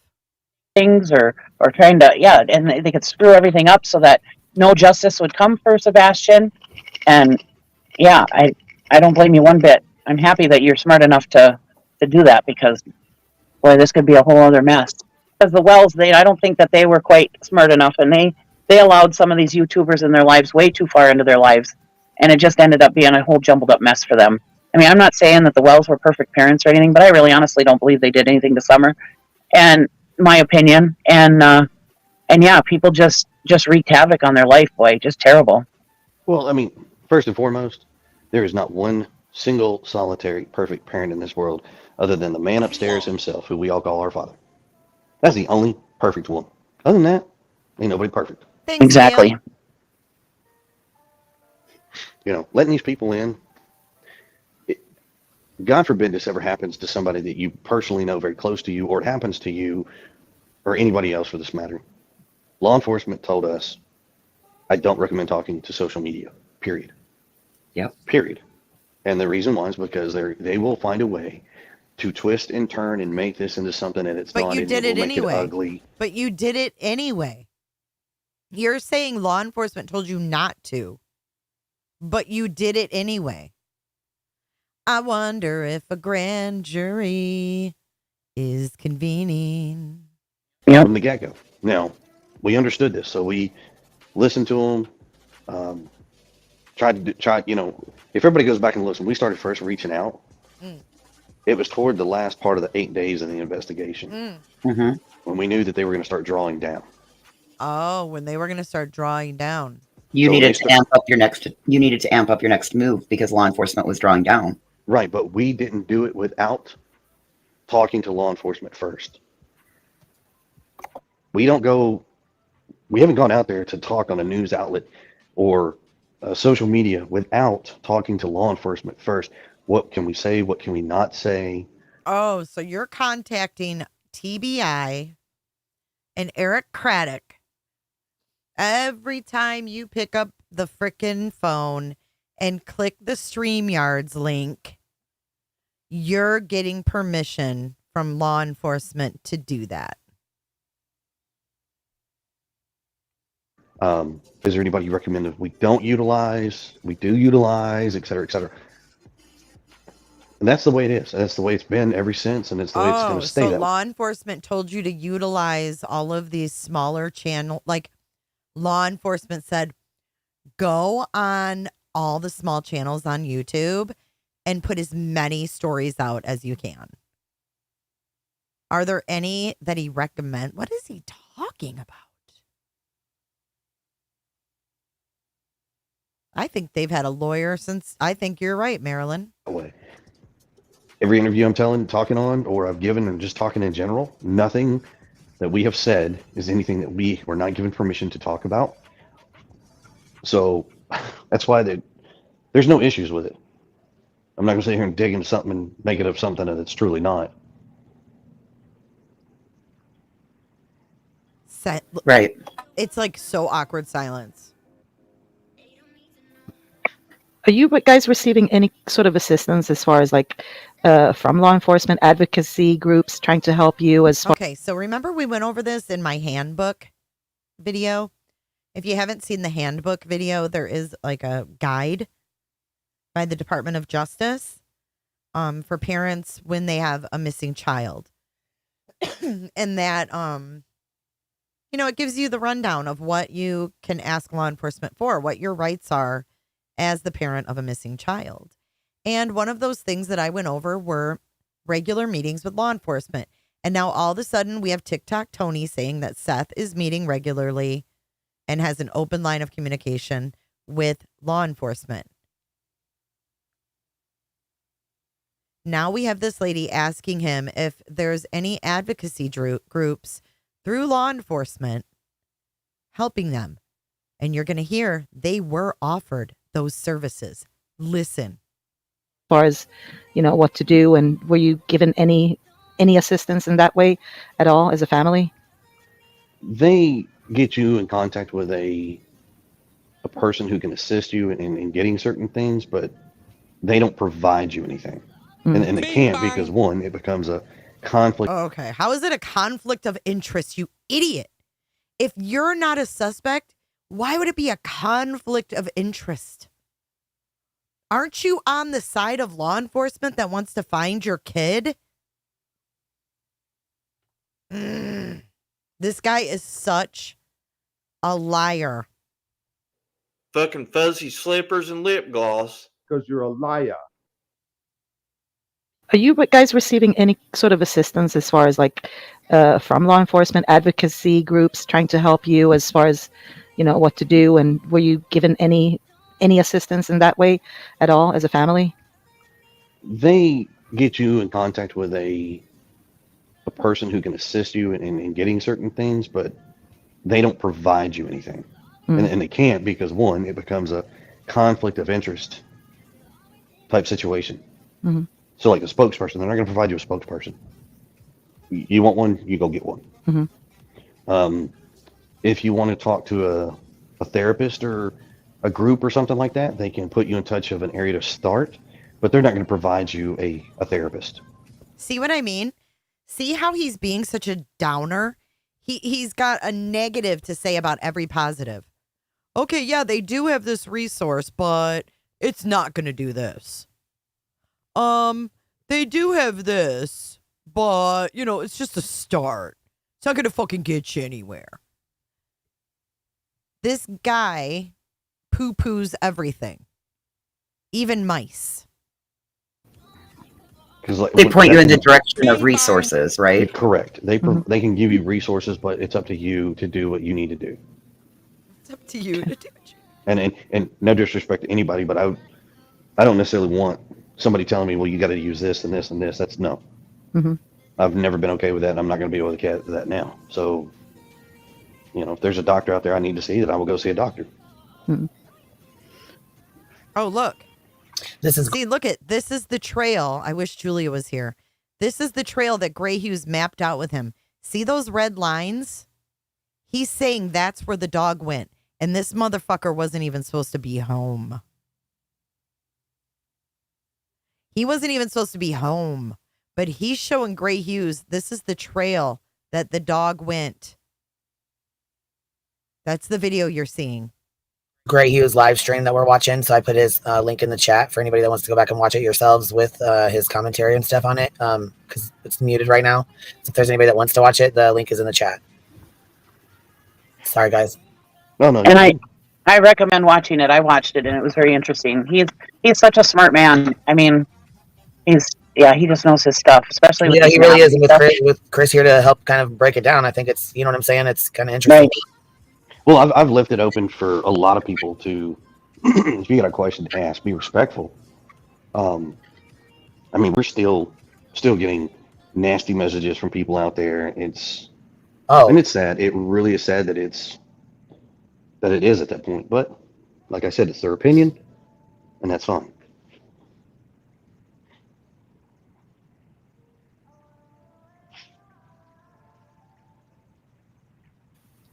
things or trying to, yeah, and they could screw everything up so that no justice would come for Sebastian. And yeah, I don't blame you one bit. I'm happy that you're smart enough to do that, because boy, this could be a whole other mess. Because the Wells, I don't think that they were quite smart enough, and they allowed some of these YouTubers in their lives way too far into their lives, and it just ended up being a whole jumbled up mess for them. I mean, I'm not saying that the Wells were perfect parents or anything, but I really honestly don't believe they did anything to Summer, and my opinion. And yeah, people just wreaked havoc on their life, boy, just terrible. Well, I mean, first and foremost, there is not one single solitary perfect parent in this world other than the man upstairs himself, who we all call our father. That's the only perfect one. Other than that, ain't nobody perfect. Thanks, exactly. Neil. You know, letting these people in, God forbid this ever happens to somebody that you personally know very close to you, or it happens to you, or anybody else for this matter. Law enforcement told us, I don't recommend talking to social media, period. Yep. Period. And the reason why is because they will find a way to twist and turn and make this into something that it's But not. you did it make anyway. It ugly. But you did it anyway. You're saying law enforcement told you not to, but you did it anyway. I wonder if a grand jury is convening. Yep. From the get-go. Now, we understood this, so we listened to them. Tried, you know, if everybody goes back and looks, when we started first reaching out, it was toward the last part of the 8 days of the investigation. When we knew that they were going to start drawing down. Oh, when they were going to start drawing down. You needed to amp up your next move because law enforcement was drawing down. Right, but we didn't do it without talking to law enforcement first. We haven't gone out there to talk on a news outlet or social media without talking to law enforcement first. What can we say? What can we not say? Oh, so you're contacting TBI and Eric Craddock every time you pick up the frickin' phone and click the StreamYards link. You're getting permission from law enforcement to do that. Is there anybody you recommend that we don't utilize, we do utilize, et cetera, et cetera? And that's the way it is. That's the way it's been ever since, and it's the way it's going to stay. So that way. law enforcement told you to utilize all of these smaller channel, like law enforcement said, go on all the small channels on YouTube and put as many stories out as you can. Are there any that he recommend? What is he talking about? I think they've had a lawyer since. I think you're right, Marilyn. Every interview I'm talking on, or I've given, and just talking in general, nothing that we have said is anything that we were not given permission to talk about. So that's why there's no issues with it. I'm not going to sit here and dig into something and make it up something that it's truly not. Right. It's like so awkward silence. Are you guys receiving any sort of assistance as far as like from law enforcement advocacy groups trying to help you as far? Okay, so remember we went over this in my handbook video. If you haven't seen the handbook video, there is like a guide by the Department of Justice for parents when they have a missing child. And that, you know, it gives you the rundown of what you can ask law enforcement for, what your rights are as the parent of a missing child. And one of those things that I went over were regular meetings with law enforcement. And now all of a sudden we have Tik Tok Tony saying that Seth is meeting regularly and has an open line of communication with law enforcement. Now we have this lady asking him if there's any advocacy groups through law enforcement helping them. And you're going to hear they were offered those services. Listen. As far as, you know, what to do, and were you given any assistance in that way at all as a family? They get you in contact with a person who can assist you in getting certain things, but they don't provide you anything. And they can't, because one, it becomes conflict. Okay. How is it a conflict of interest, you idiot? If you're not a suspect, why would it be a conflict of interest? Aren't you on the side of law enforcement that wants to find your kid? This guy is such a liar. Fucking fuzzy slippers and lip gloss. Because you're a liar. Are you guys receiving any sort of assistance as far as like from law enforcement advocacy groups trying to help you as far as, you know, what to do? And were you given any assistance in that way at all as a family? They get you in contact with a person who can assist you in getting certain things, but they don't provide you anything. And they can't, because one, it becomes a conflict of interest type situation. Mm-hmm. So like a spokesperson, they're not going to provide you a spokesperson. You want one, you go get one. Mm-hmm. If you want to talk to a therapist or a group or something like that, they can put you in touch of an area to start, but they're not going to provide you a therapist. See what I mean? See how he's being such a downer? He's got a negative to say about every positive. Okay, yeah, they do have this resource, but it's not going to do this. They do have this, but, you know, it's just a start. It's not going to fucking get you anywhere. This guy poo-poos everything. Even mice. Like, they point you in the direction of resources, right? Correct. They can give you resources, but it's up to you to do what you need to do. It's up to you to do it. And no disrespect to anybody, but I don't necessarily want somebody telling me, well, you got to use this and this and this. That's no. Mm-hmm. I've never been okay with that, and I'm not going to be able to get that now. So, you know, if there's a doctor out there I need to see, then I will go see a doctor. Mm-hmm. Oh, look. This is the trail. I wish Julia was here. This is the trail that Gray Hughes mapped out with him. See those red lines? He's saying that's where the dog went. And this motherfucker wasn't even supposed to be home. He wasn't even supposed to be home. But he's showing Gray Hughes, this is the trail that the dog went. That's the video you're seeing. Gray Hughes live stream that we're watching. So I put his link in the chat for anybody that wants to go back and watch it yourselves with his commentary and stuff on it. Because it's muted right now. So if there's anybody that wants to watch it, the link is in the chat. Sorry, guys. No. And I recommend watching it. I watched it and it was very interesting. He's such a smart man. I mean, he just knows his stuff, especially with he really is. And with Chris here to help kind of break it down, I think it's, you know what I'm saying? It's kind of interesting. Right. Well, I've left it open for a lot of people to, if you got a question to ask, be respectful. I mean, we're still getting nasty messages from people out there. And it's sad. It really is sad that it is at that point. But like I said, it's their opinion, and that's fine.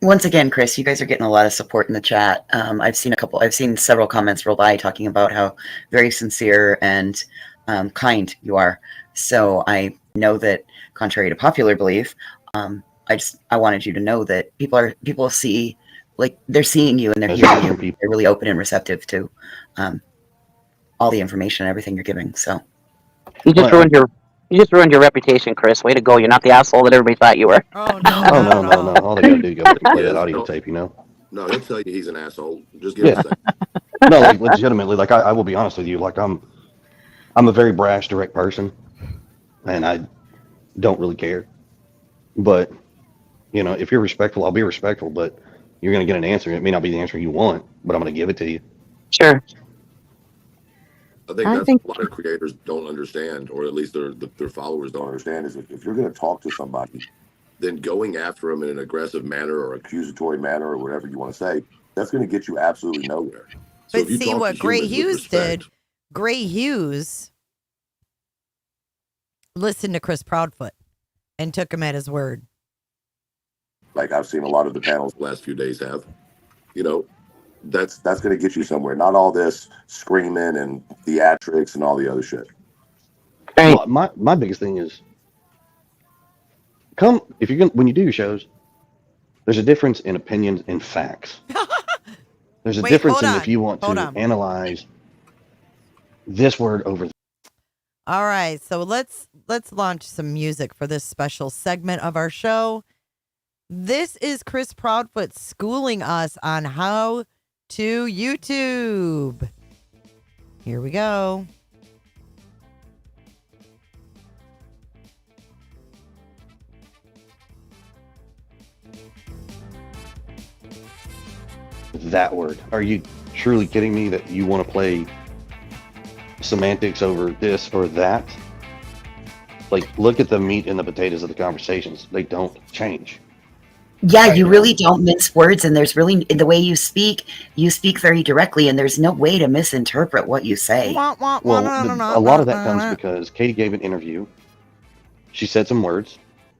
Once again, Chris, you guys are getting a lot of support in the chat. I've seen several comments roll by talking about how very sincere and kind you are. So I know that, contrary to popular belief, I wanted you to know that people see, like, they're seeing you and they're hearing you. They're really open and receptive to all the information and everything you're giving. So you just ruined your reputation, Chris. Way to go. You're not the asshole that everybody thought you were. Oh, no. All they gotta do is go play that audio tape, you know? No, he'll tell you he's an asshole. Just give it a second. No, like, legitimately, like, I will be honest with you. Like, I'm a very brash, direct person, and I don't really care. But, you know, if you're respectful, I'll be respectful, but you're going to get an answer. It may not be the answer you want, but I'm going to give it to you. Sure. I think a lot of creators don't understand, or at least their followers don't understand, is if you're going to talk to somebody, then going after them in an aggressive manner or accusatory manner or whatever you want to say, that's going to get you absolutely nowhere. So but see what Gray Hughes did. Gray Hughes listened to Chris Proudfoot and took him at his word. Like I've seen a lot of the panels the last few days have, you know, that's going to get you somewhere. Not all this screaming and theatrics and all the other shit. Well, my biggest thing is, if you're gonna, when you do your shows, there's a difference in opinions and facts. There's a difference in if you want to analyze this word over. All right, so let's launch some music for this special segment of our show. This is Chris Proudfoot schooling us on how to YouTube. Here we go. That word. Are you truly kidding me that you want to play semantics over this or that? Like, look at the meat and the potatoes of the conversations. They don't change. Yeah, you really don't mince words, and there's really, in the way you speak very directly, and there's no way to misinterpret what you say. Well, a lot of that comes because Katie gave an interview. She said some words.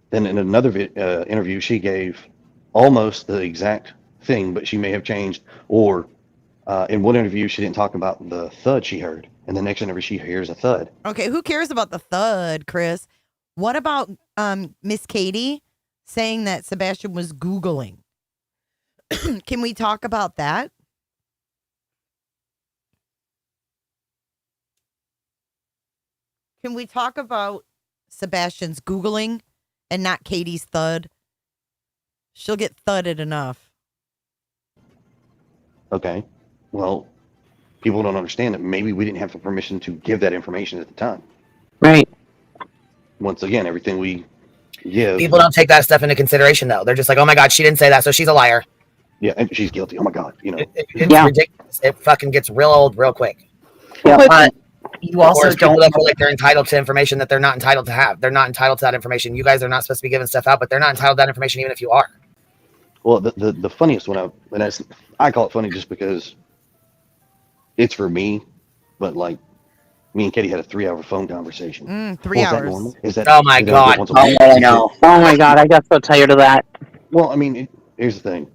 Then in another interview, she gave almost the exact thing, but she may have changed. Or in one interview, she didn't talk about the thud she heard. And the next interview, she hears a thud. Okay, who cares about the thud, Chris? What about Miss Katie saying that Sebastian was Googling? Can we talk about that? Can we talk about Sebastian's Googling and not Katie's thud? She'll get thudded enough. Okay. Well, people don't understand that maybe we didn't have the permission to give that information at the time. Right. Once again, everything we give. People don't take that stuff into consideration, though. They're just like, oh my God, she didn't say that, so she's a liar. Yeah, and she's guilty. Oh my God, you know. It's ridiculous. It fucking gets real old real quick. Yeah. But you also don't feel like they're entitled to information that they're not entitled to have. They're not entitled to that information. You guys are not supposed to be giving stuff out, but they're not entitled to that information even if you are. Well, the funniest one, I call it funny just because it's for me, but like me and Katie had a 3-hour phone conversation. 3 hours. Is that normal? Is that, oh my God. I know. Oh my God, I got so tired of that. Well, I mean, here's the thing.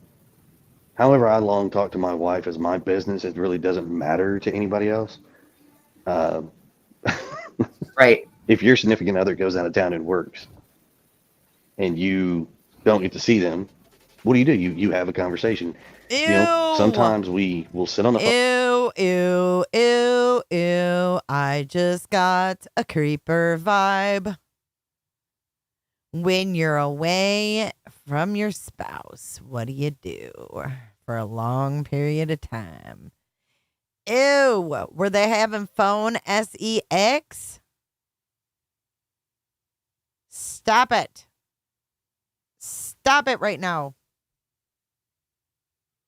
However I long talk to my wife is my business. It really doesn't matter to anybody else. Right. If your significant other goes out of town and works and you don't get to see them, what do? You have a conversation. Ew. You know, sometimes we will sit on the phone. Ew. I just got a creeper vibe. When you're away from your spouse, what do you do for a long period of time? Ew. Were they having phone sex? Stop it. Stop it right now.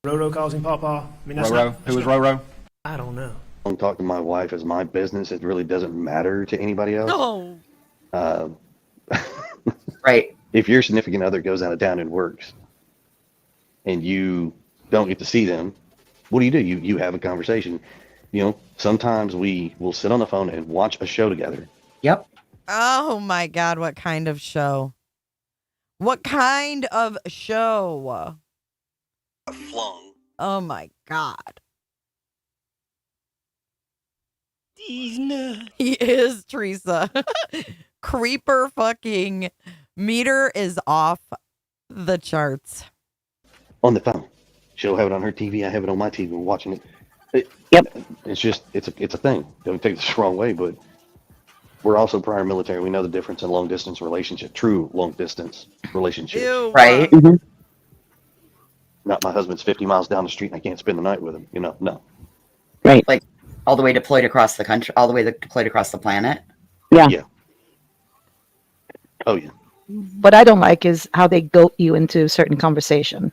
Roro causing Pawpaw. I mean, that's Roro? Who was Roro? I don't know. I don't talk to my wife as my business. It really doesn't matter to anybody else. No. Right. If your significant other goes out of town and works and you don't get to see them, what do? You have a conversation. You know, sometimes we will sit on the phone and watch a show together. Yep. Oh my God, what kind of show? What kind of show? Flung. Oh my God. These nuts. He is, Teresa. Creeper fucking meter is off the charts. On the phone. She'll have it on her TV. I have it on my TV. We're watching it. Yep. It's just, it's a thing. Don't take this the wrong way, but we're also prior military. We know the difference in long distance relationship, true long distance relationship. Ew. Right. Mm-hmm. Not my husband's 50 miles down the street and I can't spend the night with him. You know, no. Right. Like all the way deployed across the country, all the way deployed across the planet. Yeah. Yeah. Oh yeah. What I don't like is how they goat you into certain conversation.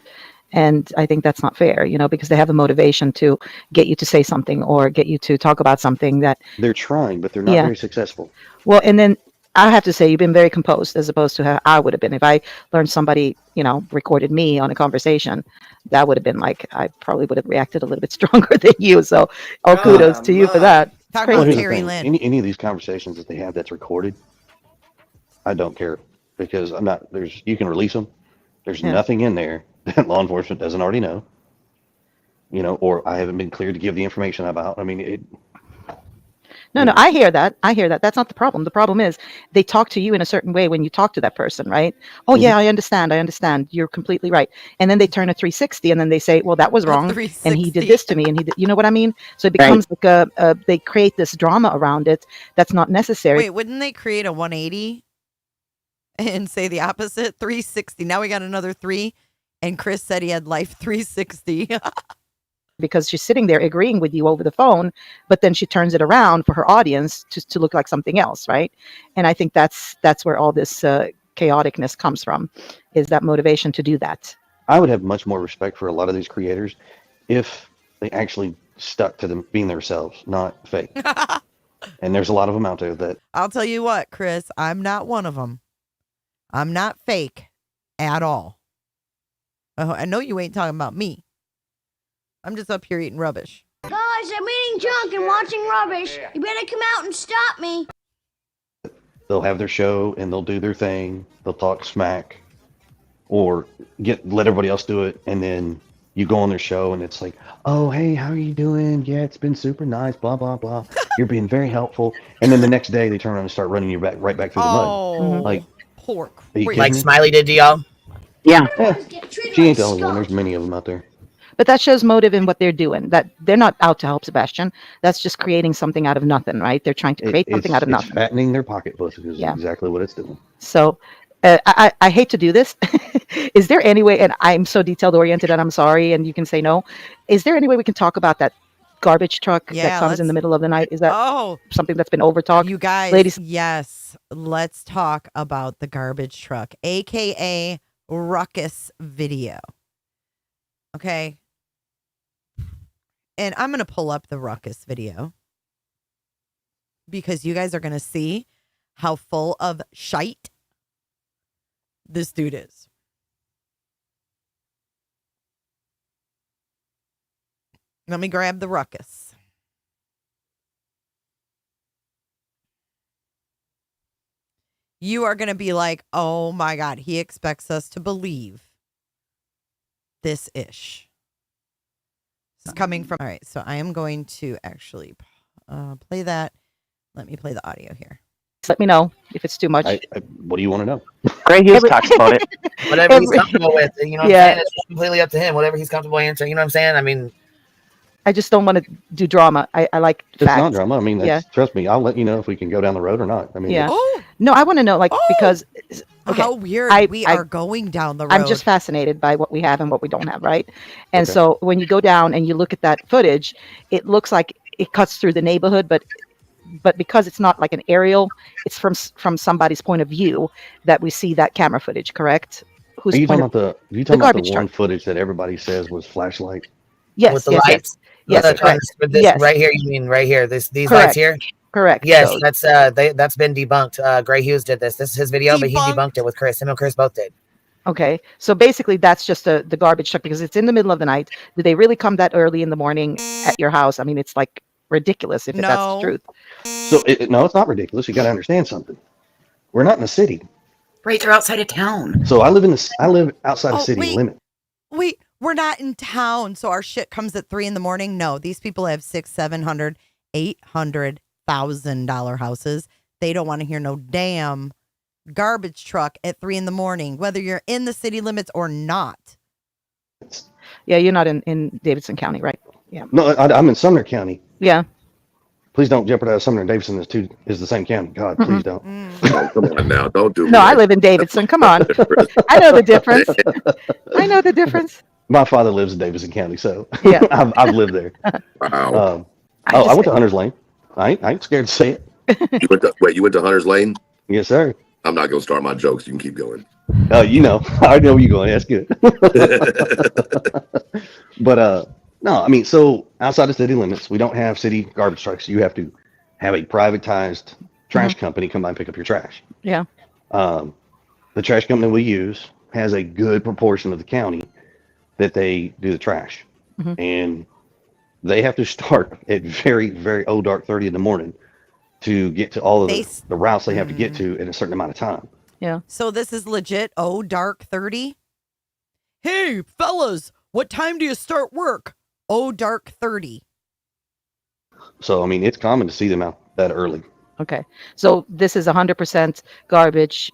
And I think that's not fair, because they have a motivation to get you to say something or get you to talk about something that they're trying, but they're not very successful. Well, and then I have to say you've been very composed as opposed to how I would have been. If I learned somebody, recorded me on a conversation, that would have been like, I probably would have reacted a little bit stronger than you. So all kudos to you for that. Talk Well, about here's the Terry thing. Lynn. Any of these conversations that they have that's recorded, I don't care because you can release them. There's nothing in there that law enforcement doesn't already know, or I haven't been cleared to give the information about. I mean, No, I hear that. That's not the problem. The problem is they talk to you in a certain way when you talk to that person, right? Oh, yeah, I understand. You're completely right. And then they turn a 360 and then they say, well, that was wrong. And he did this to me. And he did, you know what I mean? So it becomes like they create this drama around it that's not necessary. Wait, wouldn't they create a 180 and say the opposite? 360. Now we got another 3. And Chris said he had life 360. Because she's sitting there agreeing with you over the phone, but then she turns it around for her audience to look like something else, right? And I think that's where all this chaoticness comes from, is that motivation to do that. I would have much more respect for a lot of these creators if they actually stuck to them being themselves, not fake. And there's a lot of them out there that... I'll tell you what, Chris, I'm not one of them. I'm not fake at all. I know you ain't talking about me. I'm just up here eating rubbish. Guys, I'm eating junk and watching rubbish. You better come out and stop me. They'll have their show and they'll do their thing. They'll talk smack or let everybody else do it. And then you go on their show and it's like, oh, hey, how are you doing? Yeah, it's been super nice, blah, blah, blah. You're being very helpful. And then the next day they turn around and start running you right back through the mud. Like, pork. Like Smiley did to y'all? Yeah. She ain't the only one. There's many of them out there. But that shows motive in what they're doing. That they're not out to help Sebastian. That's just creating something out of nothing, right? They're trying to create something out of nothing. It's fattening their pocketbooks is exactly what it's doing. So I hate to do this. Is there any way, and I'm so detailed oriented and I'm sorry, and you can say no. Is there any way we can talk about that garbage truck that comes in the middle of the night? Is that something that's been overtalked? You guys, ladies, yes. Let's talk about the garbage truck, AKA Rukus video. Okay. And I'm going to pull up the Rukus video because you guys are going to see how full of shite this dude is. Let me grab the Rukus. You are going to be like, oh my God, he expects us to believe this ish. This is coming from, all right, so I am going to actually play that. Let me play the audio here. Let me know if it's too much. What do you want to know? Greg Hughes talks about it. Whatever he's comfortable with, you know what I'm saying? It's completely up to him. Whatever he's comfortable answering, you know what I'm saying? I mean, I just don't want to do drama. I like it's facts. not drama. I mean, trust me, I'll let you know if we can go down the road or not. I mean, no, I want to know, like, because how weird we are going down the road. I'm just fascinated by what we have and what we don't have, right? And so when you go down and you look at that footage, it looks like it cuts through the neighborhood, but because it's not like an aerial, it's from somebody's point of view that we see that camera footage, correct? Are you talking about the one footage that everybody says was flashlight? Yes, with the lights. Yes, this right here. You mean right here? These correct. Lights here. Correct. Yes, that's been debunked. Gray Hughes did this. This is his video, but he debunked it with Chris. Him and Chris both did. Okay, so basically that's just the garbage truck because it's in the middle of the night. Do they really come that early in the morning at your house? I mean, it's like ridiculous if that's the truth. So no, it's not ridiculous. You got to understand something. We're not in the city. Right, they're outside of town. So I live outside of city limit. Wait, we're not in town, so our shit comes at 3 a.m. No, these people have $600,000, $700,000, $800,000 houses. They don't want to hear no damn garbage truck at 3 a.m, whether you're in the city limits or not. Yeah, you're not in Davidson County, right? Yeah. No, I'm in Sumner County. Yeah. Please don't jeopardize Sumner and Davidson is the same county. God, please don't. Oh, come on now, don't do. No, I live in Davidson. Come on, I know the difference. I know the difference. My father lives in Davidson County, so yeah, I've lived there. Wow. I went to Hunter's Lane. I ain't scared to say it. You went to Hunter's Lane? Yes, sir. I'm not gonna start my jokes. You can keep going. Oh, I know where you're going. That's good. But no, I mean, so outside the city limits, we don't have city garbage trucks. You have to have a privatized trash company come by and pick up your trash. Yeah. The trash company we use has a good proportion of the county that they do the trash. And they have to start at very, very dark 30 in the morning to get to all of the routes they have to get to in a certain amount of time. Yeah. So this is legit dark 30? Hey, fellas, what time do you start work? Dark 30. So, I mean, it's common to see them out that early. Okay. So this is 100% garbage,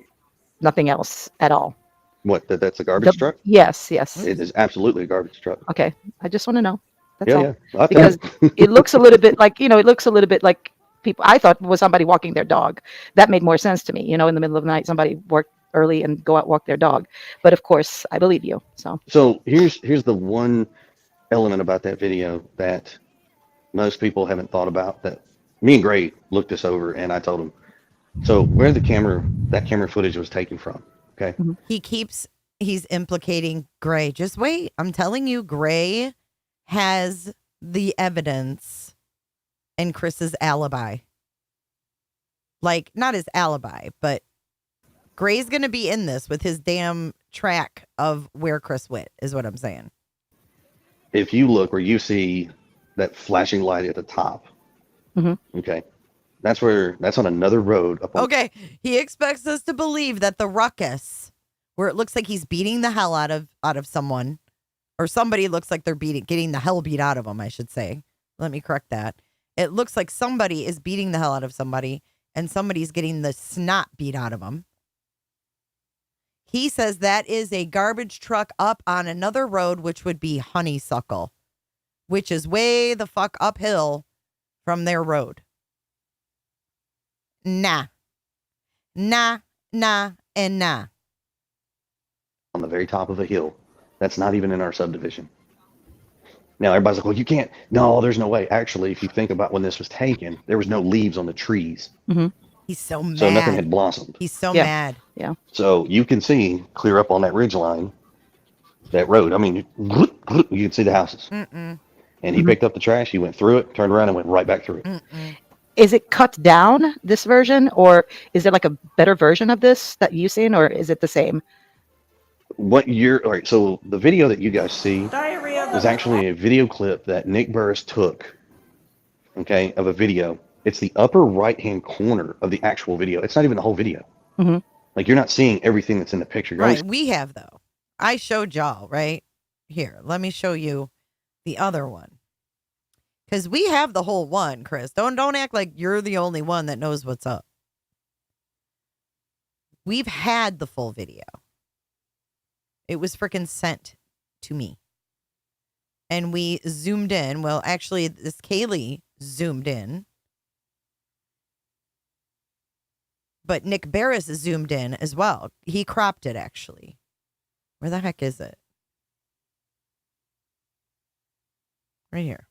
nothing else at all. What? That's a garbage truck? Yes, yes. It is absolutely a garbage truck. Okay. I just want to know. That's Yeah, all. yeah. I'll tell Because you. it looks a little bit like, it looks a little bit like people, I thought was somebody walking their dog. That made more sense to me. In the middle of the night, somebody worked early and go out walk their dog. But of course, I believe you. So here's the one element about that video that most people haven't thought about, that me and Gray looked this over, and I told him, so where that camera footage was taken from, okay? He's implicating Gray. Just wait. I'm telling you, Gray has the evidence and Chris's alibi. Like, not his alibi, but Gray's going to be in this with his damn track of where Chris went, is what I'm saying. If you look where you see that flashing light at the top, okay, that's on another road. Okay, he expects us to believe that the ruckus, where it looks like he's beating the hell out of someone, or somebody looks like they're getting the hell beat out of them, I should say. Let me correct that. It looks like somebody is beating the hell out of somebody, and somebody's getting the snot beat out of them. He says that is a garbage truck up on another road, which would be Honeysuckle, which is way the fuck uphill from their road. Nah, and nah. On the very top of a hill. That's not even in our subdivision. Now everybody's like, well, you can't. No, there's no way. Actually, if you think about when this was taken, there was no leaves on the trees. He's so mad. So nothing had blossomed. He's so mad. Yeah. So you can see clear up on that ridge line, that road. I mean, you can see the houses. And he picked up the trash. He went through it, turned around, and went right back through it. Is it cut down, this version, or is there like a better version of this that you've seen, or is it the same? All right, so the video that you guys see is actually a video clip that Nick Burris took, okay, of a video. It's the upper right-hand corner of the actual video. It's not even the whole video. Like, you're not seeing everything that's in the picture. Right, we have, though. I showed y'all, right? Here, let me show you the other one. Because we have the whole one, Chris. Don't act like you're the only one that knows what's up. We've had the full video. It was freaking sent to me. And we zoomed in. Well, actually, this Kaylee zoomed in. But Nick Barris zoomed in as well. He cropped it, actually. Where the heck is it? Right here.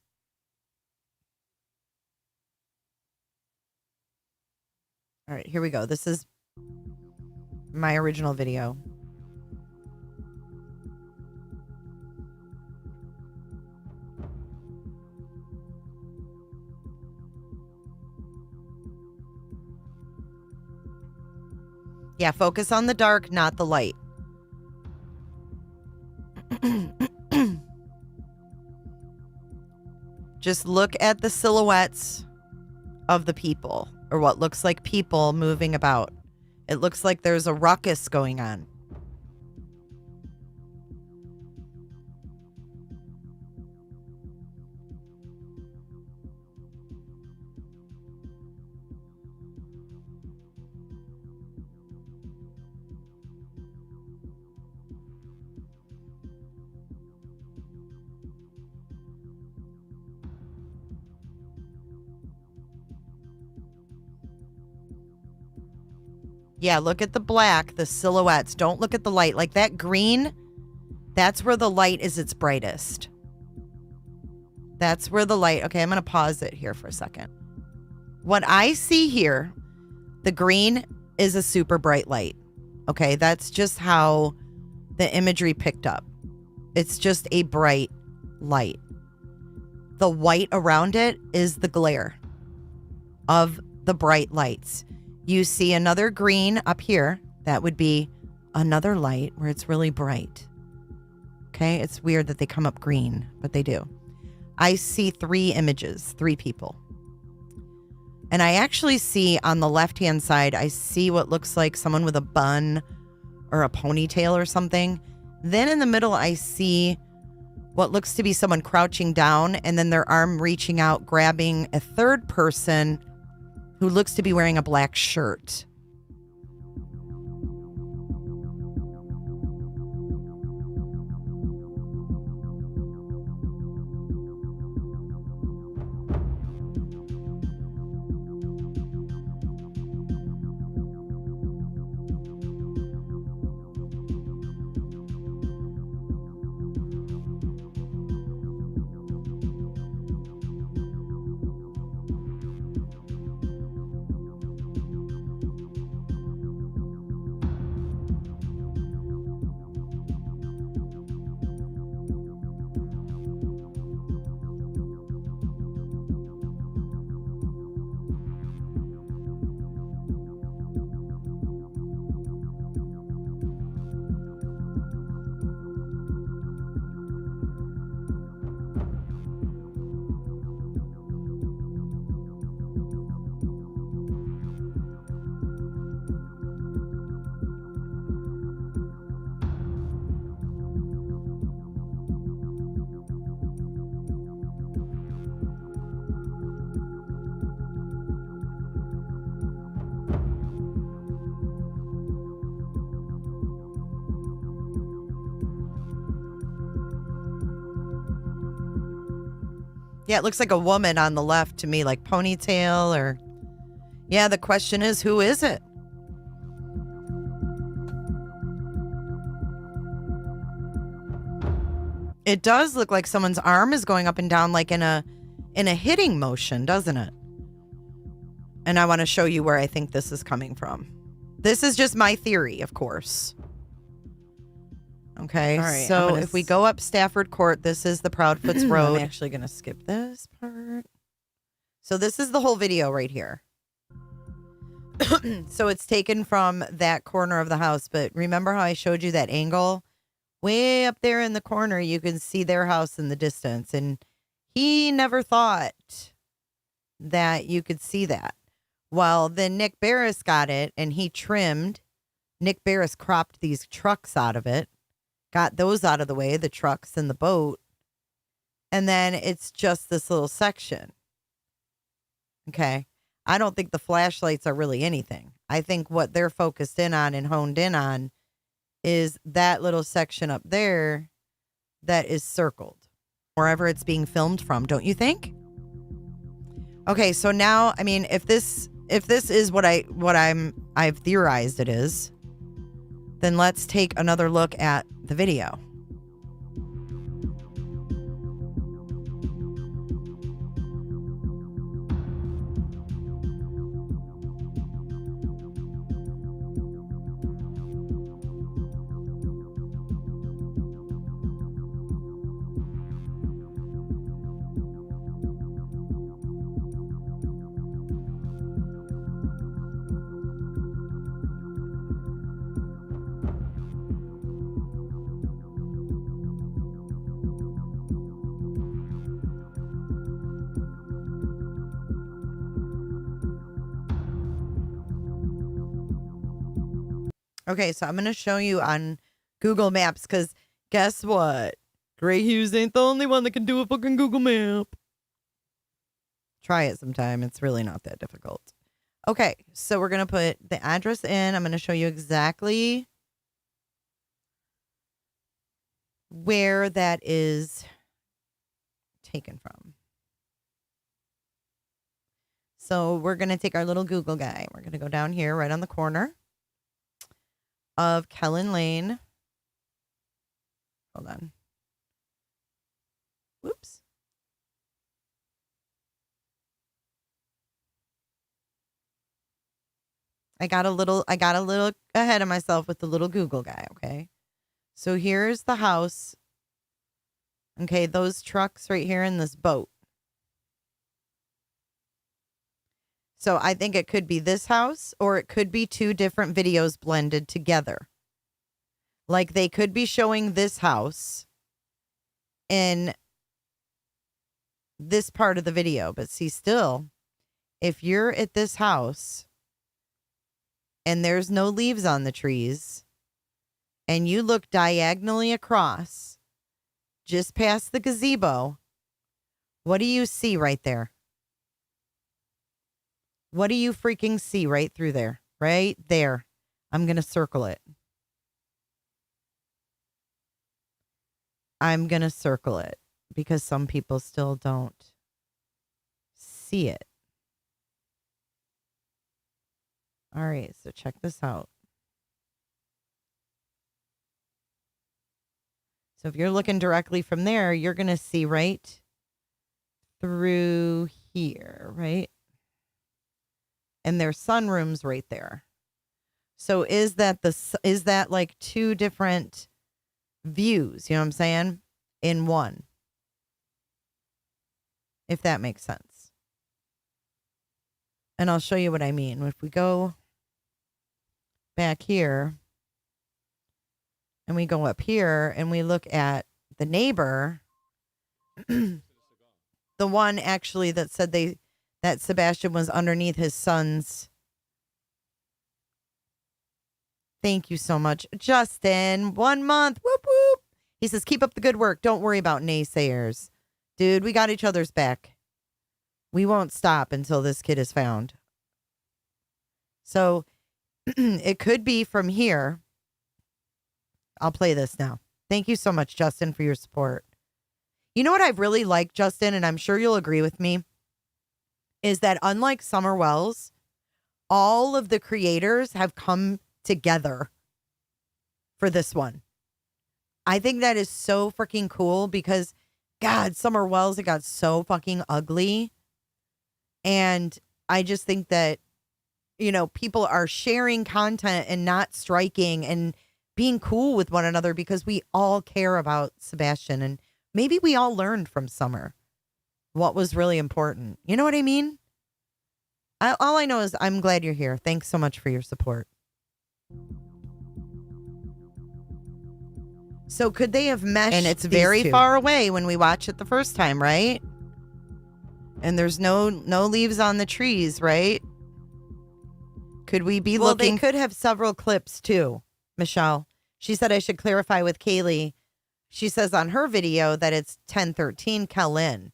All right, here we go. This is my original video. Yeah, focus on the dark, not the light. Just look at the silhouettes of the people, or what looks like people moving about. It looks like there's a ruckus going on. Yeah, look at the black, the silhouettes. Don't look at the light. Like that green, that's where the light is its brightest. That's where the light... Okay, I'm going to pause it here for a second. What I see here, the green is a super bright light. Okay, that's just how the imagery picked up. It's just a bright light. The white around it is the glare of the bright lights. You see another green up here. That would be another light where it's really bright. Okay, it's weird that they come up green, but they do. I see 3 images, 3 people. And I actually see on the left-hand side, I see what looks like someone with a bun or a ponytail or something. Then in the middle, I see what looks to be someone crouching down and then their arm reaching out, grabbing a third person who looks to be wearing a black shirt. Yeah, it looks like a woman on the left to me, like ponytail or... Yeah, the question is, who is it? It does look like someone's arm is going up and down like in a hitting motion, doesn't it? And I want to show you where I think this is coming from. This is just my theory, of course. Okay, All right, so if we go up Stafford Court, this is the Proudfoot's Road. I'm actually going to skip this part. So this is the whole video right here. So it's taken from that corner of the house, but remember how I showed you that angle? Way up there in the corner, you can see their house in the distance, and he never thought that you could see that. Well, then Nick Barris got it, and he trimmed. Nick Barris cropped these trucks out of it. Got those out of the way, the trucks and the boat. And then it's just this little section. Okay. I don't think the flashlights are really anything. I think what they're focused in on and honed in on is that little section up there that is circled. Wherever it's being filmed from, don't you think? Okay, so now, I mean, if this is what I've theorized it is, then let's take another look at the video. Okay, so I'm going to show you on Google Maps because guess what? Gray Hughes ain't the only one that can do a fucking Google map. Try it sometime. It's really not that difficult. Okay, so we're going to put the address in. I'm going to show you exactly where that is taken from. So we're going to take our little Google guy. We're going to go down here right on the corner of Kellen Lane. Hold on. Whoops. I got a little ahead of myself with the little Google guy, okay? So here's the house. Okay, those trucks right here in this boat. So I think it could be this house or it could be two different videos blended together. Like they could be showing this house in this part of the video. But see, still, if you're at this house and there's no leaves on the trees and you look diagonally across just past the gazebo, what do you see right there? What do you freaking see right through there? Right there. I'm going to circle it. I'm going to circle it because some people still don't see it. All right, so check this out. So if you're looking directly from there, you're going to see right through here, right? And there's sunrooms right there. So is that like two different views, you know what I'm saying? In one. If that makes sense. And I'll show you what I mean. If we go back here and we go up here and we look at the neighbor, the one actually that said that Sebastian was underneath his son's. Thank you so much, Justin. 1 month. Whoop, whoop. He says, keep up the good work. Don't worry about naysayers. Dude, we got each other's back. We won't stop until this kid is found. So it could be from here. I'll play this now. Thank you so much, Justin, for your support. You know what I've really liked, Justin, and I'm sure you'll agree with me, is that unlike Summer Wells, all of the creators have come together for this one. I think that is so freaking cool because, God, Summer Wells, it got so fucking ugly. And I just think that, you know, people are sharing content and not striking and being cool with one another because we all care about Sebastian. And maybe we all learned from Summer what was really important. You know what I mean? All I know is I'm glad you're here. Thanks so much for your support. So could they have meshed? And it's very far away when we watch it the first time, right? And there's no leaves on the trees, right? Could we be looking? They could have several clips too, Michelle. She said I should clarify with Kaylee. She says on her video that it's 10:13 Kellen.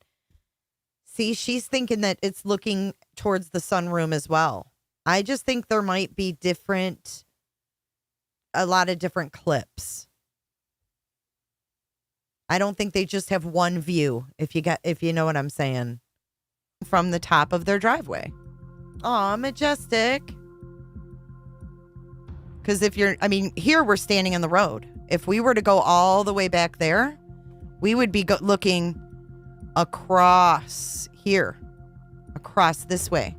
See, she's thinking that it's looking towards the sunroom as well. I just think there might be a lot of different clips. I don't think they just have one view, if you know what I'm saying, from the top of their driveway. Aw, majestic. Because here we're standing in the road. If we were to go all the way back there, we would be looking across here, across this way.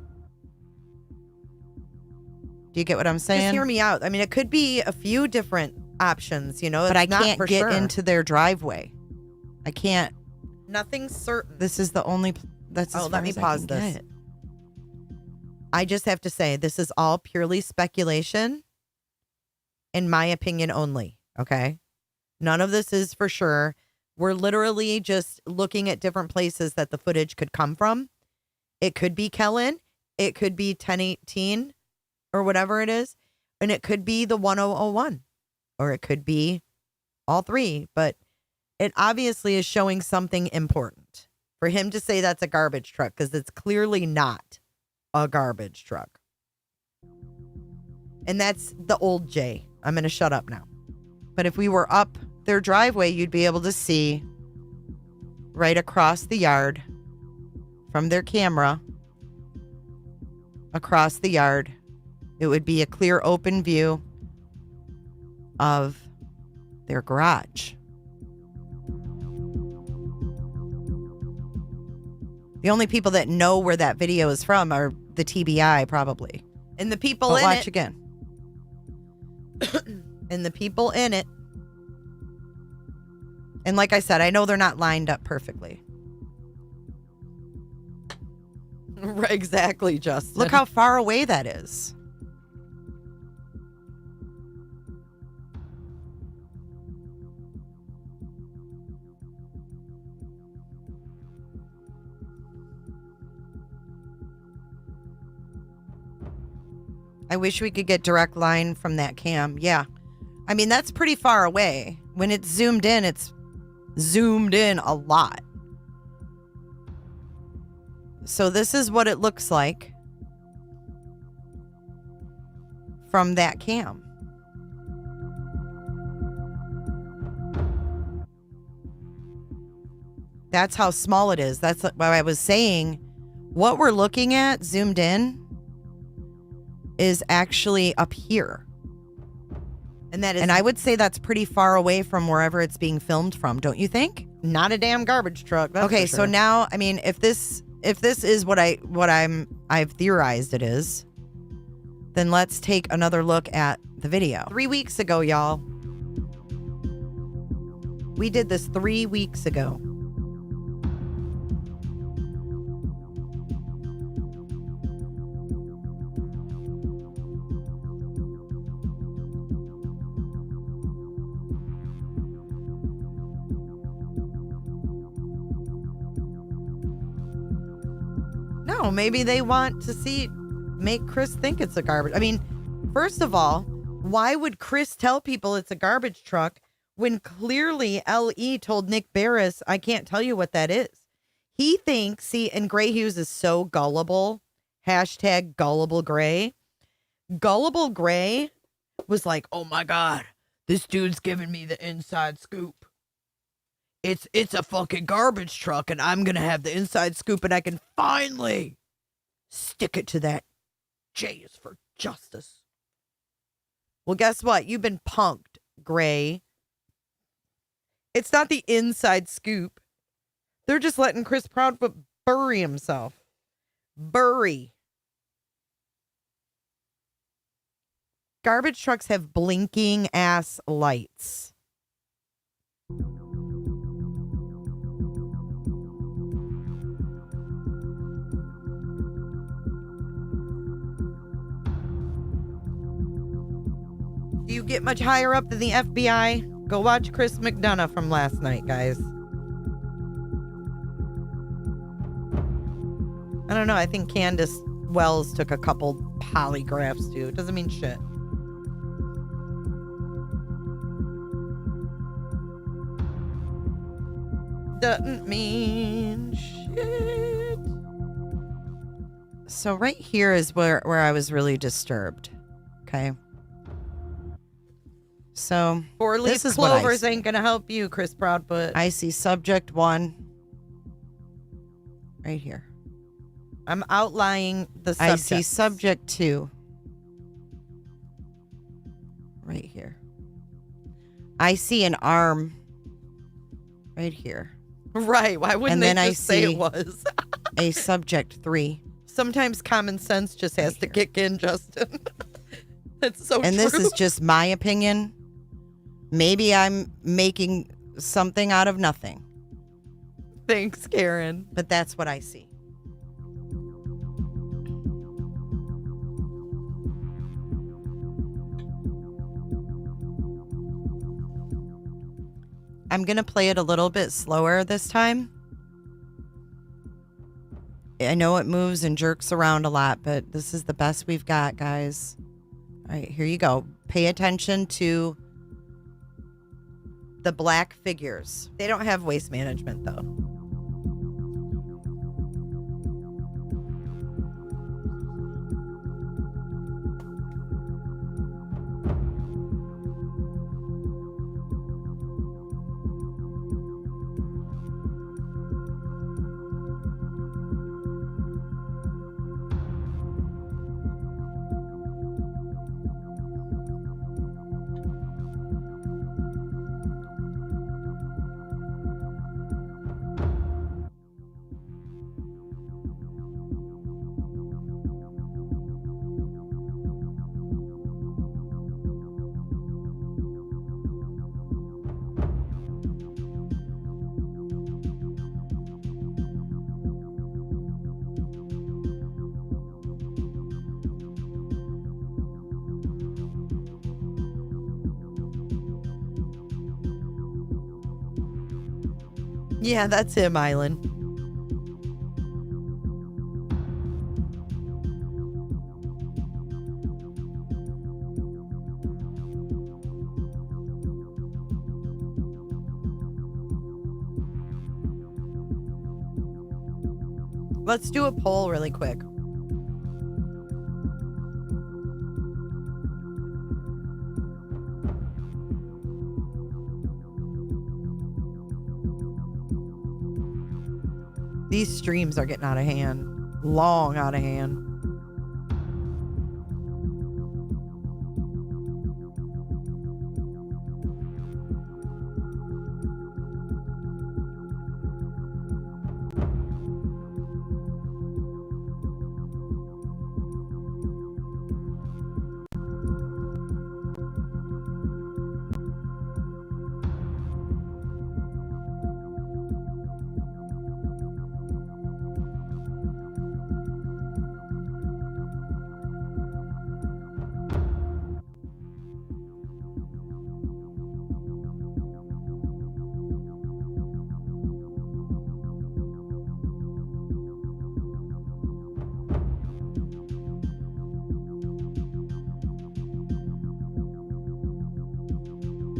Do you get what I'm saying? Just hear me out. I mean, it could be a few different options, you know, but I can't get into their driveway. I can't. Nothing's certain. This is the only. That's let me pause this. I just have to say, this is all purely speculation, in my opinion only. Okay, none of this is for sure. We're literally just looking at different places that the footage could come from. It could be Kellen. It could be 1018 or whatever it is. And it could be the 1001 or it could be all three. But it obviously is showing something important for him to say that's a garbage truck because it's clearly not a garbage truck. And that's the old Jay. I'm going to shut up now. But if we were up their driveway, you'd be able to see right across the yard from their camera across the yard. It would be a clear open view of their garage. The only people that know where that video is from are the TBI probably. And the people in it. Watch again. And the people in it. And like I said, I know they're not lined up perfectly. Exactly, Justin. Look how far away that is. I wish we could get direct line from that cam. Yeah. I mean, that's pretty far away. When it's zoomed in a lot. So this is what it looks like. from that cam. That's how small it is. That's what I was saying. What we're looking at zoomed in is actually up here. And I would say that's pretty far away from wherever it's being filmed from, don't you think? Not a damn garbage truck. That's Okay, for so sure. now, I mean, if this is I've theorized it is, then let's take another look at the video. 3 weeks ago, y'all. We did this 3 weeks ago. No, maybe they want to make Chris think it's a garbage. I mean, first of all, why would Chris tell people it's a garbage truck when clearly LE told Nick Barris, I can't tell you what that is. He thinks, and Gray Hughes is so gullible. Hashtag gullible Gray. Gullible Gray was like, oh my God, this dude's giving me the inside scoop. It's a fucking garbage truck, and I'm going to have the inside scoop, and I can finally stick it to that J is for justice. Well, guess what? You've been punked, Gray. It's not the inside scoop. They're just letting Chris Proudfoot bury himself. Bury. Garbage trucks have blinking ass lights. Do you get much higher up than the FBI? Go watch Chris McDonough from last night, guys. I don't know. I think Candace Wells took a couple polygraphs too. It doesn't mean shit. Doesn't mean shit. So right here is where I was really disturbed. Okay. So Four-leaf this is what I clovers see. ain't gonna help you, Chris Proudfoot. I see subject 1 right here. I'm outlining the subject. I see subject 2 right here. I see an arm right here. Right. Why wouldn't And they then just say it was? a subject 3. Sometimes common sense just has to kick in, Justin. That's so And true. this is just my opinion. Maybe I'm making something out of nothing. Thanks, Karen. But that's what I see. I'm going to play it a little bit slower this time. I know it moves and jerks around a lot, but this is the best we've got, guys. All right, here you go. Pay attention to the black figures. They don't have waste management, though. Yeah, that's him, Island. Let's do a poll really quick. These streams are getting out of hand. Long out of hand.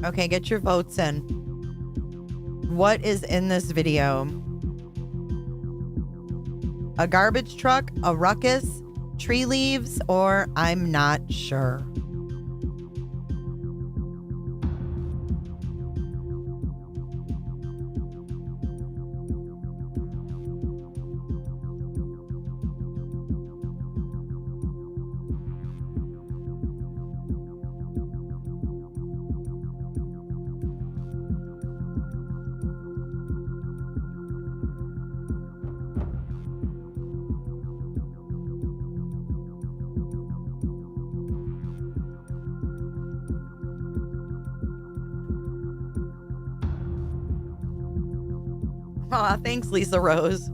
Okay, get your votes in. What is in this video? A garbage truck, a ruckus, tree leaves, or I'm not sure. Aw, thanks, Lisa Rose.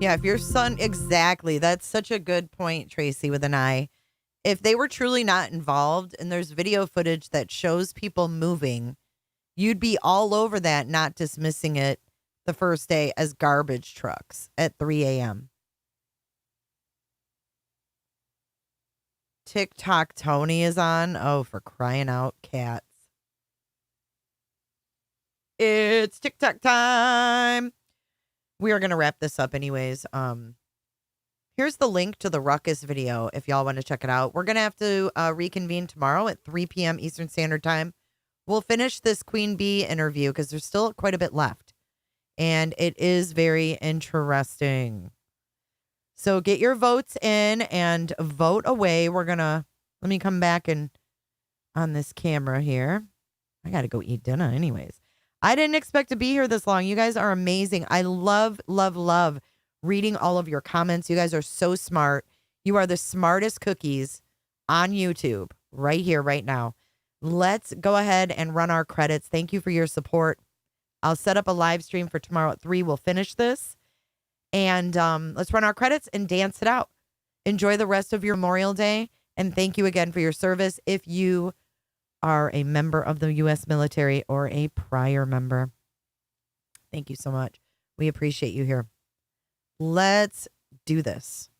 Yeah, if your son, exactly. That's such a good point, Tracy, with an I. If they were truly not involved and there's video footage that shows people moving, you'd be all over that, not dismissing it the first day as garbage trucks at 3 a.m. Tik Tok Tony is on. Oh, for crying out cats. It's TikTok time. We are going to wrap this up anyways. Here's the link to the Rukus video if y'all want to check it out. We're going to have to reconvene tomorrow at 3 p.m. Eastern Standard Time. We'll finish this Queen Bee interview because there's still quite a bit left. And it is very interesting. So get your votes in and vote away. We're going to, let me come back and on this camera here. I got to go eat dinner anyways. I didn't expect to be here this long. You guys are amazing. I love, love, love reading all of your comments. You guys are so smart. You are the smartest cookies on YouTube right here, right now. Let's go ahead and run our credits. Thank you for your support. I'll set up a live stream for tomorrow at 3. We'll finish this. And let's run our credits and dance it out. Enjoy the rest of your Memorial Day. And thank you again for your service. If you are a member of the U.S. military or a prior member, thank you so much. We appreciate you here. Let's do this.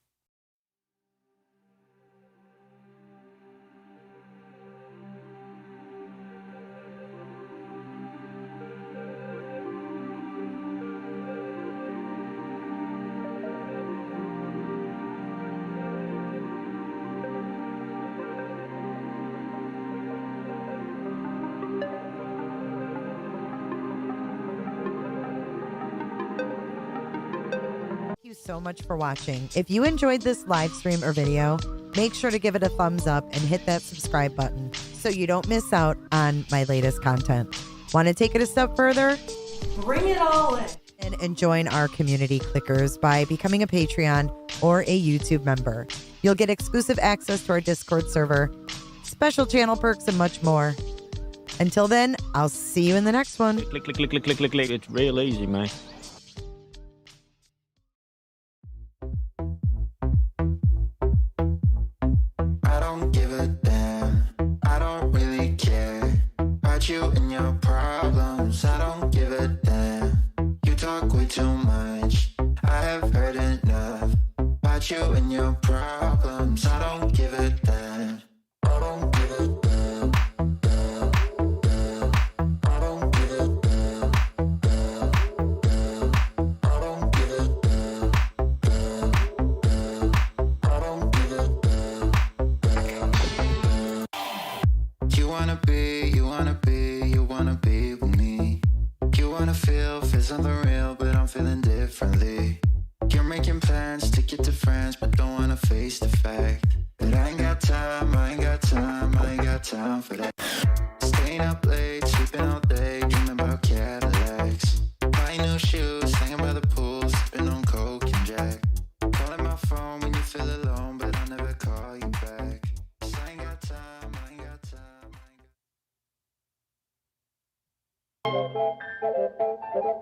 So much for watching. If you enjoyed this live stream or video, make sure to give it a thumbs up and hit that subscribe button so you don't miss out on my latest content. Want to take it a step further? Bring it all in. And join our community clickers by becoming a Patreon or a YouTube member. You'll get exclusive access to our Discord server, special channel perks, and much more. Until then, I'll see you in the next one. Click, click, click, click, click, click, click. It's real easy, man. You and your problems, I don't give a damn. You talk way too much, I have heard enough about you and your problems. I don't give a damn. I don't give a damn, damn, damn. I don't give a damn, damn, damn. I don't give a damn, damn, damn. wanna feel something real, but I'm feeling differently. You're making plans to get to France, but don't wanna face the fact that I ain't got time, I ain't got time, I ain't got time for that. Staying up late, sleeping all day, dreaming about Cadillacs. Buying new shoes, hanging by the pool, sipping on Coke and Jack. Calling my phone when you feel alone, but I'll never call you back. 'Cause I ain't got time, I ain't got time, I ain't got